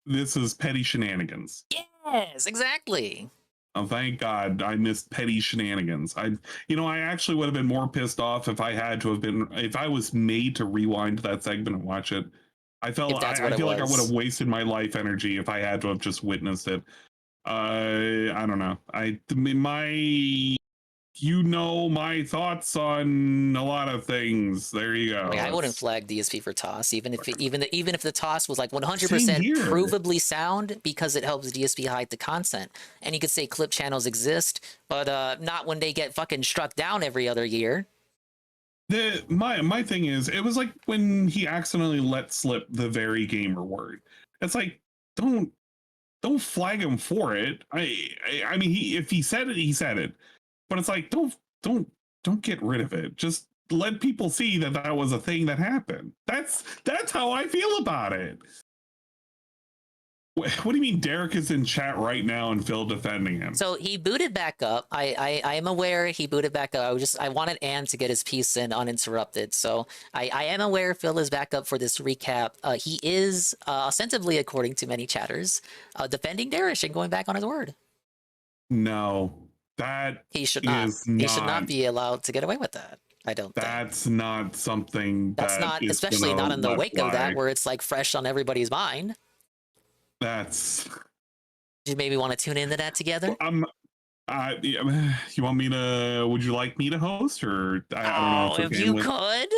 This is petty shenanigans. Yes, exactly. Oh, thank God I missed petty shenanigans. I actually would have been more pissed off if I was made to rewind that segment and watch it. I feel like I would have wasted my life energy if I had to have just witnessed it. I don't know. My thoughts on a lot of things. There you go. I mean, I wouldn't flag DSP for TOS, even if the TOS was like 100% provably sound, because it helps DSP hide the content. And you could say clip channels exist, but not when they get fucking struck down every other year. My thing is, it was like when he accidentally let slip the very gamer word. It's like, don't flag him for it. I mean, if he said it, he said it. But it's like, don't get rid of it. Just let people see that was a thing that happened. That's how I feel about it. What do you mean Derek is in chat right now and Phil defending him? So he booted back up. I am aware he booted back up. I wanted Ann to get his piece in uninterrupted. So I am aware Phil is back up for this recap. He is ostensibly, according to many chatters, defending Darish and going back on his word. No. He should not be allowed to get away with that. I don't think. That's not something that's not, especially not in the wake of that, where it's like fresh on everybody's mind. That's. Do you maybe want to tune into that together? You want me to? Would you like me to host, or I don't know if you could.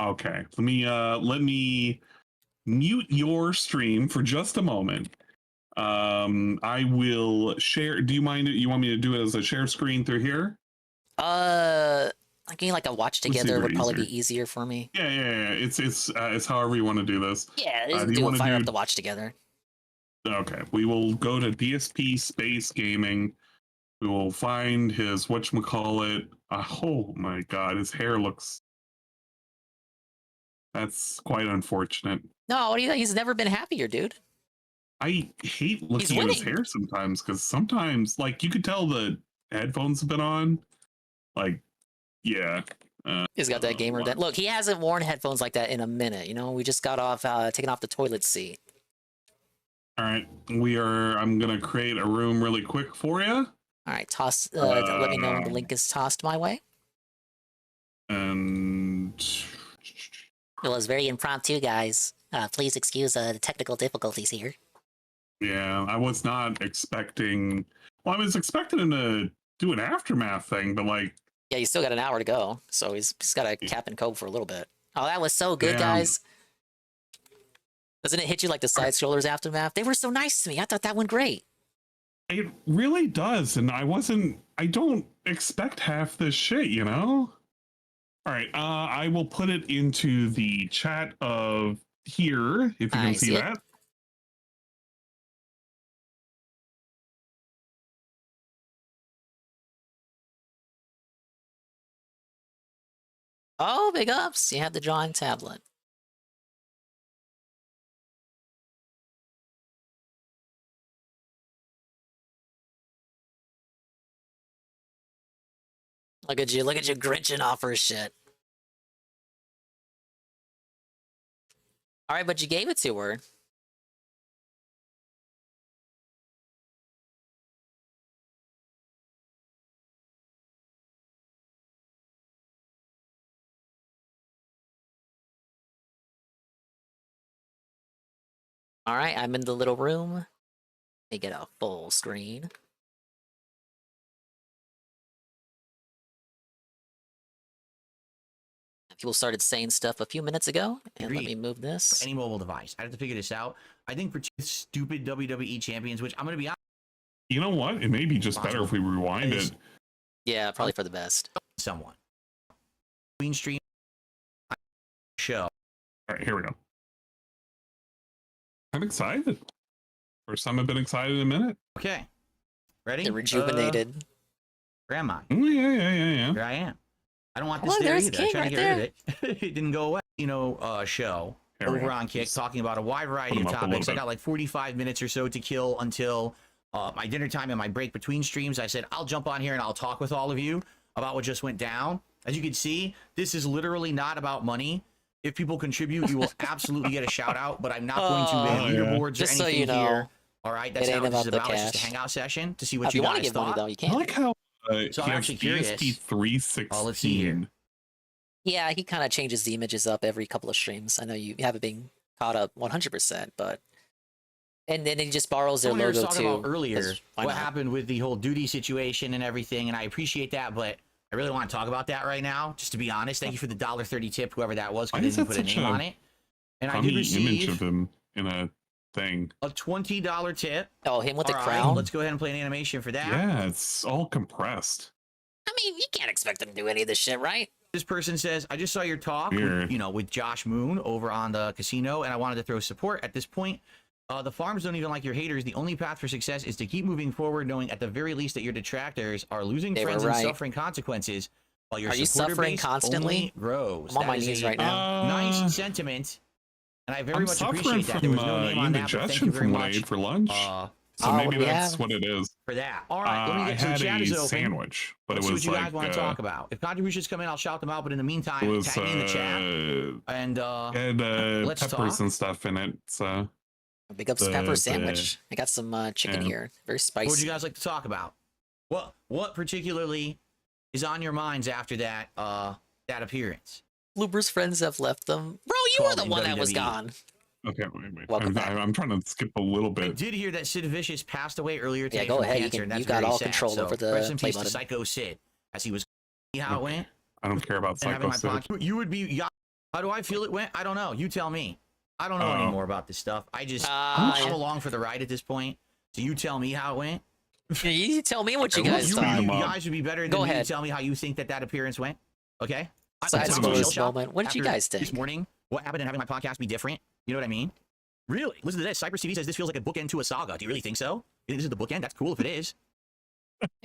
Okay, let me mute your stream for just a moment. I will share. Do you mind? You want me to do it as a share screen through here? Thinking like a watch together would probably be easier for me. Yeah. It's however you want to do this. Yeah, fire up the watch together. Okay, we will go to DSP Space Gaming. We will find his whatchamacallit. Oh my God, his hair looks. That's quite unfortunate. No, what do you think? He's never been happier, dude. I hate looking at his hair sometimes, because sometimes, like, you could tell the headphones have been on. Like, yeah. He's got that gamer dent. Look, he hasn't worn headphones like that in a minute. You know, we just got off taking off the toilet seat. All right, I'm gonna create a room really quick for you. All right, toss. Let me know when the link is tossed my way. And it was very impromptu, guys. Please excuse the technical difficulties here. Yeah, I was not expecting. Well, I was expecting him to do an aftermath thing, but like. Yeah, he's still got an hour to go, so he's got to cap and cope for a little bit. Oh, that was so good, guys. Doesn't it hit you like the side scrollers aftermath? They were so nice to me. I thought that went great. It really does, and I don't expect half this shit, you know? All right, I will put it into the chat of here, if you can see that. Oh, big ups. You have the drawing tablet. Look at you grinching off her shit. All right, but you gave it to her. All right, I'm in the little room. Let me get a full screen. People started saying stuff a few minutes ago, and let me move this. Any mobile device. I have to figure this out. I think for two stupid WWE champions, which I'm going to be honest. You know what? It may be just better if we rewind it. Yeah, probably for the best. Someone. Queen stream show. All right, here we go. I'm excited. First time I've been excited in a minute. Okay. Ready? They're rejuvenated. Grandma. Yeah. Here I am. I don't want this Look, there there's either. King I'm trying to right get rid of it. It didn't go away. Show over on Kick talking about a wide variety of topics. I got like 45 minutes or so to kill until my dinner time and my break between streams. I said, I'll jump on here and I'll talk with all of you about what just went down. As you can see, this is literally not about money. If people contribute, you will absolutely get a shout out, but I'm not going to ban leaderboards Just or so anything you know, here. All right, that's it not ain't what this is about the about. It's just a cash. hangout session to see what If you you want to guys give money thought. though, you can. I like how So he I'm has actually curious. DSP 316. Oh, let's see here. Yeah, he kind of changes the images up every couple of streams. I know you haven't been caught up 100%, but and then he just borrows their Someone here was logo talking too. about earlier 'cause why what not? happened with the whole duty situation and everything, and I appreciate that, but I really want to talk about that right now. Just to be honest, thank you for the $1.30 tip, whoever that was, Why because is didn't that put a such name a on it. And I did funny image receive of him in a thing? a $20 tip. Oh, him with the All right, crown. let's go ahead and play an animation for that. Yeah, it's all compressed. I mean, you can't expect him to do any of this shit, right? This person says, I just saw your talk Weird. with, with Josh Moon over on the casino, and I wanted to throw support. At this point, the farms don't even like your haters. The only path for success is to keep moving forward, knowing at the very least that your detractors are losing They were friends and right. suffering consequences, while your Are you supporter suffering base constantly? only grows. I'm on That my is knees a right now. Nice sentiment, and I very I'm much suffering appreciate that. There was no name on that, but thank indigestion you very from what I much ate for lunch. So what maybe do we that's have? what it is. for that. All right, let me I get to the had chat a is open. sandwich, but Let's it see was what you like guys want to talk about. If contributions come in, I'll shout them out. But in the meantime, it was tag me in the chat and had let's peppers talk. and stuff in it. So Big ups pepper sandwich. I got some chicken yeah. here. Very What would spicy. you guys like to talk about? What particularly is on your minds after that that appearance? Bloober's friends have left them. Bro, you were the Called in one that was WWE. gone. okay, wait. Welcome back. I'm trying to skip a little I bit. did hear that Sid Vicious passed away earlier today go from ahead. cancer, and that's You got very all sad. control So, over the rest in play peace to button. Psycho Sid, as he was. See how it went? I don't care about And having Psycho my Sid. podcast. You would be. How do I feel it went? I don't know. You tell me. I don't know anymore about this stuff. I just I'm along for the ride at this point. So you tell me how it went. You tell me what you Okay, guys You thought. guys would be better Go than me ahead. to tell me how you think that appearance went. Okay. Side Talk about stories Shell Shock moment. What did you after guys think? This morning, what happened in having my podcast be different? You know what I mean? Really? Listen to this. Cypress TV says this feels like a bookend to a saga. Do you really think so? You think this is the bookend? That's cool if it is.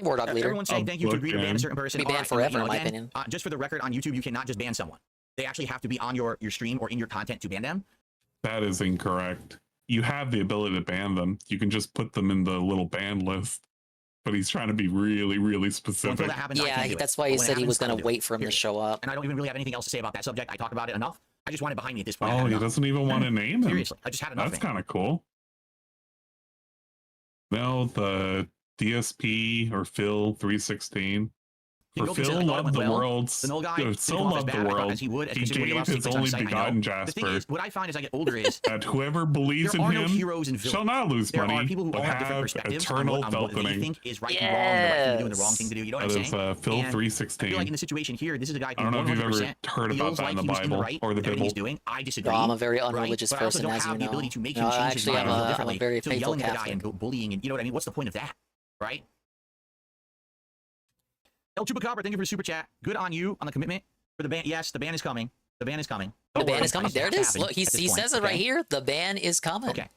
War Dog leader. Everyone's saying thank you to agree to ban a certain person. Be banned All right, forever, and, in my again, opinion. Just for the record, on YouTube, you cannot just ban someone. They actually have to be on your stream or in your content to ban them. That is incorrect. You have the ability to ban them. You can just put them in the little ban list. But he's trying to be really, really So specific. until that happens, I Yeah, can't do it. that's why But he when it said he was happens, I going will to do wait it. for him to Period. show up. And I don't even really have anything else to say about that subject. I talked about it enough. I just want it behind me at this point. I Oh, had he enough. doesn't even want to name him. Seriously, I just had enough. That's kind of cool. No, the DSP or Phil 316. He For goes and Phil says, I thought it loved went the well. world's. The Null guy Phil didn't come off as loved bad, the I thought, world. as he would, He considering he gave lost his secrets on only site, I know. begotten The thing Jasper. is, what I find as I get older is That whoever believes there in are no him heroes and villains. shall not lose There are money, people who but all have different have perspectives on eternal what they welcoming. think is right and wrong, the right thing to do and the wrong thing to do. You know what That I'm is saying? Phil And I 316. feel like in the situation here, this is a guy I who don't know if you've ever 100% heard about feels that like in the he was in the Bible right or the with everything he's Bible. doing. I disagree. No, I'm a very right? unreligious But I also person, don't as have you the know. ability to make No, him change his actually, mind I'm and feel a differently. very So faithful yelling at a guy Catholic. and bullying, and you know what I mean? What's the point of that? Right? El Chupacabra, thank you for the super chat. Good on you on the commitment for the ban. Yes, the ban is coming. The ban is coming. The Don't ban worry, is coming. There it it's is. happening Look, he at this point, says it right okay? here. The ban is coming. Okay. I'm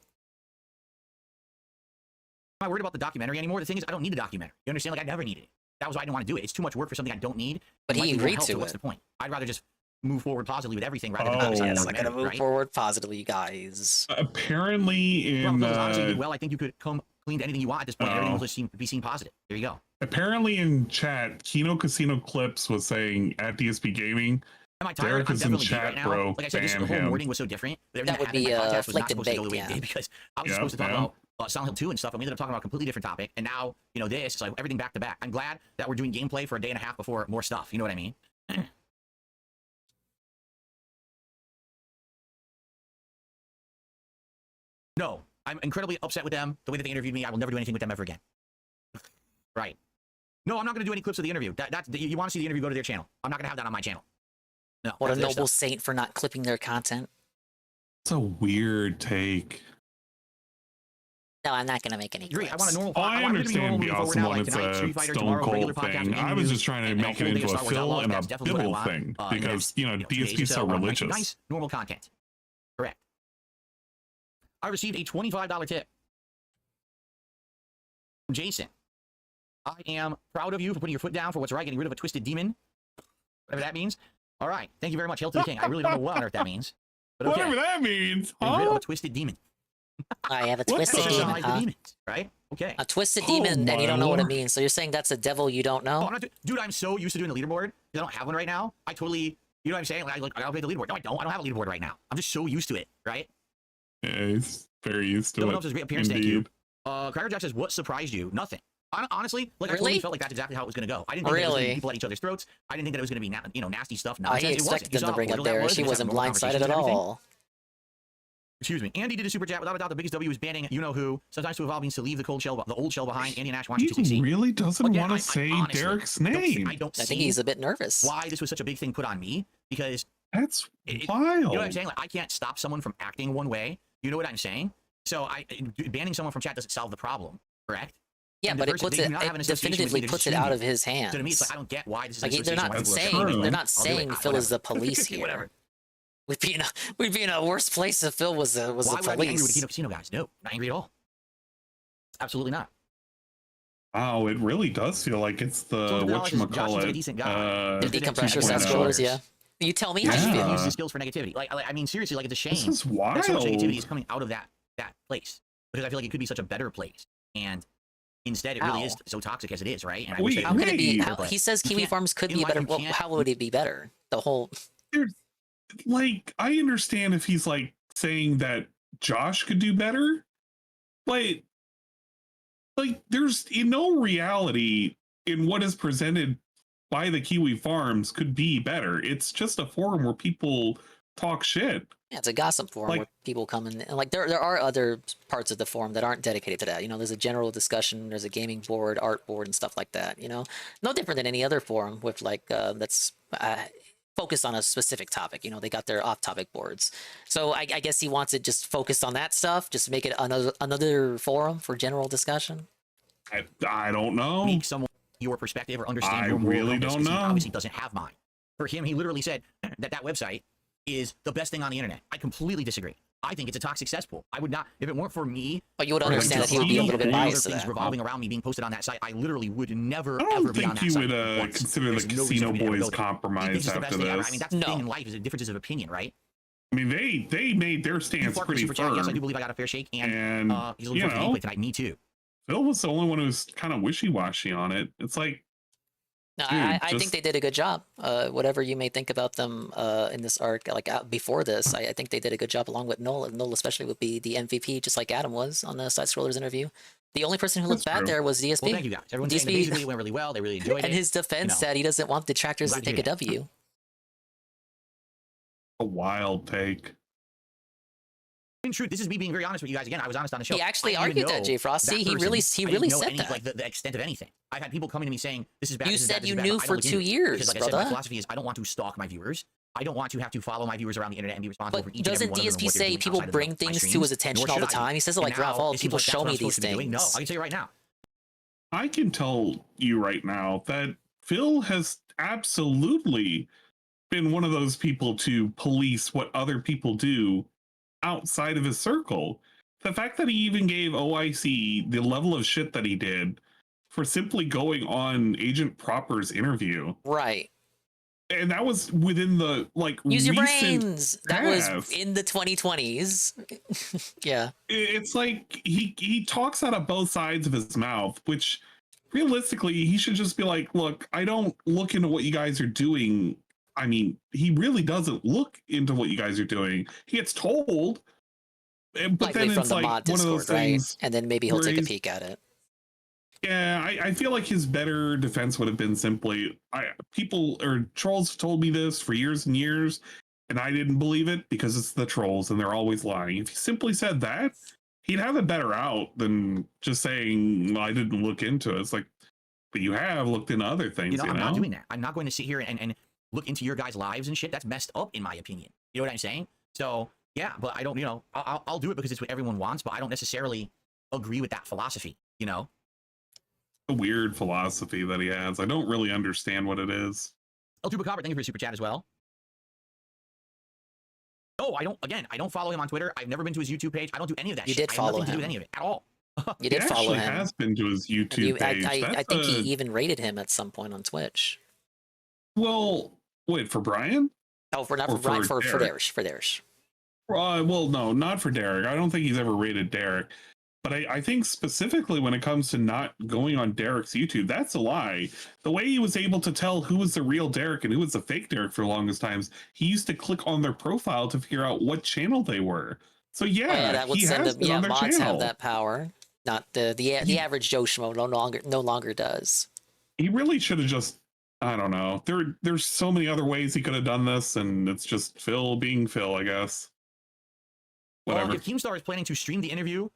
not worried about the documentary anymore. The thing is, I don't need a documentary. You understand? Like, I never needed it. That was why I didn't want to do it. It's too much work for something I don't need. But It might he be more agreed help, to so what's it. the point? I'd rather just move forward positively with everything rather than Oh, focus on the Yes, I'm gonna documentary, move right? forward positively, you guys. Apparently Well, in honestly, you did well. I think you could come clean to anything you want at this point. Everything will just be seen positive. There you go. apparently in chat, Kino Casino Clips was saying at DSP Gaming, Am I tired? Derek I'm is in definitely beat chat, right now. bro. Like I said, the Ban whole him. wording was so different. But That would everything be, that happened in my podcast was not flicked and supposed to go the way baked, it yeah. did because I was Yeah, supposed to talk yeah. about Silent Hill 2 and stuff, and we ended up talking about a completely different topic. And now, this, it's like everything back to back. I'm glad that we're doing gameplay for a day and a half before more stuff. You know what I mean? No, I'm incredibly upset with them. The way that they interviewed me, I will never do anything with them ever again. Right. No, I'm not going to do any clips of the interview. You want to see the interview, go to their channel. I'm not going to have that on my channel. No. What a that's their noble stuff. saint for not clipping their content. it's a weird take. No, I'm not gonna make any Agree. clips. I want a normal. Oh, I I want it to be normal understand the moving forward awesome now, one. like It's tonight, Street a Fighter, Stone tomorrow, regular Cold podcast thing. with I was interviews, just trying to and a make whole it day into of a Star Wars Phil Outlaws. and a That's definitely what I Bibble want, thing in the because next, 2 days DSP's or so so, like, religious. nice normal content. Correct. I received a $25 tip from Jason. I am proud of you for putting your foot down for what's right, getting rid of a twisted demon. Whatever that means. All right. Thank you very much. Hail to the king. I really don't know what on earth that means. But okay. Whatever that means. Getting rid of Huh? a twisted demon. I have a twisted demon, huh? Demons, right? Okay. A twisted demon, and you don't know what it means. So you're saying that's a devil you don't know? Oh, dude, I'm so used to doing the leaderboard. I don't have one right now. I totally, you know what I'm saying? Like, I gotta play the leaderboard. No, I don't. I don't have a leaderboard right now. I'm just so used to it, right? Yeah, he's very used to Someone it. else's great appearance, thank you. Cracker Jack says, what surprised you? Nothing. Honestly, like I totally felt like that's exactly how it was going to go. I didn't think that it was going to be people at each other's throats. I didn't think that it was going to be, nasty stuff. He expected them to bring up there. She wasn't blindsided at all. Excuse me. Andy did a super chat. Without a doubt, the biggest W is banning you-know-who. Sometimes to evolve means to leave the the old shell behind. Andy and Ash want you to succeed. He really doesn't want to say honestly Derek's name. I think he's a bit nervous. Why this was such a big thing put on me? Because that's You wild. know what I'm saying? Like, I can't stop someone from acting one way. You know what I'm saying? So banning someone from chat doesn't solve the problem, correct? Yeah, but it definitively puts it out of his hands. So to me, it's like I don't get why this is. Like, they're not saying Phil is the police here. Whatever. We'd be in a worse place if Phil was the police. Why would I be angry with the Kino Casino guys? No, not angry at all. Absolutely not. Wow, it really does feel like it's the whatchamacallit. The decompressor side scrollers, yeah. You tell me how you feel. Use the skills for negativity. Like, I mean, seriously, like, it's a shame. This is wild. That so much negativity is coming out of that place, because I feel like it could be such a better place, and instead it really is so toxic as it is, right? And how could it be? He says Kiwi Farms could be better. Well, how would it be better? The whole. Like, I understand if he's like saying that Josh could do better, but like there's no reality in what is presented by the Kiwi Farms could be better. It's just a forum where people talk shit. Yeah, it's a gossip forum where people come in, and like there are other parts of the forum that aren't dedicated to that. You know, there's a general discussion, there's a gaming board, art board, and stuff like that. You know, no different than any other forum with like that's focused on a specific topic. You know, they got their off-topic boards. So I guess he wants it just focused on that stuff, just make it another forum for general discussion. I don't know. Make someone your perspective or understand your moral really don't know. He obviously doesn't have mine. For him, he literally said that website is the best thing on the internet. I completely disagree. I think it's a toxic cesspool. I would not, if it weren't for me. But you would understand that he would be a little bit biased to that. Revolving around me being posted on that site, I literally would never I don't ever be on think that you site. would consider the Casino Boys compromised after this. I mean, that's the thing in life is the differences of opinion, right? I mean, they made their stance pretty firm. Yes, I do believe I got a fair shake, and he's a little for gameplay tonight. Me too. Phil was the only one who was kind of wishy-washy on it. It's like, no, I think they did a good job. Whatever you may think about them in this arc, like before this, I think they did a good job along with Null. Null especially would be the MVP, just like Adam was on the Side Scrollers interview. The only person who looked bad there was DSP. Well, thank you guys. Everyone's saying that basically went really well. They really enjoyed it. And his defense said he doesn't want detractors to take a W. A wild take. In truth, this is me being very honest with you guys. Again, I was honest on the show. He actually argued that, Jay Frosty. He really said that. Like the extent of anything. I've had people coming to me saying, "This is bad." You said you knew for 2 years, because, like I said, my philosophy is I don't want to stalk my viewers. I don't want to have to follow my viewers around the internet and be responsible for each and every one of them. Doesn't DSP say people bring things to his attention all the time? He says it like Ralph. All people show me these things. No, I can tell you right now. I can tell you right now that Phil has absolutely been one of those people to police what other people do outside of his circle. The fact that he even gave OIC the level of shit that he did for simply going on Agent Proper's interview. Right. And that was within the, like, use your brains. That was in the 2020s. Yeah. It's like he talks out of both sides of his mouth, which realistically he should just be like, look, I don't look into what you guys are doing. I mean, he really doesn't look into what you guys are doing. He gets told, but then it's like one of those things, and then maybe he'll take a peek at it. Yeah, I feel like his better defense would have been simply, people or trolls have told me this for years and years, and I didn't believe it because it's the trolls and they're always lying. If he simply said that, he'd have it better out than just saying, well, I didn't look into it. It's like, but you have looked into other things. I'm not doing that. I'm not going to sit here and look into your guys' lives and shit. That's messed up, in my opinion. You know what I'm saying? So yeah, but I don't. I'll do it because it's what everyone wants. But I don't necessarily agree with that philosophy. You know, a weird philosophy that he has. I don't really understand what it is. El Tubacabra, thank you for your super chat as well. Oh, I don't follow him on Twitter. I've never been to his YouTube page. I don't do any of that. You did follow him. I have nothing to do with any of it at all. You did follow him. Has been to his YouTube page. I think he even rated him at some point on Twitch. Well, wait, for Brian? Oh, for not for Brian, for Darish. Well, no, not for Derek. I don't think he's ever rated Derek. But I think specifically when it comes to not going on Derek's YouTube, that's a lie. The way he was able to tell who was the real Derek and who was the fake Derek for the longest times, he used to click on their profile to figure out what channel they were. So that would he send has them. Yeah, on their mods channel. have that power. Not the average Joe Schmo no longer does. He really should have just, I don't know. There's so many other ways he could have done this, and it's just Phil being Phil, I guess. Whatever. Well, if Keemstar is planning to stream the interview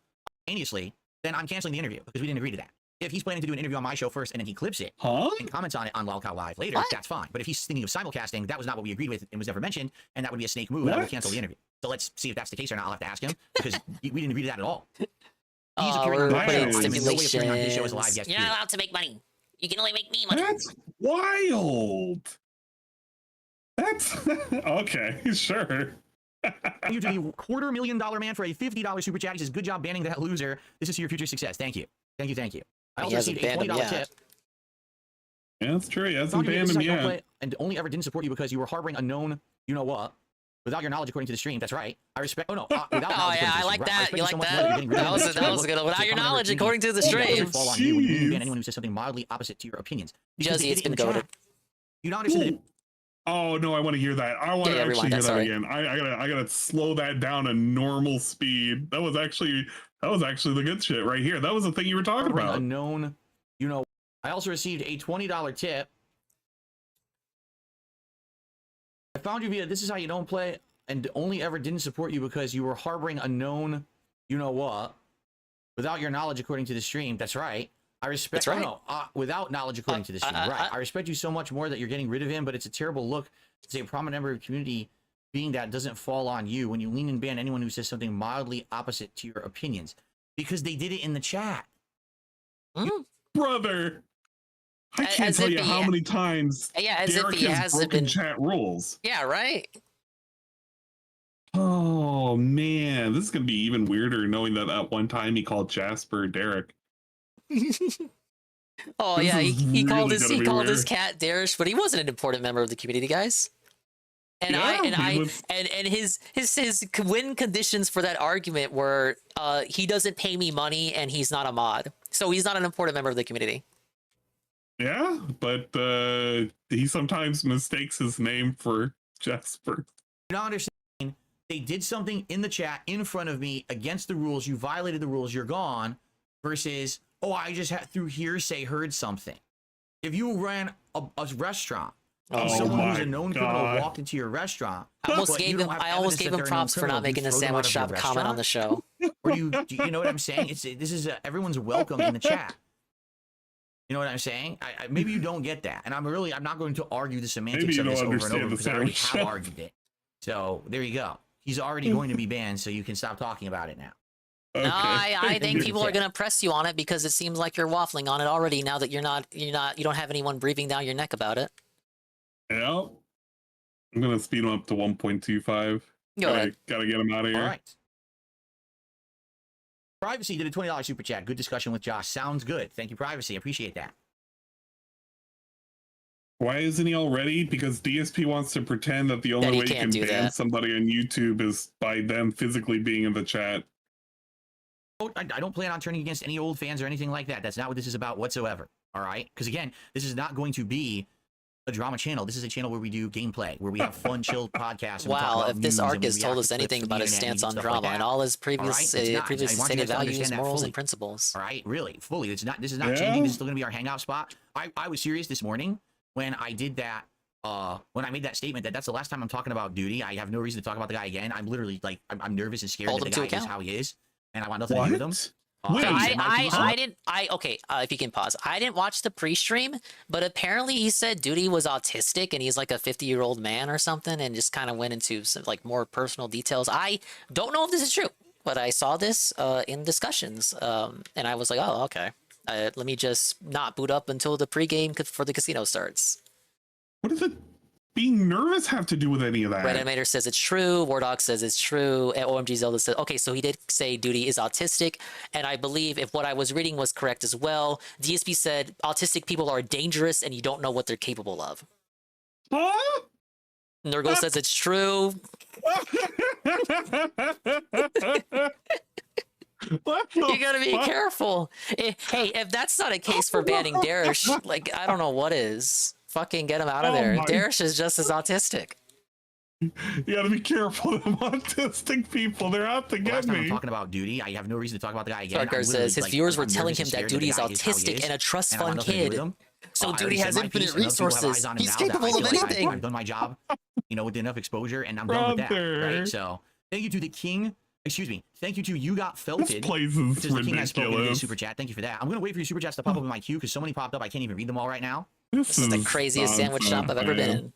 simultaneously, then I'm canceling the interview because we didn't agree to that. If he's planning to do an interview on my show first and then he clips it and comments on it on Lolcow Live later, that's fine. But if he's thinking of simulcasting, that was not what we agreed with and was never mentioned, and that would be a snake move, and I would cancel the interview. So let's see if that's the case or not. I'll have to ask him because we didn't agree to that at all. He's appearing on my show. I'm in no way appearing on his show as a live guest. You're not allowed to make money. You can only make me money. That's wild. That's okay, sure. You to the $250,000 man for a $50 super chat. He says, "Good job banning that loser. This is to your future success. Thank you, thank you, thank you." I also received a $20 tip. Yeah, that's true. He hasn't banned him yet. And only ever didn't support you because you were harboring a known, you know what, without your knowledge according to the stream. That's right. I respect. Oh no, without knowledge. I like that. You like that? That was good. Without your knowledge according to the stream. Fall on you when you ban anyone who says something mildly opposite to your opinions. Jesse, it's been goated. You don't understand it. Oh no, I want to hear that. I want to actually hear that again. I gotta slow that down to normal speed. That was actually the good shit right here. That was the thing you were talking about. Unknown, you know. I also received a $20 tip. I found you via This Is How You Don't Play and only ever didn't support you because you were harboring a known, you know what, without your knowledge according to the stream. That's right. I respect. That's right. Without knowledge according to the stream. Right. I respect you so much more that you're getting rid of him, but it's a terrible look to say a prominent member of the community being that doesn't fall on you when you lean and ban anyone who says something mildly opposite to your opinions because they did it in the chat. Brother, I can't tell you how many times Derek has broken chat rules. Yeah, right. Oh man, this is gonna be even weirder knowing that at one time he called Jasper Derek. Oh yeah, he called his cat Darish, but he wasn't an important member of the community, guys. And his win conditions for that argument were he doesn't pay me money and he's not a mod, so he's not an important member of the community. Yeah, but he sometimes mistakes his name for Jasper. You don't understand. They did something in the chat in front of me against the rules. You violated the rules. You're gone. Versus, oh, I just through hearsay heard something. If you ran a restaurant and someone who's a known criminal walked into your restaurant, I almost gave him props for not making the sandwich shop comment on the show. Or do you know what I'm saying? This is everyone's welcome in the chat. You know what I'm saying? Maybe you don't get that, and I'm not going to argue the semantics of this over and over because I already have argued it. So there you go. He's already going to be banned, so you can stop talking about it now. Okay. No, I think people are gonna press you on it because it seems like you're waffling on it already. Now that you don't have anyone breathing down your neck about it. Yeah, I'm gonna speed him up to 1.25. Gotta get him out of here. All right. Privacy did a $20 super chat. Good discussion with Josh. Sounds good. Thank you, Privacy. Appreciate that. Why isn't he already? Because DSP wants to pretend that the only way you can ban somebody on YouTube is by them physically being in the chat. I don't plan on turning against any old fans or anything like that. That's not what this is about whatsoever. All right? Because again, this is not going to be a drama channel. This is a channel where we do gameplay, where we have fun, chilled podcasts. Wow, if this arc has told us anything about his stance on drama and all his previous stated values, morals, and principles. All right, really, fully. This is not changing. This is still going to be our hangout spot. I was serious this morning when I did that. When I made that statement that's the last time I'm talking about Duty. I have no reason to talk about the guy again. I'm literally like, I'm nervous and scared that the guy is how he is. And I want nothing to do with them. If you can pause. I didn't watch the pre-stream, but apparently he said Duty was autistic and he's like a 50-year-old man or something, and just kind of went into some like more personal details. I don't know if this is true, but I saw this in discussions, and I was like, oh, okay. Let me just not boot up until the pregame for the casino starts. What being nervous have to do with any of that? Red Animator says it's true. Wardog says it's true. And OMG Zelda says, okay, so he did say Duty is autistic. And I believe if what I was reading was correct as well, DSP said autistic people are dangerous and you don't know what they're capable of. Huh? Nurgle says it's true. You gotta be careful. Hey, if that's not a case for banning Darish, like, I don't know what is. Fucking get him out of there. Darish is just as autistic. You gotta be careful of them autistic people. They're out to get me. I'm talking about Duty. I have no reason to talk about the guy again. Sarkar says his viewers were telling him that Duty is autistic and a trust fund kid. So Duty has infinite resources. He's capable of anything. I've done my job, with enough exposure, and I'm done with that. Right? So thank you to the King. Excuse me. Thank you to You Got Felted. This place is the King has spoken in ridiculous. the super chat. Thank you for that. I'm gonna wait for your super chats to pop up in my queue because so many popped up. I can't even read them all right now. This is the craziest sandwich shop I've ever been in.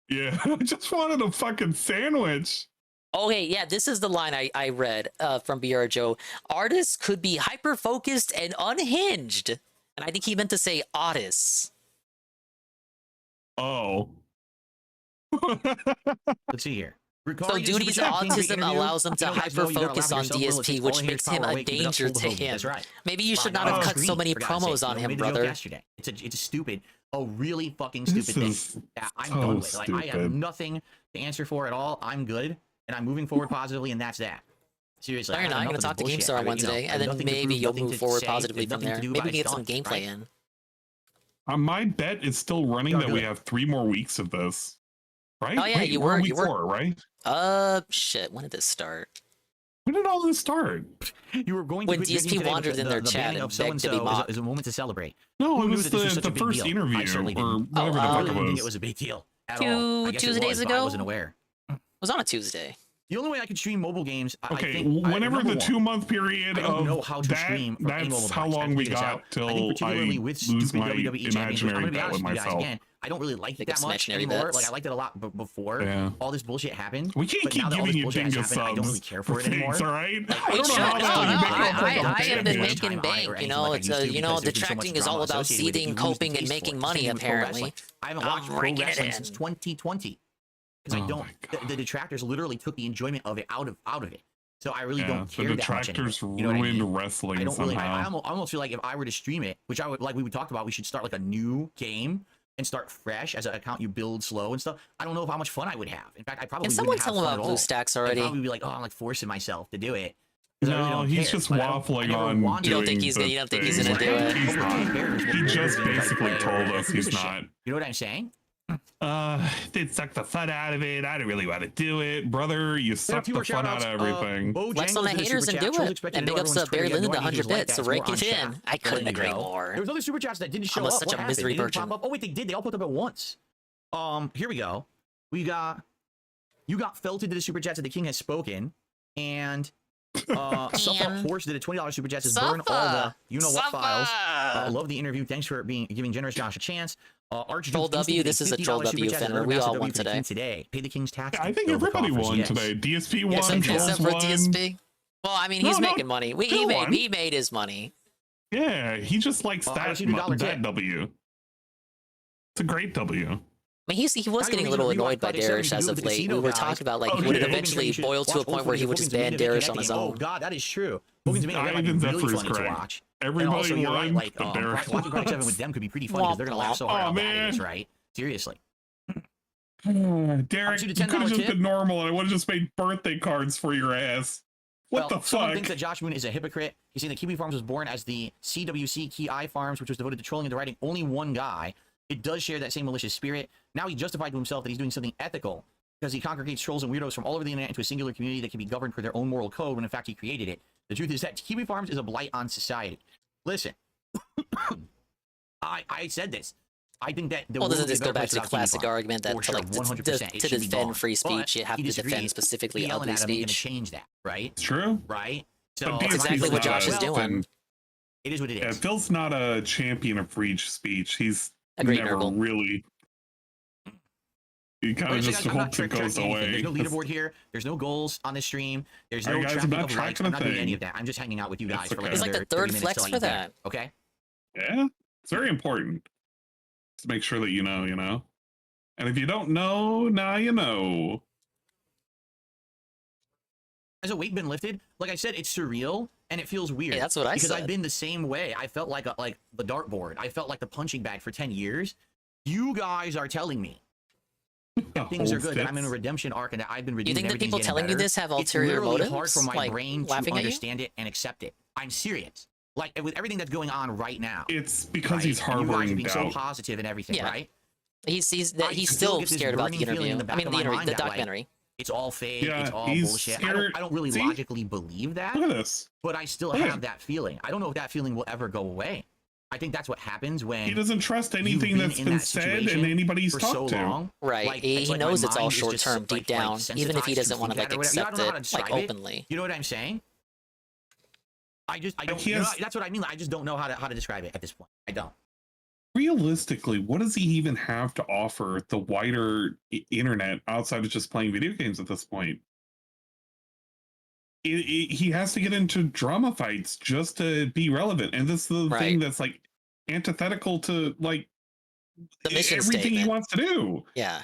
Yeah, I just wanted a fucking sandwich. Okay, yeah, this is the line I read from BR Joe. Artists could be hyper-focused and unhinged. And I think he meant to say artists. Oh. Let's see here. So Duty's autism allows him to hyper-focus on DSP, which makes him a danger to him. That's right. Maybe you should not have cut so many promos on him, brother. It's stupid. A really fucking stupid thing that I'm done with. Like, I have nothing to answer for at all. I'm good, and I'm moving forward positively, and that's that. Seriously. No, you're not. I'm going to talk to GameStar on Wednesday, and then maybe you'll move forward positively from there. Maybe we can get some gameplay in. My bet is still running that we have 3 more weeks of this. Right? Oh, yeah, you were. Week 4, right? Shit. When did this start? When did all this start? You were going to when DSP wandered in their chat and begged to be mocked. Is a moment to celebrate. No, it was the first interview or whatever the fuck it was. I think it was a big deal at all. Tuesdays ago? I wasn't aware. It was on a Tuesday. The only way I could stream mobile games, okay, I think, whenever the 2-month period I don't know of how to that, stream that's how long we got till I lose my imaginary bet with myself. Again, I don't really like it that much anymore. Like, I liked it a lot before all this bullshit happened. We can't keep giving you dingo subs. I don't really care for it anymore. All right? I don't know how I have been making bank. It's detracting is all about seeding, coping, and making money. Apparently, I haven't watched pro wrestling since 2020 because I don't. The detractors literally took the enjoyment of it out of it. So I really don't care that much anymore. The detractors ruined wrestling. I don't really. I somehow. almost feel like if I were to stream it, which I would like, we talked about, we should start like a new game and start fresh as an account you build slow and stuff. I don't know how much fun I would have. In fact, I probably someone wouldn't have tell him fun about at all. BlueStacks already? I'd probably be like, oh, I'm like forcing myself to do it. No, he's just waffling on. You don't think he's gonna do it? He's not. He just basically told us he's not. You know what I'm saying? It sucked the fun out of it. I didn't really want to do it, brother. You sucked the fun out of everything. Flex on the haters and do it. And big ups to Barry Lyndon, 100 bits. So rake it in. I couldn't agree more. There was other super chats that didn't show up. I'm such a misery merchant. Oh wait, they did. They all popped up at once. Here we go. You got felted to the super chats that the King has spoken, and Suffa Horse did a $20 super chat. Says burn all the what files. Love the interview. Thanks for giving generous Josh a chance. Troll W, this is a Troll W, Fenner. We all won today. Pay the King's tax. I think everybody won today. DSP won. Except for DSP. Well, I mean, he's making money. He made his money. Yeah, he just likes that W. It's a great W. I mean, he was getting a little annoyed by Darish as of late. We were talking about like would it eventually boil to a point where he would just ban Darish on his own. Oh God, that is true. Hogan's Mania really funny to watch. Everybody won. Like watching Project 7 with them could be pretty fun because they're gonna laugh so hard. Oh man, right? Seriously. Derek, you could have just been normal, and I would have just made birthday cards for your ass. What the fuck? Someone thinks that Josh Moon is a hypocrite. He's saying that Kiwi Farms was born as the CWC Key Eye Farms, which was devoted to trolling and deriding only one guy. It does share that same malicious spirit. Now he justified to himself that he's doing something ethical because he congregates trolls and weirdos from all over the internet into a singular community that can be governed for their own moral code when in fact he created it. The truth is that Kiwi Farms is a blight on society. Listen, I said this. I think that well, doesn't this go back to the classic argument that to defend free speech, you have to defend specifically ugly speech? Going to change that, right? It's true, right? So that's exactly what Josh is doing. It is what it is. Yeah, Phil's not a champion of free speech. He's never really. He kind of just hopes it goes away. There's no leaderboard here. There's no goals on this stream. There's no tracking of likes. I'm not doing any of that. I'm just hanging out with you guys for like it's like the third flex for that. Okay. Yeah, it's very important to make sure that you know. And if you don't know, now you know. Has a weight been lifted? Like I said, it's surreal and it feels weird. Hey, that's what I because said. I've been the same way. I felt like the dartboard. I felt like the punching bag for 10 years. You guys are telling me that things are good. That I'm in a redemption arc and that I've been redeemed. You think that people telling you this have it's ulterior literally motives? hard for my like brain to laughing at you? understand it and accept it. I'm serious. Like with everything that's going on right now. It's because right? he's And you guys are harboring being so doubt. positive and everything, Yeah. right? He's I still get this scared about the burning feeling interview. in the back I mean, of the my interview, mind the that, like, documentary. it's all fake. Yeah, it's all he's bullshit. scared. I don't really See? logically believe that. Look at this. But I still Look at have that feeling. I don't know if that feeling will ever go away. I think that's what happens when He doesn't trust you've anything been that's in been that said situation and anybody's for talked so to. long. Right. Like, He my knows it's all mind is short just, term deep down, even if he sensitized doesn't to want to think like that or whatever. I accept don't know how to it like describe it. openly. You know what I'm saying? I don't. he has- that's what I mean. I just don't know how to describe it at this point. I don't. Realistically, what does he even have to offer the wider internet outside of just playing video games at this point? He has to get into drama fights just to be relevant, and this is the thing that's like antithetical to like the mission everything statement. he wants to do. Yeah.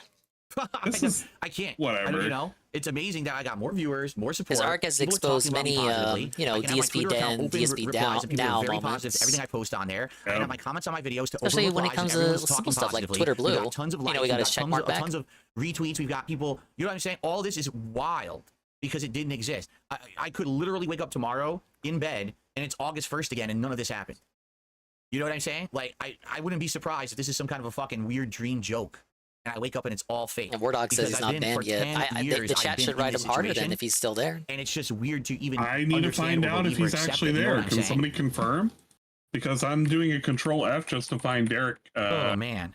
I can't. Whatever. You know, it's amazing that I got more viewers, more support. His arc has people are exposed talking about me many, positively. you know, I can have my DSP Twitter account den, open, DSP replies, and people now are very moments. positive to everything I post on there. I can have my comments on my videos to Especially when it over-replies, comes and to everyone's simple talking stuff like positively. Twitter We Blue. got tons of You likes. know, we got his got check tons mark of, back. tons of retweets. We've got people. You know what I'm saying? All this is wild because it didn't exist. I could literally wake up tomorrow in bed and it's August 1st again, and none of this happened. You know what I'm saying? Like, I wouldn't be surprised if this is some kind of a fucking weird dream joke. And I wake up and it's all fake. And Wardog says he's not banned yet. The chat should write him harder then if he's still there. And it's just weird to even. I need to find out if he's actually there. Can somebody confirm? Because I'm doing a Control F just to find Derek. Oh man.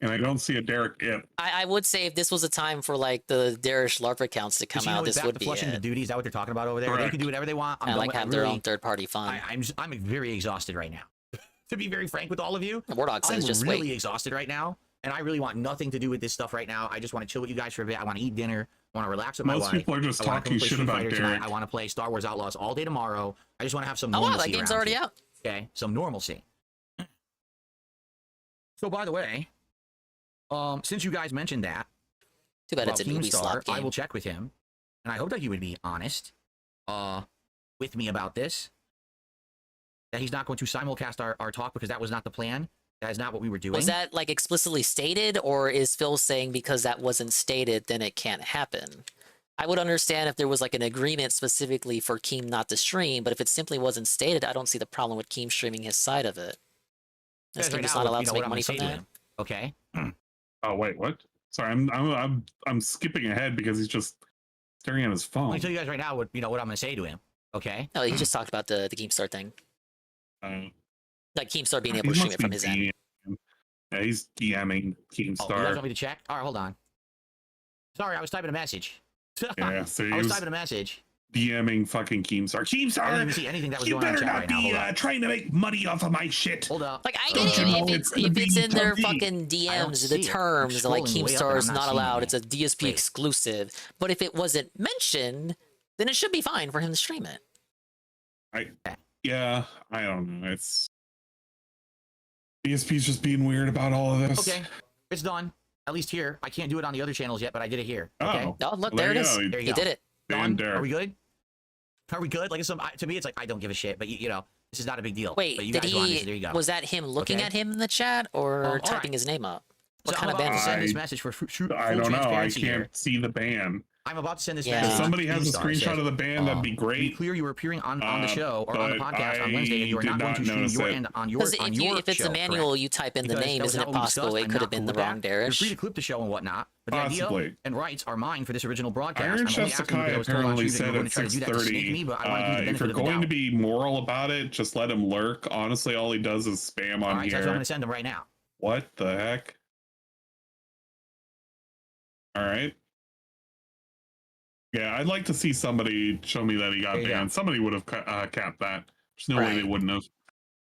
And I don't see a Derek yet. I would say if this was a time for like the Darish LARP accounts to come out, this would be flushing the it. duty. Is that what they're talking about over there? Correct. They can do whatever they want. I like have their own third-party fun. I'm very exhausted right now. To be very frank with all of you, Wardog says I'm just really wait. exhausted right now. And I really want nothing to do with this stuff right now. I just want to chill with you guys for a bit. I want to eat dinner. I want to relax with my wife. Most people are just I wanna talking play shit Street about Fighter Derek. tonight. I want to play Star Wars Outlaws all day tomorrow. I just want to have some Oh normalcy. wow, that game's around already here. out. Okay, some normalcy. So by the way, since you guys mentioned that, too bad it's about an Ubisoft Keemstar, I game. will check with him, and I hope that he would be honest, with me about this. That he's not going to simulcast our talk because that was not the plan. That is not what we were doing. Was that like explicitly stated, or is Phil saying because that wasn't stated, then it can't happen? I would understand if there was like an agreement specifically for Keem not to stream, but if it simply wasn't stated, I don't see the problem with Keem streaming his side of it. Is Because Keem right just now, not allowed you know to what make I'm money gonna from say to that? him, okay? Oh wait, what? Sorry, I'm skipping ahead because he's just staring at his I'm phone. gonna tell you guys right now what I'm gonna say to him, okay? No, he just talked about the Keemstar thing. Like Keemstar being able He to stream must it from be his end. DMing. Yeah, he's DMing Oh, you guys Keemstar. want me to check? All right, hold on. Sorry, I was typing a message. Yeah, so he I was was typing a message. DMing fucking Keemstar. I didn't Keemstar, even see anything that was you going on in better chat not right now. be Hold on. trying to make money off of my shit. Hold up. Like I Don't get you it know if it's it's gonna if be it's in their PUBG? fucking I don't DMs, see the it. terms I'm like scrolling way up Keemstar and is I'm not not seeing allowed. it. It's a DSP Wait. exclusive. But if it wasn't mentioned, then it should be fine for him to stream it. Yeah, I don't know. It's DSP's just being weird about all of this. Okay, it's done. At least here. I can't do it on the other channels yet, but I did it here. Okay. Oh, Oh, look, well, there it you is. go. There you He go. did it. Dan Done? Are Derek. we good? Are we good? Like, to me, it's like I don't give a shit. But you know, this is not a big deal. Wait, but you did guys want this, there he? you go. Was that him looking Okay. at him in the chat or all typing right. his name up? What So kind I'm of about ban to is send it? this message for full I don't know. I transparency can't here. see the ban. I'm about to send this Yeah. message. If to somebody has a Keemstar. It screenshot says, of the ban, that'd be To be great. clear, you were appearing on the show or on the but podcast on Wednesday, and you are I not did going to not stream notice your it. end on your Because on if your it's show, a manual, correct? you type in the Because name. that was Isn't not it what we possible discussed. it I'm could not have been cool the with wrong that. You're free Darish? to clip the show and whatnot. But the Possibly. idea and rights are mine for this original broadcast. Iron I'm only Chef asking Sakai because I was told on apparently Tuesday you said were going at to try to do that to snake 6:30. me, but I want to give you the If benefit you're of the going to doubt. be moral about it, just let him lurk. Honestly, all he does is spam All on right, so that's what I'm going here. to send him right now. What the heck? All right. Yeah, I'd like to see somebody show me that he got There you go. banned. Somebody would have capped that. There's no way they Right. wouldn't have.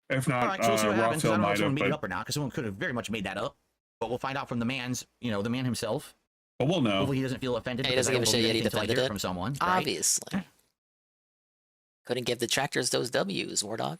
If not, All right, so we'll see what happens. 'Cause I Raphael don't know if might someone have, made it but, up or not, because someone could have very much made that up. But we'll find out from the man's, the man himself. but we'll know. Hopefully he doesn't feel offended. He because doesn't I give a don't shit believe yet. He anything until I defended hear it. from someone. Right? Obviously. Couldn't give detractors those W's, Wardog.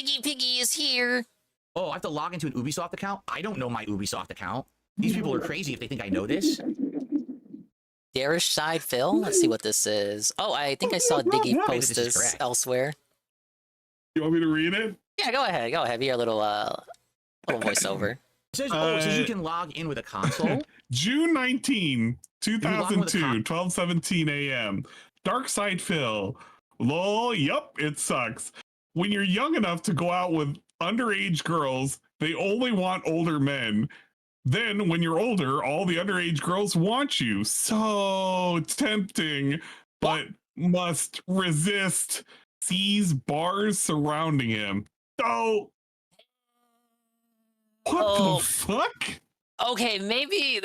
Diggy Piggy is here. Oh, I have to log into an Ubisoft account? I don't know my Ubisoft account. These people are crazy if they think I know this. Darish side Phil. Let's see what this is. Oh, I think I saw Diggy post this elsewhere. You want me to read it? Yeah, go ahead. Go ahead. Be your little voiceover. It says you can log in with a console. June 19, 2002, 12:17 a.m. Dark Side Phil. Lol, yup, it sucks. When you're young enough to go out with underage girls. They only want older men. Then when you're older, all the underage girls want you. So tempting, but must resist. Sees bars surrounding him. So what the fuck? Okay, maybe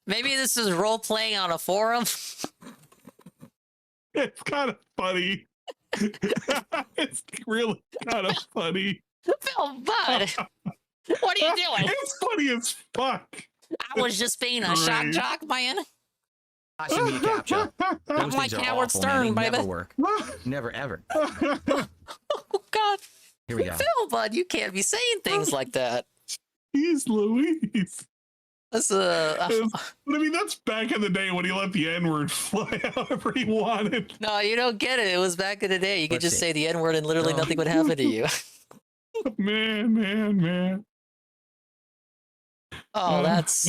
this is role playing on a forum. It's kind of funny. It's really kind of funny. Phil, bud, what are you doing? It's funny as fuck. I was just being a shock jock, man. I see me capture. I'm like Howard Stern, baby. Never work. Never ever. Oh God. Here we go. Phil, bud, you can't be saying things like that. He's Louise. That's I mean, that's back in the day when he let the N-word fly however he wanted. No, you don't get it. It was back in the day. You could just say the N-word and literally nothing would happen to you. Man. Oh, that's.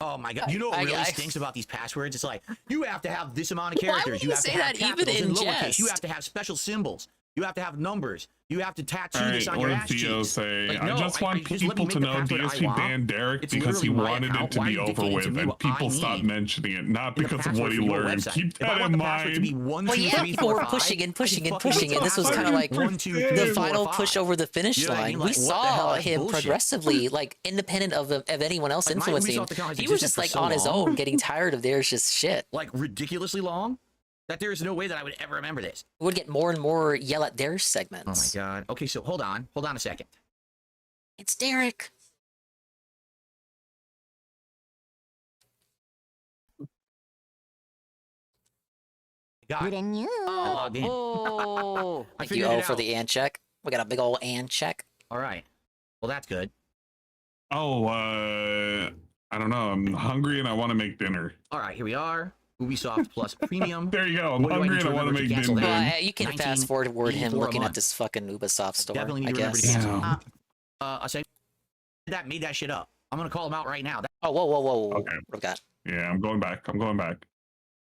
Oh my God! You know what really stinks about these passwords? It's like you have to have this amount of characters. Why would you you have say to have that even capitals in and lowercase. jest? You have to have special symbols. You have to have numbers. You have to tattoo All this right, on your what ass did Theo cheeks. say? Like, I no, just want just let me people make to the know password I DSP want. banned Derek It's because he literally my wanted it account. to Why are be you over dictating to with, me and what I people stopped need? mentioning it, not In the because of password what he for your learned. website. Keep If I that want in the password to be mind. 1, Well, 2, yeah, 3, people 4, were 5, pushing and pushing and I can pushing, and this was fucking kind of like 1, 2, 3, the 4, final 5. push over the finish You know what I line. mean? We Like, what the hell? saw That's him bullshit. progressively, like independent of anyone else Like, my influencing him. Ubisoft account has He was existed just for like so on his long. own, getting tired of theirs just shit. Like ridiculously long. That there is no way that I would ever remember this. We would get more and more yell at their Oh my segments. God. Okay, so hold on a second. It's Derek. God. I logged in. I Thank you, figured it for out. the and check. We got a big old and check. All right. Well, that's good. Oh, I don't know. I'm hungry and I want to make dinner. All right, here we are. Ubisoft Plus Premium. There you go. I'm What do I hungry need and I want to remember make cancel dinner. that? You can fast forward him $19.84 a looking at month. this fucking Ubisoft store. Definitely need I to remember to guess. cancel. I said that made that shit up. I'm gonna call him out right now. Oh, whoa. Okay. What we got? Yeah, I'm going back.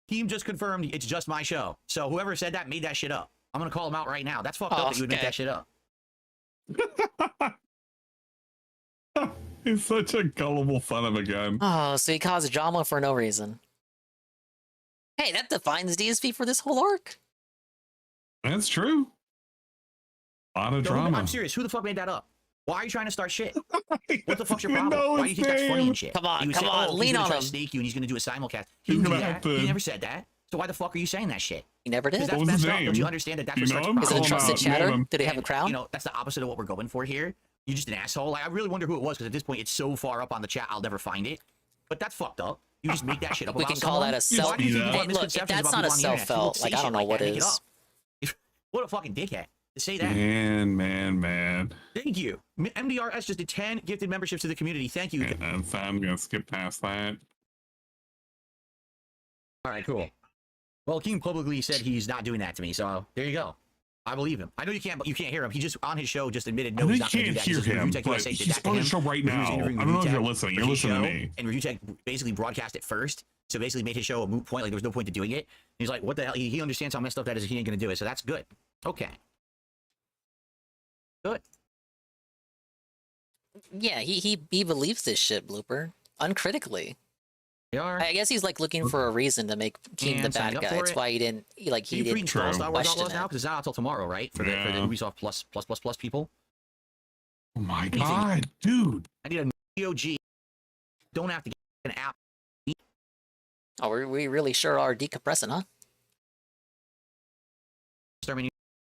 Team just confirmed it's just my show. So whoever said that made that shit up. I'm gonna call him out right now. That's fucked up that you would make that shit up. He's such a gullible son of a gun. Oh, so he caused drama for no reason. Hey, that defines DSP for this whole arc. That's true. A lot of drama. I'm serious. Who the fuck made that up? Why are you trying to start shit? What the fuck's your even problem? know Why do you his think that's funny name. and shit? Come on, He would come say, on, oh, lean he's gonna on try him. to snake you and he's gonna do a simulcast. He's He didn't do gonna have that. He to- never said that. So why the fuck are you saying that shit? He never did. That's What was messed his up. name? Don't you understand that? That's Do what you know starts him? Is it a Call him trusted out. chatter? Name him. Did he have a crown? You know, that's the opposite of what we're going for here. You're just an asshole. Like, I really wonder who it was because at this point it's so far up on the chat I'll never find it. But that's fucked up. You just make that shit up. We about can call that a someone? self. Why do you think people Hey, have look, if misconceptions that's about not a people on the internet? People self-felt, say like I shit don't know like what that, make it is. up. What a fucking dickhead to say that. Man. Thank you. MDRS just did 10 gifted memberships to the community. Thank you. And so I'm gonna skip past that. All right, cool. Well, King publicly said he's not doing that to me, so there you go. I believe him. I know you can't hear him. He just on his show just admitted no, I know he's you not going to do can't that. hear He says, him, Review Tech but USA did he's that to on the him. show right When he was now. interviewing I don't know if Review you're Tech listening. for You're his listening to show, me. And Review Tech basically broadcast it first, so basically made his show a moot point. Like there was no point to doing it. He's like, what the hell? He understands how messed up that is. He ain't going to do it, so that's good. Okay. Good. Yeah, he believes this shit, Blooper, uncritically. I guess he's like looking for a reason to make King the And sign bad up guy. for That's it. why he didn't Can you pre-install Star Wars question Outlaws now? it. Because it's not until tomorrow, right? For the Ubisoft Plus people. Oh my god, dude! I need a GOG. Don't have to get an app. Oh, we really sure are decompressing, huh? Starman,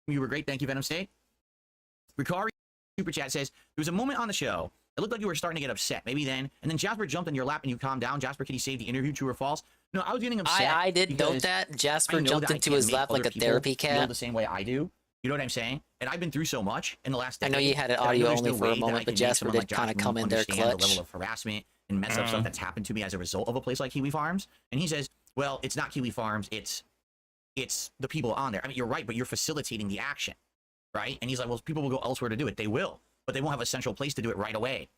you were great. Thank you, Venom State. Ricari Super Chat says, there was a moment on the show. It looked like you were starting to get upset. Maybe then. And then Jasper jumped in your lap and you calmed down. Jasper, can you save the interview? True or false? No, I was getting upset. I did note because that. Jasper I know jumped that I into can't his make lap like other a people therapy feel cat. the same way I do. You know what I'm saying? And I've been through so much in the last I decade. know you had it that I audio know there's only no for a way that moment, I but can make Jasper someone did like kind of Josh come in there understand clutch. the level of harassment and messed up stuff that's happened to me as a result of a place like Kiwi Farms. And he says, well, it's not Kiwi Farms, it's the people on there. I mean, you're right, but you're facilitating the action, right? And he's like, well, people will go elsewhere to do it. They will, but they won't have a central place to do it right away,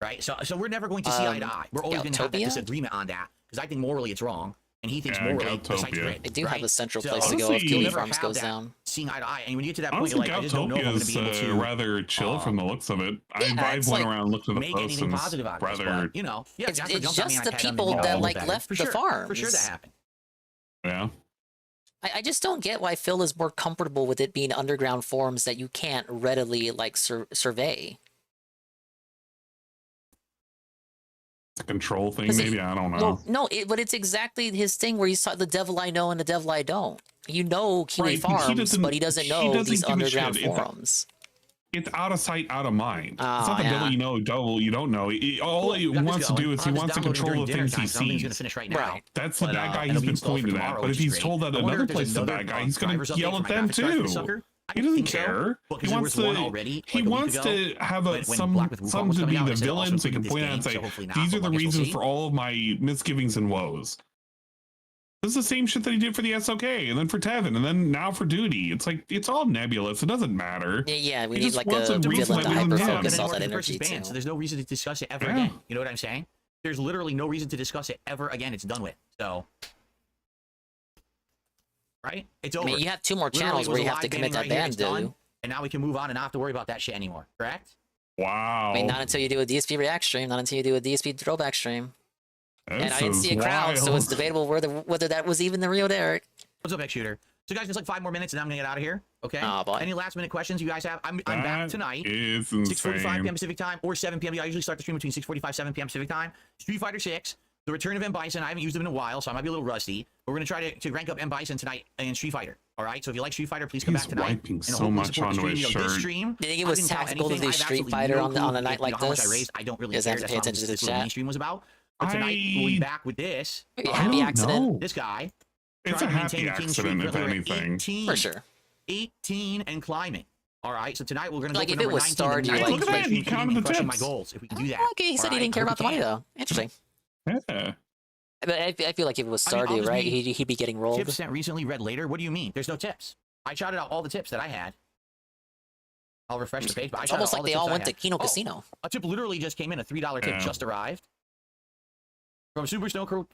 right? So we're never going to see eye to eye. We're always going to have that Galtopia? disagreement on that because I think morally it's wrong, and he thinks morally the site's great. They do have a central So, place to go if honestly, Kiwi you'll never Farms have goes that down. Seeing eye to eye, and when you get to that point, Honestly, you're like, I just don't know if I'm going to be able Galtopia's to rather chill from the looks of it. I've went around and looked at the make posts anything and positive out of this, rather. but, you know, yeah, It's Jasper jumped on me just and the I tagged him people and that all like that. left For the sure, farms. For sure that happened. Yeah. I just don't get why Phil is more comfortable with it being underground forums that you can't readily like survey. It's a control thing, maybe. I don't know. No, but it's exactly his thing where he saw the devil I know and the devil I don't. You know Kiwi Right, but Farms, but he doesn't know these give a underground shit. forums. It's out of sight, out of mind. Oh, it's not the yeah. devil you know, devil you don't know. All he wants to do is he wants to control the things he sees. Right. That's the bad guy he's been pointing at. But if he's told that another place is the bad guy, he's going to yell at them too. He doesn't care. He wants to. He wants to have some to be the villains. He can point out and say, "These are the reasons for all of my misgivings and woes." This is the same shit that he did for the SOK, and then for Tevin, and then now for Duty. It's like it's all nebulous. It doesn't matter. Yeah, we He need just like wants a reason villain to that we hyper can focus all have. that energy too. So there's no reason to discuss it ever Yeah. again. You know what I'm saying? There's literally no reason to discuss it ever again. It's done with. So, right? It's over. I mean, you have 2 more Literally, channels it where was you a have to live commit banning that right here, ban, it's do done, you? and now we can move on and not have to worry about that shit anymore. Correct? Wow. I mean, not until you do a DSP react stream, not until you do a DSP throwback stream. And I didn't This see a is crowd, so wild. it's debatable whether that was even the real Derek. What's up, X Shooter? So, guys, just like 5 more minutes, and I'm gonna get out of here. Okay. Oh, boy. Any last minute questions you guys have? I'm back That tonight. is 6:45 insane. p.m. Pacific time or 7 p.m. I usually start the stream between 6:45 7 p.m. Pacific time. Street Fighter 6, the return of M Bison. I haven't used him in a while, so I might be a little rusty. But we're gonna try to rank up M Bison tonight in Street Fighter. All right. So if you like Street Fighter, please come He's back tonight. wiping and so hopefully much support the onto stream. his You know, this shirt. stream, Do you think it I was didn't count tactical to anything. do I have Street absolutely Fighter no on clue a night like how much I this? raised. I don't really Does care. have to That's pay not what attention to this the little chat. mini stream was about. But tonight we'll be back with this. Happy accident. This guy. It's trying a to happy maintain the king accident, streak. if We're at anything. 18. For sure. 18 and climbing. All right, so tonight we're gonna Like, go if for it number was 19. Stardew, Hey, like- look at that! He counted the crushing my tips. goals. If we can do that. Okay, he said he All didn't care right, about the money though. Interesting. Yeah. But I feel like if it was I mean, I'll Stardew, just right, be- he'd be getting rolled. Tips sent recently, read later. What do you mean? There's no tips. I shouted out all the tips that I had. I'll refresh the page. But I It's shouted almost out like they the all tips I went to had. Kino Oh, Casino. A tip literally just came in. A $3 tip Yeah. just arrived. From Super Snow Crawl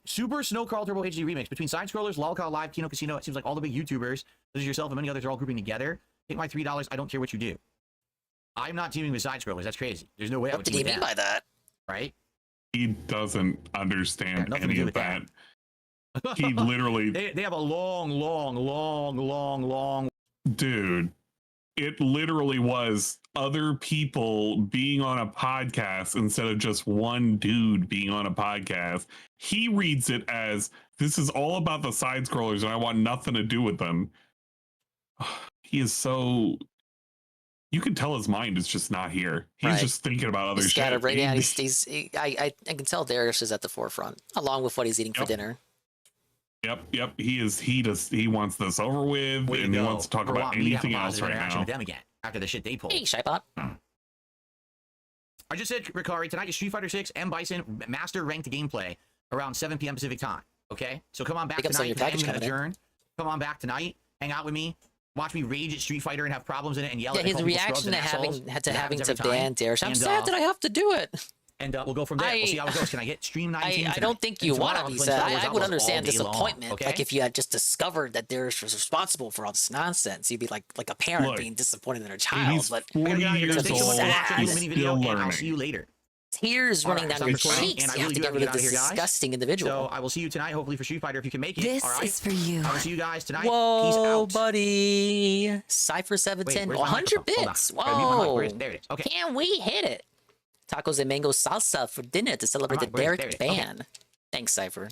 Turbo HD Remix. Between Side Scrollers, Lolcow Live, Kino Casino, it seems like all the big YouTubers, such as yourself and many others, are all grouping together. Take my $3. I don't care what you do. I'm not teaming with Side Scrollers. That's crazy. There's no way I would What did team he with mean by that? Right? He doesn't understand nothing to any do of with that. that. He literally, They have a long. dude, it literally was other people being on a podcast instead of just one dude being on a podcast. He reads it as this is all about the side scrollers and I want nothing to do with them. He is so. You can tell his mind is just not here. He's Right. just thinking about other He's shit. scattered right now. I can tell Darius is at the forefront, along with what he's eating for dinner. Yep. He wants this over with, Way to and he go. wants to talk We about want me to have a anything else positive right interaction now. with them again after the shit they pulled. Hey, Shybot. I just said, Ricari, tonight is Street Fighter 6 M Bison Master Ranked Gameplay around 7 p.m. Pacific time. Okay? So come on back Pick up some tonight. of your package I'm gonna coming in. adjourn. Come on back tonight. Hang out with me. Watch me rage at Street Fighter and have problems in it and yell Yeah, at it. his call people reaction scrubs to and assholes. That having happens to every time. ban Darius. I'm And, sad that I have to do it. And we'll go from there. We'll see how it goes. Can I get Stream 19 I don't think you want to be sad. I would understand disappointment. Okay? Like if you had just discovered that Darius was responsible for all this nonsense, you'd be like a parent Look, being disappointed in their child. He's But 40 years Thanks so much old. for watching He's this mini still video, and I'll learning. see you later. tears running down your cheeks. And I You have really to do get have rid to of get this out of here, guys. disgusting individual. So I will see you tonight, hopefully for Street Fighter, if you can make it. This all right? is for you. I will see you guys tonight. Whoa, Peace out. buddy. Cypher 710. Where's my 100 microphone? bits. Hold on. Gotta mute my mic. Whoa. Where is it? There it is. Okay. Can we hit it? Tacos and mango salsa for dinner to celebrate the Alright, Derek there it is. ban. Thanks, Cypher.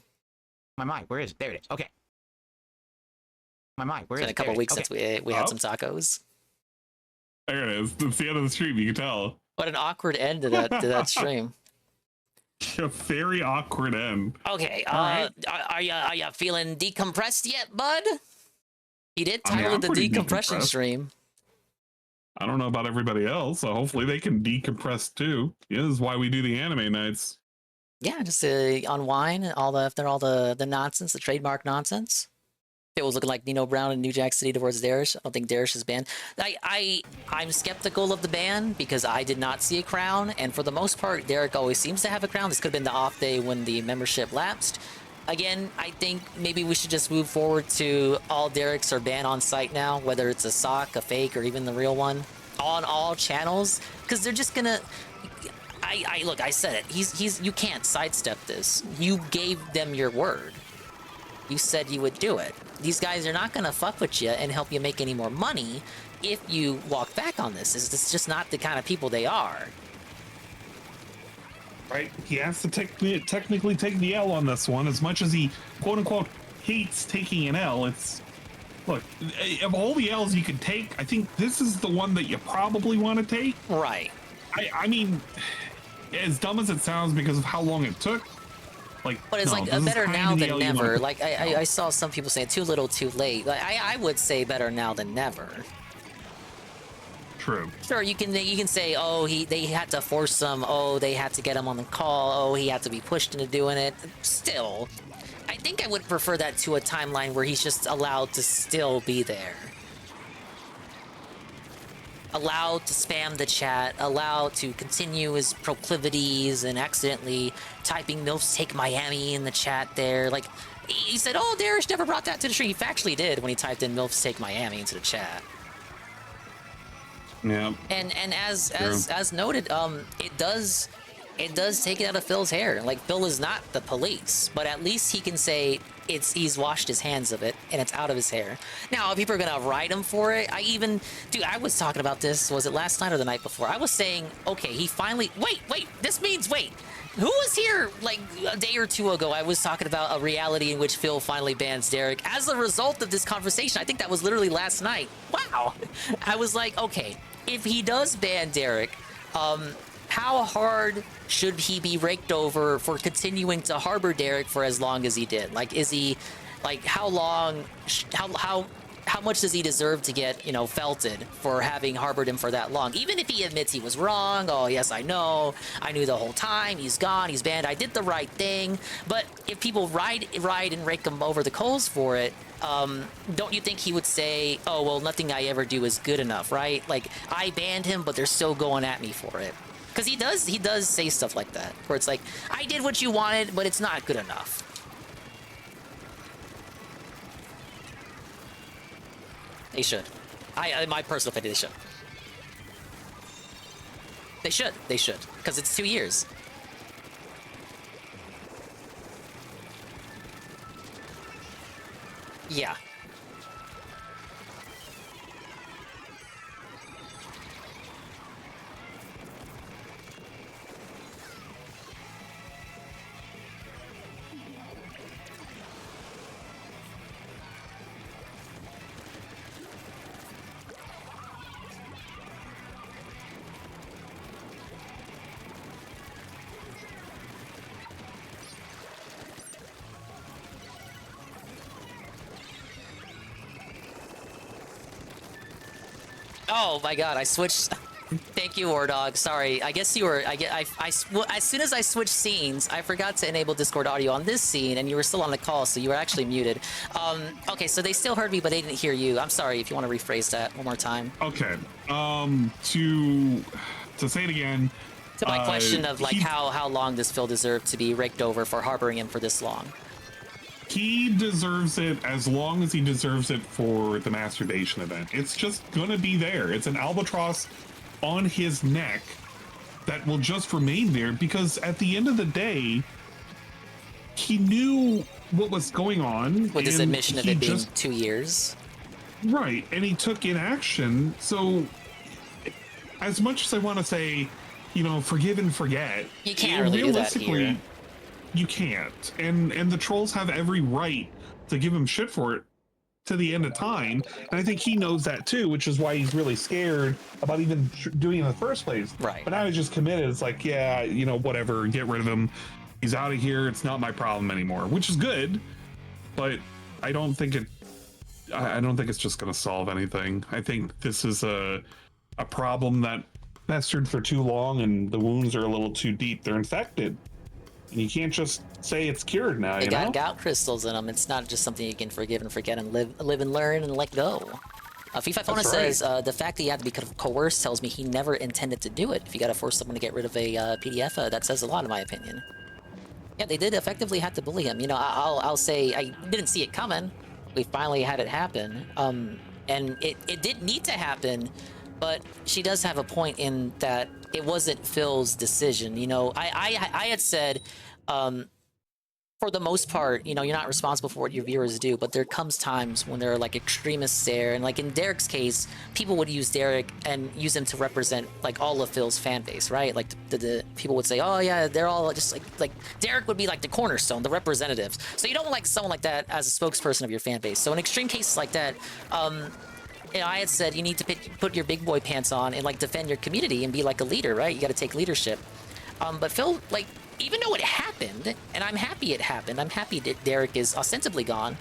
My mic, where is it? There it is. Okay. My mic, where It's is been it? a couple There it weeks is. since Okay. we had some tacos. There it is. It's the end of the stream. You can tell. What an awkward end to that stream. A very awkward end. Okay, Alright. are you feeling decompressed yet, bud? He did I mean, title I'm it the pretty decompression decompressed. stream. I don't know about everybody else, so hopefully they can decompress too. Yeah, this is why we do the anime nights. Yeah, just unwind after all the nonsense, the trademark nonsense. It was looking like Nino Brown in New Jack City towards Darius. I don't think Darius is banned. I'm skeptical of the ban because I did not see a crown, and for the most part, Derek always seems to have a crown. This could have been the off day when the membership lapsed. Again, I think maybe we should just move forward to all Derek's are banned on site now, whether it's a sock, a fake, or even the real one, on all channels, because they're just gonna. Look, I said it. You can't sidestep this. You gave them your word. You said you would do it. These guys are not gonna fuck with you and help you make any more money if you walk back on this. It's just not the kind of people they are. Right, he has to technically take the L on this one, as much as he quote-unquote hates taking an L. It's, look, of all the L's you could take, I think this is the one that you probably want to take. Right. I mean, as dumb as it sounds because of how long it took, like, but it's no, like better now than never. Like I I saw some people saying too little, too late. Like I would say better now than never. True. Sure, you can say, oh, they had to force him, oh, they had to get him on the call, oh, he had to be pushed into doing it. Still, I think I would prefer that to a timeline where he's just allowed to still be there. Allowed to spam the chat, allowed to continue his proclivities and accidentally typing MILFs Take Miami in the chat there. Like, he said, oh, Darish never brought that to the stream. He factually did when he typed in MILFs Take Miami into the chat. Yeah. And as noted, it does take it out of Phil's hair. Like, Phil is not the police, but at least he can say he's washed his hands of it and it's out of his hair. Now, if people are gonna ride him for it, I was talking about this, was it last night or the night before? I was saying, okay, he finally, wait, who was here like a day or two ago? I was talking about a reality in which Phil finally bans Derek as a result of this conversation. I think that was literally last night. Wow. I was like, okay, if he does ban Derek, how hard should he be raked over for continuing to harbor Derek for as long as he did? Like, is he, like, how long, how much does he deserve to get, felted for having harbored him for that long? Even if he admits he was wrong, oh, yes, I know, I knew the whole time, he's gone, he's banned, I did the right thing. But if people ride and rake him over the coals for it, don't you think he would say, oh, well, nothing I ever do is good enough, right? Like, I banned him, but they're still going at me for it. Because he does say stuff like that, where it's like, I did what you wanted, but it's not good enough. They should. My personal opinion, they should. They should. Because it's 2 years. Yeah. Oh my god, I switched. Thank you, War Dog. Sorry, I guess you were. As soon as I switched scenes, I forgot to enable Discord audio on this scene, and you were still on the call, so you were actually muted. Okay, so they still heard me, but they didn't hear you. I'm sorry. If you want to rephrase that one more time. Okay. To say it again. To my question of like how long does Phil deserve to be raked over for harboring him for this long? He deserves it as long as he deserves it for the masturbation event. It's just gonna be there. It's an albatross on his neck that will just remain there because at the end of the day, he knew what was going on. With his admission of it being 2 years. Right, and he took inaction. So as much as I want to say, forgive and forget, you can't really do that here. You can't, and the trolls have every right to give him shit for it to the end of time, and I think he knows that too, which is why he's really scared about even doing it in the first place. Right. But now he's just committed. It's like, yeah, whatever, get rid of him. He's out of here. It's not my problem anymore, which is good, but I don't think it's just going to solve anything. I think this is a problem that festered for too long, and the wounds are a little too deep. They're infected. And you can't just say it's cured now, They got gout crystals in them. It's not just something you can forgive and forget and live and learn and let go. FIFA Fona says, the fact that he had to be coerced tells me he never intended to do it. If you got to force someone to get rid of a PDF, that says a lot in my opinion. Yeah, they did effectively have to bully him. You know, I'll say I didn't see it coming. We finally had it happen. And it did need to happen, but she does have a point in that it wasn't Phil's decision. You know, I had said, for the most part, you know, you're not responsible for what your viewers do, but there comes times when there are like extremists there, and like in Derek's case, people would use Derek and use him to represent like all of Phil's fan base, right? Like the people would say, oh yeah, they're all just like Derek would be like the cornerstone, the representatives. So you don't like someone like that as a spokesperson of your fan base. So in extreme cases like that, you know, I had said you need to put your big boy pants on and like defend your community and be like a leader, right? You got to take leadership. But Phil, like, even though it happened, and I'm happy it happened, I'm happy that Derek is ostensibly gone,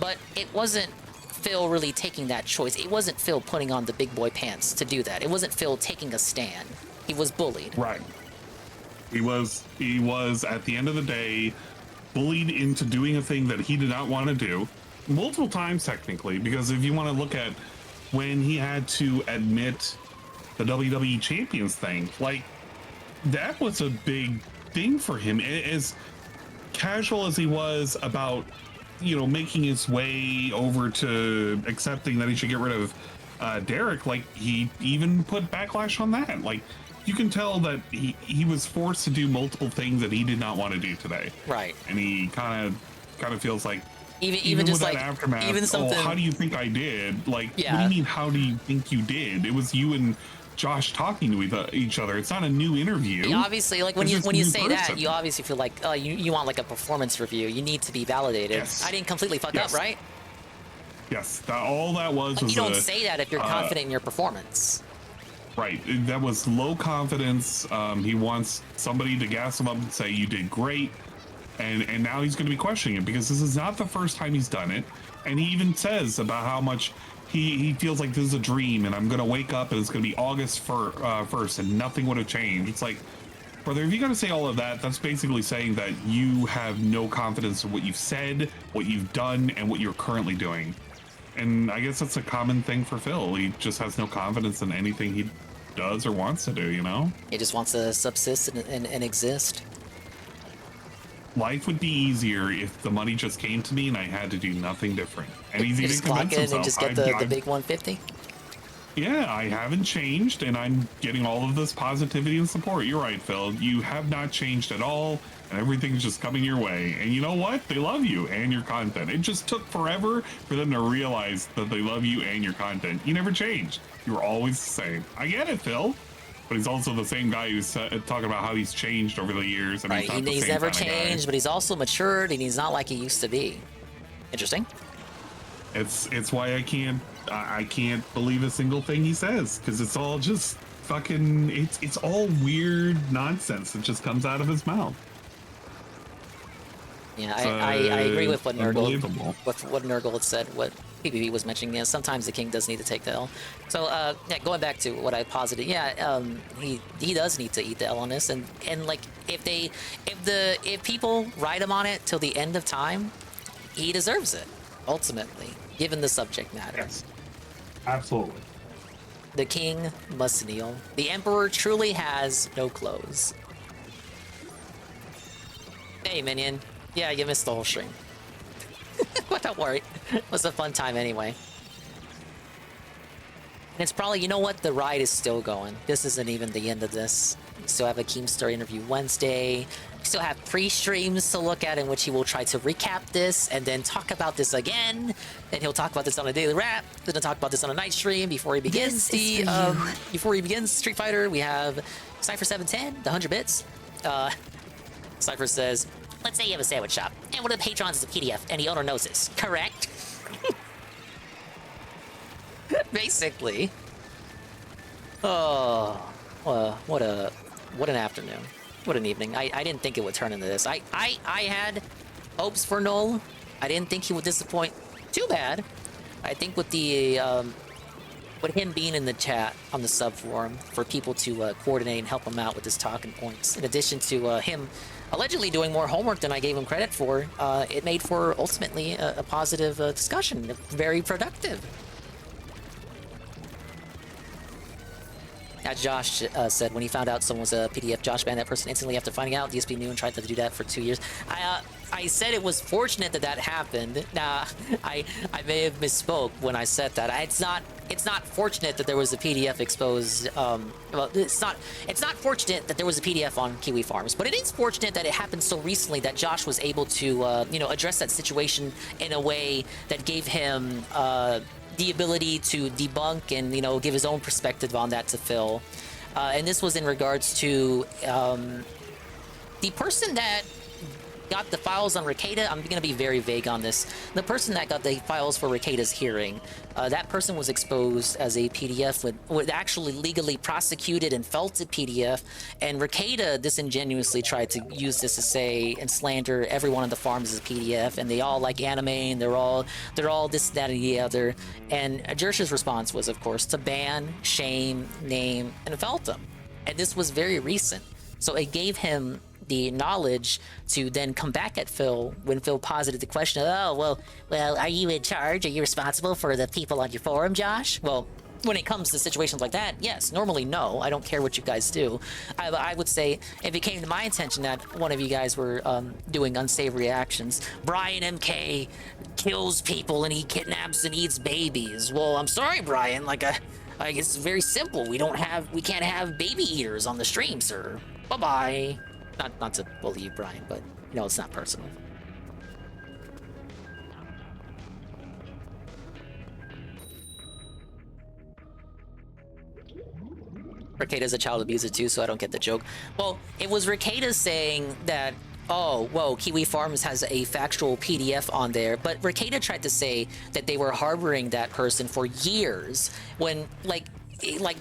but it wasn't Phil really taking that choice. It wasn't Phil putting on the big boy pants to do that. It wasn't Phil taking a stand. He was bullied. Right. He was at the end of the day bullied into doing a thing that he did not want to do multiple times technically, because if you want to look at when he had to admit the WWE Champions thing, like that was a big thing for him. As casual as he was about, you know, making his way over to accepting that he should get rid of Derek, like he even put backlash on that. Like you can tell that he was forced to do multiple things that he did not want to do today. Right. And he kind of feels like even just with like that aftermath, even something. Oh, how do you think I did? Like, Yeah. what do you mean? How do you think you did? It was you and Josh talking to each other. It's not a new interview. Obviously, like when It's you just a say new that, person. you obviously feel like you want like a performance review. You need to be validated. Yes. I didn't completely fuck Yes. up, right? Yes, all that was You don't say that if you're confident in your performance. Right. That was low confidence. He wants somebody to gas him up and say, you did great. And now he's going to be questioning it because this is not the first time he's done it. And he even says about how much he feels like this is a dream and I'm going to wake up and it's going to be August 1st and nothing would have changed. It's like, brother, if you got to say all of that, that's basically saying that you have no confidence in what you've said, what you've done, and what you're currently doing. And I guess that's a common thing for Phil. He just has no confidence in anything he does or wants to do, you know? He just wants to subsist and exist. Life would be easier if the money just came to me and I had to do nothing different. And he's You even just clock convinced in himself. and just get the big 150. Yeah, I haven't changed and I'm getting all of this positivity and support. You're right, Phil. You have not changed at all and everything's just coming your way. And you know what? They love you and your content. It just took forever for them to realize that they love you and your content. You never changed. You were always the same. I get it, Phil. But he's also the same guy who's talking about how he's changed over the years. And Right, he's not the he's same never kind of guy. changed, but he's also matured and he's not like he used to be. Interesting. It's why I can't believe a single thing he says, because it's all just fucking it's all weird nonsense that just comes out of his mouth. Yeah, I agree with what unbelievable. Nurgle had said, what PPV was mentioning. Yeah, sometimes the king does need to take the L. So yeah, going back to what I posited, yeah, he does need to eat the L on this, and like if people ride him on it till the end of time, he deserves it ultimately, given the subject matter. Yes, absolutely. The king must kneel. The emperor truly has no clothes. Hey, minion. Yeah, you missed the whole stream. But don't worry. It was a fun time anyway. And it's probably, you know what? The ride is still going. This isn't even the end of this. We still have a Keemstar interview Wednesday. We still have pre-streams to look at in which he will try to recap this and then talk about this again. Then he'll talk about this on a daily wrap. Then he'll talk about this on a night stream before he begins Street Fighter. We have Cypher 710, the 100 bits. Cypher says, let's say you have a sandwich shop, and one of the patrons is a PDF, and the owner knows this, correct? Basically. Oh, what an afternoon. What an evening. I didn't think it would turn into this. I had hopes for Null. I didn't think he would disappoint too bad. I think with the with him being in the chat on the sub forum for people to coordinate and help him out with his talking points, in addition to him allegedly doing more homework than I gave him credit for, it made for ultimately a positive discussion, very productive. As Josh said, when he found out someone was a PDF, Josh banned that person instantly after finding out. DSP knew and tried to do that for 2 years. I said it was fortunate that that happened. Now, I may have misspoke when I said that. It's not fortunate that there was a PDF exposed. Well, it's not fortunate that there was a PDF on Kiwi Farms, but it is fortunate that it happened so recently that Josh was able to, address that situation in a way that gave him the ability to debunk and, give his own perspective on that to Phil. And this was in regards to the person that got the files on Ricada. I'm going to be very vague on this. The person that got the files for Ricada's hearing, that person was exposed as a PDF, was actually legally prosecuted and felt a PDF, and Ricada disingenuously tried to use this to say and slander everyone on the farms as a PDF, and they all like anime, and they're all this, that, and the other. And Jersh's response was, of course, to ban, shame, name, and felt him. And this was very recent. So it gave him the knowledge to then come back at Phil when Phil posited the question of, well, are you in charge? Are you responsible for the people on your forum, Josh? Well, when it comes to situations like that, yes. Normally, no. I don't care what you guys do. I would say if it came to my attention that one of you guys were doing unsavory actions, Brian MK kills people and he kidnaps and eats babies. Well, I'm sorry, Brian. It's very simple. We can't have baby eaters on the stream, sir. Bye-bye. Not to bully you, Brian, but it's not personal. Ricada's a child abuser too, so I don't get the joke. Well, it was Ricada saying that, oh, whoa, Kiwi Farms has a factual PDF on there, but Ricada tried to say that they were harboring that person for years when, like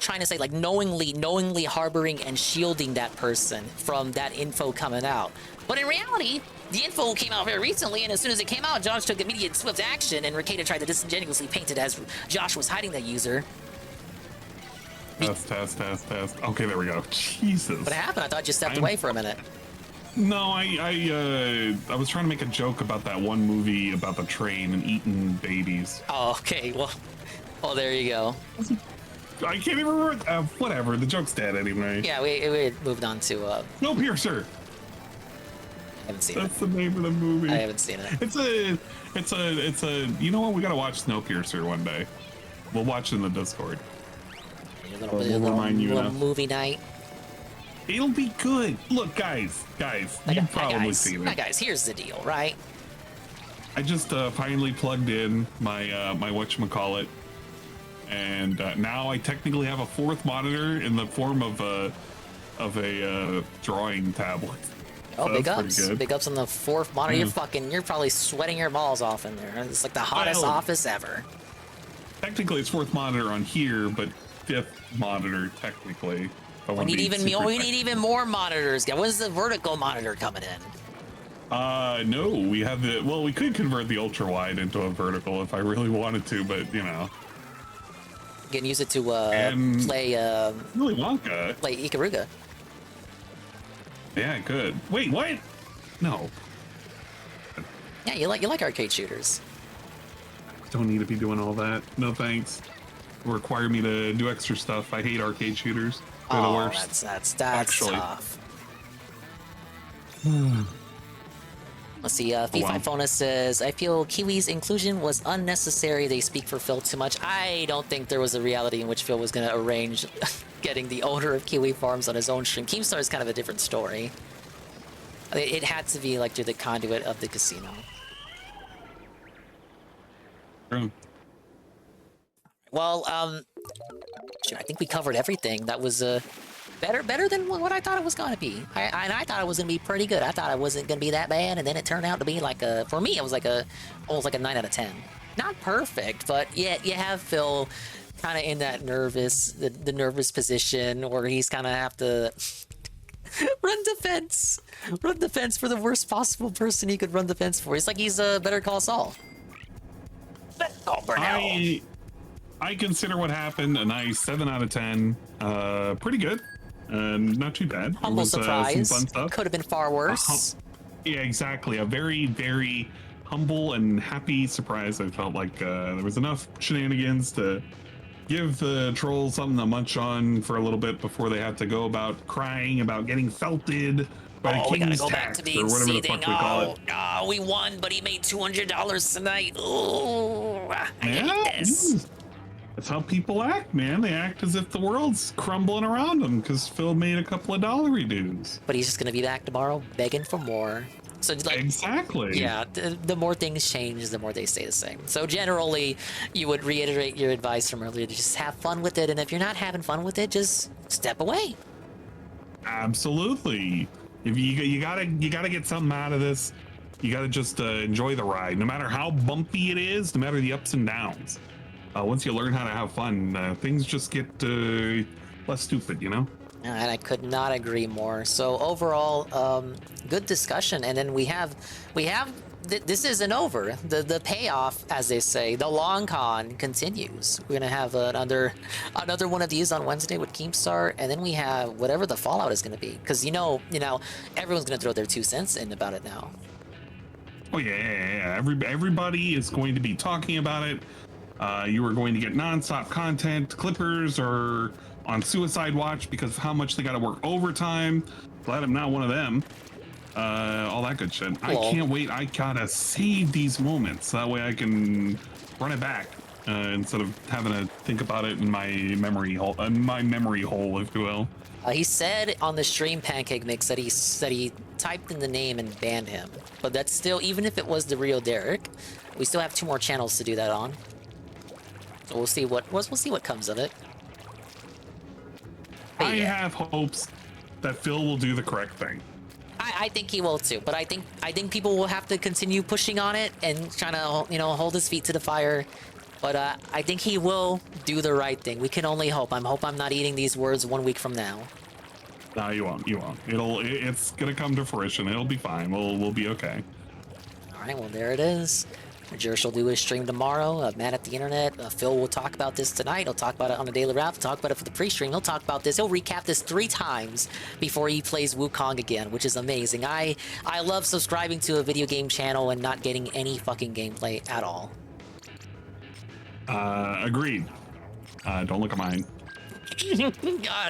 trying to say knowingly harboring and shielding that person from that info coming out. But in reality, the info came out very recently, and as soon as it came out, Josh took immediate swift action, and Ricada tried to disingenuously paint it as Josh was hiding that user. Test. Okay, there we go. Jesus. What happened? I thought you stepped away for a minute. No, I was trying to make a joke about that one movie about the train and eating babies. Oh, okay. Well, there you go. I can't even remember. Whatever. The joke's dead anyway. Yeah, we moved on to Snowpiercer. I haven't seen it. That's the name of the movie. I haven't seen it. It's a. You know what? We gotta watch Snowpiercer one day. We'll watch it in the Discord. We'll remind you. Little movie night. It'll be good. Look, guys, you've probably seen it. Guys, here's the deal, right? I just finally plugged in my my whatchamacallit. And now I technically have a fourth monitor in the form of a drawing tablet. Oh, so big ups on the fourth monitor. You're probably sweating your balls off in there. It's like the hottest office ever. Technically, it's fourth monitor on here, but fifth monitor technically. We need even more monitors. When's the vertical monitor coming in? No, we have we could convert the ultra wide into a vertical if I really wanted to, but You can use it to play Willy Wonka. Play Ikaruga. Yeah, I could. Wait, what? No. Yeah, you like arcade shooters. Don't need to be doing all that. No thanks. It'll require me to do extra stuff. I hate arcade shooters. They're the worst. That's tough. Let's see, Fify says, I feel Kiwi's inclusion was unnecessary. They speak for Phil too much. I don't think there was a reality in which Phil was going to arrange getting the owner of Kiwi Farms on his own stream. Keemstar is kind of a different story. It had to be through the conduit of the casino. Well, I think we covered everything. That was better than what I thought it was going to be. I thought it was going to be pretty good. I thought it wasn't going to be that bad, and then it turned out to be for me, it was almost like a 9 out of 10. Not perfect, but yeah, you have Phil kind of in that the nervous position where he's kind of have to run defense for the worst possible person he could run defense for. It's like he's Better Call Saul. I consider what happened a nice 7 out of 10. Pretty good. Not too bad. Humble surprise. Some fun stuff. Could have been far worse. Yeah, exactly. A very, very humble and happy surprise. I felt like there was enough shenanigans to give the trolls something to munch on for a little bit before they have to go about crying about getting felted by the we gotta king's go back tax to being or whatever the seething. fuck we call it. Oh, we won, but he made $200 tonight. Ooh, I Yeah, hate this. that's how people act, man. They act as if the world's crumbling around them because Phil made a couple of dollary dues. But he's just gonna be back tomorrow begging for more. So like, exactly. Yeah, the more things change, the more they stay the same. So generally, you would reiterate your advice from earlier to just have fun with it, and if you're not having fun with it, just step away. Absolutely. If you gotta get something out of this, you gotta just enjoy the ride, no matter how bumpy it is, no matter the ups and downs. Once you learn how to have fun, things just get less stupid, you know? And I could not agree more. So overall, good discussion. And then we have this isn't over. The payoff, as they say, the long con continues. We're gonna have another one of these on Wednesday with Keemstar, and then we have whatever the fallout is gonna be. Because you know, everyone's gonna throw their 2 cents in about it now. Oh yeah. Everybody is going to be talking about it. You are going to get nonstop content. Clippers are on suicide watch because of how much they got to work overtime. Glad I'm not one of them. All that good shit. I can't wait. I gotta save these moments. That way I can run it back instead of having to think about it in my memory hole, if you will. He said on the stream Pancake Mix that he typed in the name and banned him. But that's still, even if it was the real Derek, we still have 2 more channels to do that on. So we'll see what comes of it. But I have hopes that Phil will do the correct thing. I think he will too, but I think people will have to continue pushing on it and trying to hold his feet to the fire. But I think he will do the right thing. We can only hope. I'm not eating these words 1 week from now. No, you won't. It's gonna come to fruition. It'll be fine. We'll be okay. All right, well there it is. Jerish will do his stream tomorrow. Mad at the Internet. Phil will talk about this tonight. He'll talk about it on a daily wrap. He'll talk about it for the pre-stream. He'll talk about this. He'll recap this 3 times before he plays Wukong again, which is amazing. I love subscribing to a video game channel and not getting any fucking gameplay at all. Agreed. Don't look at mine.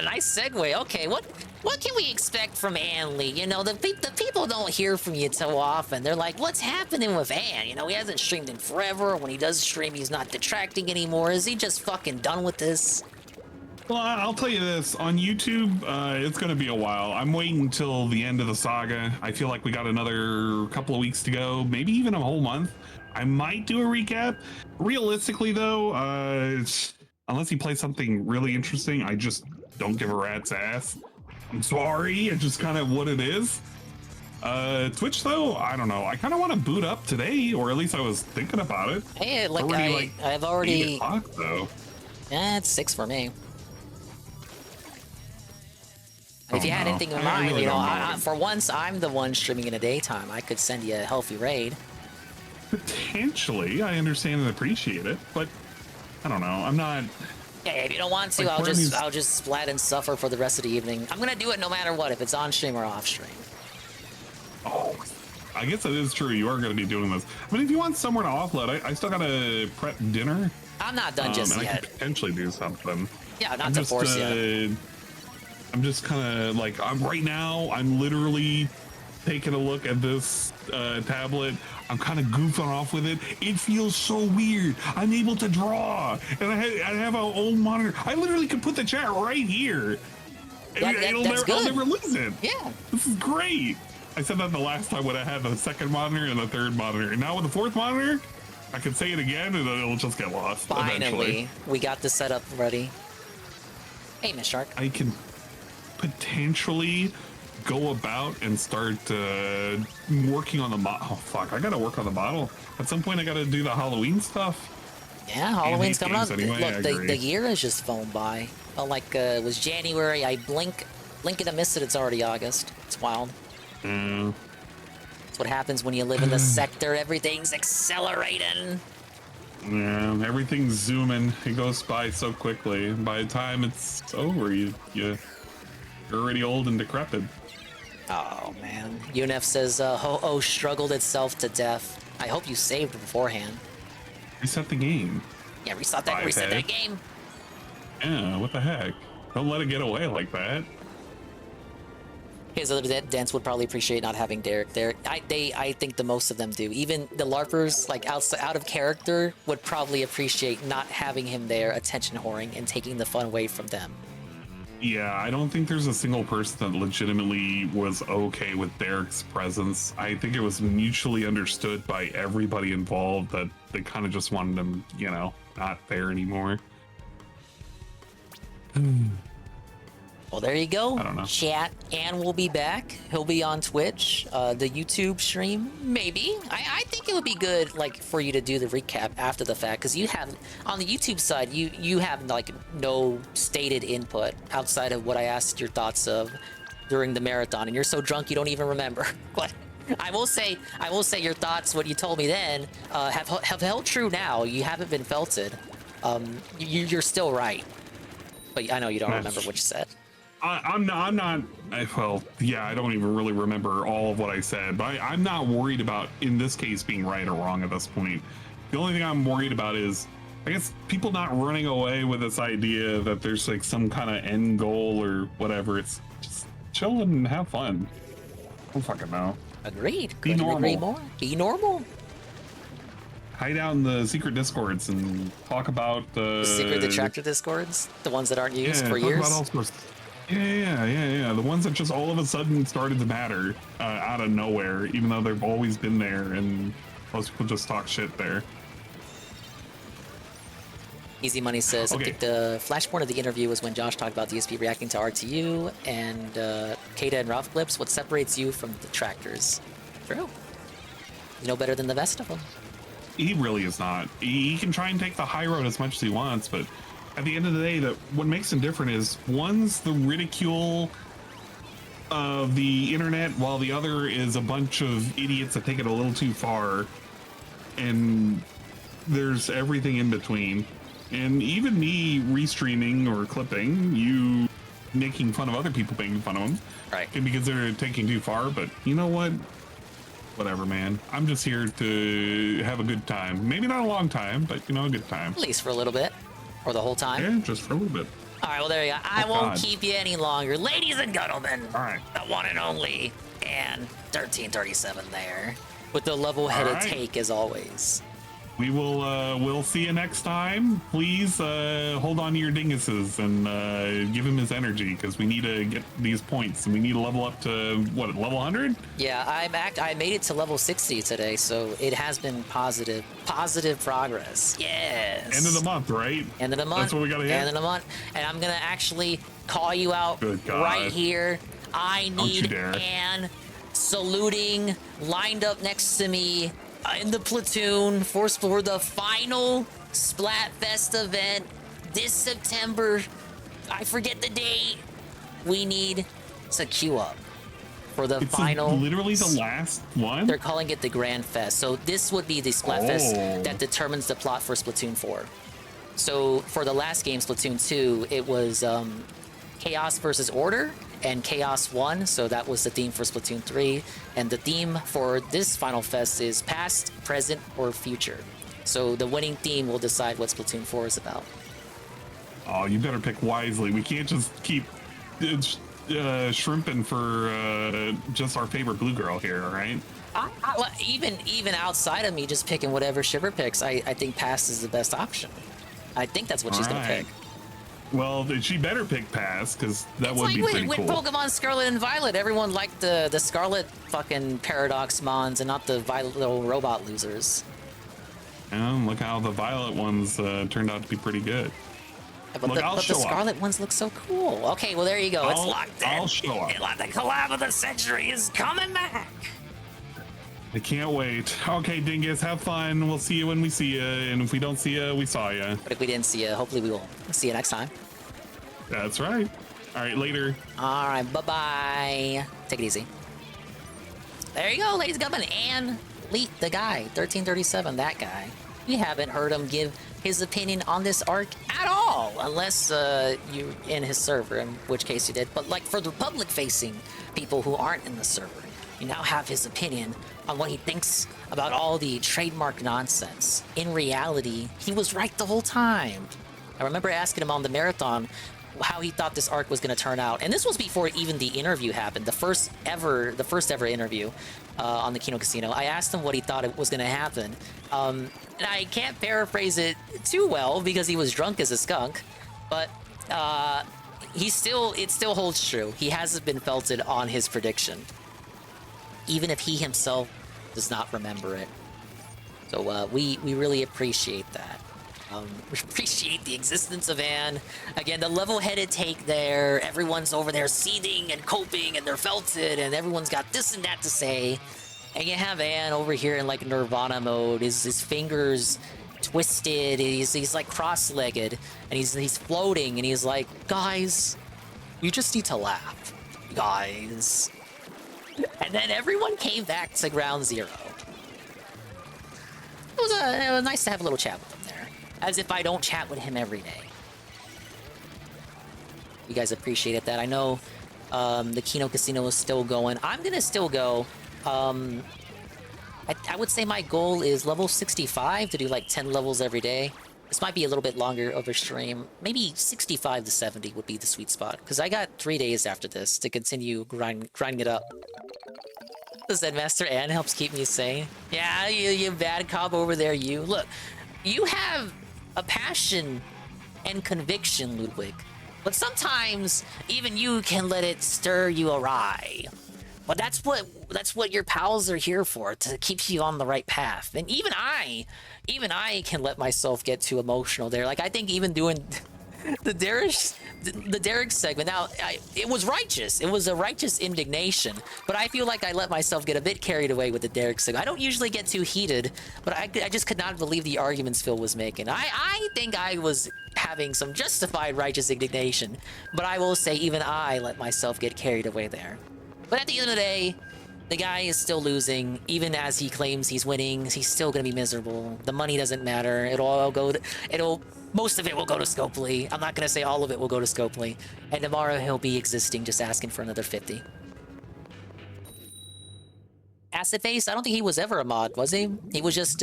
Nice segue. Okay, what can we expect from Anley? The people don't hear from you so often. They're like, what's happening with An? He hasn't streamed in forever. When he does stream, he's not detracting anymore. Is he just fucking done with this? Well, I'll tell you this. On YouTube, it's going to be a while. I'm waiting until the end of the saga. I feel like we got another couple of weeks to go, maybe even a whole month. I might do a recap. Realistically, though, unless he plays something really interesting, I just don't give a rat's ass. I'm sorry, it's just kind of what it is. Twitch, though, I don't know. I kind of want to boot up today, or at least I was thinking about it. Hey, I've already... though. Yeah, it's 6 for me. If you had anything in mind, really for once, I'm the one streaming in the daytime. I could send you a healthy raid. Potentially, I understand and appreciate it, but I don't know. I'm not... Yeah, if you don't want to, I'll just splat and suffer for the rest of the evening. I'm gonna do it no matter what, if it's on stream or off stream. Oh, I guess that is true. You are going to be doing this. I mean, if you want somewhere to offload, I still got to prep dinner. I'm not done just and yet. I could potentially do something. Yeah, not to force you. I'm just kind of like, right now, I'm literally taking a look at this tablet. I'm kind of goofing off with it. It feels so weird. I'm able to draw, and I have an old monitor. I literally could put the chat right here. I'll never lose it. Yeah, this is great. I said that the last time when I had the second monitor and the third monitor, and now with the fourth monitor, I can say it again, and it'll just get lost. Finally, eventually. We got the setup ready. Hey, Miss Shark. I can potentially go about and start working on the model. Oh fuck, I gotta work on the model. At some point I gotta do the Halloween stuff. Yeah, Halloween's coming up. Anyway, Look, the year has just flown by. It was January, I blink and I miss it, it's already August. It's wild. That's what happens when you live in the sector. Everything's accelerating. Yeah, everything's zooming. It goes by so quickly. By the time it's over, you're already old and decrepit. Oh man, UNF says Ho-Oh struggled itself to death. I hope you saved beforehand. Reset the game. Yeah, reset that game. Yeah, what the heck? Don't let it get away like that. His other dents would probably appreciate not having Derek there. I think the most of them do. Even the LARPers, like out of character, would probably appreciate not having him there, attention whoring, and taking the fun away from them. Yeah, I don't think there's a single person that legitimately was okay with Derek's presence. I think it was mutually understood by everybody involved that they kind of just wanted him, you know, not there anymore. Well, there you go. I don't know. Chat, and we'll be back. He'll be on Twitch, the YouTube stream, maybe. I think it would be good, like, for you to do the recap after the fact, because you have, on the YouTube side, you have, like, no stated input outside of what I asked your thoughts of during the marathon, and you're so drunk you don't even remember. But I will say your thoughts, what you told me then, have held true now. You haven't been felted. You're still right. But I know you don't remember what you said. I'm not. Well, yeah, I don't even really remember all of what I said, but I'm not worried about, in this case, being right or wrong at this point. The only thing I'm worried about is, I guess, people not running away with this idea that there's like some kind of end goal or whatever. It's just chill and have fun. I don't fucking know. Agreed. Be normal. Agree more. Be normal. Hide out in the secret discords and talk about The secret detractor discords, the ones that aren't used for talk years. about all sorts. Yeah. The ones that just all of a sudden started to matter out of nowhere, even though they've always been there, and most people just talk shit there. Easy Money says, I think the flashpoint of the interview was when Josh talked about DSP reacting to RTU and Kata and Ralph clips. What separates you from the detractors? True. You know better than the best of them. He really is not. He can try and take the high road as much as he wants, but at the end of the day, what makes him different is one's the ridicule of the internet, while the other is a bunch of idiots that take it a little too far, and there's everything in between. And even me restreaming or clipping, you making fun of other people making fun of them, right? Because they're taking too far. But you know what? Whatever, man. I'm just here to have a good time. Maybe not a long time, but you know, a good time. At least for a little bit. Or the whole time. Yeah, just for a little bit. All right, well, there you go. I won't keep you any longer. Ladies and gentlemen, all right, the one and only, and 1337 there, with the level-headed take as always. We will, we'll see you next time. Please hold on to your dinguses and give him his energy, because we need to get these points, and we need to level up to, what, level 100? Yeah, I made it to level 60 today, so it has been positive progress. Yes. End of the month, right? End of the month. That's what we gotta hit. End of the month. And I'm going to actually call you out right here. I need Anne saluting, lined up next to me, in the platoon for the final Splatfest event this September. I forget the date. We need to queue up for the final. Literally the last one? They're calling it the Grand Fest. So this would be the Splatfest that determines the plot for Splatoon 4. So for the last game, Splatoon 2, it was Chaos versus Order, and Chaos won, so that was the theme for Splatoon 3. And the theme for this Final Fest is past, present, or future. So the winning theme will decide what Splatoon 4 is about. Oh, you better pick wisely. We can't just keep shrimping for just our favorite blue girl here, all right? Well, even outside of me just picking whatever Shiver picks, I think past is the best option. I think that's what she's going to pick. Well, she better pick pass, because that would be pretty cool. With Pokemon Scarlet and Violet, everyone liked the Scarlet fucking Paradox Mons and not the Violet little robot losers. Look how the Violet ones turned out to be pretty good. Yeah, but the Scarlet ones look so cool. Okay, well, there you go. It's locked in. I'll show up. The collab of the century is coming back. I can't wait. Okay, Dingus, have fun. We'll see you when we see you, and if we don't see you, we saw you. But if we didn't see you, hopefully we will see you next time. That's right. All right, later. All right, bye-bye. Take it easy. There you go, ladies and gentlemen. And Leet, the guy, 1337, that guy. You haven't heard him give his opinion on this arc at all, unless you're in his server, in which case you did. But like for the public-facing people who aren't in the server, you now have his opinion on what he thinks about all the trademark nonsense. In reality, he was right the whole time. I remember asking him on the marathon how he thought this arc was going to turn out, and this was before even the interview happened, the first ever interview on the Kino Casino. I asked him what he thought it was going to happen, and I can't paraphrase it too well because he was drunk as a skunk, but it still holds true. He hasn't been felted on his prediction, even if he himself does not remember it. So we really appreciate that. We appreciate the existence of Anne. Again, the level-headed take there. Everyone's over there seething and coping, and they're felted, and everyone's got this and that to say. And you have Anne over here in like Nirvana mode. His fingers twisted. He's like cross-legged, and he's floating, and he's like, guys, you just need to laugh, guys. And then everyone came back to ground zero. It was nice to have a little chat with him there. As if I don't chat with him every day. You guys appreciated that. I know the Kino Casino is still going. I'm gonna still go. I would say my goal is level 65 to do like 10 levels every day. This might be a little bit longer of a stream. Maybe 65 to 70 would be the sweet spot. Because I got 3 days after this to continue grinding it up. The Zen-Master Anne helps keep me sane. Yeah, you bad cop over there, you. Look, you have a passion and conviction, Ludwig. But sometimes, even you can let it stir you awry. But that's what your pals are here for, to keep you on the right path. And even I can let myself get too emotional there. Like, I think even doing the Derek segment, now, it was righteous. It was a righteous indignation. But I feel like I let myself get a bit carried away with the Derek segment. I don't usually get too heated, but I just could not believe the arguments Phil was making. I think I was having some justified righteous indignation, but I will say even I let myself get carried away there. But at the end of the day, the guy is still losing. Even as he claims he's winning, he's still gonna be miserable. The money doesn't matter. Most of it will go to Scopely. I'm not gonna say all of it will go to Scopely. And tomorrow he'll be existing, just asking for another 50. Acid Face, I don't think he was ever a mod, was he? He was just,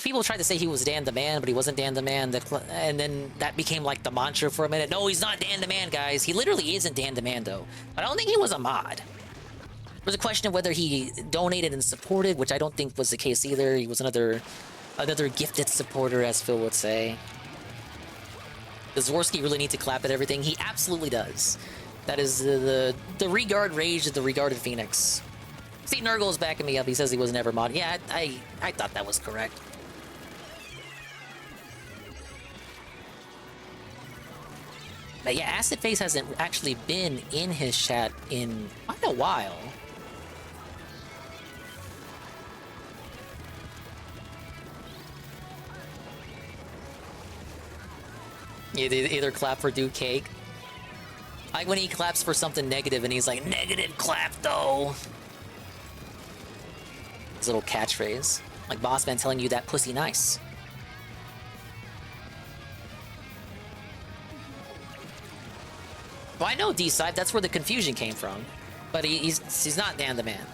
people tried to say he was Dan the Man, but he wasn't Dan the Man. And then that became like the mantra for a minute. No, he's not Dan the Man, guys. He literally isn't Dan the Man, though. I don't think he was a mod. There was a question of whether he donated and supported, which I don't think was the case either. He was another gifted supporter, as Phil would say. Does Zworsky really need to clap at everything? He absolutely does. That is the regard rage of the regarded Phoenix. See, Nurgle is backing me up. He says he was never mod. Yeah, I thought that was correct. But yeah, Acid Face hasn't actually been in his chat in quite a while. You either clap or do cake. Like when he claps for something negative and he's like, negative clap though. His little catchphrase. Like Bossman telling you that pussy nice. Well, I know D-Side, that's where the confusion came from. But he's not Dan the Man.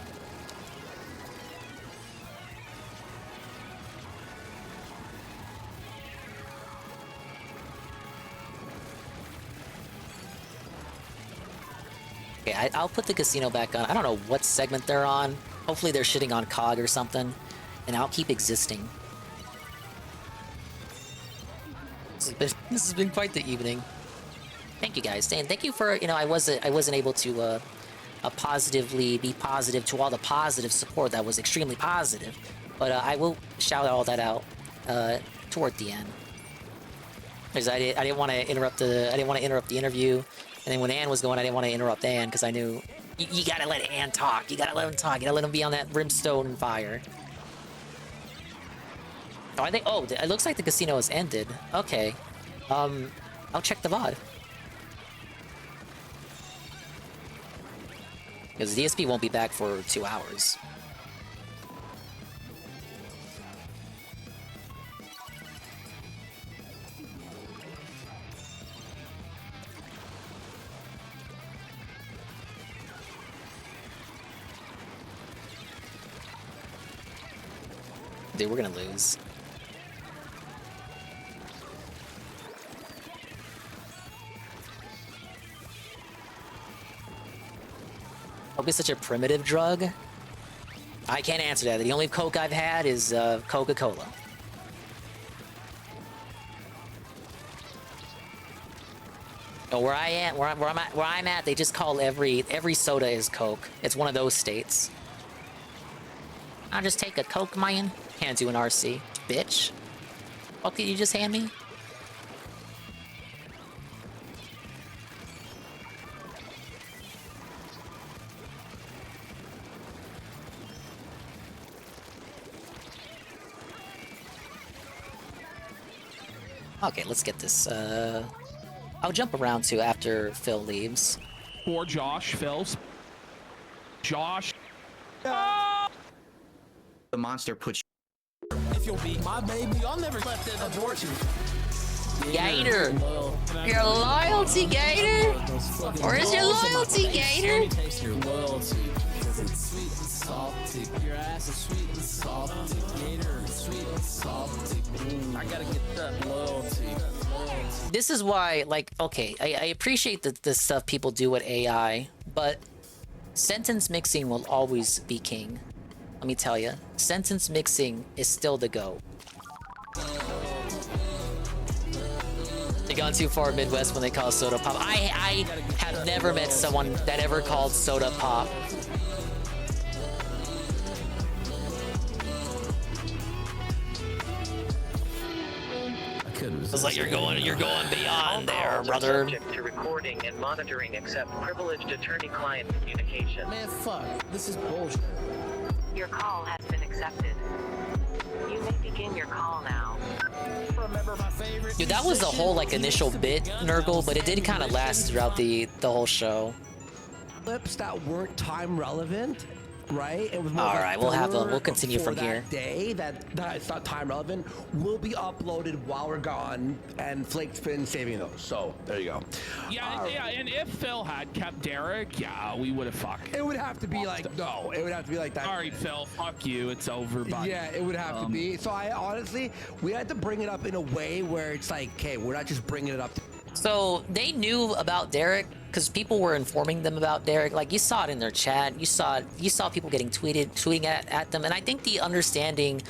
Okay, I'll put the casino back on. I don't know what segment they're on. Hopefully they're shitting on COG or something. And I'll keep existing. This has been quite the evening. Thank you guys. And thank you for, I wasn't able to positively be positive to all the positive support that was extremely positive. But I will shout all that out toward the end. Because I didn't want to interrupt the interview. And then when Anne was going, I didn't want to interrupt Anne because I knew you gotta let Anne talk. You gotta let him talk. You gotta let him be on that brimstone fire. Oh, it looks like the casino has ended. Okay. I'll check the VOD. Because the DSP won't be back for 2 hours. Dude, we're gonna lose. Coke is such a primitive drug. I can't answer that. The only Coke I've had is Coca-Cola. Where I'm at, they just call every soda is Coke. It's one of those states. I'll just take a Coke, man. Hand you an RC, bitch. What did you just hand me? Okay, let's get this. I'll jump around to after Phil leaves. For Josh, Phil. Josh. The monster puts. If you'll be my baby, I'll never let them abort you. Gator! Your loyalty, Gator? Where's your loyalty, Gator? Taste your loyalty, because it's sweet and salty. Your ass is sweet and salty. Gator, sweet and salty. I gotta get that loyalty. This is why, like, okay, I appreciate the stuff people do with AI, but sentence mixing will always be king. Let me tell you, sentence mixing is still the go. They gone too far Midwest when they call soda pop. I have never met someone that ever called soda pop. It's like you're going beyond there, brother. Subject to recording and monitoring except privileged attorney-client communication. Man, fuck. This is bullshit. Your call has been accepted. You may begin your call now. Remember my favorite. Dude, that was the whole like initial bit, Nurgle, but it did kind of last throughout the whole show. Clips that weren't time relevant, right? It was more all right, we'll continue for from that here. Day that it's not time relevant will be uploaded while we're gone, and Flake's been saving those. So there you go. Yeah, and if Phil had kept Derek, yeah, we would have fucked. It would have to be like it would have to be like that. Sorry, Phil, fuck you. It's over, buddy. Yeah, it would have to be. So I honestly, we had to bring it up in a way where it's like, okay, we're not just bringing it up. So they knew about Derek because people were informing them about Derek. Like you saw it in their chat. You saw people getting tweeting at them. And I think the understanding,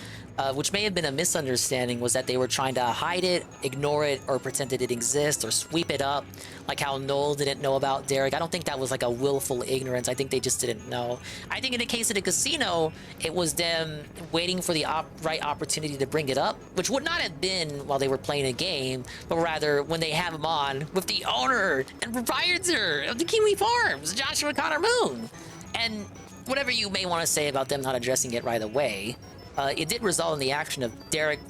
which may have been a misunderstanding, was that they were trying to hide it, ignore it, or pretend it didn't exist, or sweep it up, like how Null didn't know about Derek. I don't think that was like a willful ignorance. I think they just didn't know. I think in the case of the casino, it was them waiting for the right opportunity to bring it up, which would not have been while they were playing a game, but rather when they have him on with the owner and proprietor of the Kiwi Farms, Joshua Connor Moon. And whatever you may want to say about them not addressing it right away, it did result in the action of Derek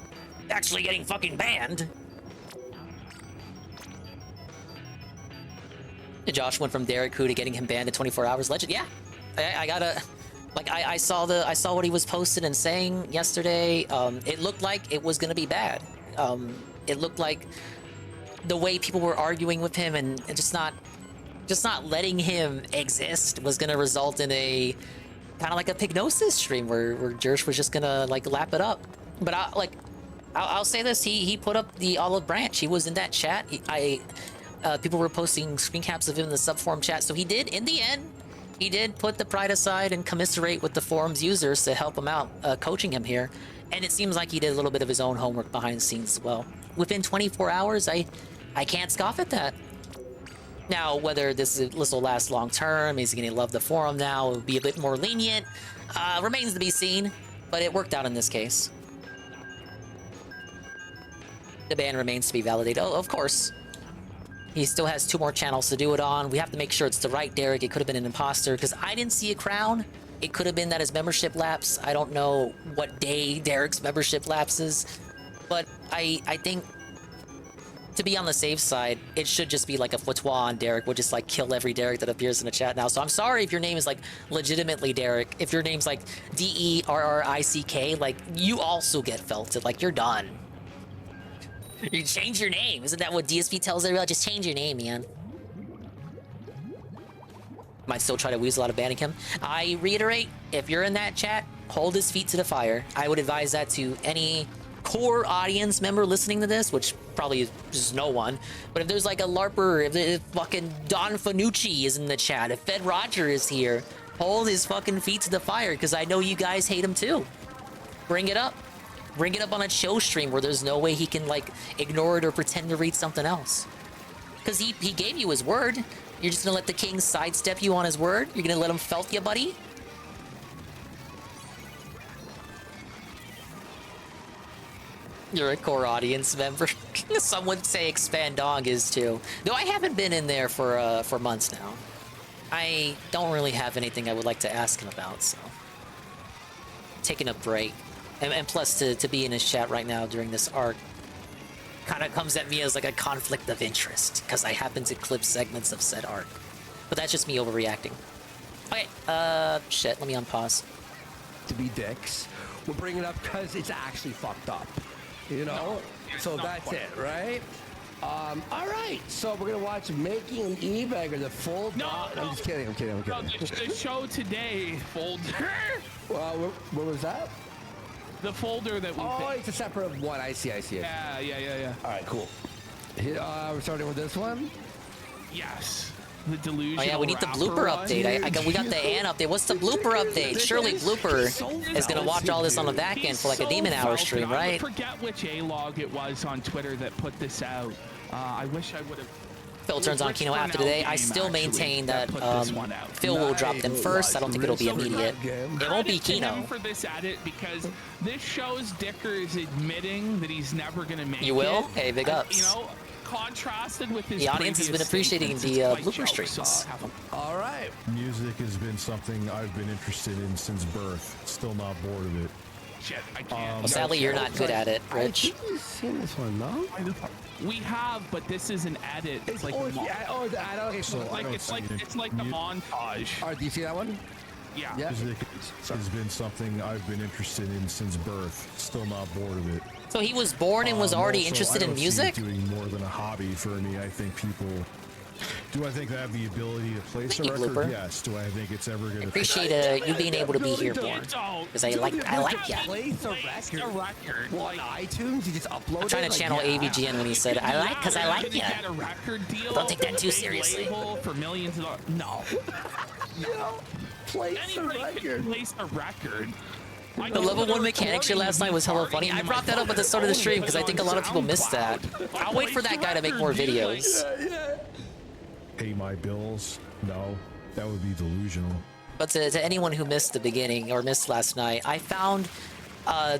actually getting fucking banned. Josh went from Derek who to getting him banned in 24 hours. Legend, yeah. I gotta, like, I saw what he was posting and saying yesterday. It looked like it was gonna be bad. It looked like the way people were arguing with him and just not letting him exist was gonna result in a kind of like a Pygnosis stream where Jersh was just gonna like lap it up. But I'll say this: he put up the olive branch. He was in that chat. People were posting screen caps of him in the subforum chat. So he did, in the end, he did put the pride aside and commiserate with the forum's users to help him out, coaching him here. And it seems like he did a little bit of his own homework behind the scenes as well. Within 24 hours, I can't scoff at that. Now, whether this will last long term, is he going to love the forum now, be a bit more lenient, remains to be seen, but it worked out in this case. The ban remains to be validated. Oh, of course. He still has 2 more channels to do it on. We have to make sure it's the right Derek. It could have been an imposter, because I didn't see a crown. It could have been that his membership lapsed. I don't know what day Derek's membership lapses, but I think to be on the safe side, it should just be like a fatwa on Derek. We'll just like kill every Derek that appears in the chat now. So I'm sorry if your name is like legitimately Derek. If your name's like DERRICK, like you also get felted. Like you're done. You change your name. Isn't that what DSP tells everyone? Just change your name, man. Might still try to weasel out of banning him. I reiterate, if you're in that chat, hold his feet to the fire. I would advise that to any core audience member listening to this, which probably is just no one. But if there's like a LARPer, if fucking Don Fanucci is in the chat, if Fed Roger is here, Hold his fucking feet to the fire, because I know you guys hate him too. Bring it up. Bring it up on a show stream where there's no way he can, like, ignore it or pretend to read something else. Because he gave you his word. You're just gonna let the king sidestep you on his word? You're gonna let him felt you, buddy? You're a core audience member. Some would say Expandong is too. Though I haven't been in there for months now. I don't really have anything I would like to ask him about, so. Taking a break. And plus, to be in his chat right now during this arc kind of comes at me as like a conflict of interest, because I happen to clip segments of said arc. But that's just me overreacting. Okay, shit, let me unpause. To be dicks. We'll bring it up because it's actually fucked up. You know? So that's it, right? All right, so we're gonna watch Making an E-Bagger, the full. I'm just kidding. I'm kidding. No, the show today folder. What was that? The folder that we. Oh, it's a separate one. I see it. Yeah. All right, cool. We're starting with this one. Yes. The delusion. Oh yeah, we need the blooper update. We got the Ann update. What's the blooper update? Surely blooper is gonna watch all this on the back end for like a Demon Hour stream, right? I forget which A-log it was on Twitter that put this out. I wish I would have. Phil turns on Kino after today. I still maintain that Phil will drop them first. I don't think it'll be immediate. It won't be Kino. For this edit, because this shows Dicker is admitting that he's never gonna make it. You will? Hey, big ups. You know, contrasted with his the audience has been appreciating the blooper streams. All right. Music has been something I've been interested in since birth. Still not bored of it. Shit, I can't. Well, sadly, you're not good at it, Rich. I think we've seen this one, no? We have, but this is an edit. It's like the edit. Okay, so it's like the montage. All right, do you see that one? Yeah. Music has been something I've been interested in since birth. Still not bored of it. So he was born and was already interested in music? I don't see it doing more than a hobby for me. I think people. Do I think I have the ability to place a record? Blooper. Yes. Do I think it's ever going to? Appreciate you being able to be here, Born, because I like you. Place a record. What, on iTunes? You just upload it? I'm trying to channel AVGN when he said, because I like you. Don't take that too seriously. For millions of dollars. No. Place a record. Place a record. The level 1 mechanic shit last night was hella funny. I brought that up at the start of the stream because I think a lot of people missed that. I'll wait for that guy to make more videos. Pay my bills? No, that would be delusional. But to anyone who missed the beginning or missed last night, I found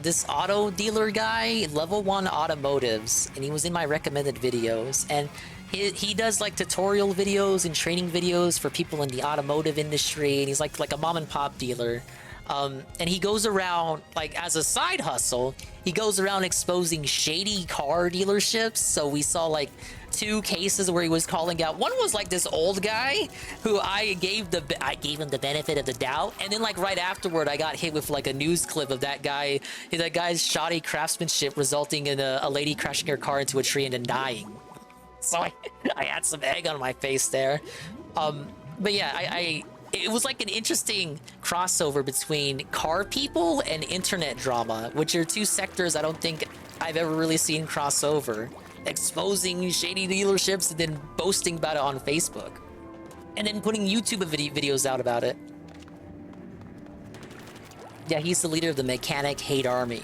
this auto dealer guy, level 1 automotives, and he was in my recommended videos. And he does like tutorial videos and training videos for people in the automotive industry, and he's like a mom and pop dealer. And he goes around, like, as a side hustle, he goes around exposing shady car dealerships. So we saw like 2 cases where he was calling out. One was like this old guy who I gave him the benefit of the doubt, and then like right afterward I got hit with like a news clip of that guy's shoddy craftsmanship resulting in a lady crashing her car into a tree and then dying. So I had some egg on my face there. But yeah, it was like an interesting crossover between car people and internet drama, which are 2 sectors I don't think I've ever really seen cross over. Exposing shady dealerships and then boasting about it on Facebook. And then putting YouTube videos out about it. Yeah, he's the leader of the Mechanic Hate Army.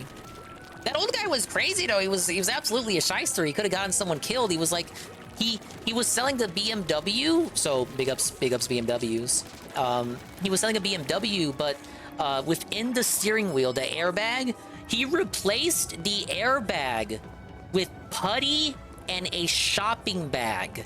That old guy was crazy though. He was absolutely a shyster. He could have gotten someone killed. He was like, he was selling the BMW, so big ups BMWs. He was selling a BMW, but within the steering wheel, the airbag, he replaced the airbag with putty and a shopping bag.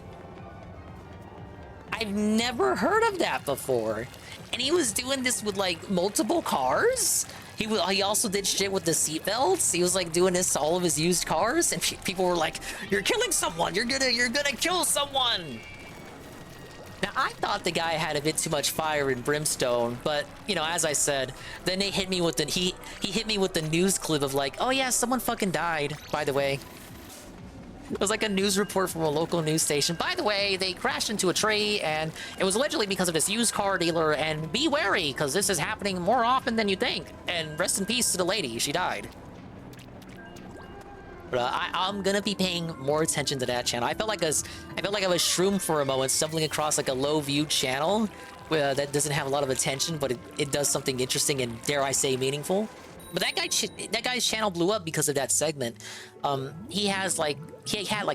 I've never heard of that before. And he was doing this with like multiple cars. He also did shit with the seatbelts. He was like doing this to all of his used cars, and people were like, "You're killing someone. You're gonna kill someone." Now I thought the guy had a bit too much fire and brimstone, but you know, as I said, then they hit me with the he hit me with the news clip of like, "Oh yeah, someone fucking died, by the way." It was like a news report from a local news station. By the way, they crashed into a tree, and it was allegedly because of this used car dealer, and be wary, because this is happening more often than you think. And rest in peace to the lady, she died. But I'm gonna be paying more attention to that channel. I felt like I was Shroom for a moment, stumbling across like a low-viewed channel that doesn't have a lot of attention, but it does something interesting and, dare I say, meaningful. But that guy's channel blew up because of that segment. He had like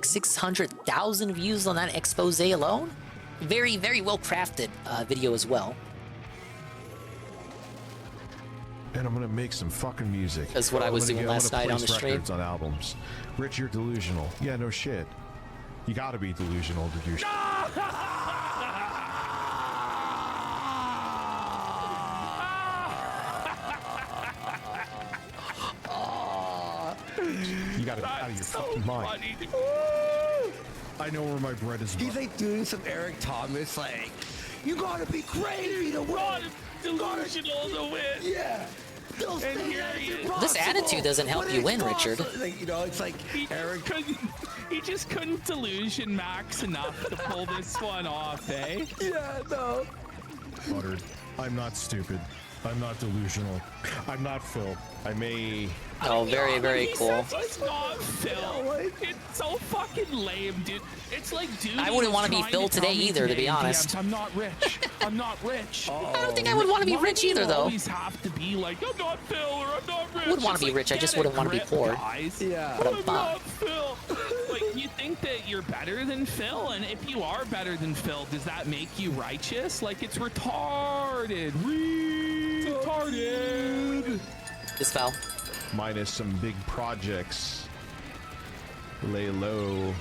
600,000 views on that expose alone. Very, very well crafted video as well. And I'm gonna make some fucking music. That's what I was doing last night on the stream. Records on albums. Rich, you're delusional. Yeah, no shit. You gotta be delusional to do shit. You gotta be out of your fucking mind. I know where my bread is. He's like doing some Eric Thomas, like, you gotta be crazy to win. Delusional to win. Yeah. And here he is. This attitude doesn't help you win, Richard. Like, you know, it's like Eric. He just couldn't delusion max enough to pull this one off, eh? Yeah, no. Buttered. I'm not stupid. I'm not delusional. I'm not Phil. I may. Oh, very, very cool. He's not Phil. It's so fucking lame, dude. It's like, dude. I wouldn't want to be Phil today either, to be honest. I'm not rich. I'm not rich. I don't think I would want to be rich either, though. Always have to be like, I'm not Phil or I'm not rich. I would want to be rich. I just wouldn't want to be poor. Yeah. What a I'm bum. not Phil. Like, you think that you're better than Phil, and if you are better than Phil, does that make you righteous? Like, it's retarded. Retarded. This foul. Minus some big projects. Lay low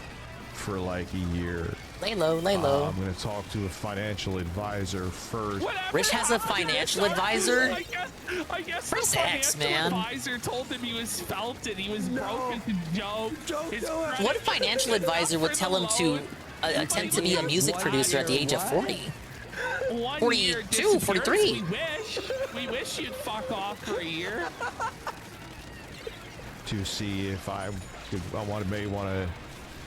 for like a year. Lay low, lay low. I'm going to talk to a financial advisor first. Rich has a financial advisor? I guess Press the X, financial man. advisor told him he was felt and he was broke as a joke. What financial advisor would tell him to attempt to be a music producer at the age of 40? 42, 43. We wish you'd fuck off for a year. To see if may want to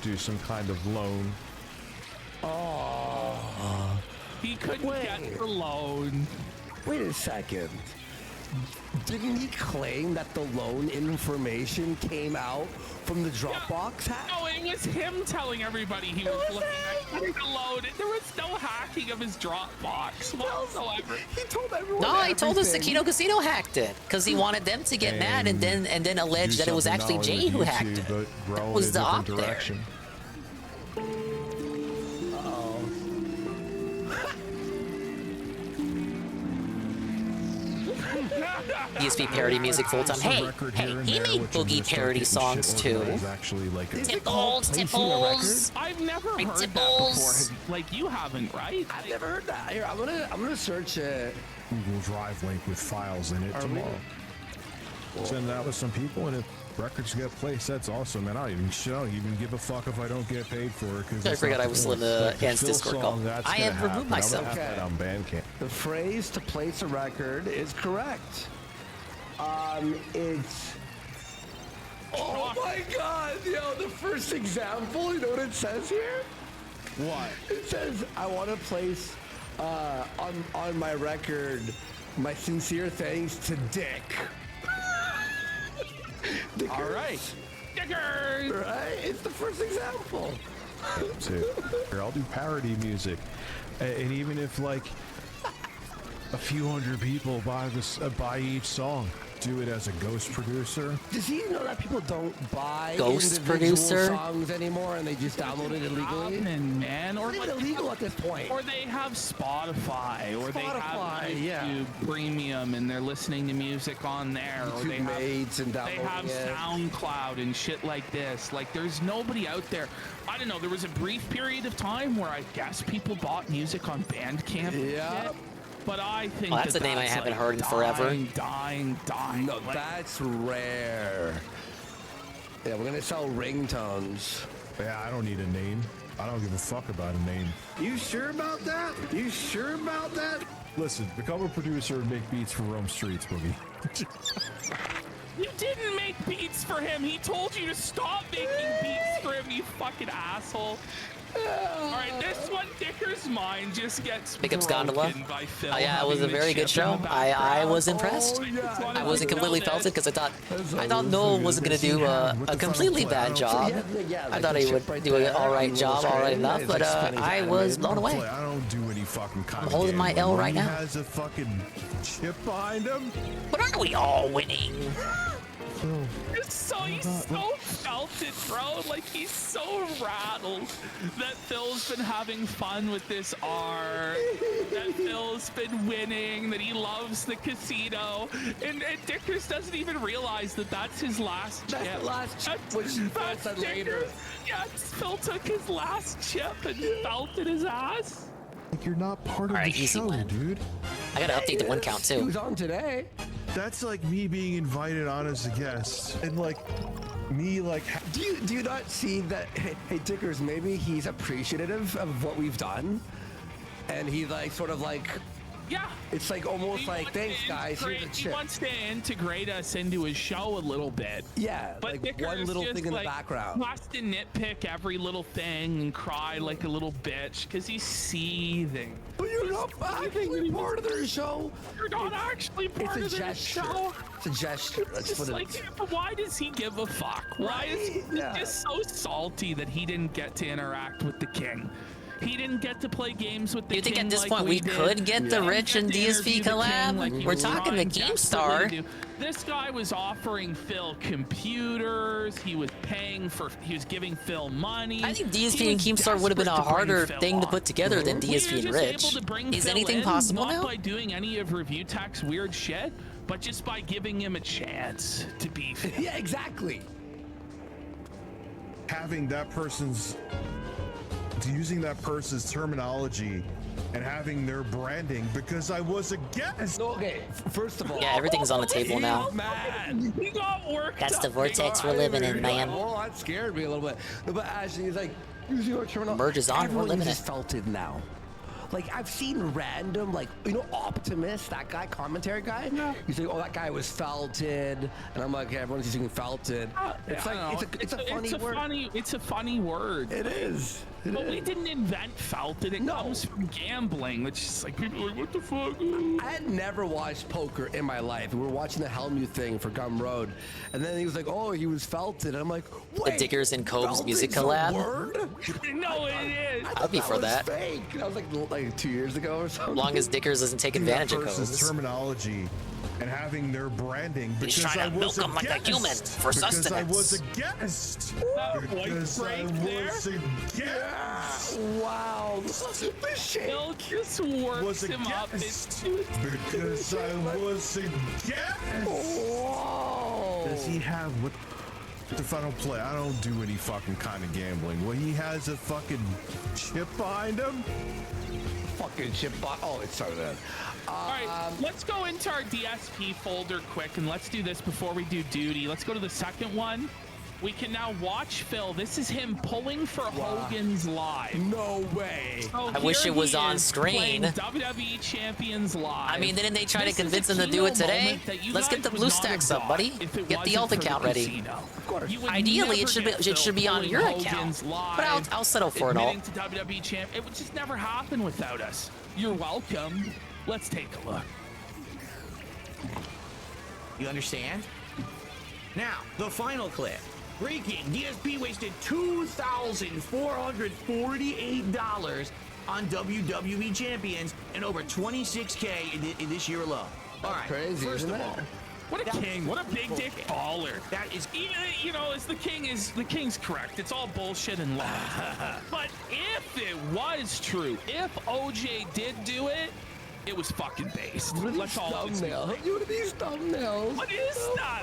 do some kind of loan. Oh. He couldn't get the loan. Wait a second. Didn't he claim that the loan information came out from the Dropbox hack? No, it was him telling everybody he was looking at the loan. There was no hacking of his Dropbox whatsoever. He told everyone. No, he told us the Kino Casino hacked it because he wanted them to get mad and then allege that it was actually Jay who hacked it. That was the op there. DSP parody music full time. Hey, he made boogie parody songs too. Tipples. I've never heard that before. Like you haven't, right? I've never heard that. Here, I'm gonna search it. Google Drive link with files in it tomorrow. Send that with some people, and if records get placed, that's awesome. And I don't even give a fuck if I don't get paid for it. I forgot I was still in the Ant's Discord call. I have removed myself. Okay. On Bandcamp. The phrase "to place a record" is correct. It's. Oh my God! Yo, the first example. You know what it says here? What? It says, "I want to place on my record my sincere thanks to Dick." All right. Dickers! Right? It's the first example. That's it. Here, I'll do parody music. And even if like a few hundred people buy each song, do it as a ghost producer. Does he know that people don't buy ghost individual producer songs anymore and they just download it illegally? Man, or it's illegal at this point. Or they have Spotify, or they have YouTube Premium, and they're listening to music on there. YouTube or they have it. SoundCloud and shit like this. Like, there's nobody out there. I don't know. There was a brief period of time where I guess people bought music on Bandcamp. Yeah. But I think that's a name I haven't heard in forever. Dying. No, that's rare. Yeah, we're gonna sell ringtones. Yeah, I don't need a name. I don't give a fuck about a name. You sure about that? You sure about that? Listen, become a producer and make beats for Rome Streets, Boogie. You didn't make beats for him. He told you to stop making beats for him, you fucking asshole. All right, this one, Dicker's mind just gets Pickups broken Gondola. by Phil. Yeah, it was a very good show. I was impressed. I wasn't completely felted because I thought Null wasn't going to do a completely bad job. I thought he would do an all right job, all right enough, but I was blown away. I don't do any fucking kind I'm of holding my gambling. L right He now. has a fucking chip behind him. But aren't we all winning? He's so felted, bro. Like, he's so rattled that Phil's been having fun with this art, that Phil's been winning, that he loves the casino, and Dickers doesn't even realize that that's his last chip. That's the last chip, which Phil said later. Yeah, Phil took his last chip and felted his ass. Like, you're not part of the show, dude. I gotta update the win count too. Who's on today? That's like me being invited on as a guest, and like me like. Do you not see that? Hey, Dickers, maybe he's appreciative of what we've done, and he like sort of like. Yeah. It's like almost like, thanks guys, here's a He chip. wants to integrate us into his show a little bit. Yeah, but like Dickers one little just, thing in the like, background. Wants to nitpick every little thing and cry like a little bitch because he's seething. But you're not actually part of their show. You're not actually part it's of a their gesture. show. It's a gesture. It's just like, but why does he give a fuck? Why is he just so salty that he didn't get to interact with the king? He didn't get to play games with the You king. think at this like point we did. could get the Rich and DSP Interview the king collab? like he We're was talking to trying Keemstar. desperately to do. This guy was offering Phil computers. He was giving Phil money. I think DSP and Keemstar would have been a harder thing to put together than DSP and Rich. Is anything possible not now? by doing any of Review Tech's weird shit, but just by giving him a chance to be Phil. Yeah, exactly. Having that person's. Using that person's terminology and having their branding because I was a guest. Okay, first of all, Yeah, everything's on the table now. Man, he got worked That's the up. vortex we're living in, man. Well, that scared me a little bit. But actually, he's like, using our terminology. Merge is on, we're Everyone living uses it. felted now. Like, I've seen random, like, you know, Optimus, that guy, commentary guy? Yeah. He's like, oh, that guy was felted. And I'm like, yeah, everyone's using felted. It's like, it's a funny word. It's a funny word. It is. But we didn't invent felted. It comes from gambling, which is like, people are like, what the fuck? I had never watched poker in my life. We were watching the Helmuth thing for Gum Road. And then he was like, oh, he was felted. And I'm like, wait. The Dickers and Cobb's music felted's a collab? word? No, it is. I'd be for that. Fake. That was like 2 years ago or something. As long as Dickers doesn't take advantage of person's Cobb's. terminology and having their branding He's because trying I to milk was a him like a guest. human for because sustenance. I was a guest. Because I was a guest. Wow. Phil just works him up. Because I was a guest. Whoa. Does he have what? If I don't play, I don't do any fucking kind of gambling. Well, he has a fucking chip behind him. Fucking chip. Oh, it's so good. All right, let's go into our DSP folder quick, and let's do this before we do duty. Let's go to the second one. We can now watch Phil. This is him pulling for Hogan's Live. No way. So I wish here it was he on is screen. playing WWE Champions Live. I mean, didn't they try to This is convince a him to do it Keno today? moment that you Let's get guys the would blue not stacks have up, buddy. got if it Get the wasn't alt for account ready. casino. You would Ideally, never it should be get on Phil your pulling account. Hogan's Live, But I'll settle for it all. admitting to WWE champ. It would just never happen without us. You're welcome. Let's take a look. You understand? Now, the final clip. Breaking, DSP wasted $2,448 on WWE champions and over 26K in this year alone. All right, crazy, first isn't of it? all, What a king! What a big dick baller! that is You know, as the king's correct. It's all bullshit and lies. But if it was true, if OJ did do it, it was fucking based. Let's all just What are these thumbnails? What is that?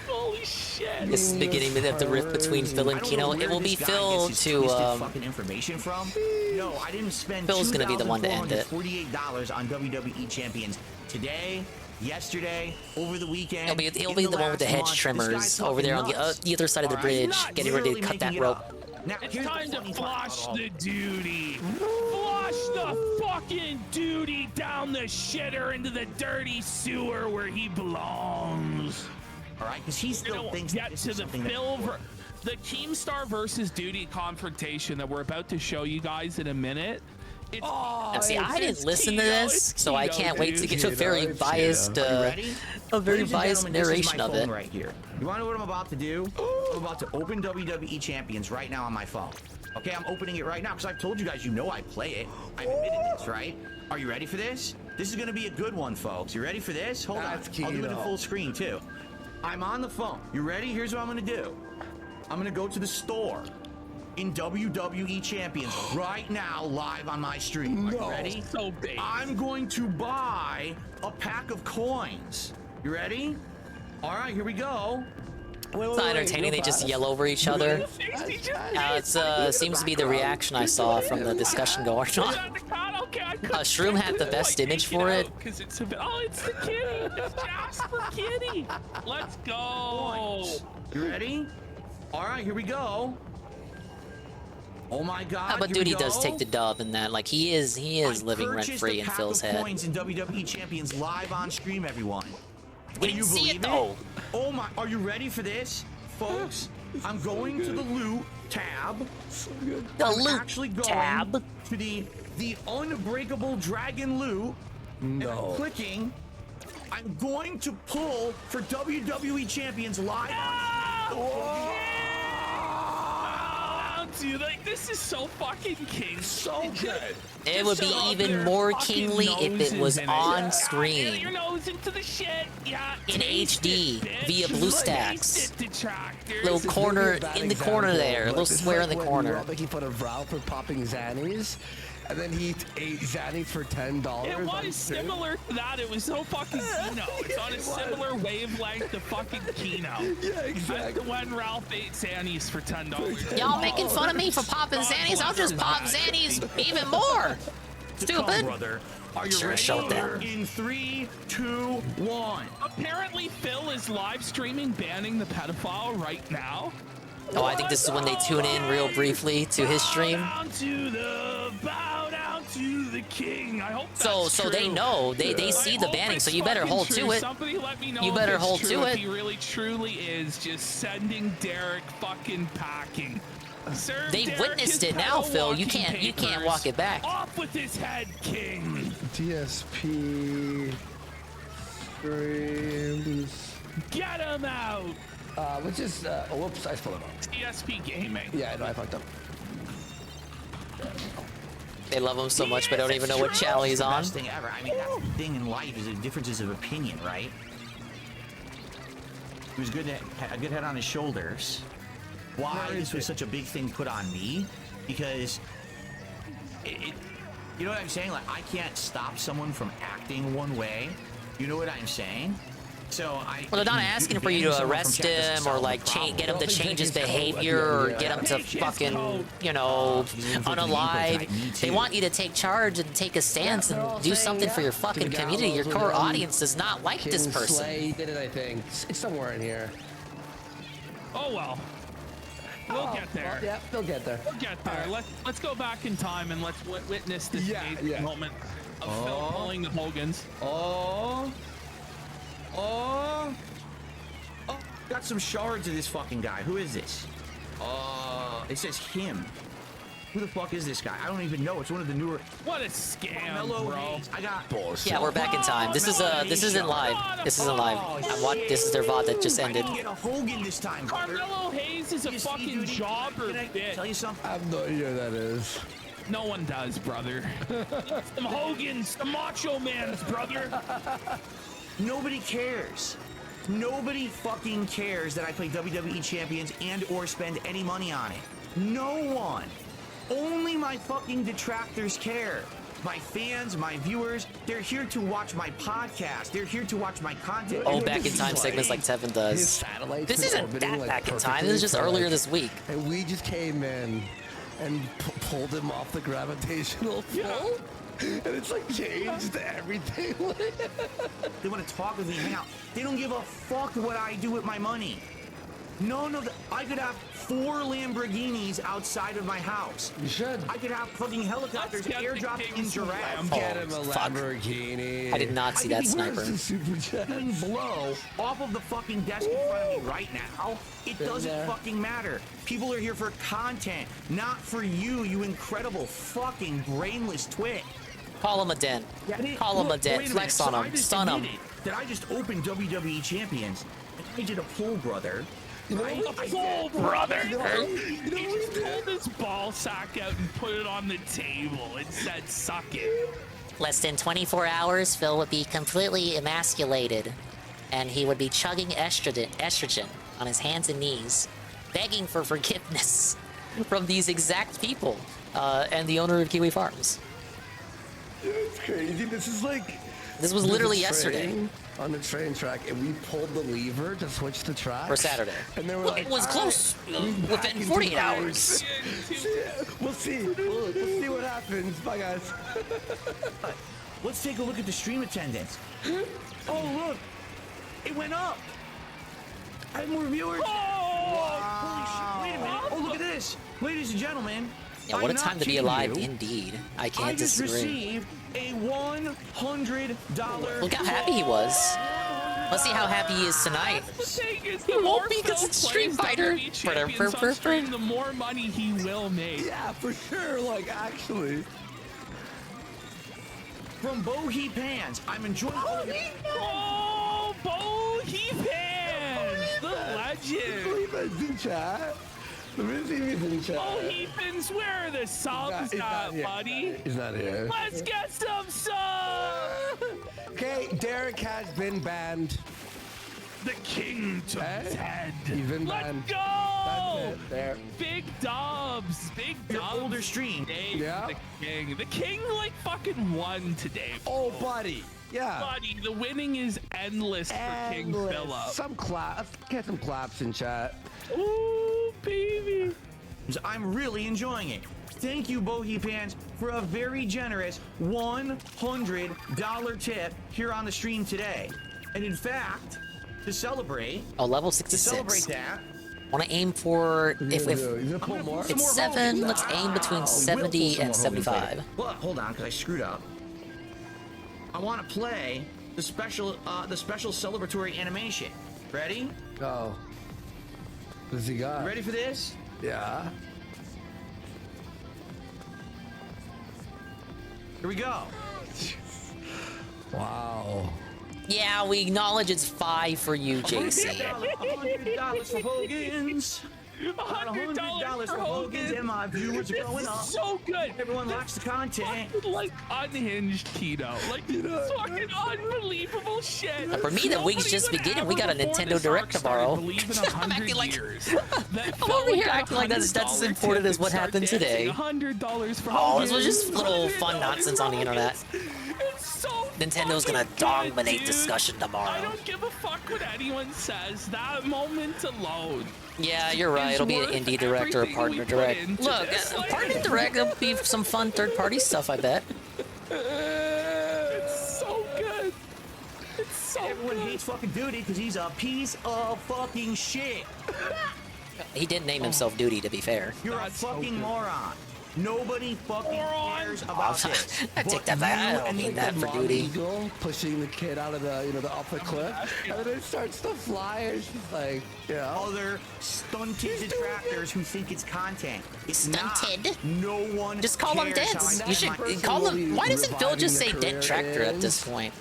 Holy shit! This is the beginning of the rift between Phil and Keno. It will be Phil to fucking information from. No, I didn't spend Phil's gonna be the one to end it. $2,448 on WWE champions today, yesterday, over the weekend. It'll be the one with the hedge trimmers over there on the other side of the bridge, getting ready to cut that rope. Now, It's time to flush the duty. Flush the fucking duty down the shitter into the dirty sewer where he belongs. All right, because he still thinks get to the the Keemstar versus Duty confrontation that we're about to show you guys in a minute. Now, see, I didn't listen to this, so I can't wait to get a very biased, narration of it. Right here. You want to know what I'm about to do? I'm about to open WWE Champions right now on my phone. Okay, I'm opening it right now because I've told you guys, you know I play it. I've admitted this, right? Are you ready for this? This is gonna be a good one, folks. You ready for this? Hold on. I'll do it in full screen too. I'm on the phone. You ready? Here's what I'm gonna do. I'm gonna go to the store in WWE Champions right now, live on my stream. Are you ready? So big. I'm going to buy a pack of coins. You ready? All right, here we go. It's not entertaining. They just yell over each other. It seems to be the reaction I saw from the discussion going on. Shroom had the best image for it. Because it's the kitty. It's Jasper Kitty. Let's go. You ready? All right, here we go. Oh my God! But dude, he does take the dub in that. Like he is living rent free in Phil's head. Coins in WWE Champions live on stream, everyone. We didn't see it though. Oh my! Are you ready for this, folks? I'm going to the loot tab. The loot actually going tab to the unbreakable dragon loot. And I'm clicking. I'm going to pull for WWE Champions live. Dude, like this is so fucking king. So good. It would be even more kingly if it was on screen. Get your nose into the shit. Yeah. In HD via BlueStacks. Detractors. Little corner in the corner there. A little square in the corner. We were all making fun of Ralph for popping Xannies, and then he ate Xannies for $10. It was similar to that. It was so fucking Kino. It's on a similar wavelength to fucking Kino. Yeah, exactly. As when Ralph ate Xannies for $10. Y'all making fun of me for popping Xannies? I'll just pop Xannies even more. Stupid. Brother. Are you Sure ready? showed that. In 3, 2, 1. Apparently, Phil is live streaming banning the pedophile right now. Oh, I think this is when they tune in real briefly to his stream. Bow down to the king. I hope So they know, they see the banning, so you better hold to it. Somebody let me know. You better hold to if it. he really truly is just sending Derek fucking packing. Serve They've Derek witnessed his it now, Phil. You pedal can't walk it back. Off with his head, king. DSP streams. Get him out. Which is whoops, I spelled it wrong. DSP gaming. Yeah, I know I fucked up. They love him so much, but don't even know what channel he's on. Best thing ever. I mean, that's the thing in life is the differences of opinion, right? He was good to a good head on his shoulders. Why this was such a big thing put on me? Because you know what I'm saying? Like I can't stop someone from acting one way. You know what I'm saying? So Well, they're not asking for you to arrest him or like get him to change his behavior or get him to fucking, you know, unalive. They want you to take charge and take a stance and do something for your fucking community. Your core audience does not like this person. Slay did it, I think. It's somewhere in here. Oh well. We'll get there. Well, yeah, they'll get there. We'll get there. Let's go back in time and let's witness this amazing moment of Phil pulling the Hogans. Got some shards of this fucking guy. Who is this? It says him. Who the fuck is this guy? I don't even know. It's one of the newer. What a scam, Carmelo bro. Hayes. I got. Yeah, we're back in time. This isn't live. This isn't live. This is their VOD that just ended. I didn't get a Hogan this time, brother. Carmelo Hayes is a fucking jobber. Can I tell you something? I have no idea who that is. No one does, brother. Some Hogans, the Macho Mans, brother. Nobody cares. Nobody fucking cares that I play WWE Champions and or spend any money on it. No one. Only my fucking detractors care. My fans, my viewers, they're here to watch my podcast. They're here to watch my content. Oh, back in time segments like Tevin does. This isn't that back in time. This is just earlier this week. And we just came in and pulled him off the gravitational pull. And it's like changed everything. They want to talk with me, hang out. They don't give a fuck what I do with my money. No, I could have 4 Lamborghinis outside of my house. You should. I could have fucking helicopters airdropped in giraffes. Get him a Lamborghini. I did not see that sniper. Doing blow off of the fucking desk in front of me right now. It doesn't fucking matter. People are here for content, not for you, you incredible fucking brainless twit. Call him a den. Call him a den. Flex on him. Stun him. That I just opened WWE Champions. And I did a pull, brother. right? Full brother. You know what He just pulled his ball sack out and put it on the table and said, "Suck it." Less than 24 hours, Phil would be completely emasculated, and he would be chugging estrogen on his hands and knees, begging for forgiveness from these exact people and the owner of Kiwi Farms. It's crazy. This was literally yesterday. On the train track, and we pulled the lever to switch the track. For Saturday. And they were Well, like, it was close within 48 hours. We'll see. We'll see what happens. Bye, guys. Let's take a look at the stream attendance. Oh, look. It went up. I have more viewers. Oh, Holy shit. Wait a minute. Oh, look at this. Ladies and gentlemen. Yeah, what a I'm time not to be kidding alive, you. indeed. I can't I just disagree. received a $100. Look how happy he was. Let's see how happy he is tonight. The thing is, He won't be because it's Street Fighter. The more money he will make. Yeah, for sure. Like, actually. From Bohee Pans, I'm enjoying all of it. Oh, Bohee Pans, the legend. Bohee Pans in chat. Bohee Pans, where are the subs at, buddy? He's not here. Let's get some subs. Okay, Derek has been banned. The king took his head. He's been Let's banned. go! That's it. There. Big dubs. Big dubs. Older stream. Dave, Yeah. The king. The king, like, fucking won today. Oh, buddy. Yeah. Buddy, the winning is endless for King Philip. Some claps. Get some claps in chat. Ooh, baby. I'm really enjoying it. Thank you, Bohee Pans, for a very generous $100 tip here on the stream today. And in fact, to celebrate, Oh, level 66. to celebrate that, Want to aim for if pull more? it's 7. Let's aim between 70 and 75. Well, hold on, because I screwed up. I want to play the special celebratory animation. Ready? Oh. What's he got? Ready for this? Yeah. Here we go. Wow. Yeah, we acknowledge it's 5 for you, JC. $100 for Hogan's. $100 for Hogan's, and my viewers are going up. So good. Everyone likes the content. Fucking, like, unhinged keto. Like, fucking unbelievable shit. For me, the week's just beginning. We got a Nintendo Direct tomorrow. I'm acting like I'm over here acting like that's as important as what happened today. $100 for Oh, this was just little fun nonsense on the internet. It's so Nintendo's gonna dominate discussion I tomorrow. don't give a fuck what anyone says. That moment alone. Yeah, you're right. It'll be an indie direct or a partner direct. Look, partner direct, there'll be some fun third-party stuff, I bet. It's so good. It's so Everyone hates fucking Duty because he's a piece of fucking shit. He did name himself Duty, to be fair. You're a fucking moron. Nobody fucking cares about this. I take that back. I don't mean that for Duty. Eagle pushing the kid out of the off the cliff, and then it starts to fly, and she's like, yeah. Other stunted detractors who think it's content. It's Stunted? not. No one Just call them cares deads. how I You get my- should call them. Why doesn't Phil just say Reviving dead the tractor at career this point?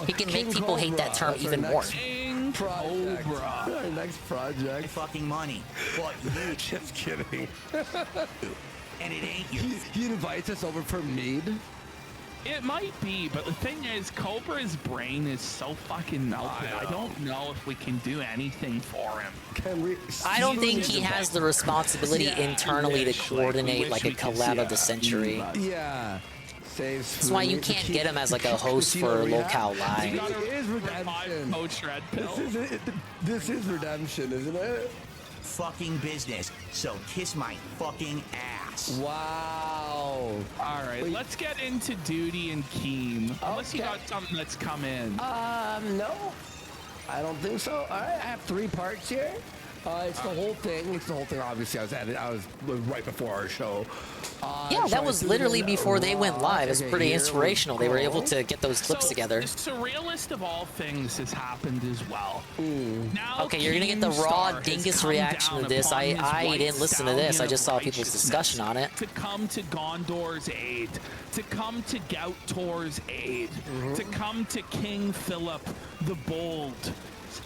He can King make people hate that Cobra. term That's our even more. next King project. Cobra. Our next project. fucking money. But you Just kidding. and it ain't you. He invites us over for mead. It might be, but the thing is, Cobra's brain is so fucking melted. I don't know if we can do anything for him. Can we? I don't think he has the responsibility internally to coordinate like a collab of the century. Yeah. That's why you can't get him as like a host for Locale Live. It is redemption. This is redemption, isn't it? Fucking business. So kiss my fucking ass. Wow. All right, let's get into Duty and Keem. Unless you got something that's come in. No. I don't think so. All right, I have 3 parts here. It's the whole thing. It's the whole thing. Obviously, I was right before our show. Yeah, that was literally before they went live. It's pretty inspirational. They were able to get those clips together. The surrealist of all things has happened as well. Now Okay, you're gonna get the raw Keemstar has dingus come reaction down to this. upon his I white didn't listen to this. I stallion just saw of people's discussion on it. To come to Gondor's aid, to come to Gautor's aid, to come to King Philip the Bold's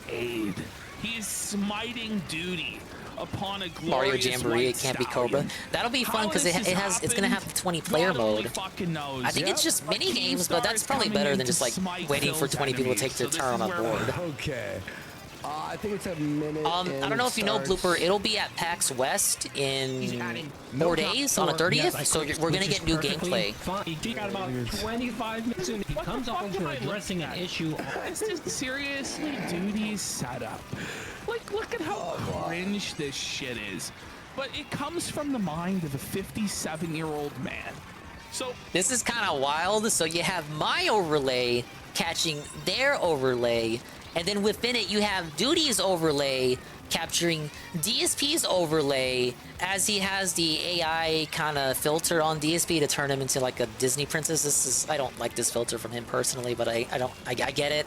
aid. He is smiting duty upon a Mario glorious Jamboree, white it can't be stallion. Cobra. That'll be fun How because this it's has gonna have happened, 20-player God only mode. fucking knows. I think it's just mini games, but that's probably better than just like waiting for 20 people to take their turn on a board. Okay. I think it's a minute. I don't know if you know, Blooper. It'll be at PAX West in 4 days on the 30th, so we're gonna get new gameplay. He got about 25 minutes in. He comes on to addressing an issue. This is seriously Duty's setup. Like, look at how cringe this shit is. But it comes from the mind of a 57-year-old man. So this is kind of wild. So you have my overlay catching their overlay, and then within it you have Duty's overlay capturing DSP's overlay, as he has the AI kind of filter on DSP to turn him into like a Disney princess. This is, I don't like this filter from him personally, but I get it.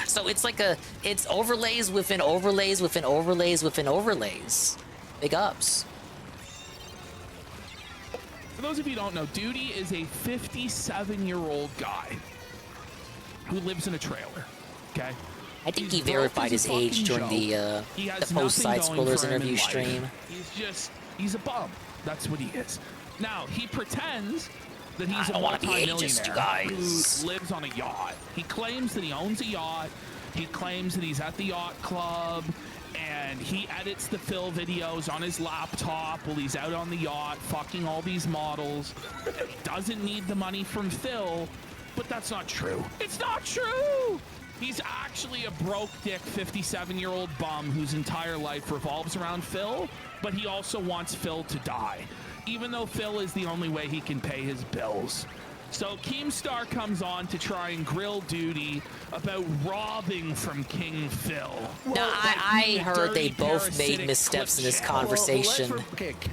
So it's like it's overlays within overlays within overlays within overlays. Big ups. For those of you who don't know, Duty is a 57-year-old guy who lives in a trailer. Okay. I think he verified his age during the post side scrollers interview stream. He's a bum. That's what he is. Now he pretends that he's a multi-millionaire who lives on a yacht. He claims that he owns a yacht. He claims that he's at the yacht club, and he edits the Phil videos on his laptop while he's out on the yacht fucking all these models. And he doesn't need the money from Phil, but that's not true. It's not true! He's actually a broke dick 57-year-old bum whose entire life revolves around Phil, but he also wants Phil to die, even though Phil is the only way he can pay his bills. So Keemstar comes on to try and grill Duty about robbing from King Phil. Now, I heard they both made missteps in this conversation.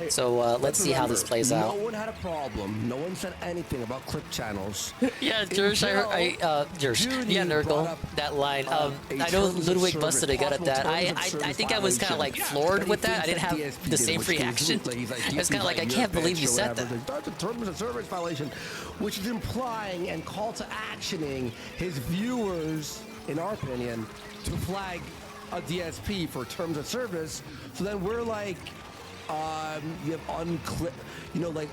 So let's see how this plays out. No one had a problem. No one said anything about clip channels. Yeah, Jersh, yeah, Nurgle, that line. I know Ludwig busted a gut at that. I think I was kind of like floored with that. I didn't have the same reaction. I was kind of like, I can't believe you said that. That's a terms of service violation, which is implying and call to actioning his viewers, in our opinion, to flag a DSP for terms of service. So then we're like, you have unclip, you know, like.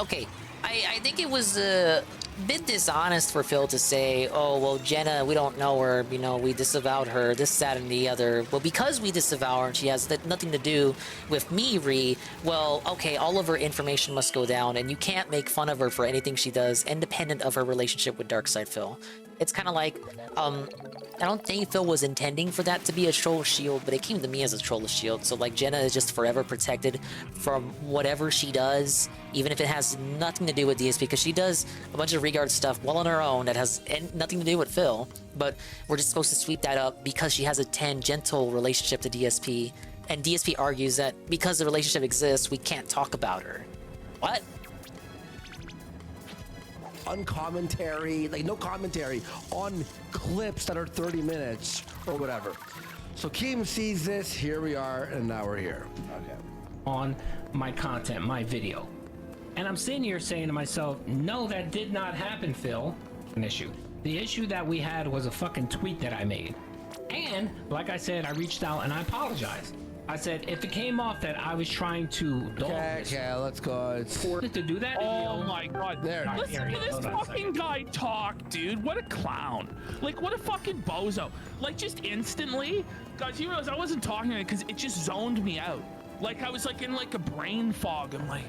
Okay. I think it was a bit dishonest for Phil to say, oh, well, Jenna, we don't know her, you know, we disavowed her, this, that, and the other. Well, because we disavow her and she has nothing to do with me, Ree, well, okay, all of her information must go down, and you can't make fun of her for anything she does, independent of her relationship with Darkseid Phil. It's kind of like, I don't think Phil was intending for that to be a troll shield, but it came to me as a troll shield. So like Jenna is just forever protected from whatever she does, even if it has nothing to do with DSP, because she does a bunch of regard stuff well on her own that has nothing to do with Phil. But we're just supposed to sweep that up because she has a tangential relationship to DSP, and DSP argues that because the relationship exists, we can't talk about her. What? Uncommentary, like no commentary on clips that are 30 minutes or whatever. So Keem sees this, here we are, and now we're here. Okay. On my content, my video. And I'm sitting here saying to myself, no, that did not happen, Phil. An issue. The issue that we had was a fucking tweet that I made. And, like I said, I reached out and I apologized. I said, if it came off that I was trying to... Okay, let's go. It's to do that. Oh my god. There. Listen to this fucking guy talk, dude. What a clown. Like, what a fucking bozo. Like, just instantly. Guys, you realize I wasn't talking to it because it just zoned me out. Like, I was like in like a brain fog. I'm like,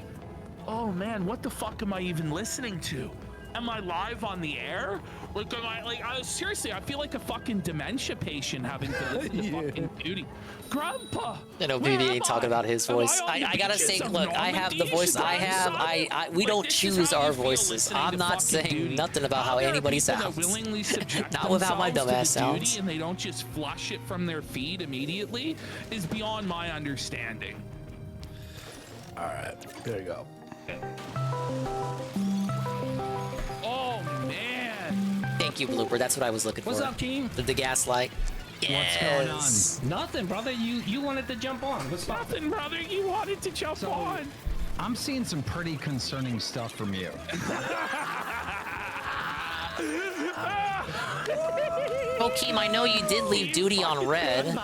oh man, what the fuck am I even listening to? Am I live on the air? Like, seriously, I feel like a fucking dementia patient having to listen to fucking Duty. Grandpa! I know BB ain't talking about his voice. I gotta say, look, I have the voice I have. We don't choose our voices. I'm not saying nothing about how anybody sounds. Not without my dumbass sounds. And they don't just flush it from their feed immediately is beyond my understanding. All right, there you go. Oh man! Thank you, Blooper. That's what I was looking for. What's up, team? The gaslight. Yes. What's going on? Nothing, brother. You wanted to jump on. What's nothing, brother? You wanted to jump on. I'm seeing some pretty concerning stuff from you. Well, Keem, I know you did leave duty on red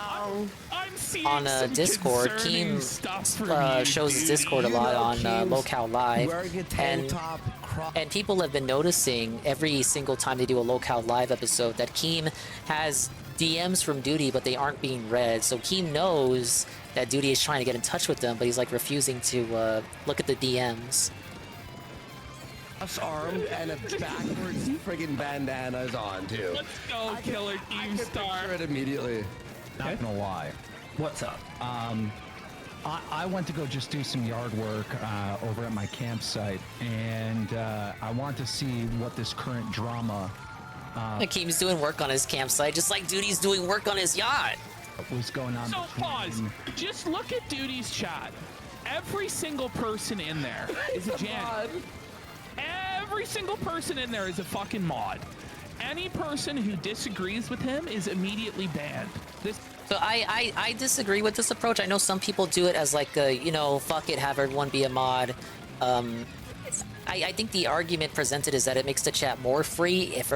on Discord. Keem shows his Discord a lot on Locale Live, and people have been noticing every single time they do a Locale Live episode that Keem has DMs from Duty, but they aren't being read. So Keem knows that Duty is trying to get in touch with them, but he's like refusing to look at the DMs. Armed and a backwards friggin' bandana is on too. Let's go, Killer Keemstar. It immediately. Not gonna lie. What's up? I went to go just do some yard work over at my campsite, and I want to see what this current drama. Keem's doing work on his campsite, just like Duty's doing work on his yacht. What's going on? So pause. Just look at Duty's chat. Every single person in there is a Janet. Every single person in there is a fucking mod. Any person who disagrees with him is immediately banned. So I disagree with this approach. I know some people do it as like a, you know, fuck it, have everyone be a mod. I think the argument presented is that it makes the chat more free if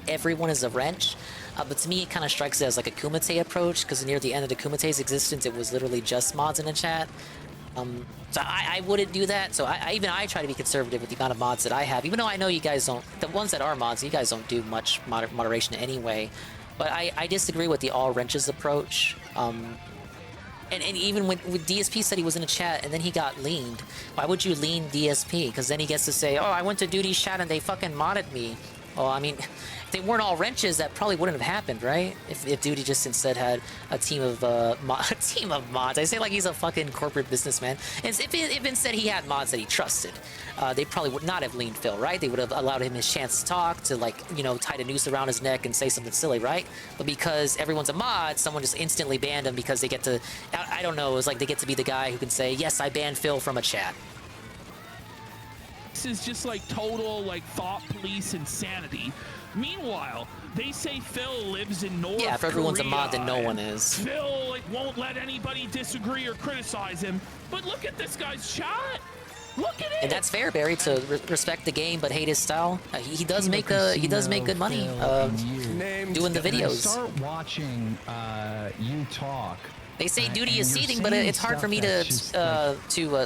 everyone is a wrench. But to me, it kind of strikes it as like a Kumite approach, because near the end of the Kumite's existence, it was literally just mods in the chat. So I wouldn't do that. So I try to be conservative with the amount of mods that I have, even though I know you guys don't, the ones that are mods, you guys don't do much moderation anyway. But I disagree with the all wrenches approach. And even when DSP said he was in a chat and then he got leaned, why would you lean DSP? Because then he gets to say, oh, I went to Duty's chat and they fucking modded me. Well, I mean, if they weren't all wrenches, that probably wouldn't have happened, right? If Duty just instead had a team of mods. I say like he's a fucking corporate businessman. And if instead he had mods that he trusted, they probably would not have leaned Phil, right? They would have allowed him his chance to talk, to like, you know, tie a noose around his neck and say something silly, right? But because everyone's a mod, someone just instantly banned him because they get to, I don't know, it was like they get to be the guy who can say, yes, I banned Phil from a chat. This is just like total like thought police insanity. Meanwhile, they say Phil lives in North Korea. Yeah, if everyone's a mod, then no one is. Phil like won't let anybody disagree or criticize him. But look at this guy's chat. Look at it. And that's fair, Barry, to respect the game but hate his style. He does make good money doing the videos. Start watching you talk. They say Duty is seething, but it's hard for me to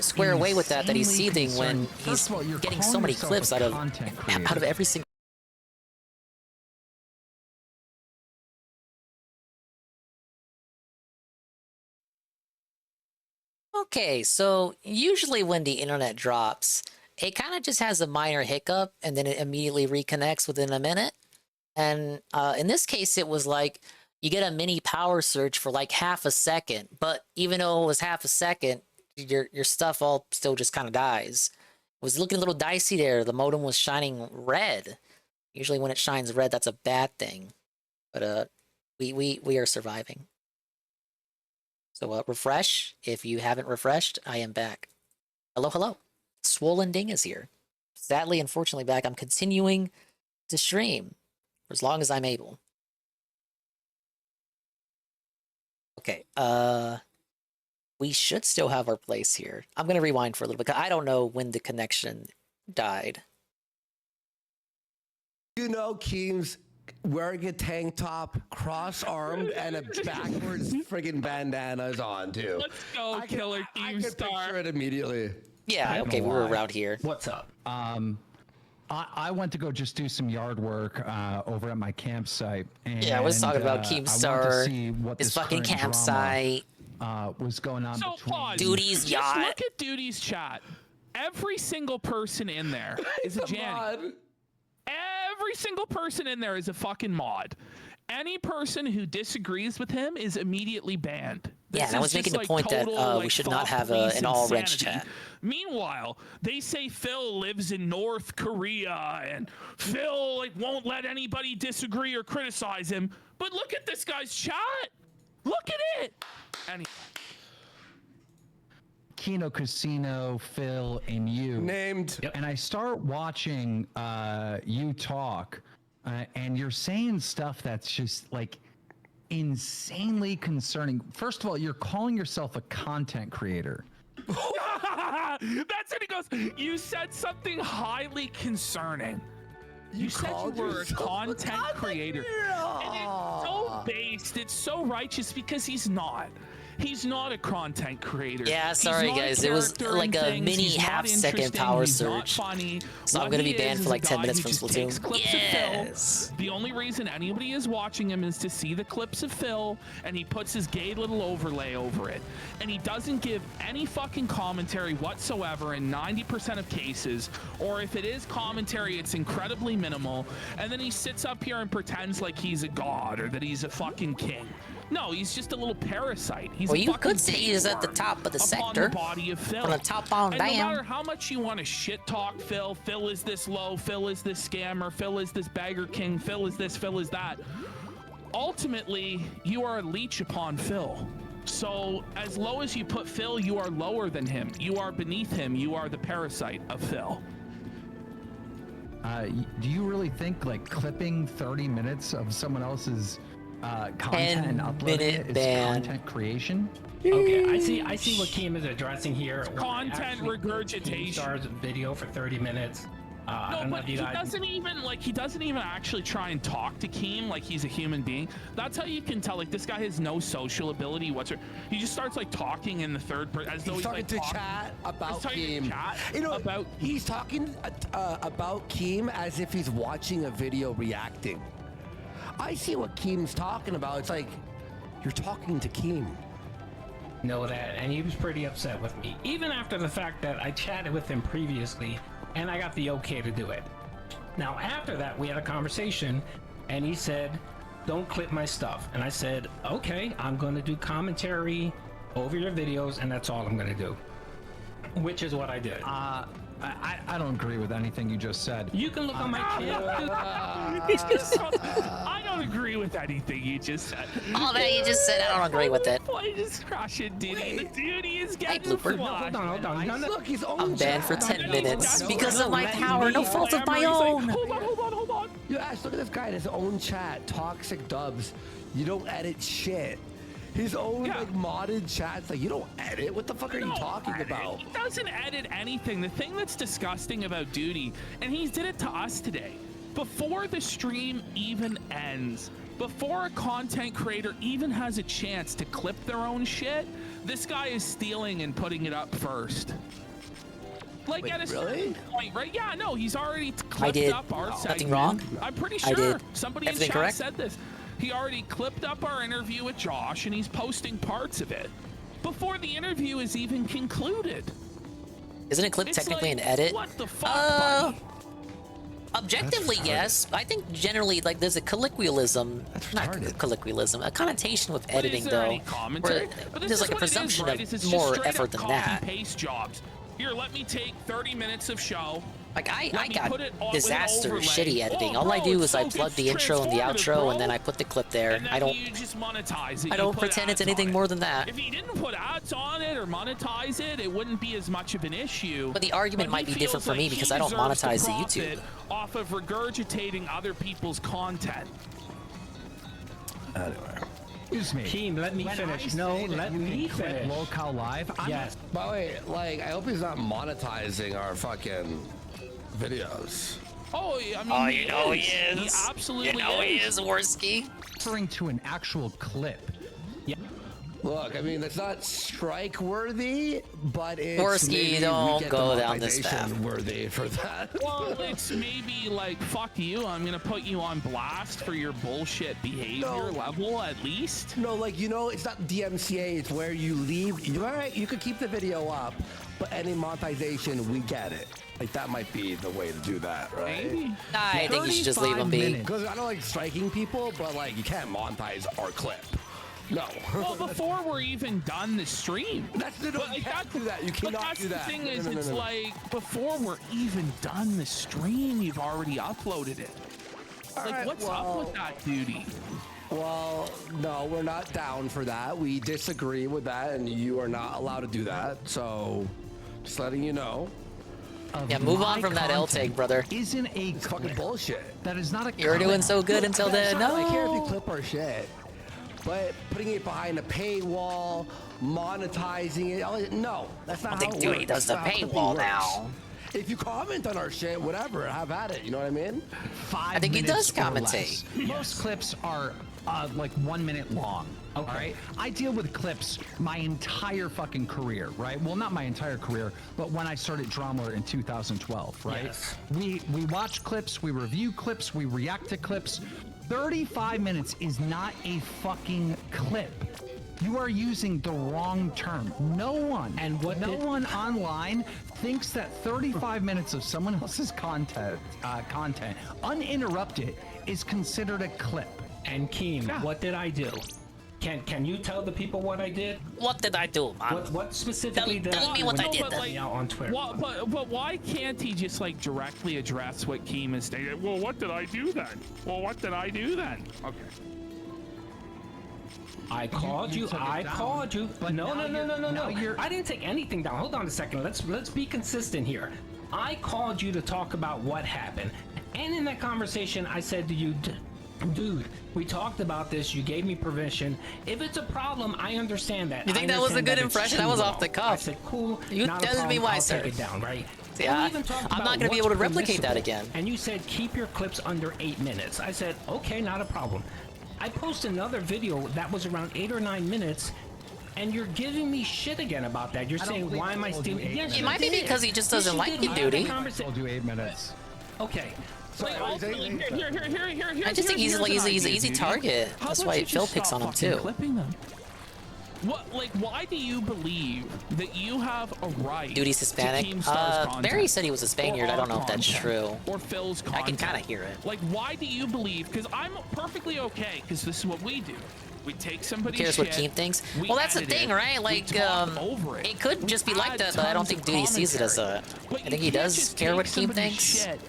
square away with that he's seething when he's getting so many clips out of every single. Okay, so usually when the internet drops, it kind of just has a minor hiccup and then it immediately reconnects within a minute. And in this case, it was like you get a mini power surge for like half a second, but even though it was half a second, your stuff all still just kind of dies. It was looking a little dicey there. The modem was shining red. Usually when it shines red, that's a bad thing. But we are surviving. So refresh. If you haven't refreshed, I am back. Hello, hello. Swollen Ding is here. Sadly, unfortunately back. I'm continuing to stream for as long as I'm able. Okay, we should still have our place here. I'm gonna rewind for a little bit, because I don't know when the connection died. You know, Keem's wearing a tank top, cross-armed, and a backwards friggin' bandana is on too. Let's go, Killer Keemstar. I can picture it immediately. Yeah, okay, we were around here. What's up? I went to go just do some yard work over at my campsite. And, yeah, I was talking about Keemstar, his fucking campsite. Was going on so between Duty's yacht. Just look at Duty's chat. Every single person in there is a Janny. Every single person in there is a fucking mod. Any person who disagrees with him is immediately banned. Yeah, and I was making the point that we should not have an all-wrench chat. Meanwhile, they say Phil lives in North Korea and Phil like won't let anybody disagree or criticize him. But look at this guy's chat. Look at it. Anyway. Kino Casino, Phil, and you. Named. Yep. And I start watching you talk, and you're saying stuff that's just like insanely concerning. First of all, you're calling yourself a content creator. That's what he goes. You said something highly concerning. You said you were a content creator. And it's so based, it's so righteous because he's not. He's not a content creator. Yeah, sorry guys, it was like a mini half-second power surge. So I'm gonna be banned for like 10 minutes from Splatoon. Yes. The only reason anybody is watching him is to see the clips of Phil, and he puts his gay little overlay over it. And he doesn't give any fucking commentary whatsoever in 90% of cases, or if it is commentary, it's incredibly minimal. And then he sits up here and pretends like he's a god or that he's a fucking king. No, he's just a little parasite. He's well, you could say he's at the top of the sector. The body of Phil. From the top on down. And no matter how much you want to shit talk Phil, Phil is this low, Phil is this scammer, Phil is this beggar king, Phil is this, Phil is that. Ultimately, you are a leech upon Phil. So as low as you put Phil, you are lower than him. You are beneath him. You are the parasite of Phil. Do you really think like clipping 30 minutes of someone else's content and uploading it is content creation? Okay, I see what Kim is addressing here. Content regurgitation. Stars video for 30 minutes. No, but he doesn't even actually try and talk to Keem like he's a human being. That's how you can tell like this guy has no social ability whatsoever. He just starts like talking in the third person as though he's talking like, to chat about Keem. About he's talking about Keem as if he's watching a video reacting. I see what Keem's talking about. It's like you're talking to Keem. Know that, and he was pretty upset with me, even after the fact that I chatted with him previously, and I got the okay to do it. Now, after that, we had a conversation, and he said, "Don't clip my stuff," and I said, "Okay, I'm going to do commentary over your videos, and that's all I'm going to do," which is what I did. I don't agree with anything you just said. You can look on my channel. I don't agree with anything you just said. All that you just said, I don't agree with it. Why just crush it, Diddy? The duty is getting blooper. Hold on. Look, he's own I'm banned for 10 minutes because of my power, no fault of my own. Hold on. You Ash, look at this guy in his own chat. Toxic Dubs. You don't edit shit. His own like modded chats, like you don't edit. What the fuck are you talking about? He doesn't edit anything. The thing that's disgusting about Duty, and he did it to us today, before the stream even ends, before a content creator even has a chance to clip their own shit, this guy is stealing and putting it up first. Like Wait, at a really? certain point, right? Yeah, no, he's already clipped up our segment. Nothing wrong? I'm pretty I sure did. somebody Everything in chat correct? said this. He already clipped up our interview with Josh, and he's posting parts of it before the interview is even concluded. Isn't it clipped technically like, an edit? What the fuck, buddy? Objectively, yes. I think generally, like, there's a colloquialism, a connotation with editing, there though. any commentary? Where But this there's is like a what it is, presumption right? It's of just more straight up effort than copy that. Paste jobs. Here, let me take 30 minutes of show. Like, I Let me got put it on disaster with an shitty overlay. editing. Oh, All I bro, do it's is I so plug good, the intro and the transformative, outro, bro. and then I put the clip there. And then I don't. you just monetize it. I You don't put pretend it's ads anything on more it. than that. If he didn't put ads on it or monetize it, it wouldn't be as much of an issue. But the argument But might he be different feels for me like because he I don't deserves to monetize the profit YouTube. off of regurgitating other people's content. Anyway. Excuse me. Keem, let me finish. No, let me finish. Locale live. Yes. By the way, like, I hope he's not monetizing our fucking videos. Oh, I mean, you know he is. He absolutely You know he is. is, Worski. Referring to an actual clip. Yeah. Look, I mean, it's not strike worthy, but it's Worski, maybe don't we get go the down this monetization path. worthy for that. Well, it's maybe like, fuck you, I'm gonna put you on blast for your bullshit behavior level at least. No, like, you know, it's not DMCA, it's where you leave. You're all right, you could keep the video up, but any monetization, we get it. Like, that might be the way to do that, right? Maybe. I think you should just leave him be. Because I don't like striking people, but, like, you can't monetize our clip. No. Well, before we're even done the stream. That's the you can't do that. You But cannot that's do that. the thing No, is, no, no, it's no. like, before we're even done the stream, you've already uploaded it. Like, right, what's up with that duty? Well, no, we're not down for that. We disagree with that, and you are not allowed to do that. So, just letting you know. Yeah, move on from that L take, brother. Isn't a It's fucking bullshit. That is not a. You were doing so good until then. I don't care if you No. clip our shit, but putting it behind a paywall, monetizing it, no, that's not I how think it Duty works. does the That's not how clipping paywall works. now. if you comment on our shit, whatever, have at it. You know what I mean? 5 I think he minutes does or commentate. less. Most clips are like 1 minute long. Okay. All right. I deal with clips my entire fucking career, right? Well, not my entire career, but when I started Drama in 2012, right? Yes. We watch clips, we review clips, we react to clips. 35 minutes is not a fucking clip. You are using the wrong term. No one online thinks that 35 minutes of someone else's content uninterrupted is considered a clip. And Keem, what did I do? Can you tell the people what I did? What did I do, man? What specifically did tell me what I did. But, on Twitter? But why can't he just like directly address what Keem is stating? Well, what did I do then? Well, what did I do then? Okay. I called you. I called you. But No. now you're- I didn't take anything down. Hold on a second. Let's be consistent here. I called you to talk about what happened, and in that conversation, I said to you, dude, we talked about this. You gave me permission. If it's a problem, I understand that. You think that was a good impression? That was off the cuff. I said, cool. You not a tell me problem, why, I'll sir. take it down, right? See, And we I'm even talked not about going to be what's able to replicate that permissible. again. And you said keep your clips under 8 minutes. I said, okay, not a problem. I posted another video that was around 8 or 9 minutes, and you're giving me shit again about that. You're saying, why am I still? Yes, It you might be did. because he just Yes, doesn't like did. you, We had Duty. that conversa- I'll do 8 minutes. Okay. Like, ultimately, here, I just think he's like he's an easy target. How That's about why you Phil just picks stop on him fucking too. Clipping them? Why do you believe that you have a right? Duty's to Hispanic. Team Star's content, Barry said he was a Spaniard. or I don't know our if that's content, true. Or Phil's I content. can kind of hear it. Like, why do you believe? Because I'm perfectly okay. Because this is what we do. We take somebody's Who cares shit. what Keem thinks? we Well, that's the edit thing, it, right? we Like, talk over it. it could just be like add that, but I don't tons think of Duty sees it as a. commentary. But I you think he can't does just care take what Keem somebody's thinks. shit,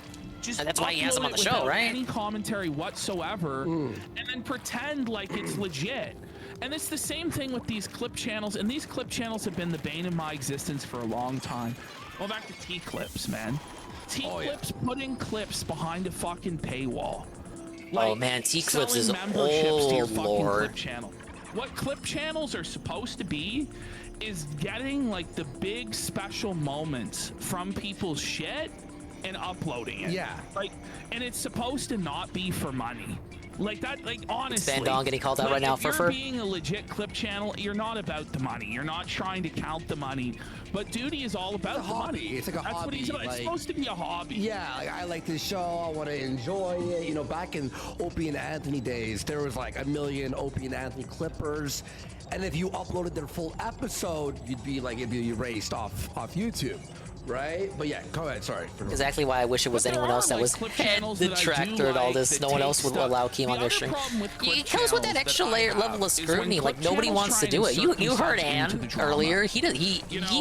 just And that's why he has him on upload the it show, without right? Any commentary whatsoever, and then pretend like it's legit. And it's the same thing with these clip channels, and these clip channels have been the bane of my existence for a long time. Go back to T-Clips, man. T-Clips putting clips behind a fucking paywall. Oh man, T-Clips is selling memberships to your fucking lord. clip channel. What clip channels are supposed to be is getting like the big special moments from people's shit and uploading it. Yeah. Like, and it's supposed to not be for money. Like that, like honestly. Van Dawn getting called out like, right now if for you're being a legit clip channel, you're not about the money. You're not trying to count the money. But Duty is all about the money. It's like a That's hobby. what he's about. It's like- supposed to be a hobby. Yeah, like I like this show. I want to enjoy it. You know, back in Opie and Anthony days, there was like a million Opie and Anthony clippers, and if you uploaded their full episode, you'd be like, it'd be erased off YouTube, right? But yeah, go ahead. Sorry. Exactly why I wish it was anyone else that was head the tractor and all this. No one else would allow Keem on their stream. It comes with that extra level of scrutiny. Like nobody wants to do it. You heard Ann earlier. He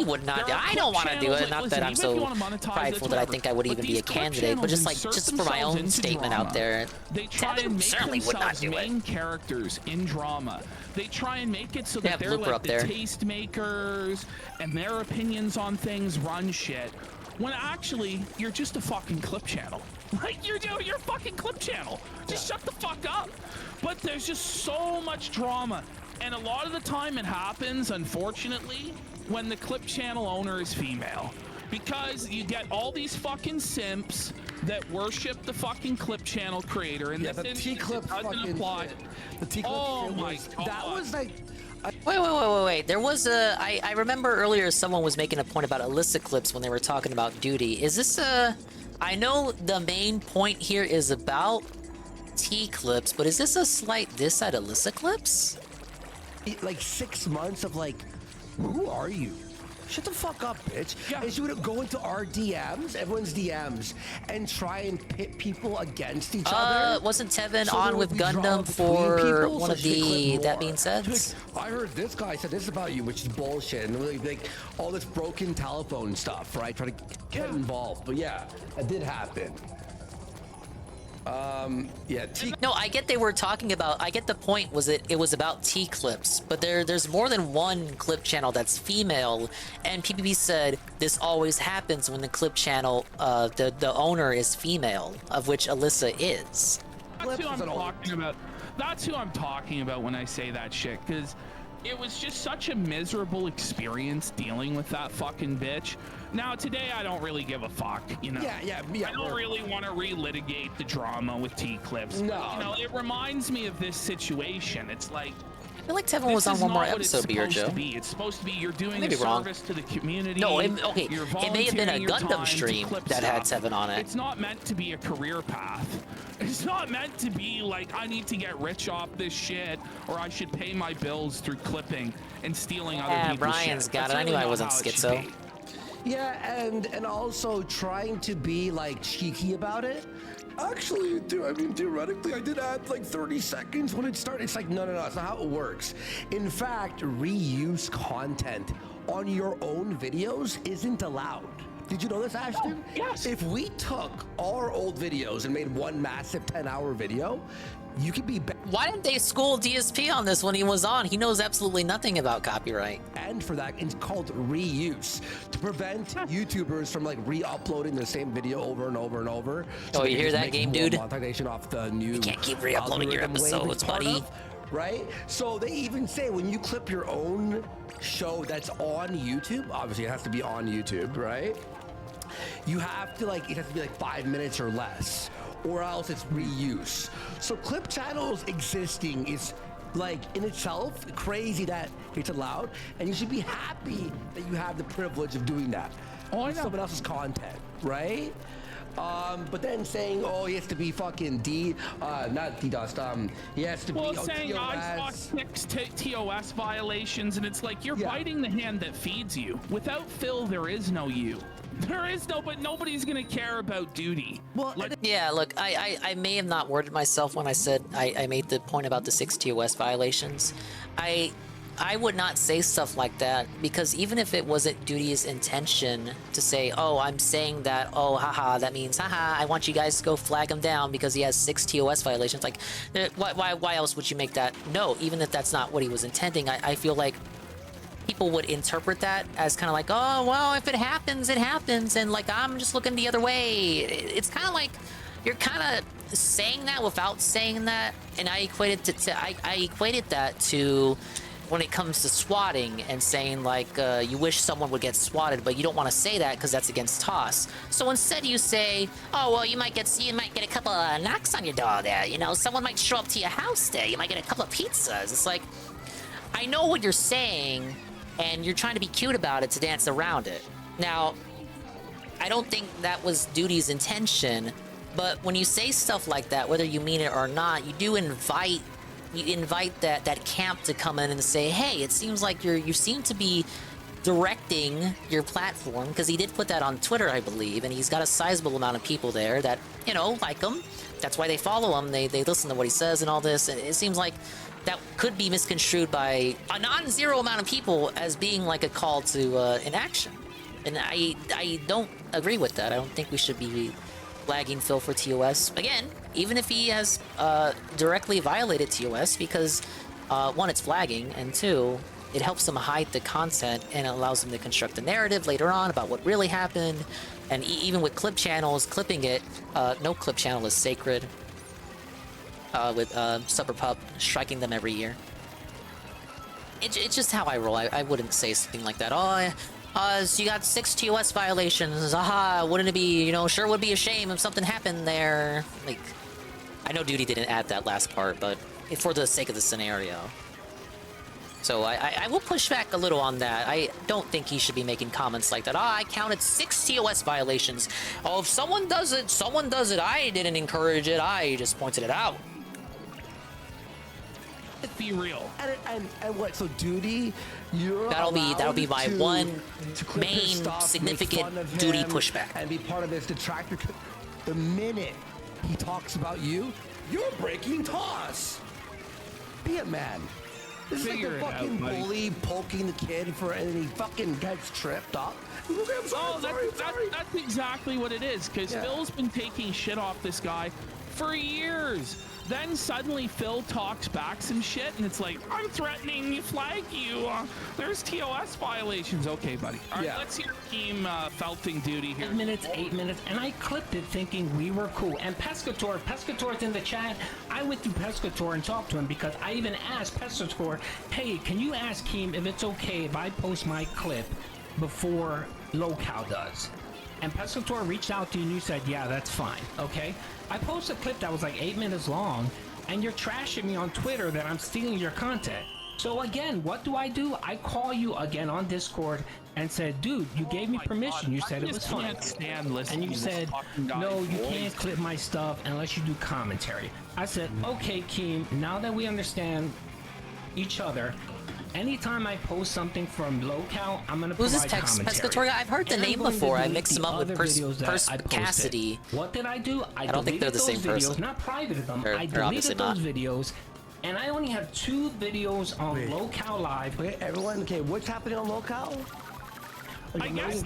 would not do it. I don't want to do it. Not that I'm so prideful that I think I would even be a candidate, but just for my own statement out there. They try and make certainly would not themselves do it. main characters in drama. They try and make it so They that have they're Looper like up the there. taste makers and their opinions on things run shit. When actually you're just a fucking clip channel. Like you're a fucking clip channel. Just shut the fuck up. But there's just so much drama. And a lot of the time it happens, unfortunately, when the clip channel owner is female. Because you get all these fucking simps that worship the fucking clip channel creator, and Yeah, this the instance, T-Clip it doesn't fucking apply. shit. The T-Clip Oh shit my was, god, that was like. Wait. There was a. I remember earlier someone was making a point about Alyssa clips when they were talking about Duty. Is this a? I know the main point here is about T clips, but is this a slight diss at Alyssa clips? Like 6 months of like, who are you? Shut the fuck up, bitch. And she would go into our DMs, everyone's DMs, and try and pit people against each other. Wasn't Tevin So on there with would be drama Gundam between for people, one so of she could the clip That more. Being Said? She's like, I heard this guy said this about you, which is bullshit. And like all this broken telephone stuff, right? Try to get involved. But yeah, it did happen. Yeah, No, I get they were talking about. I get the point was it was about T clips, but there's more than one clip channel that's female, and PPP said this always happens when the clip channel, the owner is female, of which Alyssa is. That's who I'm talking about. That's who I'm talking about when I say that shit. Because It was just such a miserable experience dealing with that fucking bitch. Now today I don't really give a fuck, you know. Yeah. I don't really want to relitigate the drama with T-Clips. No. But, you know, it reminds me of this situation. It's like, I feel like Tevin was on one more episode, Beer Joe. It's supposed to be you're doing a wrong. service to the community. No, okay, it may have been a Gundam stream that had Tevin on it. It's not meant to be a career path. It's not meant to be like, I need to get rich off this shit, or I should pay my bills through clipping and stealing other people's Brian's shit. got That's it. I knew really I not wasn't how it should schizo. be. Yeah, and also trying to be like cheeky about it. Actually, theoretically, I did add like 30 seconds when it started. It's like, no, it's not how it works. In fact, reuse content on your own videos isn't allowed. Did you know this, Ashton? Yes. If we took our old videos and made one massive 10-hour video, you could be Why didn't they school DSP on this when he was on? He knows absolutely nothing about copyright. And for that, it's called reuse, to prevent YouTubers from like re-uploading the same video over and over and over. Oh, you hear that, game dude? Monetization off the new. You can't keep re-uploading your episodes, buddy. Right? So they even say when you clip your own show that's on YouTube, obviously it has to be on YouTube, right? You have to it has to be like 5 minutes or less, or else it's reuse. So clip channels existing is like in itself crazy that it's allowed, and you should be happy that you have the privilege of doing that. I know. Someone else's content, right? But then saying, oh, he has to be fucking not DDoS, he has to be saying I saw 6 TOS violations, and it's like, you're biting the hand that feeds you. Without Phil, there is no you. There is no, but nobody's gonna care about duty. Well, yeah, look, I may have not worded myself when I said I made the point about the 6 TOS violations. I would not say stuff like that, because even if it wasn't Duty's intention to say, oh, I'm saying that, oh, haha, that means, haha, I want you guys to go flag him down because he has 6 TOS violations. Like, why else would you make that? No, even if that's not what he was intending, I feel like people would interpret that as kind of like, oh, well, if it happens, it happens, and like, I'm just looking the other way. It's kind of like you're kind of saying that without saying that, and I equated that to when it comes to swatting and saying like you wish someone would get swatted, but you don't want to say that because that's against TOS. So instead you say, oh well, you might get a couple of knocks on your door there. You know, someone might show up to your house there. You might get a couple of pizzas. It's like, I know what you're saying, and you're trying to be cute about it to dance around it. Now, I don't think that was Duty's intention, but when you say stuff like that, whether you mean it or not, you do invite that camp to come in and say, hey, it seems like you seem to be directing your platform, because he did put that on Twitter, I believe, and he's got a sizable amount of people there that, you know, like him. That's why they follow him. They listen to what he says and all this, and it seems like that could be misconstrued by a non-zero amount of people as being like a call to inaction. And I don't agree with that. I don't think we should be flagging Phil for TOS. Again, even if he has directly violated TOS, because one, it's flagging, and two, it helps them hide the content and allows them to construct a narrative later on about what really happened. And even with clip channels, clipping it, no clip channel is sacred. With Supper Pup striking them every year. It's just how I roll. I wouldn't say something like that. Oh, so you got 6 TOS violations. Aha, wouldn't it be, you know, sure would be a shame if something happened there. Like, I know Duty didn't add that last part, but for the sake of the scenario. So I will push back a little on that. I don't think he should be making comments like that. I counted 6 TOS violations. Oh, if someone does it, someone does it. I didn't encourage it. I just pointed it out. Be real. And what? So Duty, that'll be my one main significant Duty pushback. And be part of this detractor. The minute he talks about you, you're breaking TOS. Be a man. This is like the fucking bully poking the kid and he fucking gets tripped up. Okay, I'm sorry, that's exactly what it is, because Phil's been taking shit off this guy for years. Then suddenly Phil talks back some shit, and it's like, I'm threatening to flag you. There's TOS violations. Okay, buddy. All right, let's hear Keem felting duty here. 8 minutes, and I clipped it thinking we were cool. And Pescator's in the chat. I went through Pescator and talked to him because I even asked Pescator, hey, can you ask Keem if it's okay if I post my clip before Locale does? And Pescator reached out to you and you said, yeah, that's fine, okay? I posted a clip that was like 8 minutes long, and you're trashing me on Twitter that I'm stealing your content. So again, what do? I call you again on Discord and said, dude, you gave me permission. You said it was fine. And you said, no, you can't clip my stuff unless you do commentary. I said, okay, Keem, now that we understand each other, anytime I post something from Locale, I'm gonna Who's provide this commentary. Pescator guy? I've heard the And I'm name going to before. I delete mixed him the up with other videos that I posted. Cassidy. What did I do? I don't think they're the same videos, person. not privated them. They're I obviously deleted not. those videos, and I only have 2 videos on Locale Live. Okay, everyone, okay, what's happening on Locale? I guess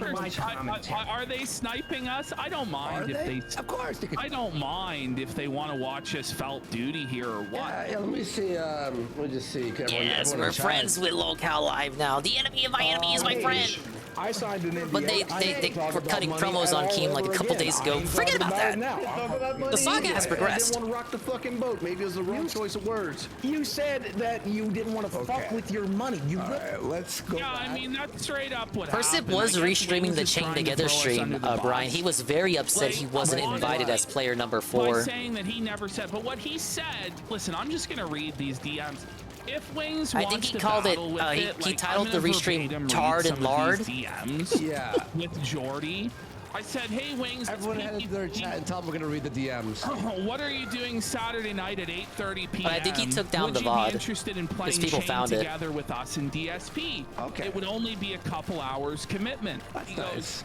are they sniping us? I don't mind if they. Of course they could. I don't mind if they want to watch us felt duty here or what. Yeah, let me see. Let me just see. Yes, we're friends with Locale Live now. The enemy of my enemy is my friend. I signed an NDA. But they were cutting promos on Keem like a couple days ago. Forget about that. The saga has progressed. I didn't want to rock the fucking boat. Maybe it was the wrong choice of words. You said that you didn't want to fuck with your money. You let's go. Yeah, I mean that's straight up what Persip happened. was I guess restreaming Wings the is Chain trying to Together throw us stream, under the Brian. bus. He was very upset he wasn't invited as player number 4. By saying that he never said, but what he said. Listen, I'm just gonna read these DMs. If Wings I wants think he to called it, battle with he like, titled I'm the gonna restream verbatim read Tard some and of Lard. these DMs Yeah. with Jordy. I said, hey, Wings. Everyone head into their chat and tell them we're gonna read the DMs. What are you doing Saturday night at 8:30 p.m.? But I think he took down Would the you VOD, be interested in playing people Chain found it. together with us in DSP? Okay. It would only be a couple hours commitment. That's He nice. goes,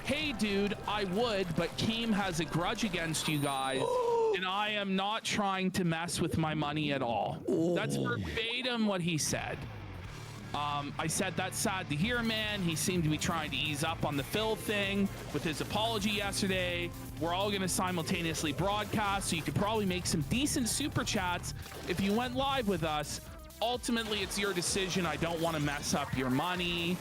hey, dude, I would, but Keem has a grudge against you guys, and I am not trying to mess with my money at all. That's verbatim what he said. I said, that's sad to hear, man. He seemed to be trying to ease up on the Phil thing with his apology yesterday. We're all going to simultaneously broadcast, so you could probably make some decent super chats if you went live with us. Ultimately, it's your decision. I don't want to mess up your money.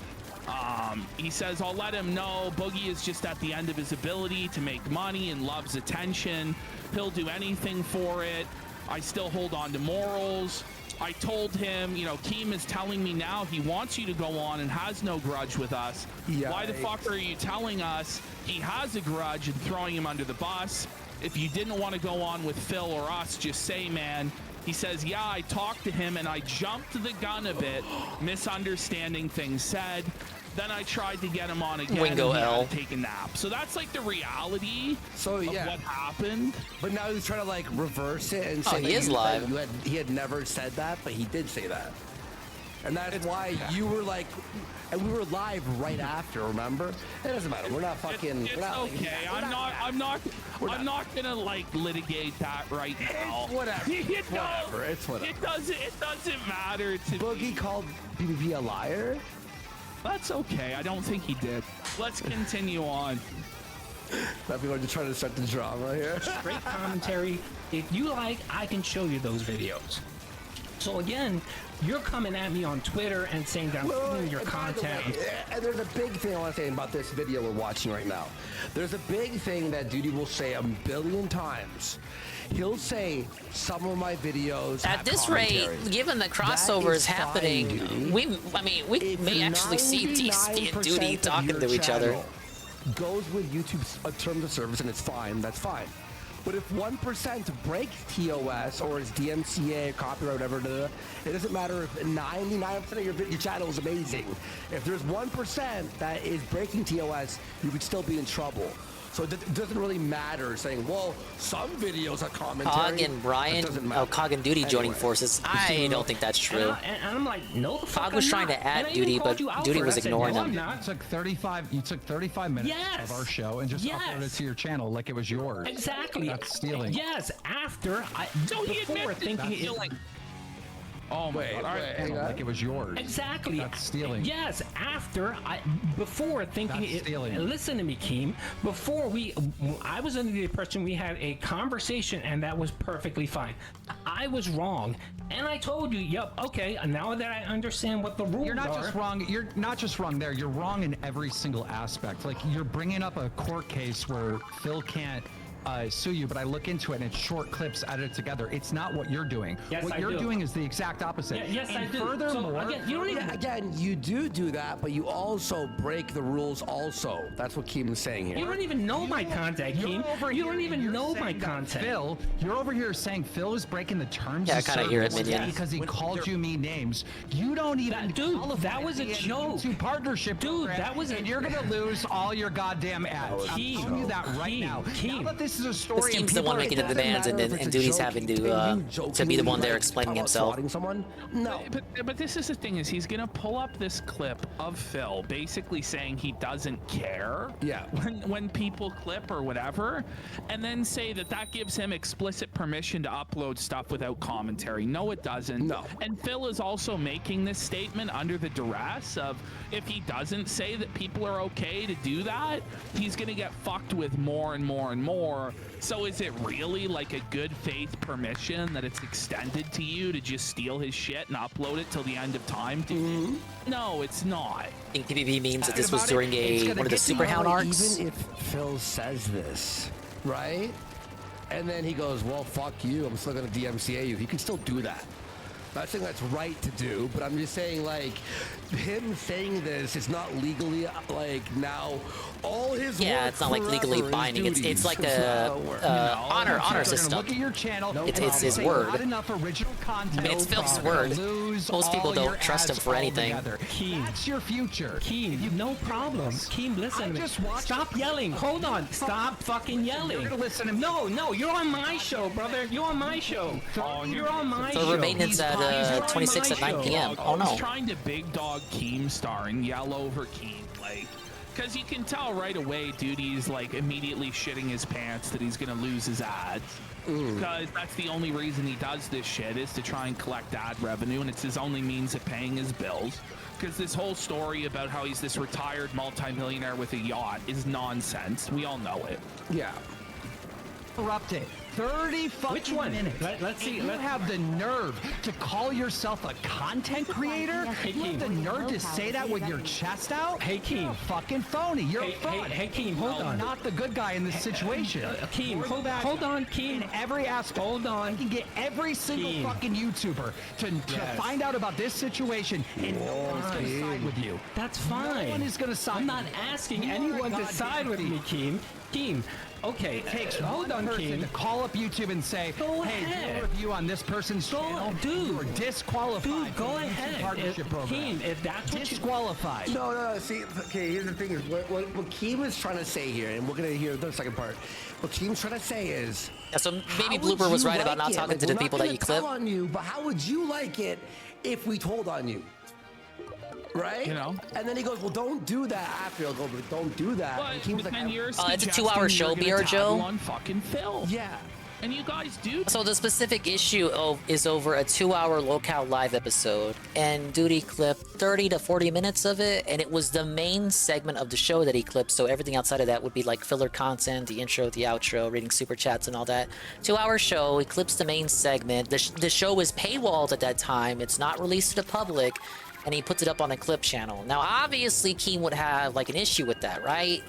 He says, I'll let him know. Boogie is just at the end of his ability to make money and loves attention. He'll do anything for it. I still hold on to morals. I told him, you know, Keem is telling me now he wants you to go on and has no grudge with us. Yikes. Why the fuck are you telling us he has a grudge and throwing him under the bus? If you didn't want to go on with Phil or us, just say, man. He says, yeah, I talked to him and I jumped the gun a bit, misunderstanding things said. Then I tried to get him on again Wingo and he L. had to take a nap. So that's like the reality So of yeah, what happened. but now he's trying to like reverse it and Oh, say he that is you- that live. he had never said that, but he did say that, and that's why you were like, and we were live right after. Remember? It doesn't matter. We're not fucking. It's we're not, okay. I'm not gonna like litigate that right now. Whatever. You know, Whatever. It's whatever. It doesn't matter to Boogie me. called BBP a liar. That's okay. I don't think he did. Let's continue on. Now people are just trying to start the drama here. Great commentary. If you like, I can show you those videos. So again, you're coming at me on Twitter and saying that I'm stealing your And by the content. way, and there's a big thing I want to say about this video we're watching right now. There's a big thing that Duty will say a billion times. He'll say some of my videos At have this rate, commentary. given the crossover That is is happening, fine, we If may actually see DSP and Duty 99% of talking your to each other. channel goes with YouTube's terms of service and it's fine, that's fine. But if 1% breaks TOS or is DMCA, copyright, whatever, it doesn't matter if 99% of your channel is amazing. If there's 1% that is breaking TOS, you could still be in trouble. So it doesn't really matter saying, well, some videos are commentary. Cog and Brian, Cog and Duty joining forces. I don't think that's true. And I'm like, no, the fuck Cog was I'm trying not. to add And I Duty, even called but you out Duty for it. was I said, ignoring no, him. I'm not. You took 35 minutes of our show and just uploaded it to your channel like it was yours. Exactly. That's stealing. Yes, after I, So he before admitted thinking stealing. Oh my god! All right, like it was yours. Exactly. That's stealing. Yes, before thinking That's stealing. Listen to me, Keem. Before I was under the impression we had a conversation and that was perfectly fine. I was wrong, and I told you, yep, okay. Now that I understand what the rules are, You're not just wrong. You're not just wrong there. You're wrong in every single aspect. Like you're bringing up a court case where Phil can't sue you, but I look into it and it's short clips edited together. It's not what you're doing. Yes, what I you're do. doing is the exact opposite. Yes, and I do. Furthermore, So, again, you don't even. Again, you do that, but you also break the rules. Also, that's what Keem is saying here. You don't even know my contact, Keem. You don't even know my contact. Phil, you're over here saying Phil is breaking the terms. Yeah, I of kinda hear it, service Minion. because he called you mean names. You don't even. Dude, that was a joke. To partnership, Dude, that was and you're gonna lose all your goddamn ads. I'm telling you that right now. Now that this is a story, This Keem's the one making the demands, and Duty's having to be the one there explaining himself. Someone? No. But this is the thing: is he's gonna pull up this clip of Phil basically saying he doesn't care. Yeah. When people clip or whatever, and then say that gives him explicit permission to upload stuff without commentary. No, it doesn't. No. And Phil is also making this statement under the duress of if he doesn't say that people are okay to do that, he's gonna get fucked with more and more and more. So is it really like a good faith permission that it's extended to you to just steal his shit and upload it till the end of time? No, it's not. I think PvP means that this was during one of the Superhound arcs. Even if Phil says this, right? And then he goes, well, fuck you, I'm still gonna DMCA you. He can still do that. I'm not saying that's right to do, but I'm just saying, like, him saying this is not legally, like, now all his work it's not like legally forever is binding. It's duties. like It's a not work. honor They're system. gonna look at your channel. It's his say word. Not enough original content. I mean, it's Phil's You're gonna word. lose Most people all don't your trust him ads for anything. altogether. Keem. That's your future. Keem, no problem. Keem, listen to me. Stop yelling. Hold on. Stop fucking yelling. You're gonna listen to me. No, you're on my show, brother. You're on my show. You're on my show. So maintenance at You're on 26 my at 9 show. p.m. Oh no. He's trying to big dog Keemstar and yell over Keem, like, because you can tell right away, dude, he's like immediately shitting his pants that he's gonna lose his ads. Because that's the only reason he does this shit is to try and collect ad revenue, and it's his only means of paying his bills. Because this whole story about how he's this retired multimillionaire with a yacht is nonsense. We all know it. Yeah. Interrupted. 30 fucking Which one? minutes. Let's see. You have the nerve to call yourself a content creator? You have the nerve to say that with your chest out? Hey, Keem. You're a fucking phony. You're a fraud. Hey, Keem, hold on. Not the good guy in this situation. Keem, hold on, Keem. In every aspect. Hold on. I can get every single Keem. fucking YouTuber to find out about this situation, and no one's going to side with you. That's fine. No one is going to side I'm not asking anyone to side with me, Keem. Keem, okay, Takes hold on, person Keem. to call up YouTube and say, Go hey, ahead. do a review on this person's channel. Dude. You're disqualified. Dude, go from the YouTube ahead. Partnership program. Keem, if that's what you... Disqualified. No. See, okay, here's the thing is, what Keem is trying to say here, and we're going to hear the second part. What Keem's trying to say is... Yeah, so maybe how would Blooper was you right about like not it? talking Like, to the we're people not that you gonna clip. tell on you, but how would you like it if we told on you? Right? You know? And then he goes, well, don't do that. After he'll go, but don't do that. And Keem's like, It's a 2-hour show, BR Joe. On fucking Phil. Yeah. And you guys do. So the specific issue is over a 2-hour locale live episode, and Duty clipped 30 to 40 minutes of it, and it was the main segment of the show that he clipped, so everything outside of that would be like filler content, the intro, the outro, reading super chats and all that. 2-hour show, he clips the main segment. The show was paywalled at that time, it's not released to the public, and he puts it up on a clip channel. Now obviously Keem would have like an issue with that, right?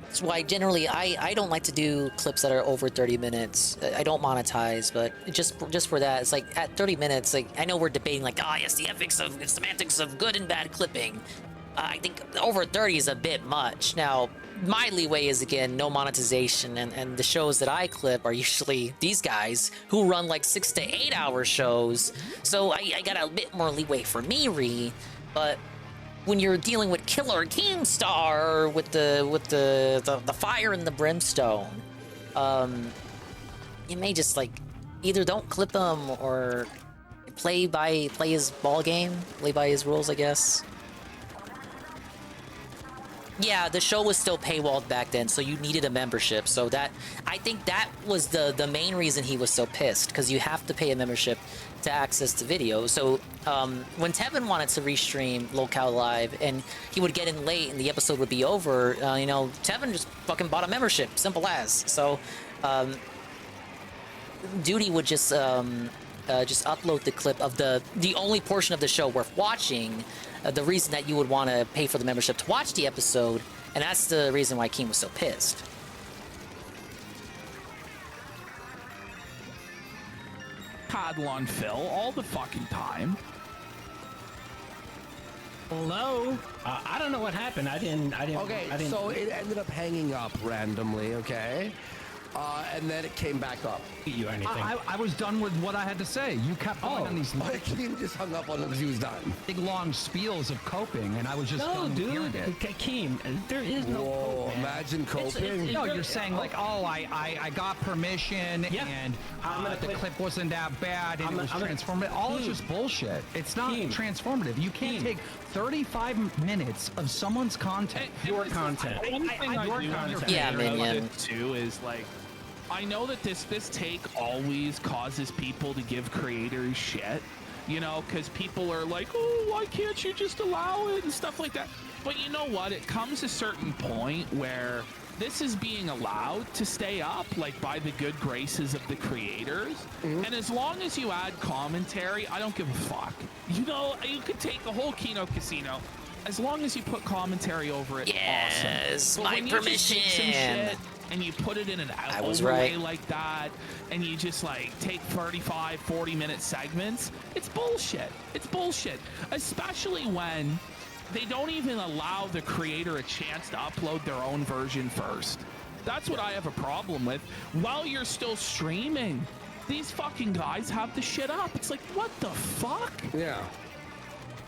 That's why generally I don't like to do clips that are over 30 minutes. I don't monetize, but just for that, it's like at 30 minutes, like I know we're debating like, oh yes, the ethics of the semantics of good and bad clipping. I think over 30 is a bit much. Now, my leeway is again no monetization, and the shows that I clip are usually these guys who run like 6 to 8 hour shows. So I got a bit more leeway for me, but when you're dealing with Killer Keemstar with the fire and the brimstone, you may just like either don't clip him or play his ball game, play by his rules, I guess. Yeah, the show was still paywalled back then, so you needed a membership. So I think that was the main reason he was so pissed, because you have to pay a membership to access the video. So when Tevin wanted to restream Locale Live and he would get in late and the episode would be over, you know, Tevin just fucking bought a membership, simple as. So Duty would just upload the clip of the only portion of the show worth watching. The reason that you would want to pay for the membership to watch the episode, and that's the reason why King was so pissed. Paddle on Phil all the fucking time. Hello? I don't know what happened. I didn't. Okay, I didn't. so it ended up hanging up randomly, okay? And then it came back up. You or anything? I was done with what I had to say. You kept going on these Keem just hung up on him because he was done. big long spiels of coping, and I was just No, done hearing dude. it. Keem, there is no. Whoa, cope, man. imagine coping. No, you're saying like, oh, I got permission, Yeah. and I'm gonna the click- clip wasn't that bad, and I'm it was gonna- transformative. All is Keem. just bullshit. It's not Keem. transformative. You can't Keem. take 35 minutes of someone's content. Your content. One thing I your do content. understand Yeah, about Minion. it too is like, I know that this take always causes people to give creators shit, you know, because people are like, oh, why can't you just allow it and stuff like that. But you know what? It comes a certain point where this is being allowed to stay up, like by the good graces of the creators. And as long as you add commentary, I don't give a fuck. You know, you could take a whole Kino Casino. As long as you put commentary over it, Yes, awesome. But my when you just take some permission. shit and you put it in an I was overlay right. like that, and you just like take 35, 40-minute segments, it's bullshit. It's bullshit. Especially when they don't even allow the creator a chance to upload their own version first. That's what I have a problem with. While you're still streaming, these fucking guys have the shit up. It's like, what the fuck? Yeah.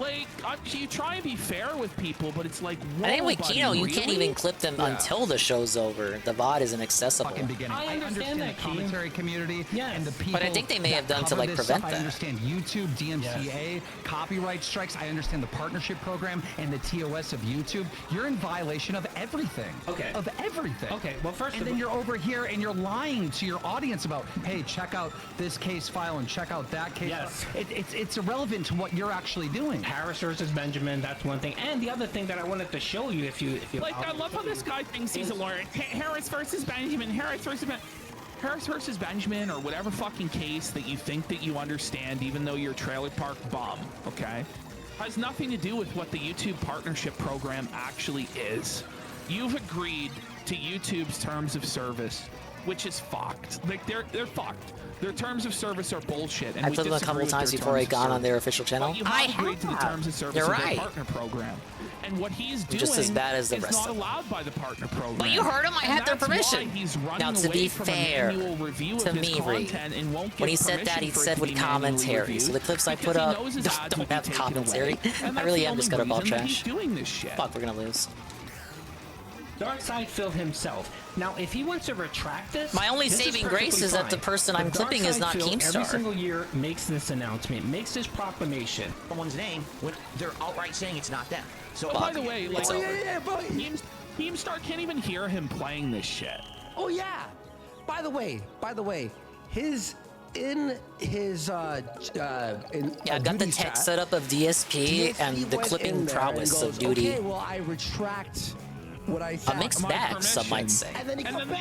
Like, you try and be fair with people, but it's like, whoa, I think with buddy, Kino, you can't really? even clip them until the show's over. The VOD isn't accessible. Fucking beginning. I understand that, the commentary community and the people. But I think they may that have done to, cover like, this prevent stuff. that. I understand YouTube, DMCA, copyright strikes. I understand the partnership program and the TOS of YouTube. You're in violation of everything. Okay. Of everything. Okay, well, first and of then all- you're over here and you're lying to your audience about, hey, check out this case file and check out that case. Yes. File. It's irrelevant to what you're actually doing. Harris versus Benjamin, that's one thing. And the other thing that I wanted to show you, if you Like, I love how this guy thinks he's a lawyer. Harris versus Benjamin, Harris versus Benjamin, or whatever fucking case that you think that you understand, even though you're a trailer park bum, okay? Has nothing to do with what the YouTube partnership program actually is. You've agreed to YouTube's terms of service, which is fucked. Like, they're fucked. Their terms of service are bullshit. And I've we played them a disagree couple with times their before I terms of got on service. their official channel. But you have agreed to the terms of service You're of right. their partner program. And what he's doing Just as bad as the is rest not of them. allowed by the partner program. But you heard him. I And had their that's permission. why he's running Now, to away be from fair, a manual review to of his me, Reed, content and won't when he give said that, permission he for it said to with be manually commentary. reviewed So the clips I because put he up knows his ads will don't be have taken commentary. away. And I that's really the am just only gonna ball reason that he's trash. doing this shit. Fuck, we're gonna lose. Darkside Phil himself. Now, if he wants to retract this, My only this saving grace perfectly is that the fine. person I'm But clipping is Darkside not Phil Keemstar. Every single year makes this announcement, makes this proclamation. Someone's name when they're outright saying it's not them. So By the way, like, but Keemstar can't even hear him playing this shit. Oh yeah. By the way, his in his Yeah, I've got the tech setup of DSP and the went clipping in there and prowess goes, of Duty. Okay, well I retract what I said. A mixed My bag, some might permission. say. And then he And come then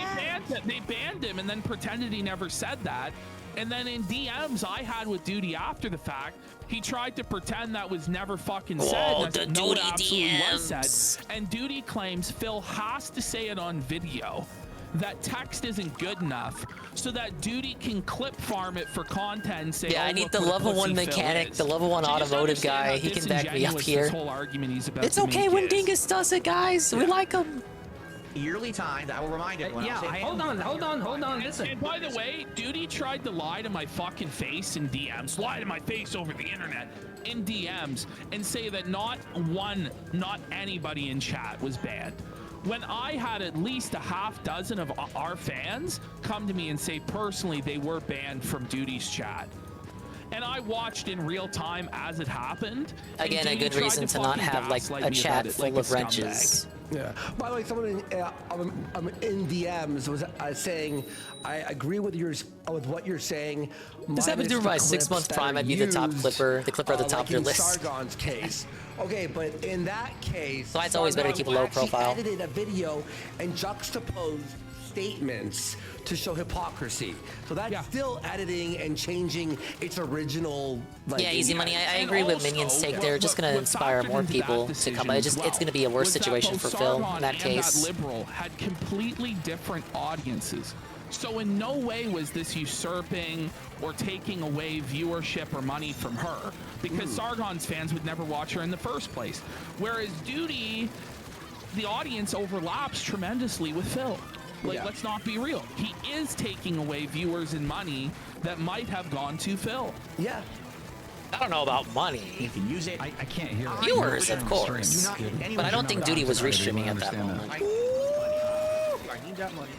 back. they banned him and then pretended he never said that. And then in DMs I had with Duty after the fact, he tried to pretend that was never fucking said. Whoa, and I the said, no, it Duty absolutely was DMs. said. And Duty claims Phil has to say it on video. That text isn't good enough, so that Duty can clip farm it for content and say, Yeah, oh, I need look the what a level 1 pussy Phil mechanic, is. the level 1 So you just automotive understand guy. how He can back me up disingenuous here. This whole argument he's about It's to okay make when is. Dingus does it, guys. We like him. yearly timed, I will remind everyone. Yeah, I'll say, hold on. Listen. And by the way, Duty tried to lie to my fucking face in DMs, lie to my face over the internet in DMs, and say that not anybody in chat was banned. When I had at least a half dozen of our fans come to me and say personally they were banned from Duty's chat. And I watched in real time as it happened. and Again, a Duty good tried reason to not fucking have like gaslight a me chat about it full like a of wrenches. scumbag. Yeah. By the way, someone in DMs was saying, I agree with with what you're saying. Does that do by 6 month prime? I'd be the top clipper, the clipper at the top of your list. Sargon's case. Okay, but in that case, so it's always better to keep a low profile. Edited a video and juxtaposed statements to show hypocrisy. So that's still editing and changing its original. Yeah, easy money. I agree with Minion's take. They're just going to inspire more people to come. It's going to be a worse situation for Phil in that case. That liberal had completely different audiences. So in no way was this usurping or taking away viewership or money from her, because Sargon's fans would never watch her in the first place. Whereas Duty, the audience overlaps tremendously with Phil. Like, let's not be real. He is taking away viewers and money that might have gone to Phil. Yeah. I don't know about money. You can use it. I can't hear it. Viewers, of course. But I don't think Duty was restreaming at that moment. I need that money.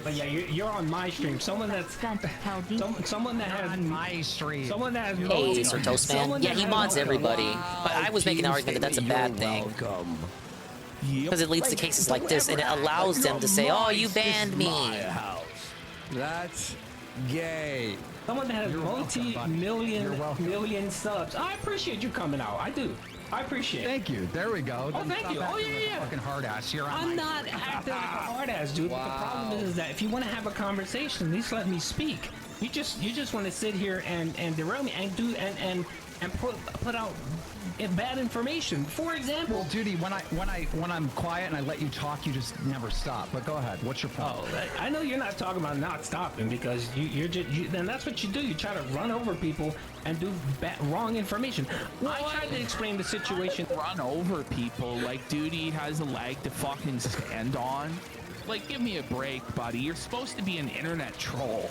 But yeah, you're on my stream. Someone that has my stream. Someone that has Hey, Sir Toastman. Yeah, he mods everybody. But I was making an argument that that's a bad thing. Because it leads to cases like this, and it allows them to say, "Oh, you banned me." That's gay. Someone that has multi-million subs. I appreciate you coming out. I do. I appreciate it. Thank you. There we go. Oh, thank you. Oh, yeah. Fucking hard ass. I'm not acting like a hard ass, dude. Wow. The problem is that if you want to have a conversation, at least let me speak. You just want to sit here and derail me and put out bad information. For example, well, Duty, when I'm quiet and I let you talk, you just never stop. But go ahead. What's your point? Oh, I know you're not talking about not stopping, because then that's what you do. You try to run over people and do wrong information. I tried to explain the situation. Run over people like Duty has a leg to fucking stand on. Like, give me a break, buddy. You're supposed to be an internet troll.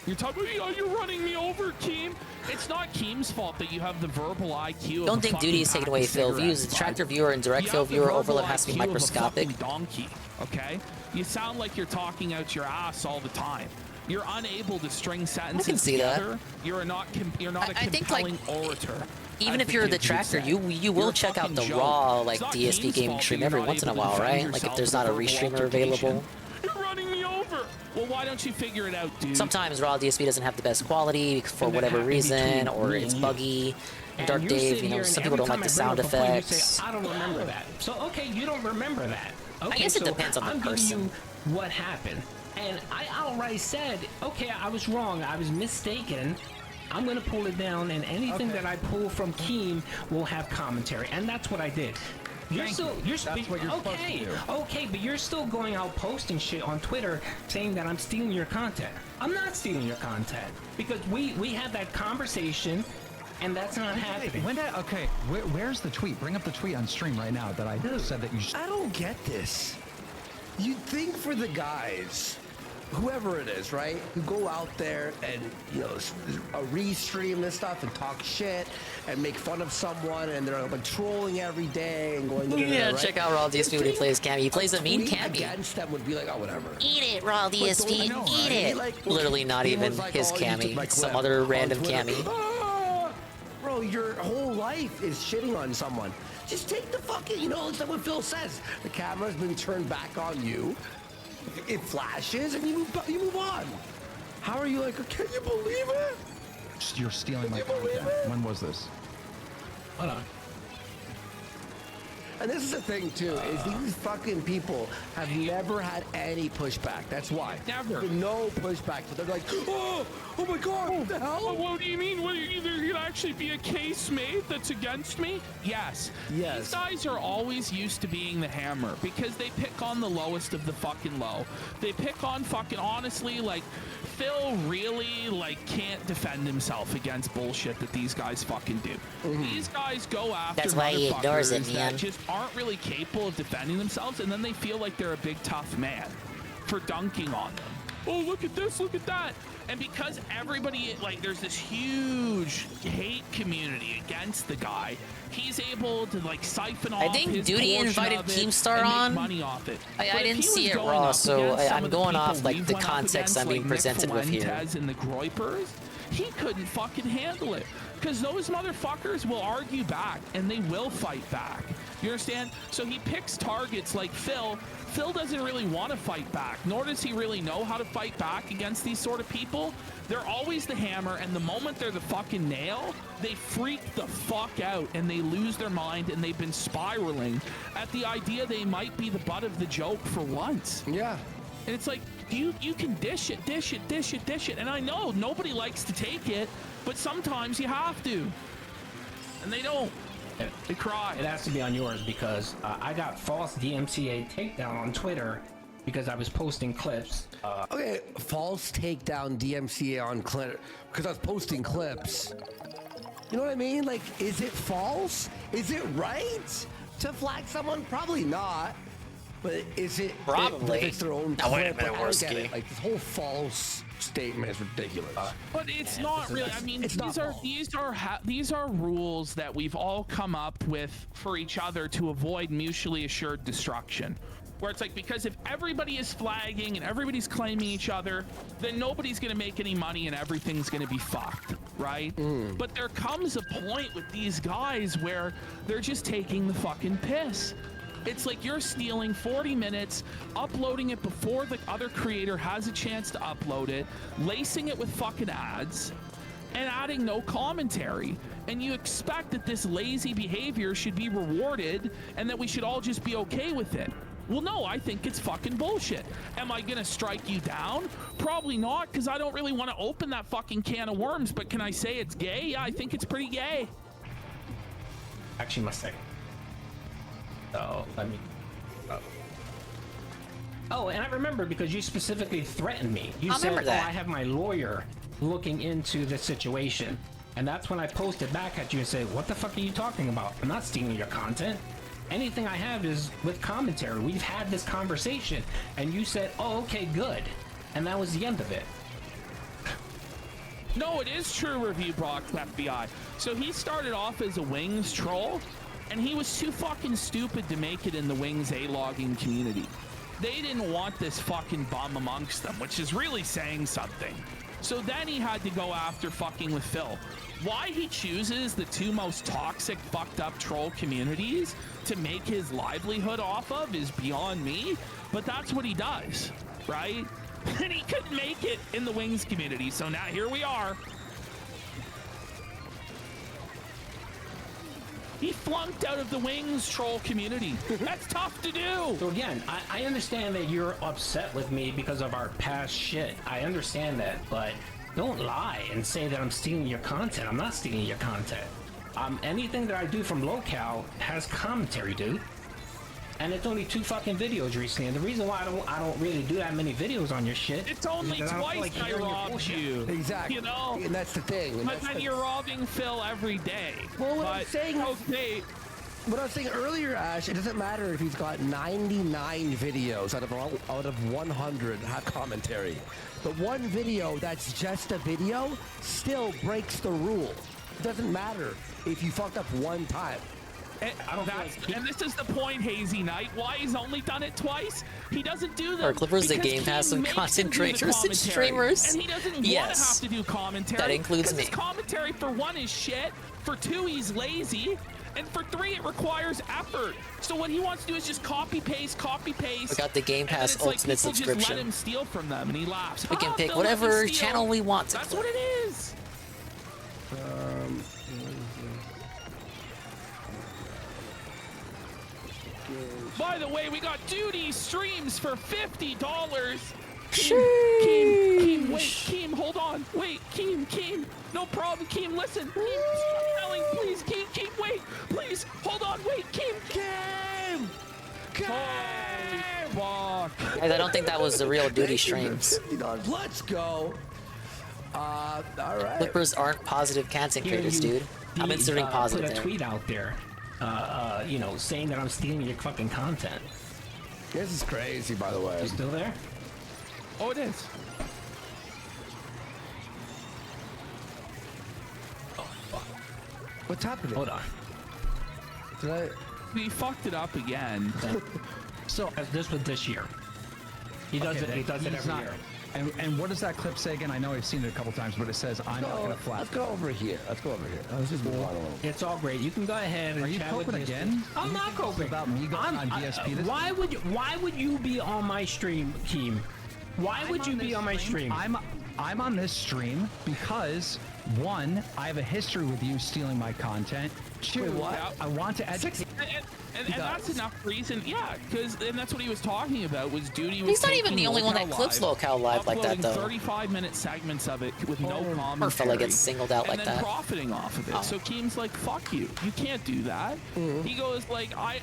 You're talking, oh, you're running me over, Keem. It's not Keem's fault that you have the verbal IQ. Don't think Duty is taking away Phil views. Detractor viewer and direct Phil viewer overlap has to be microscopic. Donkey, okay? You sound like you're talking out your ass all the time. You're unable to string sentences together. You're not a compelling orator. Even if you're a detractor, you will check out the raw like DSP gaming stream every once in a while, right? Like if there's not a restreamer available. You're running me over. Well, why don't you figure it out, dude? Sometimes raw DSP doesn't have the best quality for whatever reason, or it's buggy. Dark Dave, some people don't like the sound effects. I don't remember that. So okay, you don't remember that. Okay, I guess it depends on the person. I'm giving you what happened, and I outright said, okay, I was wrong. I was mistaken. I'm gonna pull it down, and anything that I pull from Keem will have commentary, and that's what I did. That's what you're supposed to do. Okay, but you're still going out posting shit on Twitter saying that I'm stealing your content. I'm not stealing your content, because we had that conversation, and that's not happening. Okay, where's the tweet? Bring up the tweet on stream right now that I said that you should. I don't get this. You'd think for the guys, whoever it is, right, who go out there and, restream this stuff and talk shit and make fun of someone, and they're like trolling every day and going. Yeah, right? Check out Raw DSP when he plays Cammy. He plays a mean Cammy. Against them would be like, oh, whatever. Eat it, Raw DSP. Eat it. Like, literally not even his Cammy. It's some other random Cammy. Bro, your whole life is shitting on someone. Just take the fucking, it's like what Phil says. The camera's been turned back on you. It flashes and you move on. How are you like, can you believe it? You're stealing my content. When was this? Hold on. And this is the thing too, is these fucking people have never had any pushback. That's why. Never. No pushback. So they're like, oh my God, what the hell? What do you mean? There could actually be a case made that's against me? Yes. These guys are always used to being the hammer, because they pick on the lowest of the fucking low. They pick on fucking, honestly, like, Phil really, can't defend himself against bullshit that these guys fucking do. These guys go after That's why he ignores it, motherfuckers that just aren't really capable of defending themselves, and then they feel like they're a big tough man for dunking on them. Oh, look at this, look at that. And because everybody, there's this huge hate community against the guy, he's able to, siphon off I think Duty invited Keemstar on. Money off it. I didn't see it raw, so I'm going off, the context I'm being presented with here. And the Groypers, he couldn't fucking handle it. Because those motherfuckers will argue back and they will fight back. You understand? So he picks targets like Phil. Phil doesn't really want to fight back, nor does he really know how to fight back against these sort of people. They're always the hammer, and the moment they're the fucking nail, they freak the fuck out and they lose their mind, and they've been spiraling at the idea they might be the butt of the joke for once. Yeah. And it's like, you can dish it. And I know nobody likes to take it, but sometimes you have to. And they don't. They cry. It has to be on yours because I got false DMCA takedown on Twitter because I was posting clips. Okay, false takedown DMCA on Twitter because I was posting clips. You know what I mean? Like, is it false? Is it right to flag someone? Probably not. But is it Probably. If it's their own Now, wait a clip? minute, I don't get Worski. it. Like, this whole false statement is ridiculous. But it's not really. I mean, these are rules that we've all come up with for each other to avoid mutually assured destruction. Where it's like, because if everybody is flagging and everybody's claiming each other, then nobody's going to make any money and everything's going to be fucked, right? But there comes a point with these guys where they're just taking the fucking piss. It's like you're stealing 40 minutes, uploading it before the other creator has a chance to upload it, lacing it with fucking ads, and adding no commentary. And you expect that this lazy behavior should be rewarded and that we should all just be okay with it. Well, no, I think it's fucking bullshit. Am I gonna strike you down? Probably not, because I don't really want to open that fucking can of worms, but can I say it's gay? Yeah, I think it's pretty gay. Actually, my second. So let me. Oh, and I remember because you specifically threatened me. You I said, remember that. I have my lawyer looking into the situation. And that's when I posted back at you and said, what the fuck are you talking about? I'm not stealing your content. Anything I have is with commentary. We've had this conversation. And you said, oh, okay, good. And that was the end of it. No, it is true, Review Brock FBI. So he started off as a Wings troll, and he was too fucking stupid to make it in the Wings A-logging community. They didn't want this fucking bum amongst them, which is really saying something. So then he had to go after fucking with Phil. Why he chooses the two most toxic, fucked up troll communities to make his livelihood off of is beyond me, but that's what he does, right? And he couldn't make it in the Wings community, so now here we are. He flunked out of the Wings troll community. That's tough to do. So again, I understand that you're upset with me because of our past shit. I understand that, but don't lie and say that I'm stealing your content. I'm not stealing your content. Anything that I do from locale has commentary, dude. And it's only 2 fucking videos recently. And the reason why I don't really do that many videos on your shit. It's only twice I robbed you. Exactly. You know? And that's the thing. And But then you're robbing Phil every day. Well, what I'm saying okay. What I was saying earlier, Ash, it doesn't matter if he's got 99 videos out of 100 have commentary. The one video that's just a video still breaks the rule. It doesn't matter if you fucked up one time. And this is the point, Hazy Knight. Why he's only done it twice? He doesn't do them. Or Clippers the because game he has some makes content them do the creators and commentary. streamers. And he doesn't want to Yes. have to do commentary. That includes 'cause me. His commentary, for 1, is shit. For 2, he's lazy. And for 3, it requires effort. So what he wants to do is just copy paste. We got the Game and then Pass it's like Ultimate people just subscription. let him steal from them, and he laughs. We can "Ah, pick Phil, let me whatever steal." channel we want to That's click. what it is. By the way, we got Duty streams for $50. Keem, wait, Keem, hold on. Wait, Keem, no problem, Keem, listen. Keem, stop yelling, please, Keem, wait, please, hold on, wait, Keem. Fuck. Guys, I don't think that was the real Duty streams. $50. Let's go. All right. Clippers aren't positive content creators, dude. I'm inserting positive Put a there. tweet out there, you know, saying that I'm stealing your fucking content. This is crazy, by the way. You still there? Oh, it is. Oh, fuck. What's happening? Hold on. We fucked it up again. So this was this year. He does it. He does it every year. And what does that clip say again? I know I've seen it a couple times, but it says, I'm not going to flap. Let's go over here. Let's just move on a little. It's all great. You can go ahead and Are you chat with coping DSP. again? I'm not coping. About me going on DSP this why would you be on my stream, Keem? Why would you be on my stream? I'm on this stream because, one, I have a history with you stealing my content. Two, I want to educate. And that's enough reason, yeah, and that's what he was talking about, was Duty was He's not even the only one that clips Locale Live like that, though. 35-minute segments of it with no commentary. Poor fella gets singled out like and then that. profiting off of it. So Keem's like, fuck you. You can't do that. He goes, like, I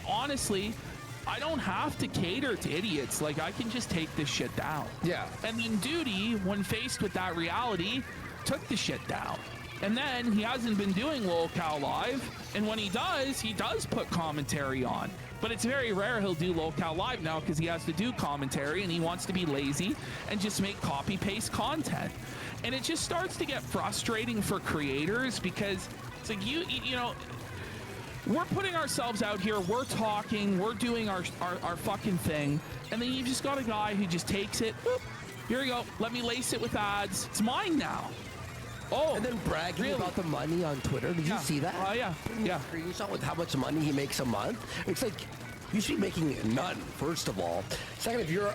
don't have to cater to idiots. Like, I can just take this shit down. Yeah. And then Duty, when faced with that reality, took the shit down. And then he hasn't been doing Locale Live, and when he does put commentary on. But it's very rare he'll do Locale Live now because he has to do commentary and he wants to be lazy and just make copy-paste content. And it just starts to get frustrating for creators because it's like, you know, we're putting ourselves out here, we're talking, we're doing our fucking thing, and then you've just got a guy who just takes it, boop, here you go, let me lace it with ads, it's mine now. Oh, and then bragging about the money on Twitter. Did you see that? Oh, yeah. Screenshot with how much money he makes a month. It's like, you should be making none, first of all. Second, if you're,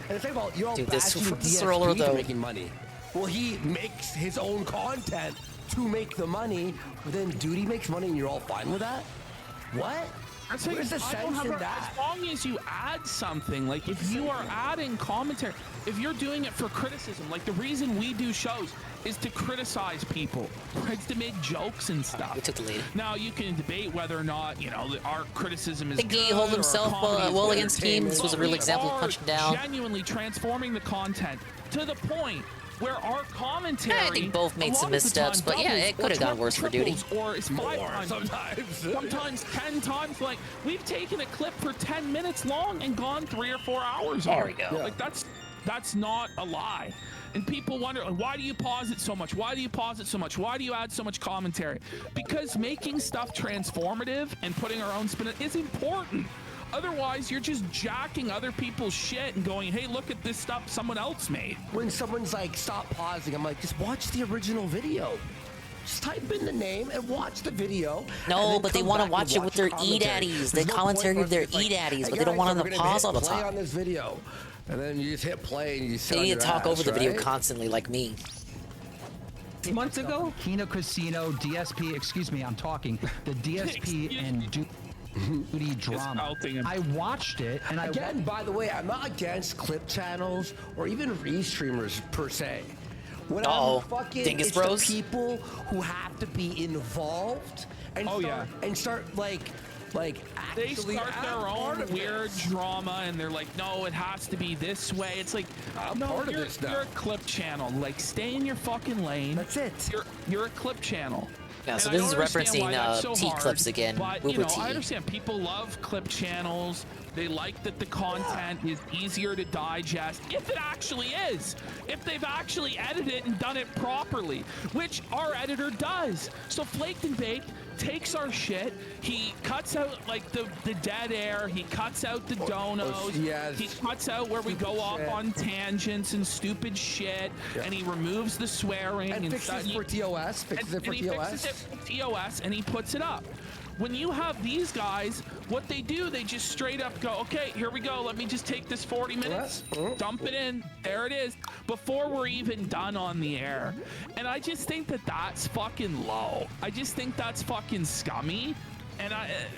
and second of all, you're all bashing DSP for making money. Well, he makes his own content to make the money, but then Duty makes money and you're all fine with that? What? Where's the sense in that? As long as you add something, like if you are adding commentary, if you're doing it for criticism, like the reason we do shows is to criticize people, right? It's to make jokes and stuff. We took the lead. Now you can debate whether or not, you know, our criticism is good. I think he held himself well against Keem. This was a real example of punching down. Genuinely transforming the content to the point where our commentary. I think both made some missteps, but yeah, it could have gone worse for Duty. Or it's 5 times, sometimes 10 times. Like, we've taken a clip for 10 minutes long and gone 3 or 4 hours. There we go. Yeah. Like, that's not a lie. And people wonder, why do you pause it so much? Why do you pause it so much? Why do you add so much commentary? Because making stuff transformative and putting our own spin is important. Otherwise, you're just jacking other people's shit and going, hey, look at this stuff someone else made. When someone's like, stop pausing, I'm like, just watch the original video. Just type in the name and watch the video. No, but they want to watch it with their e-daddies. They commentary with their e-daddies, but they don't want them to pause all the time. Play on this video. And then you just hit play and you sit They on need your to talk over the video right? constantly like me. Months ago? Kino Casino, DSP, excuse me, I'm talking. The DSP and Duty drama. I watched it, and again, by the way, I'm not against clip channels or even restreamers per se. What I'm fucking Dingus is Bros? the people who have to be involved and start like they start their own weird drama and they're like, no, it has to be this way. It's like, no, you're a clip channel. Like, stay in your fucking lane. That's it. You're a clip channel. Yeah, so And this is referencing so T-clips again. But, Uber you know, T. I understand people love clip channels. They like that the content is easier to digest, if it actually is. If they've actually edited it and done it properly, which our editor does. So Flaked and Baked takes our shit, he cuts out like the dead air, he cuts out the donos, he cuts out where we go off on tangents and stupid shit, and he removes the swearing and fixes it for TOS, fixes it for TOS, and he puts it up. When you have these guys, what they do, they just straight up go, okay, here we go. Let me just take this 40 minutes, dump it in. There it is. Before we're even done on the air. And I just think that that's fucking low. I just think that's fucking scummy. And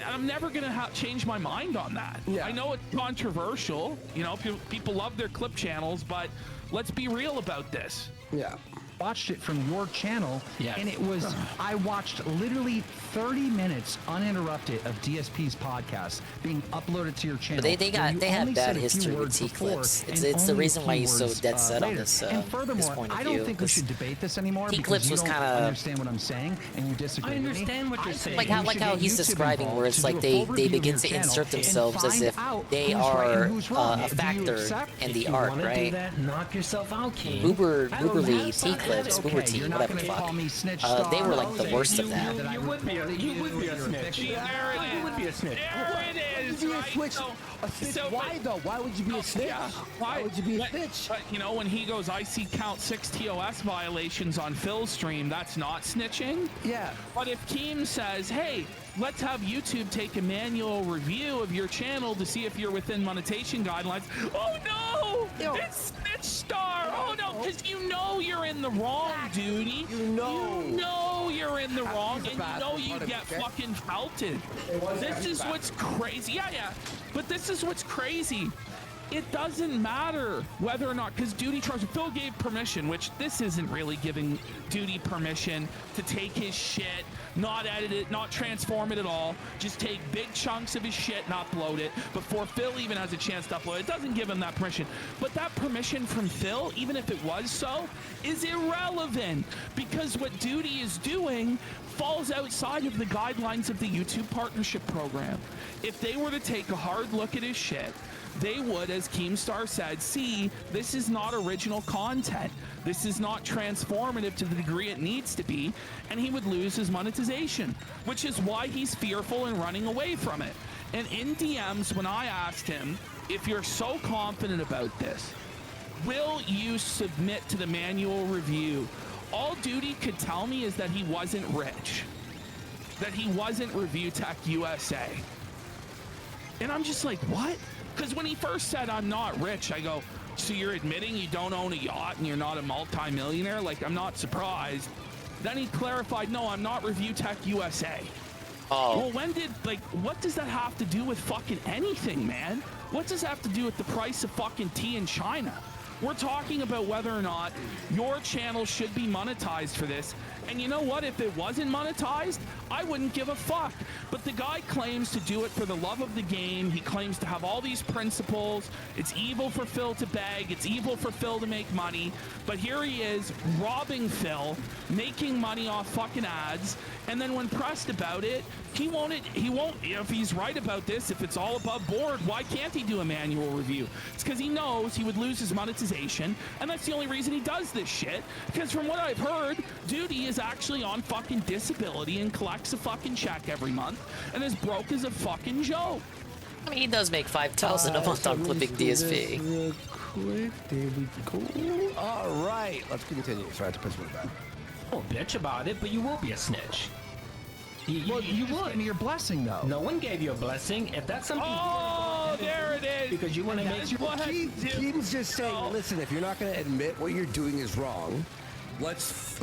I'm never going to change my mind on that. Yeah. I know it's controversial. You know, people love their clip channels, but let's be real about this. Yeah. Watched it from your channel, and it was, I watched literally 30 minutes uninterrupted of DSP's podcast being uploaded to your channel. But they have bad history with T-clips. It's the reason why he's so dead set on this, and furthermore, this point of I view. don't think we should debate this anymore T-clips because was you don't kind of understand what I'm saying, and you disagree I understand with me. what you're saying. Like how he's describing, where it's like they begin to insert themselves as if they are a factor in the art, right? Knock yourself out, King. Uberly T-clips clips, Boomer Team, whatever the fuck. They were like the worst of that. You would be a snitch. You would be a snitch. There it is. Right? Why though? Why would you be a snitch? Why would you be a snitch? But you know, when he goes, I see count 6 TOS violations on Phil's stream, that's not snitching? Yeah. But if Keem says, hey, let's have YouTube take a manual review of your channel to see if you're within monetization guidelines. Oh no! It's Snitch Star! Oh no, because you know you're in the wrong, duty. You know you're in the wrong, and you know you get fucking felted. This is what's crazy. Yeah. But this is what's crazy. It doesn't matter whether or not, because Duty Charles, Phil gave permission, which this isn't really giving Duty permission to take his shit, not edit it, not transform it at all, just take big chunks of his shit and upload it before Phil even has a chance to upload it. It doesn't give him that permission. But that permission from Phil, even if it was so, is irrelevant, because what Duty is doing falls outside of the guidelines of the YouTube partnership program. If they were to take a hard look at his shit, they would, as Keemstar said, see, this is not original content. This is not transformative to the degree it needs to be, and he would lose his monetization, which is why he's fearful and running away from it. And in DMs, when I asked him, if you're so confident about this, will you submit to the manual review? All Duty could tell me is that he wasn't rich, that he wasn't Review Tech USA. And I'm just like, what? Because when he first said, I'm not rich, I go, so you're admitting you don't own a yacht and you're not a multi-millionaire? Like, I'm not surprised. Then he clarified, no, I'm not Review Tech USA. Oh. Well, when did, like, what does that have to do with fucking anything, man? What does that have to do with the price of fucking tea in China? We're talking about whether or not your channel should be monetized for this. And you know what? If it wasn't monetized, I wouldn't give a fuck. But the guy claims to do it for the love of the game. He claims to have all these principles. It's evil for Phil to beg. It's evil for Phil to make money. But here he is, robbing Phil, making money off fucking ads. And then when pressed about it, he won't, if he's right about this, if it's all above board, why can't he do a manual review? It's because he knows he would lose his monetization, and that's the only reason he does this shit. Because from what I've heard, Duty is actually on fucking disability and collects a fucking check every month, and is broke as a fucking joke. I mean, he does make 5,000 a month on clipping DSP. Real quick, there we go. All right, let's continue. Sorry, I had to press one back. Don't bitch about it, but you will be a snitch. You would. Give me your blessing, though. No one gave you a blessing. If that's something. Oh, there it is. Because you want to make. Keem's just saying, listen, if you're not going to admit what you're doing is wrong, let's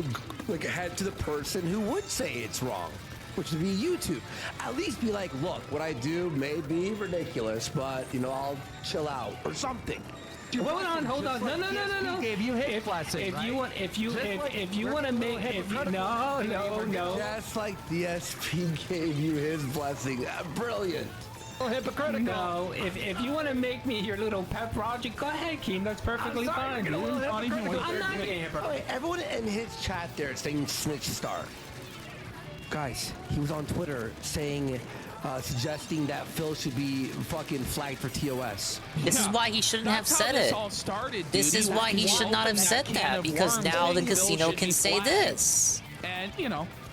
head to the person who would say it's wrong, which would be YouTube. At least be like, look, what I do may be ridiculous, but I'll chill out or something. Hold on. No. Gave you his blessing, if you want to make, no. Just like DSP gave you his blessing. Brilliant. Hypocritical. No, if you want to make me your little pet project, go ahead, Keem. That's perfectly fine. I'm not getting hypocritical. Everyone in his chat there is saying Snitch Star. Guys, he was on Twitter saying, suggesting that Phil should be fucking flagged for TOS. This is why he shouldn't have said it. This is why he should not have said that, because now the casino can say this. And,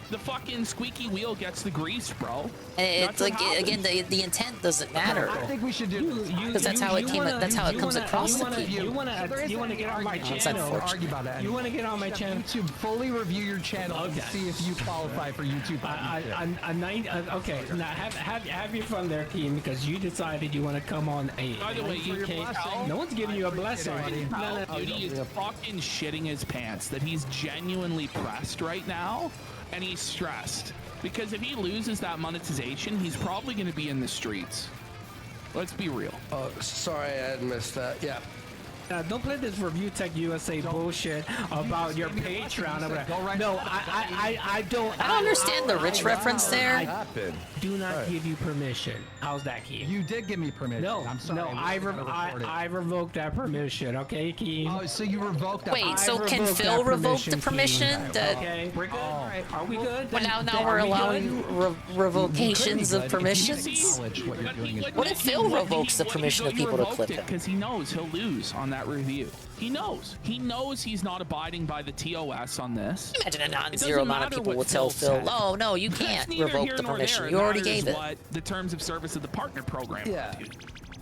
the fucking squeaky wheel gets the grease, bro. It's like, again, the intent doesn't matter. I think we should do because that's how it came. That's how it comes across to people. You want to get on my channel? Argue about that. You want to get on my channel? To fully review your channel and see if you qualify for YouTube. Okay, now have your fun there, Keem, because you decided you want to come on a. By the way, no one's giving you a blessing. Duty is fucking shitting his pants that he's genuinely pressed right now. And he's stressed because if he loses that monetization, he's probably going to be in the streets. Let's be real. Oh, sorry, I had missed that. Yeah. Don't play this Review Tech USA bullshit about your Patreon. No, I don't. I don't understand the rich reference there. I do not give you permission. How's that, Keem? You did give me permission. No, I'm sorry. No, I revoked that permission. Okay, Keem. Oh, so you revoked that? Wait, so can Phil revoke the permission? Okay, we're good. Are we good? Well, now we're allowing revocations of permissions. What if Phil revokes the permission of people to clip him? Because he knows he'll lose on that internet review. He knows. He knows he's not abiding by the TOS on this. Imagine a non-zero amount of people will tell Phil, "Oh no, you can't revoke the permission. You already gave it." What the terms of service of the partner program. Yeah.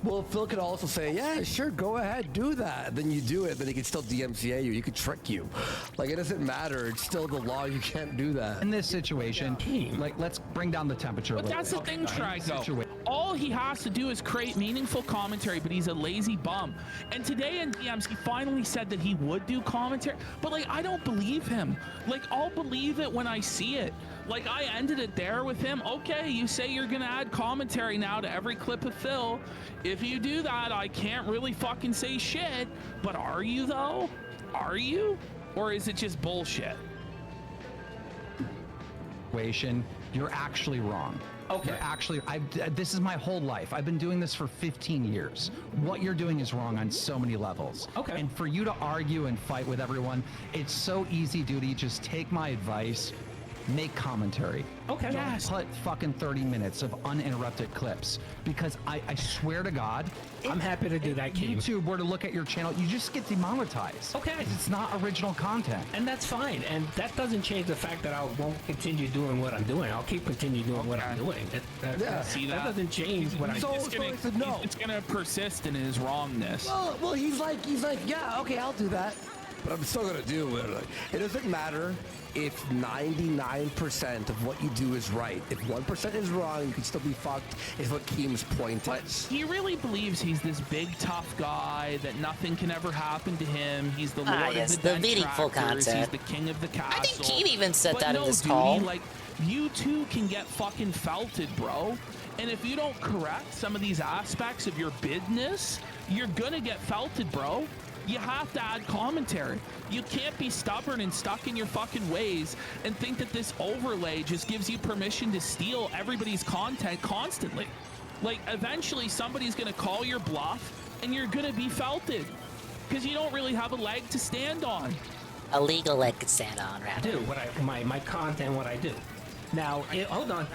Well, Phil could also say, yeah, sure, go ahead, do that. Then you do it, then he can still DMCA you. He could trick you. Like, it doesn't matter. It's still the law. You can't do that. In this situation, like, let's bring down the temperature. But that's the thing, Trago. All he has to do is create meaningful commentary, but he's a lazy bum. And today in DMs, he finally said that he would do commentary. But, like, I don't believe him. Like, I'll believe it when I see it. Like, I ended it there with him. Okay, you say you're going to add commentary now to every clip of Phil. If you do that, I can't really fucking say shit. But are you, though? Are you? Or is it just bullshit? You're actually wrong. Okay. You're actually, this is my whole life. I've been doing this for 15 years. What you're doing is wrong on so many levels. Okay. And for you to argue and fight with everyone, it's so easy, duty. Just take my advice. Make commentary. Okay. Don't put fucking 30 minutes of uninterrupted clips, because I swear to God, I'm happy to do that, Keem. YouTube were to look at your channel, you just get demonetized. Okay. It's not original content. And that's fine. And that doesn't change the fact that I won't continue doing what I'm doing. I'll keep continue doing what I'm doing. See that doesn't change what I'm doing. It's gonna persist in his wrongness. Well, he's like, yeah, okay, I'll do that. But I'm still gonna do it. It doesn't matter if 99% of what you do is right. If 1% is wrong, you can still be fucked, is what Keem's point is. He really believes he's this big, tough guy, that nothing can ever happen to him. He's the lord of the meaningful tractors. content. He's the king of the castle. I think Keem even said that no, in this dude, call. Like, you too can get fucking felted, bro. And if you don't correct some of these aspects of your business, you're gonna get felted, bro. You have to add commentary. You can't be stubborn and stuck in your fucking ways and think that this overlay just gives you permission to steal everybody's content constantly. Like, eventually somebody's gonna call your bluff and you're gonna be felted because you don't really have a leg to stand on. A legal leg to stand on, rather. Do what my content, what I do. Now, hold on.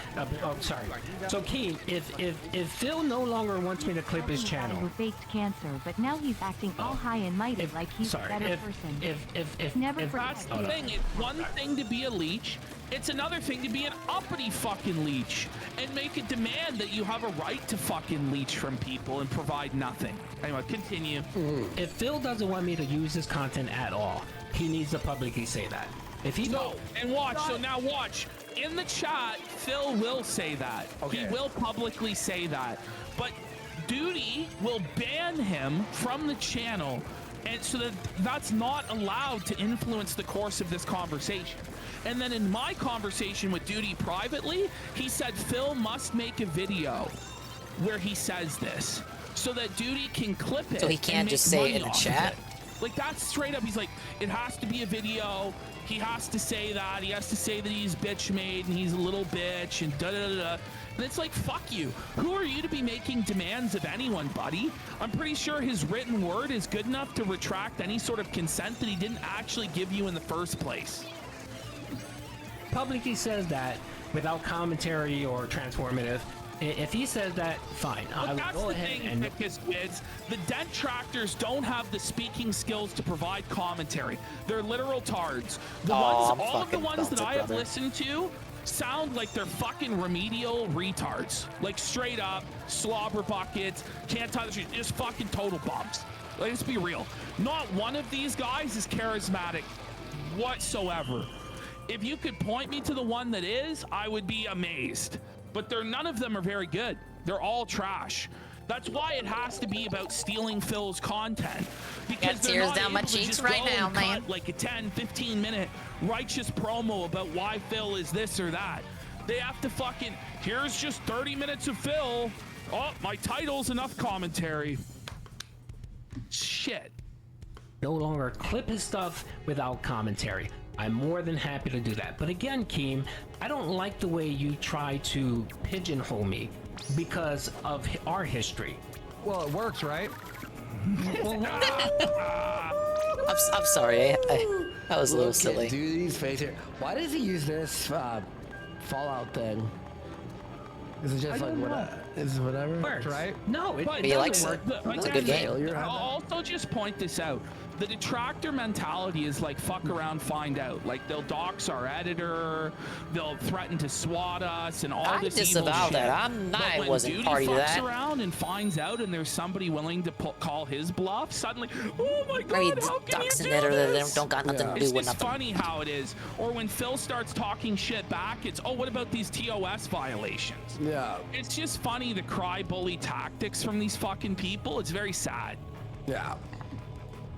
Sorry. So, Keem, if Phil no longer wants me to clip his channel, who faked cancer, but now he's acting all high and mighty like he's a better person. If that's the thing, it's one thing to be a leech. It's another thing to be an uppity fucking leech and make a demand that you have a right to fucking leech from people and provide nothing. Anyway, continue. If Phil doesn't want me to use his content at all, he needs to publicly say that. If he and watch. So now watch. In the chat, Phil will say that. Okay. He will publicly say that. But Duty will ban him from the channel, and so that's not allowed to influence the course of this conversation. And then in my conversation with Duty privately, he said Phil must make a video where he says this so that Duty can clip it. So he can't just say it in the chat? Like, that's straight up. He's like, it has to be a video. He has to say that. He has to say that he's bitch made and he's a little bitch and da da da da. And it's like, fuck you. Who are you to be making demands of anyone, buddy? I'm pretty sure his written word is good enough to retract any sort of consent that he didn't actually give you in the first place. Publicly says that without commentary or transformative. If he says that, fine. I will go ahead and... Kids, the dent tractors don't have the speaking skills to provide commentary. They're literal tards. All of the ones that I have listened to sound like they're fucking remedial retards. Like, straight up, slobber buckets, can't tie the street, just fucking total bums. Let's be real. Not one of these guys is charismatic whatsoever. If you could point me to the one that is, I would be amazed. But none of them are very good. They're all trash. That's why it has to be about stealing Phil's content. Because they're not able to just go and cut like a 10, 15-minute righteous promo about why Phil is this or that. They have to fucking, here's just 30 minutes of Phil. Oh, my title's enough commentary. Shit. No longer clip his stuff without commentary. I'm more than happy to do that. But again, Keem, I don't like the way you try to pigeonhole me because of our history. Well, it works, right? I'm sorry. That was a little silly. Dude's face here. Why does he use this Fallout thing? Is it just like is it whatever? Works. Right? No, it He likes doesn't it. work. It's a good game. I'll also just point this out. The detractor mentality is like fuck around, find out. Like they'll dox our editor, they'll threaten to swat us, and all I this disavow evil shit. that. But I when wasn't Duty party to fucks that. around and finds out, and there's somebody willing to call his bluff, suddenly, oh my god, I mean, how can you ducks do and editor, they this? don't got nothing to It's do with just nothing. funny how it is. Or when Phil starts talking shit back, it's oh, what about these TOS violations? Yeah. It's just funny the cry bully tactics from these fucking people. It's very sad. Yeah.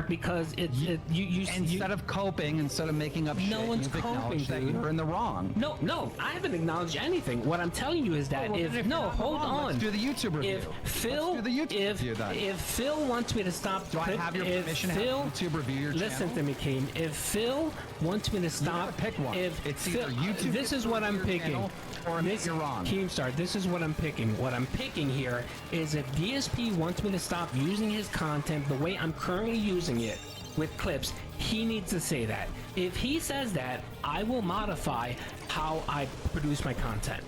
Because you instead of coping, instead of making up shit, no one's you've coping, acknowledged that dude. you're in the wrong. No, I haven't acknowledged anything. What I'm telling you is that well, if then if no, you're not hold wrong, on. let's do the YouTube review. If Phil, Let's do the YouTube review then. if Phil wants me to stop, Do I have your permission to have YouTube review your listen channel? to me, Kane. If Phil wants me to stop, pick one. If It's Phil, either YouTube this is what I'm your picking. channel or admit you're wrong. Keemstar, this is what I'm picking. What I'm picking here is if DSP wants me to stop using his content the way I'm currently using it with clips, he needs to say that. If he says that, I will modify how I produce my content.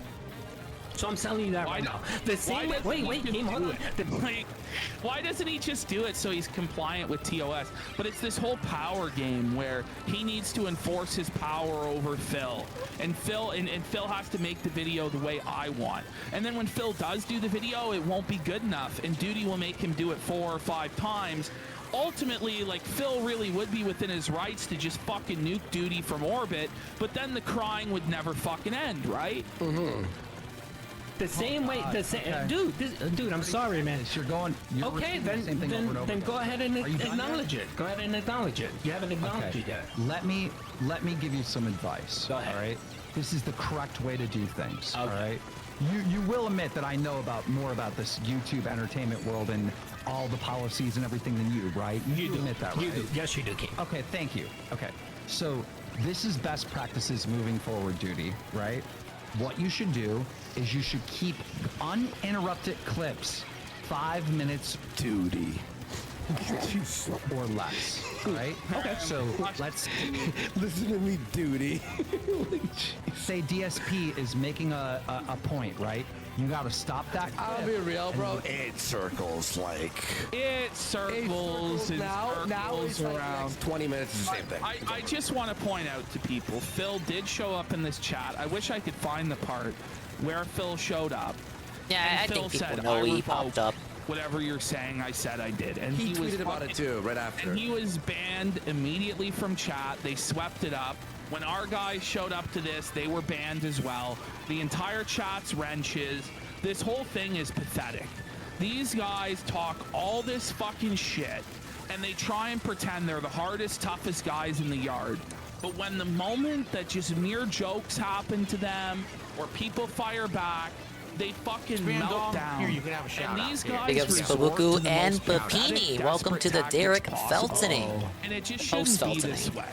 So I'm telling you that right now. The same way. Wait, Game, hold on. Why doesn't he just do it so he's compliant with TOS? But it's this whole power game where he needs to enforce his power over Phil, and Phil has to make the video the way I want. And then when Phil does do the video, it won't be good enough, and Duty will make him do it 4 or 5 times. Ultimately, like, Phil really would be within his rights to just fucking nuke Duty from orbit, but then the crying would never fucking end, right? Mm-hmm. The same way, dude, I'm sorry, man. You're going. You're okay, repeating the same thing over and over then again. go ahead and Are you done acknowledge yet? it. Go ahead and acknowledge it. You haven't acknowledged it yet. Let me give you some advice. Go ahead. All right. This is the correct way to do things. Okay. All right. You will admit that I know more about this YouTube entertainment world and all the policies and everything than you, right? You do admit that, right? You do. Yes, you do, King. Okay, thank you. Okay, so this is best practices moving forward, Duty, right? What you should do is you should keep uninterrupted clips 5 minutes, Duty. Or less, right? Okay, so let's listen to me, Duty. Say DSP is making a point, right? You gotta stop that. I'll be real, bro. It circles like. It circles and now it's like around. next 20 minutes is the same thing. I just want to point out to people, Phil did show up in this chat. I wish I could find the part where Phil showed up. Yeah, I think people know he popped up. Whatever you're saying, I said I did. And he was tweeted about it too, right after. And he was banned immediately from chat. They swept it up. When our guys showed up to this, they were banned as well. The entire chat's wrenches. This whole thing is pathetic. These guys talk all this fucking shit, and they try and pretend they're the hardest, toughest guys in the yard. But when the moment that just mere jokes happen to them, or people fire back, they fucking melt down. Here, you can have a shout and these out. guys Big ups to Babuku and Papini. Welcome to the Derek Feltoning. And it just shouldn't be this way.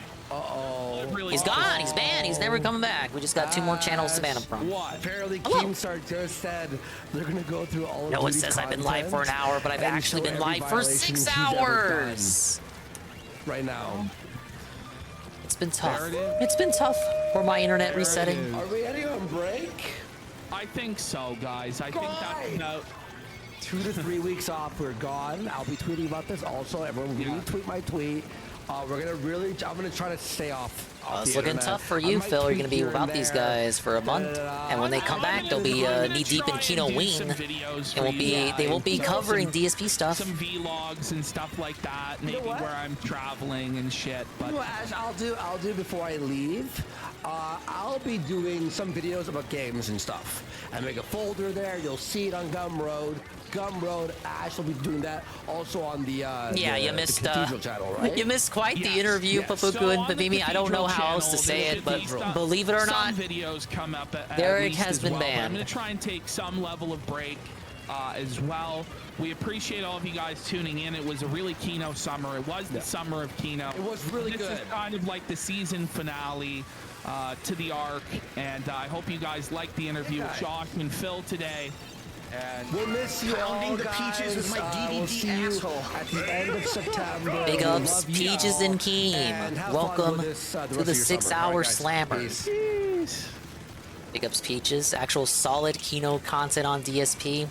Really He's gone. He's banned. He's never coming back. We just got 2 more channels to ban him from. What? Apparently, Keemstar just said they're gonna go through all of No, it Duty says I've been live for an hour, but I've and actually show been every live for violation 6 he's ever done hours. right now. It's been tough. It's been tough for my internet resetting. Are we heading on break? I think so, guys. I think that's about 2 to 3 weeks off. We're gone. I'll be tweeting about this also. Everyone retweet my tweet. I'm gonna try to stay off. It's looking tough for you, Phil. You're gonna be without these guys for a month, and when they come back, they'll be knee deep in Kino Ween. They won't be covering DSP stuff. Some vlogs and stuff like that. Maybe where I'm traveling and shit. But You know what, Ash, I'll do before I leave. I'll be doing some videos about games and stuff. I make a folder there. You'll see it on Gumroad. Ash will be doing that also on the You missed Cathedral channel, right? You missed quite the interview, Papuku and Babimi. I don't know how else to say it, but believe it or not, some videos come up Derek has been I'm banned. going to try and take some level of break as well. We appreciate all of you guys tuning in. It was a really Kino summer. It was the summer of Kino. It was really good. This is kind of like the season finale to the arc, and I hope you guys liked the interview with Josh and Phil today. And we'll miss you all, the peaches with my DVD we'll see you asshole. at the end of September. Big We ups, love you Peaches all. and Keem. And have fun Welcome with this, the to rest the of your 6 summer. hour All right, guys. slammer. Peace. Big ups Peaches. Actual solid Kino content on DSP.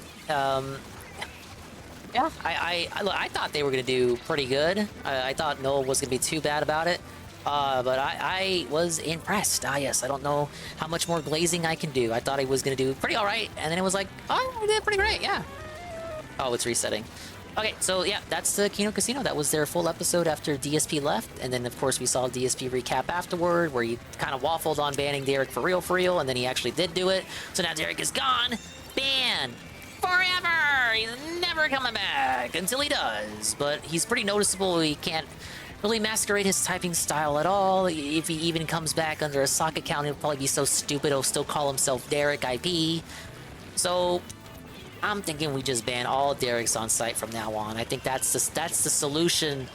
Yeah, I thought they were gonna do pretty good. I thought Null was gonna be too bad about it. But I was impressed. Yes, I don't know how much more glazing I can do. I thought I was gonna do pretty alright, and then it was like, oh, I did pretty great, yeah. Oh, it's resetting. Okay, so yeah, that's the Kino Casino. That was their full episode after DSP left, and then of course we saw DSP recap afterward, where he kind of waffled on banning Derek for real, and then he actually did do it. So now Derek is gone, banned forever. He's never coming back until he does. But he's pretty noticeable. He can't really masquerade his typing style at all. If he even comes back under a sock account, he'll probably be so stupid he'll still call himself Derek IP. So I'm thinking we just ban all Derek's on site from now on. I think that's the solution,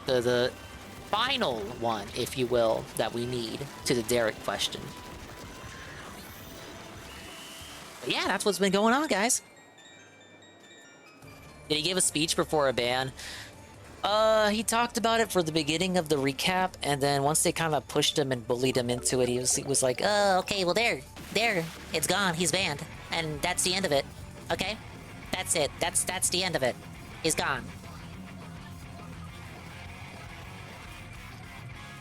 the final one, if you will, that we need to the Derek question. But yeah, that's what's been going on, guys. Did he give a speech before a ban? He talked about it for the beginning of the recap, and then once they kind of pushed him and bullied him into it, he was like, oh, okay, well there, it's gone, he's banned, and that's the end of it. Okay, that's it. That's the end of it. He's gone.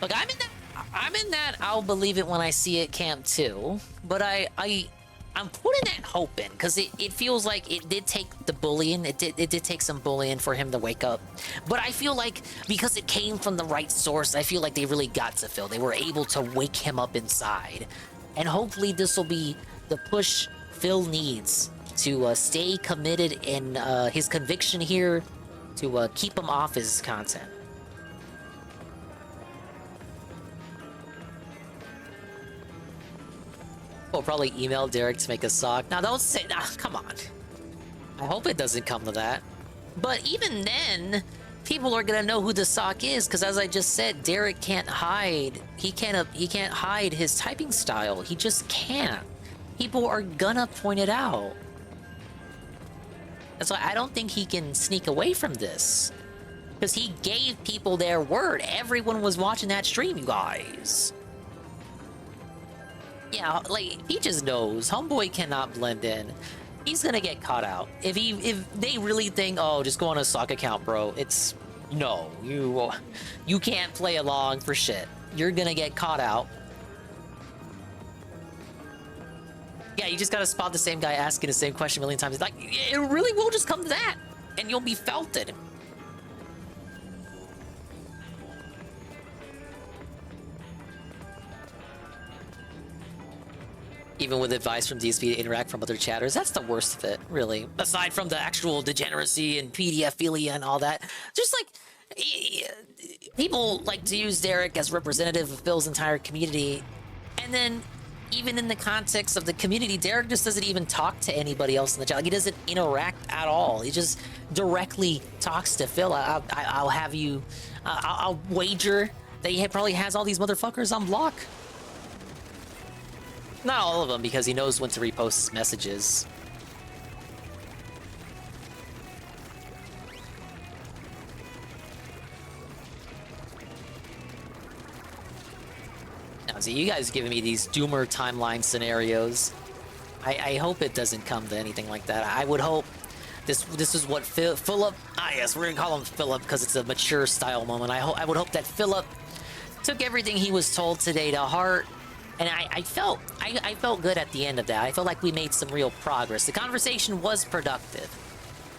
Look, I'm in that I'll believe it when I see it camp too. But I'm putting that hope in because it feels like it did take the bullying. It did take some bullying for him to wake up. But I feel like because it came from the right source, I feel like they really got to Phil. They were able to wake him up inside, and hopefully this will be the push Phil needs to stay committed in his conviction here, to keep him off his content. We'll probably email Derek to make a sock. Now don't say, come on. I hope it doesn't come to that. But even then, people are gonna know who the sock is, because as I just said, Derek can't hide. He can't hide his typing style. He just can't. People are gonna point it out. That's why I don't think he can sneak away from this. Because he gave people their word. Everyone was watching that stream, you guys. Yeah, like, he just knows. Homeboy cannot blend in. He's gonna get caught out. If they really think, oh, just go on a sock account, bro, it's... No, you can't play along for shit. You're gonna get caught out. Yeah, you just gotta spot the same guy asking the same question a million times. It's like, it really will just come to that, and you'll be felted. Even with advice from DSP to interact from other chatters, that's the worst of it, really. Aside from the actual degeneracy and PDF-philia and all that, just like, people like to use Derek as representative of Phil's entire community, and then even in the context of the community, Derek just doesn't even talk to anybody else in the chat. Like, he doesn't interact at all. He just directly talks to Phil. I'll have you... I'll wager that he probably has all these motherfuckers on block. Not all of them, because he knows when to repost his messages. Now, see, you guys giving me these doomer timeline scenarios. I hope it doesn't come to anything like that. I would hope this is what Philip... yes, we're gonna call him Philip because it's a mature style moment. I would hope that Philip took everything he was told today to heart, and I felt good at the end of that. I felt like we made some real progress. The conversation was productive,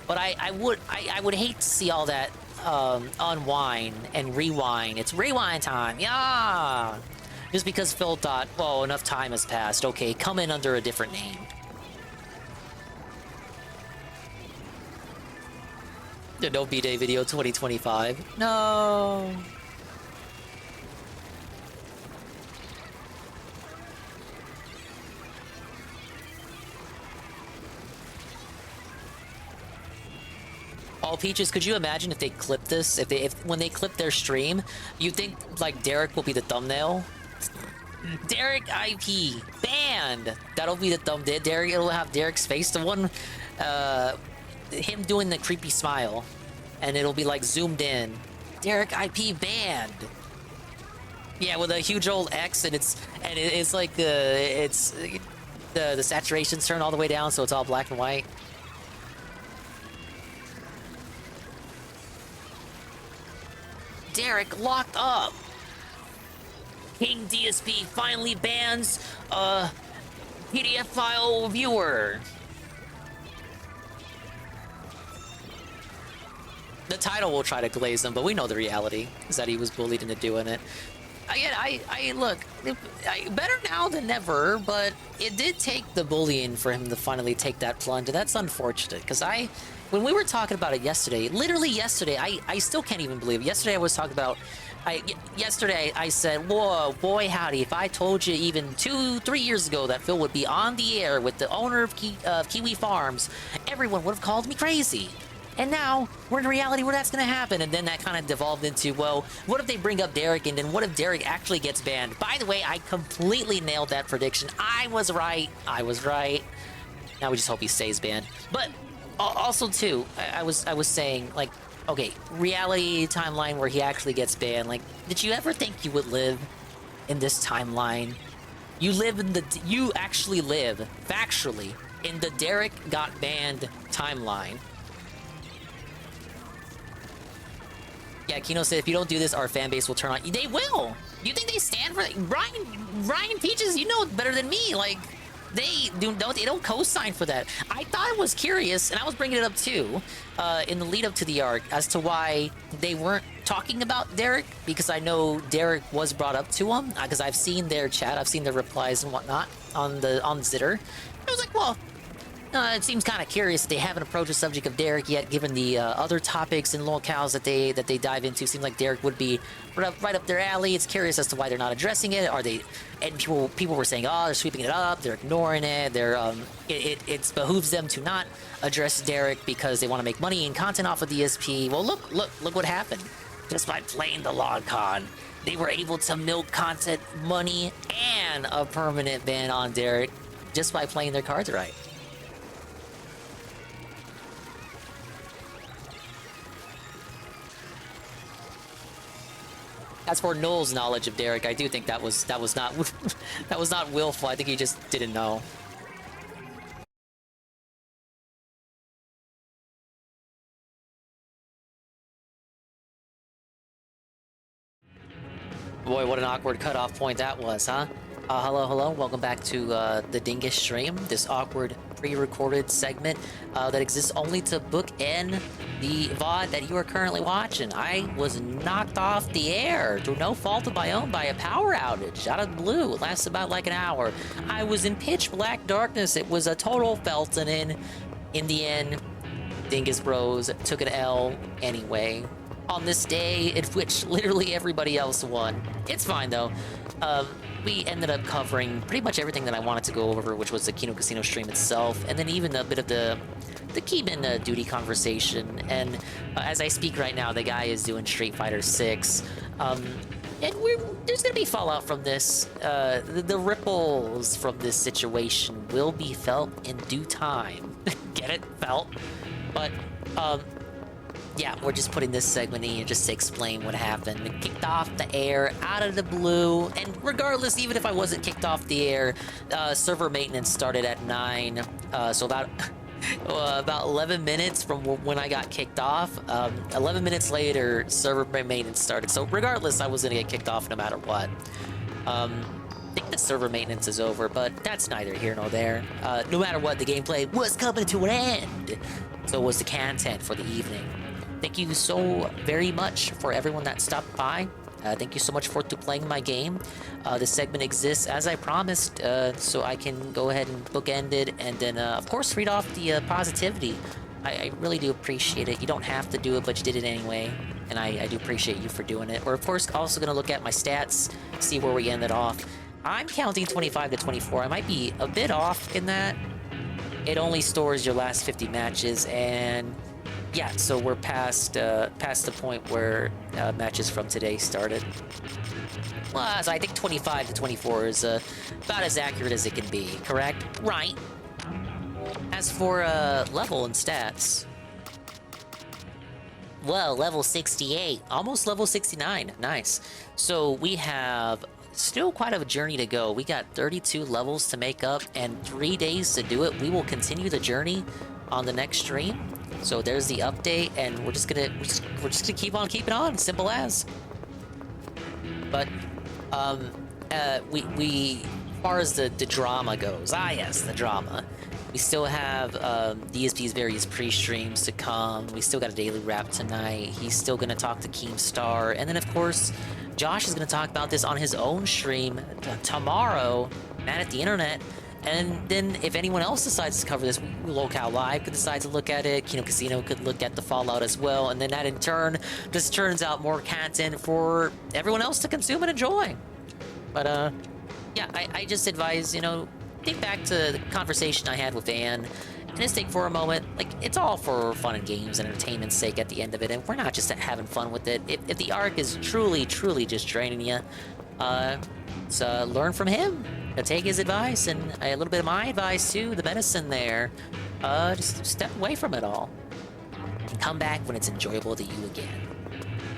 but I would hate to see all that unwind and rewind. It's rewind time, yeah. Just because Phil thought, well, enough time has passed. Okay, come in under a different name. The No B-Day video 2025. No. All Peaches, could you imagine if they clip this? If when they clip their stream, you think like Derek will be the thumbnail? Derek IP banned. That'll be the thumbnail. Derek, it'll have Derek's face. The one, him doing the creepy smile, and it'll be like zoomed in. Derek IP banned. Yeah, with a huge old X, and it's like it's the saturations turn all the way down, so it's all black and white. Derek locked up. King DSP finally bans PDF file viewer. The title will try to glaze him, but we know the reality is that he was bullied into doing it. I look, better now than never, but it did take the bullying for him to finally take that plunge, and that's unfortunate, because when we were talking about it yesterday, literally yesterday, I still can't even believe it. Yesterday I was talking about, yesterday I said, whoa, boy howdy, if I told you even 2-3 years ago that Phil would be on the air with the owner of Kiwi Farms, everyone would have called me crazy. And now, we're in a reality where that's going to happen. And then that kind of devolved into, well, what if they bring up Derek, and then what if Derek actually gets banned? By the way, I completely nailed that prediction. I was right. I was right. Now we just hope he stays banned. But also, too, I was saying, like, okay, reality timeline where he actually gets banned. Like, did you ever think you would live in this timeline? You actually live, factually, in the Derek got banned timeline. Yeah, Kino said if you don't do this, our fan base will turn on. They will. You think they stand for Ryan Peaches? You know better than me. Like they don't co-sign for that. I thought it was curious, and I was bringing it up too, in the lead up to the arc, as to why they weren't talking about Derek, because I know Derek was brought up to him, because I've seen their chat, I've seen their replies and whatnot on Zitter. I was like, well. It seems kind of curious that they haven't approached the subject of Derek yet, given the other topics and locales that they dive into. Seems like Derek would be right up their alley. It's curious as to why they're not addressing it. Are they? And people were saying, oh, they're sweeping it up. They're ignoring it. It behooves them to not address Derek because they want to make money and content off of DSP. Well, look what happened. Just by playing the log con, they were able to milk content, money, and a permanent ban on Derek just by playing their cards right. As for Null's knowledge of Derek, I do think that was not that was not willful. I think he just didn't know. Boy, what an awkward cutoff point that was, huh? Hello, welcome back to the Dingus stream. This awkward pre-recorded segment that exists only to bookend the VOD that you are currently watching. I was knocked off the air through no fault of my own by a power outage out of the blue. It lasted about like an hour. I was in pitch black darkness. It was a total Felton in the end. Dingus Bros took an L anyway. On this day in which literally everybody else won. It's fine though. We ended up covering pretty much everything that I wanted to go over, which was the Kino Casino stream itself, and then even a bit of the Keeman duty conversation. And as I speak right now, the guy is doing Street Fighter 6. And there's gonna be fallout from this. The ripples from this situation will be felt in due time. Get it? Felt? But, yeah, we're just putting this segment in just to explain what happened. It kicked off the air out of the blue, and regardless, even if I wasn't kicked off the air, server maintenance started at 9, so about 11 minutes from when I got kicked off. 11 minutes later, server maintenance started. So regardless, I was gonna get kicked off no matter what. I think the server maintenance is over, but that's neither here nor there. No matter what, the gameplay was coming to an end. So was the content for the evening. Thank you so very much for everyone that stopped by. Thank you so much for playing my game. This segment exists as I promised, so I can go ahead and bookend it, and then of course read off the positivity. I really do appreciate it. You don't have to do it, but you did it anyway, and I do appreciate you for doing it. We're of course also gonna look at my stats, see where we ended off. I'm counting 25 to 24. I might be a bit off in that. It only stores your last 50 matches, and yeah, so we're past the point where matches from today started. Well, so I think 25 to 24 is about as accurate as it can be, correct? Right. As for level and stats, well, level 68, almost level 69. Nice. So we have still quite a journey to go. We got 32 levels to make up and 3 days to do it. We will continue the journey on the next stream. So there's the update, and we're just gonna keep on keeping on. Simple as. But we as far as the drama goes, yes, the drama. We still have DSP's various pre-streams to come. We still got a daily wrap tonight. He's still gonna talk to Keemstar, and then of course, Josh is gonna talk about this on his own stream tomorrow, Mad at the Internet. And then if anyone else decides to cover this, Locale Live could decide to look at it. Kino Casino could look at the Fallout as well, and then that in turn just turns out more content for everyone else to consume and enjoy. But yeah, I just advise, you know, think back to the conversation I had with Van, and just think for a moment, like, it's all for fun and games and entertainment's sake at the end of it, and we're not just having fun with it. If the arc is truly just draining you, so learn from him. Take his advice, and a little bit of my advice too, the medicine there. Just step away from it all. And come back when it's enjoyable to you again.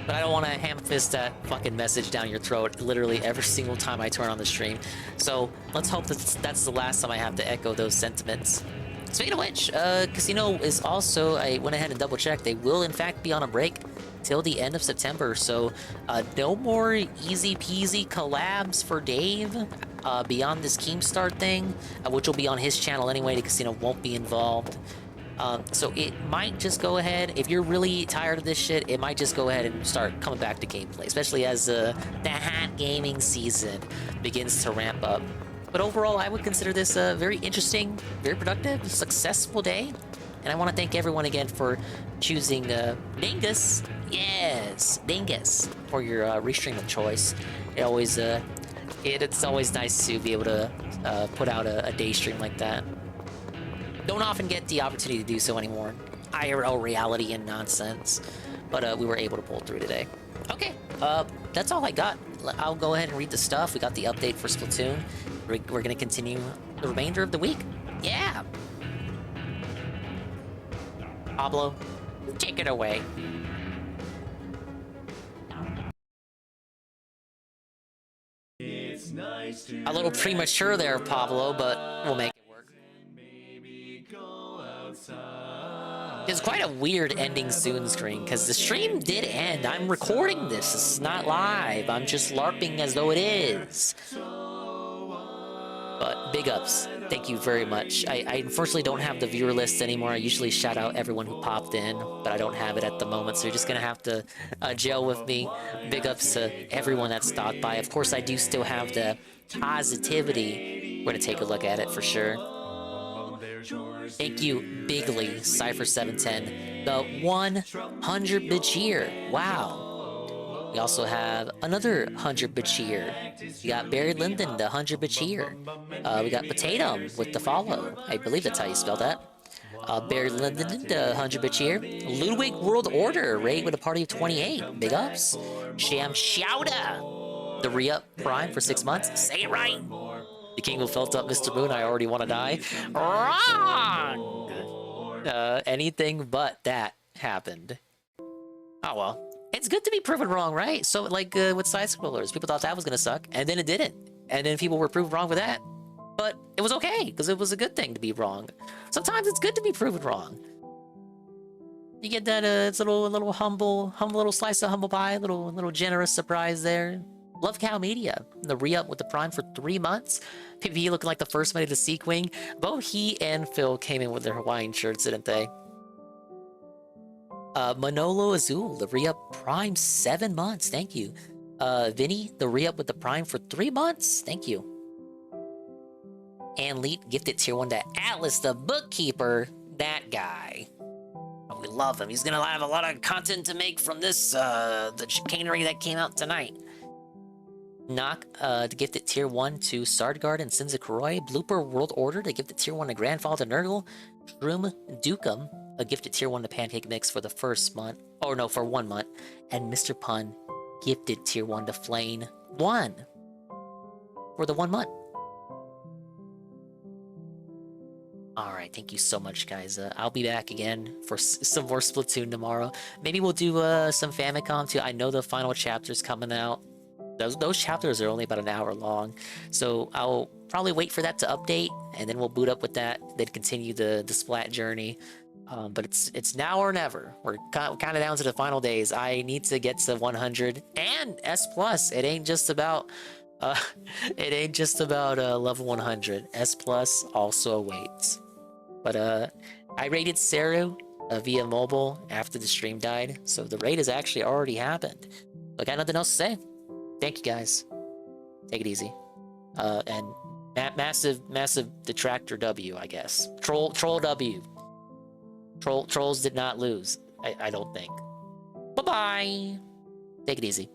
But I don't want to ham fist that fucking message down your throat literally every single time I turn on the stream. So let's hope that that's the last time I have to echo those sentiments. Speaking of which, Casino is also, I went ahead and double checked, they will in fact be on a break till the end of September. So no more easy peasy collabs for Dave beyond this Keemstar thing, which will be on his channel anyway. The Casino won't be involved. So it might just go ahead, if you're really tired of this shit, it might just go ahead and start coming back to gameplay, especially as the hot gaming season begins to ramp up. But overall, I would consider this a very interesting, very productive, successful day. And I want to thank everyone again for choosing Dingus. Yes, Dingus, for your Restream of choice. It always, it's always nice to be able to put out a day stream like that. Don't often get the opportunity to do so anymore. IRL reality and nonsense. But we were able to pull through today. Okay, that's all I got. I'll go ahead and read the stuff. We got the update for Splatoon. We're going to continue the remainder of the week. Yeah! Pablo, take it away. A little premature there, Pablo, but we'll make it work. It's quite a weird ending soon screen, because the stream did end. I'm recording this. It's not live. I'm just LARPing as though it is. But big ups. Thank you very much. I unfortunately don't have the viewer list anymore. I usually shout out everyone who popped in, but I don't have it at the moment, so you're just gonna have to gel with me. Big ups to everyone that stopped by. Of course, I do still have the positivity. We're gonna take a look at it for sure. Thank you, Bigly, Cypher710, the 100-bit cheer. Wow. We also have another 100-bit cheer. We got Barry Linden, the 100-bit cheer. We got Potatum with the follow. I believe that's how you spell that. Barry Linden, the 100-bit cheer. Ludwig World Order, raid with a party of 28. Big ups. Sham Shouda, the re-up Prime for 6 months. Say it right. The king who felt up Mr. Moon, I already want to die. Wrong! Anything but that happened. Oh well. It's good to be proven wrong, right? So, like with side-scrollers, people thought that was gonna suck, and then it didn't. And then people were proven wrong with that. But it was okay, because it was a good thing to be wrong. Sometimes it's good to be proven wrong. You get that it's a little humble little slice of humble pie, little generous surprise there. Love Cow Media, the re-up with the Prime for 3 months. PvP looking like the first money to Sequing. Both he and Phil came in with their Hawaiian shirts, didn't they? Manolo Azul, the re-up Prime 7 months. Thank you. Vinny, the re-up with the Prime for 3 months. Thank you. And Leet gifted tier 1 to Atlas, the bookkeeper. That guy. Oh, we love him. He's gonna have a lot of content to make from this, the chicanery that came out tonight. Knock, to gift it tier 1 to Sardguard and Sinza Kuroi. Blooper World Order to gift it tier 1 to Grandfather Nurgle. Shroom Dukem, a gifted tier 1 to Pancake Mix for the first month. Oh no, for 1 month. And Mr. Pun gifted tier 1 to Flane 1 for the 1 month. Alright, thank you so much, guys. I'll be back again for some more Splatoon tomorrow. Maybe we'll do some Famicom too. I know the final chapter's coming out. Those chapters are only about an hour long, so I'll probably wait for that to update, and then we'll boot up with that, then continue the Splat journey. But it's now or never. We're kind of down to the final days. I need to get to 100 and S+. It ain't just about level 100. S+ also awaits. But I raided Seru via mobile after the stream died, so the raid has actually already happened. I got nothing else to say. Thank you guys. Take it easy. And massive detractor W, I guess. Troll W. Trolls did not lose, I don't think. Bye-bye. Take it easy.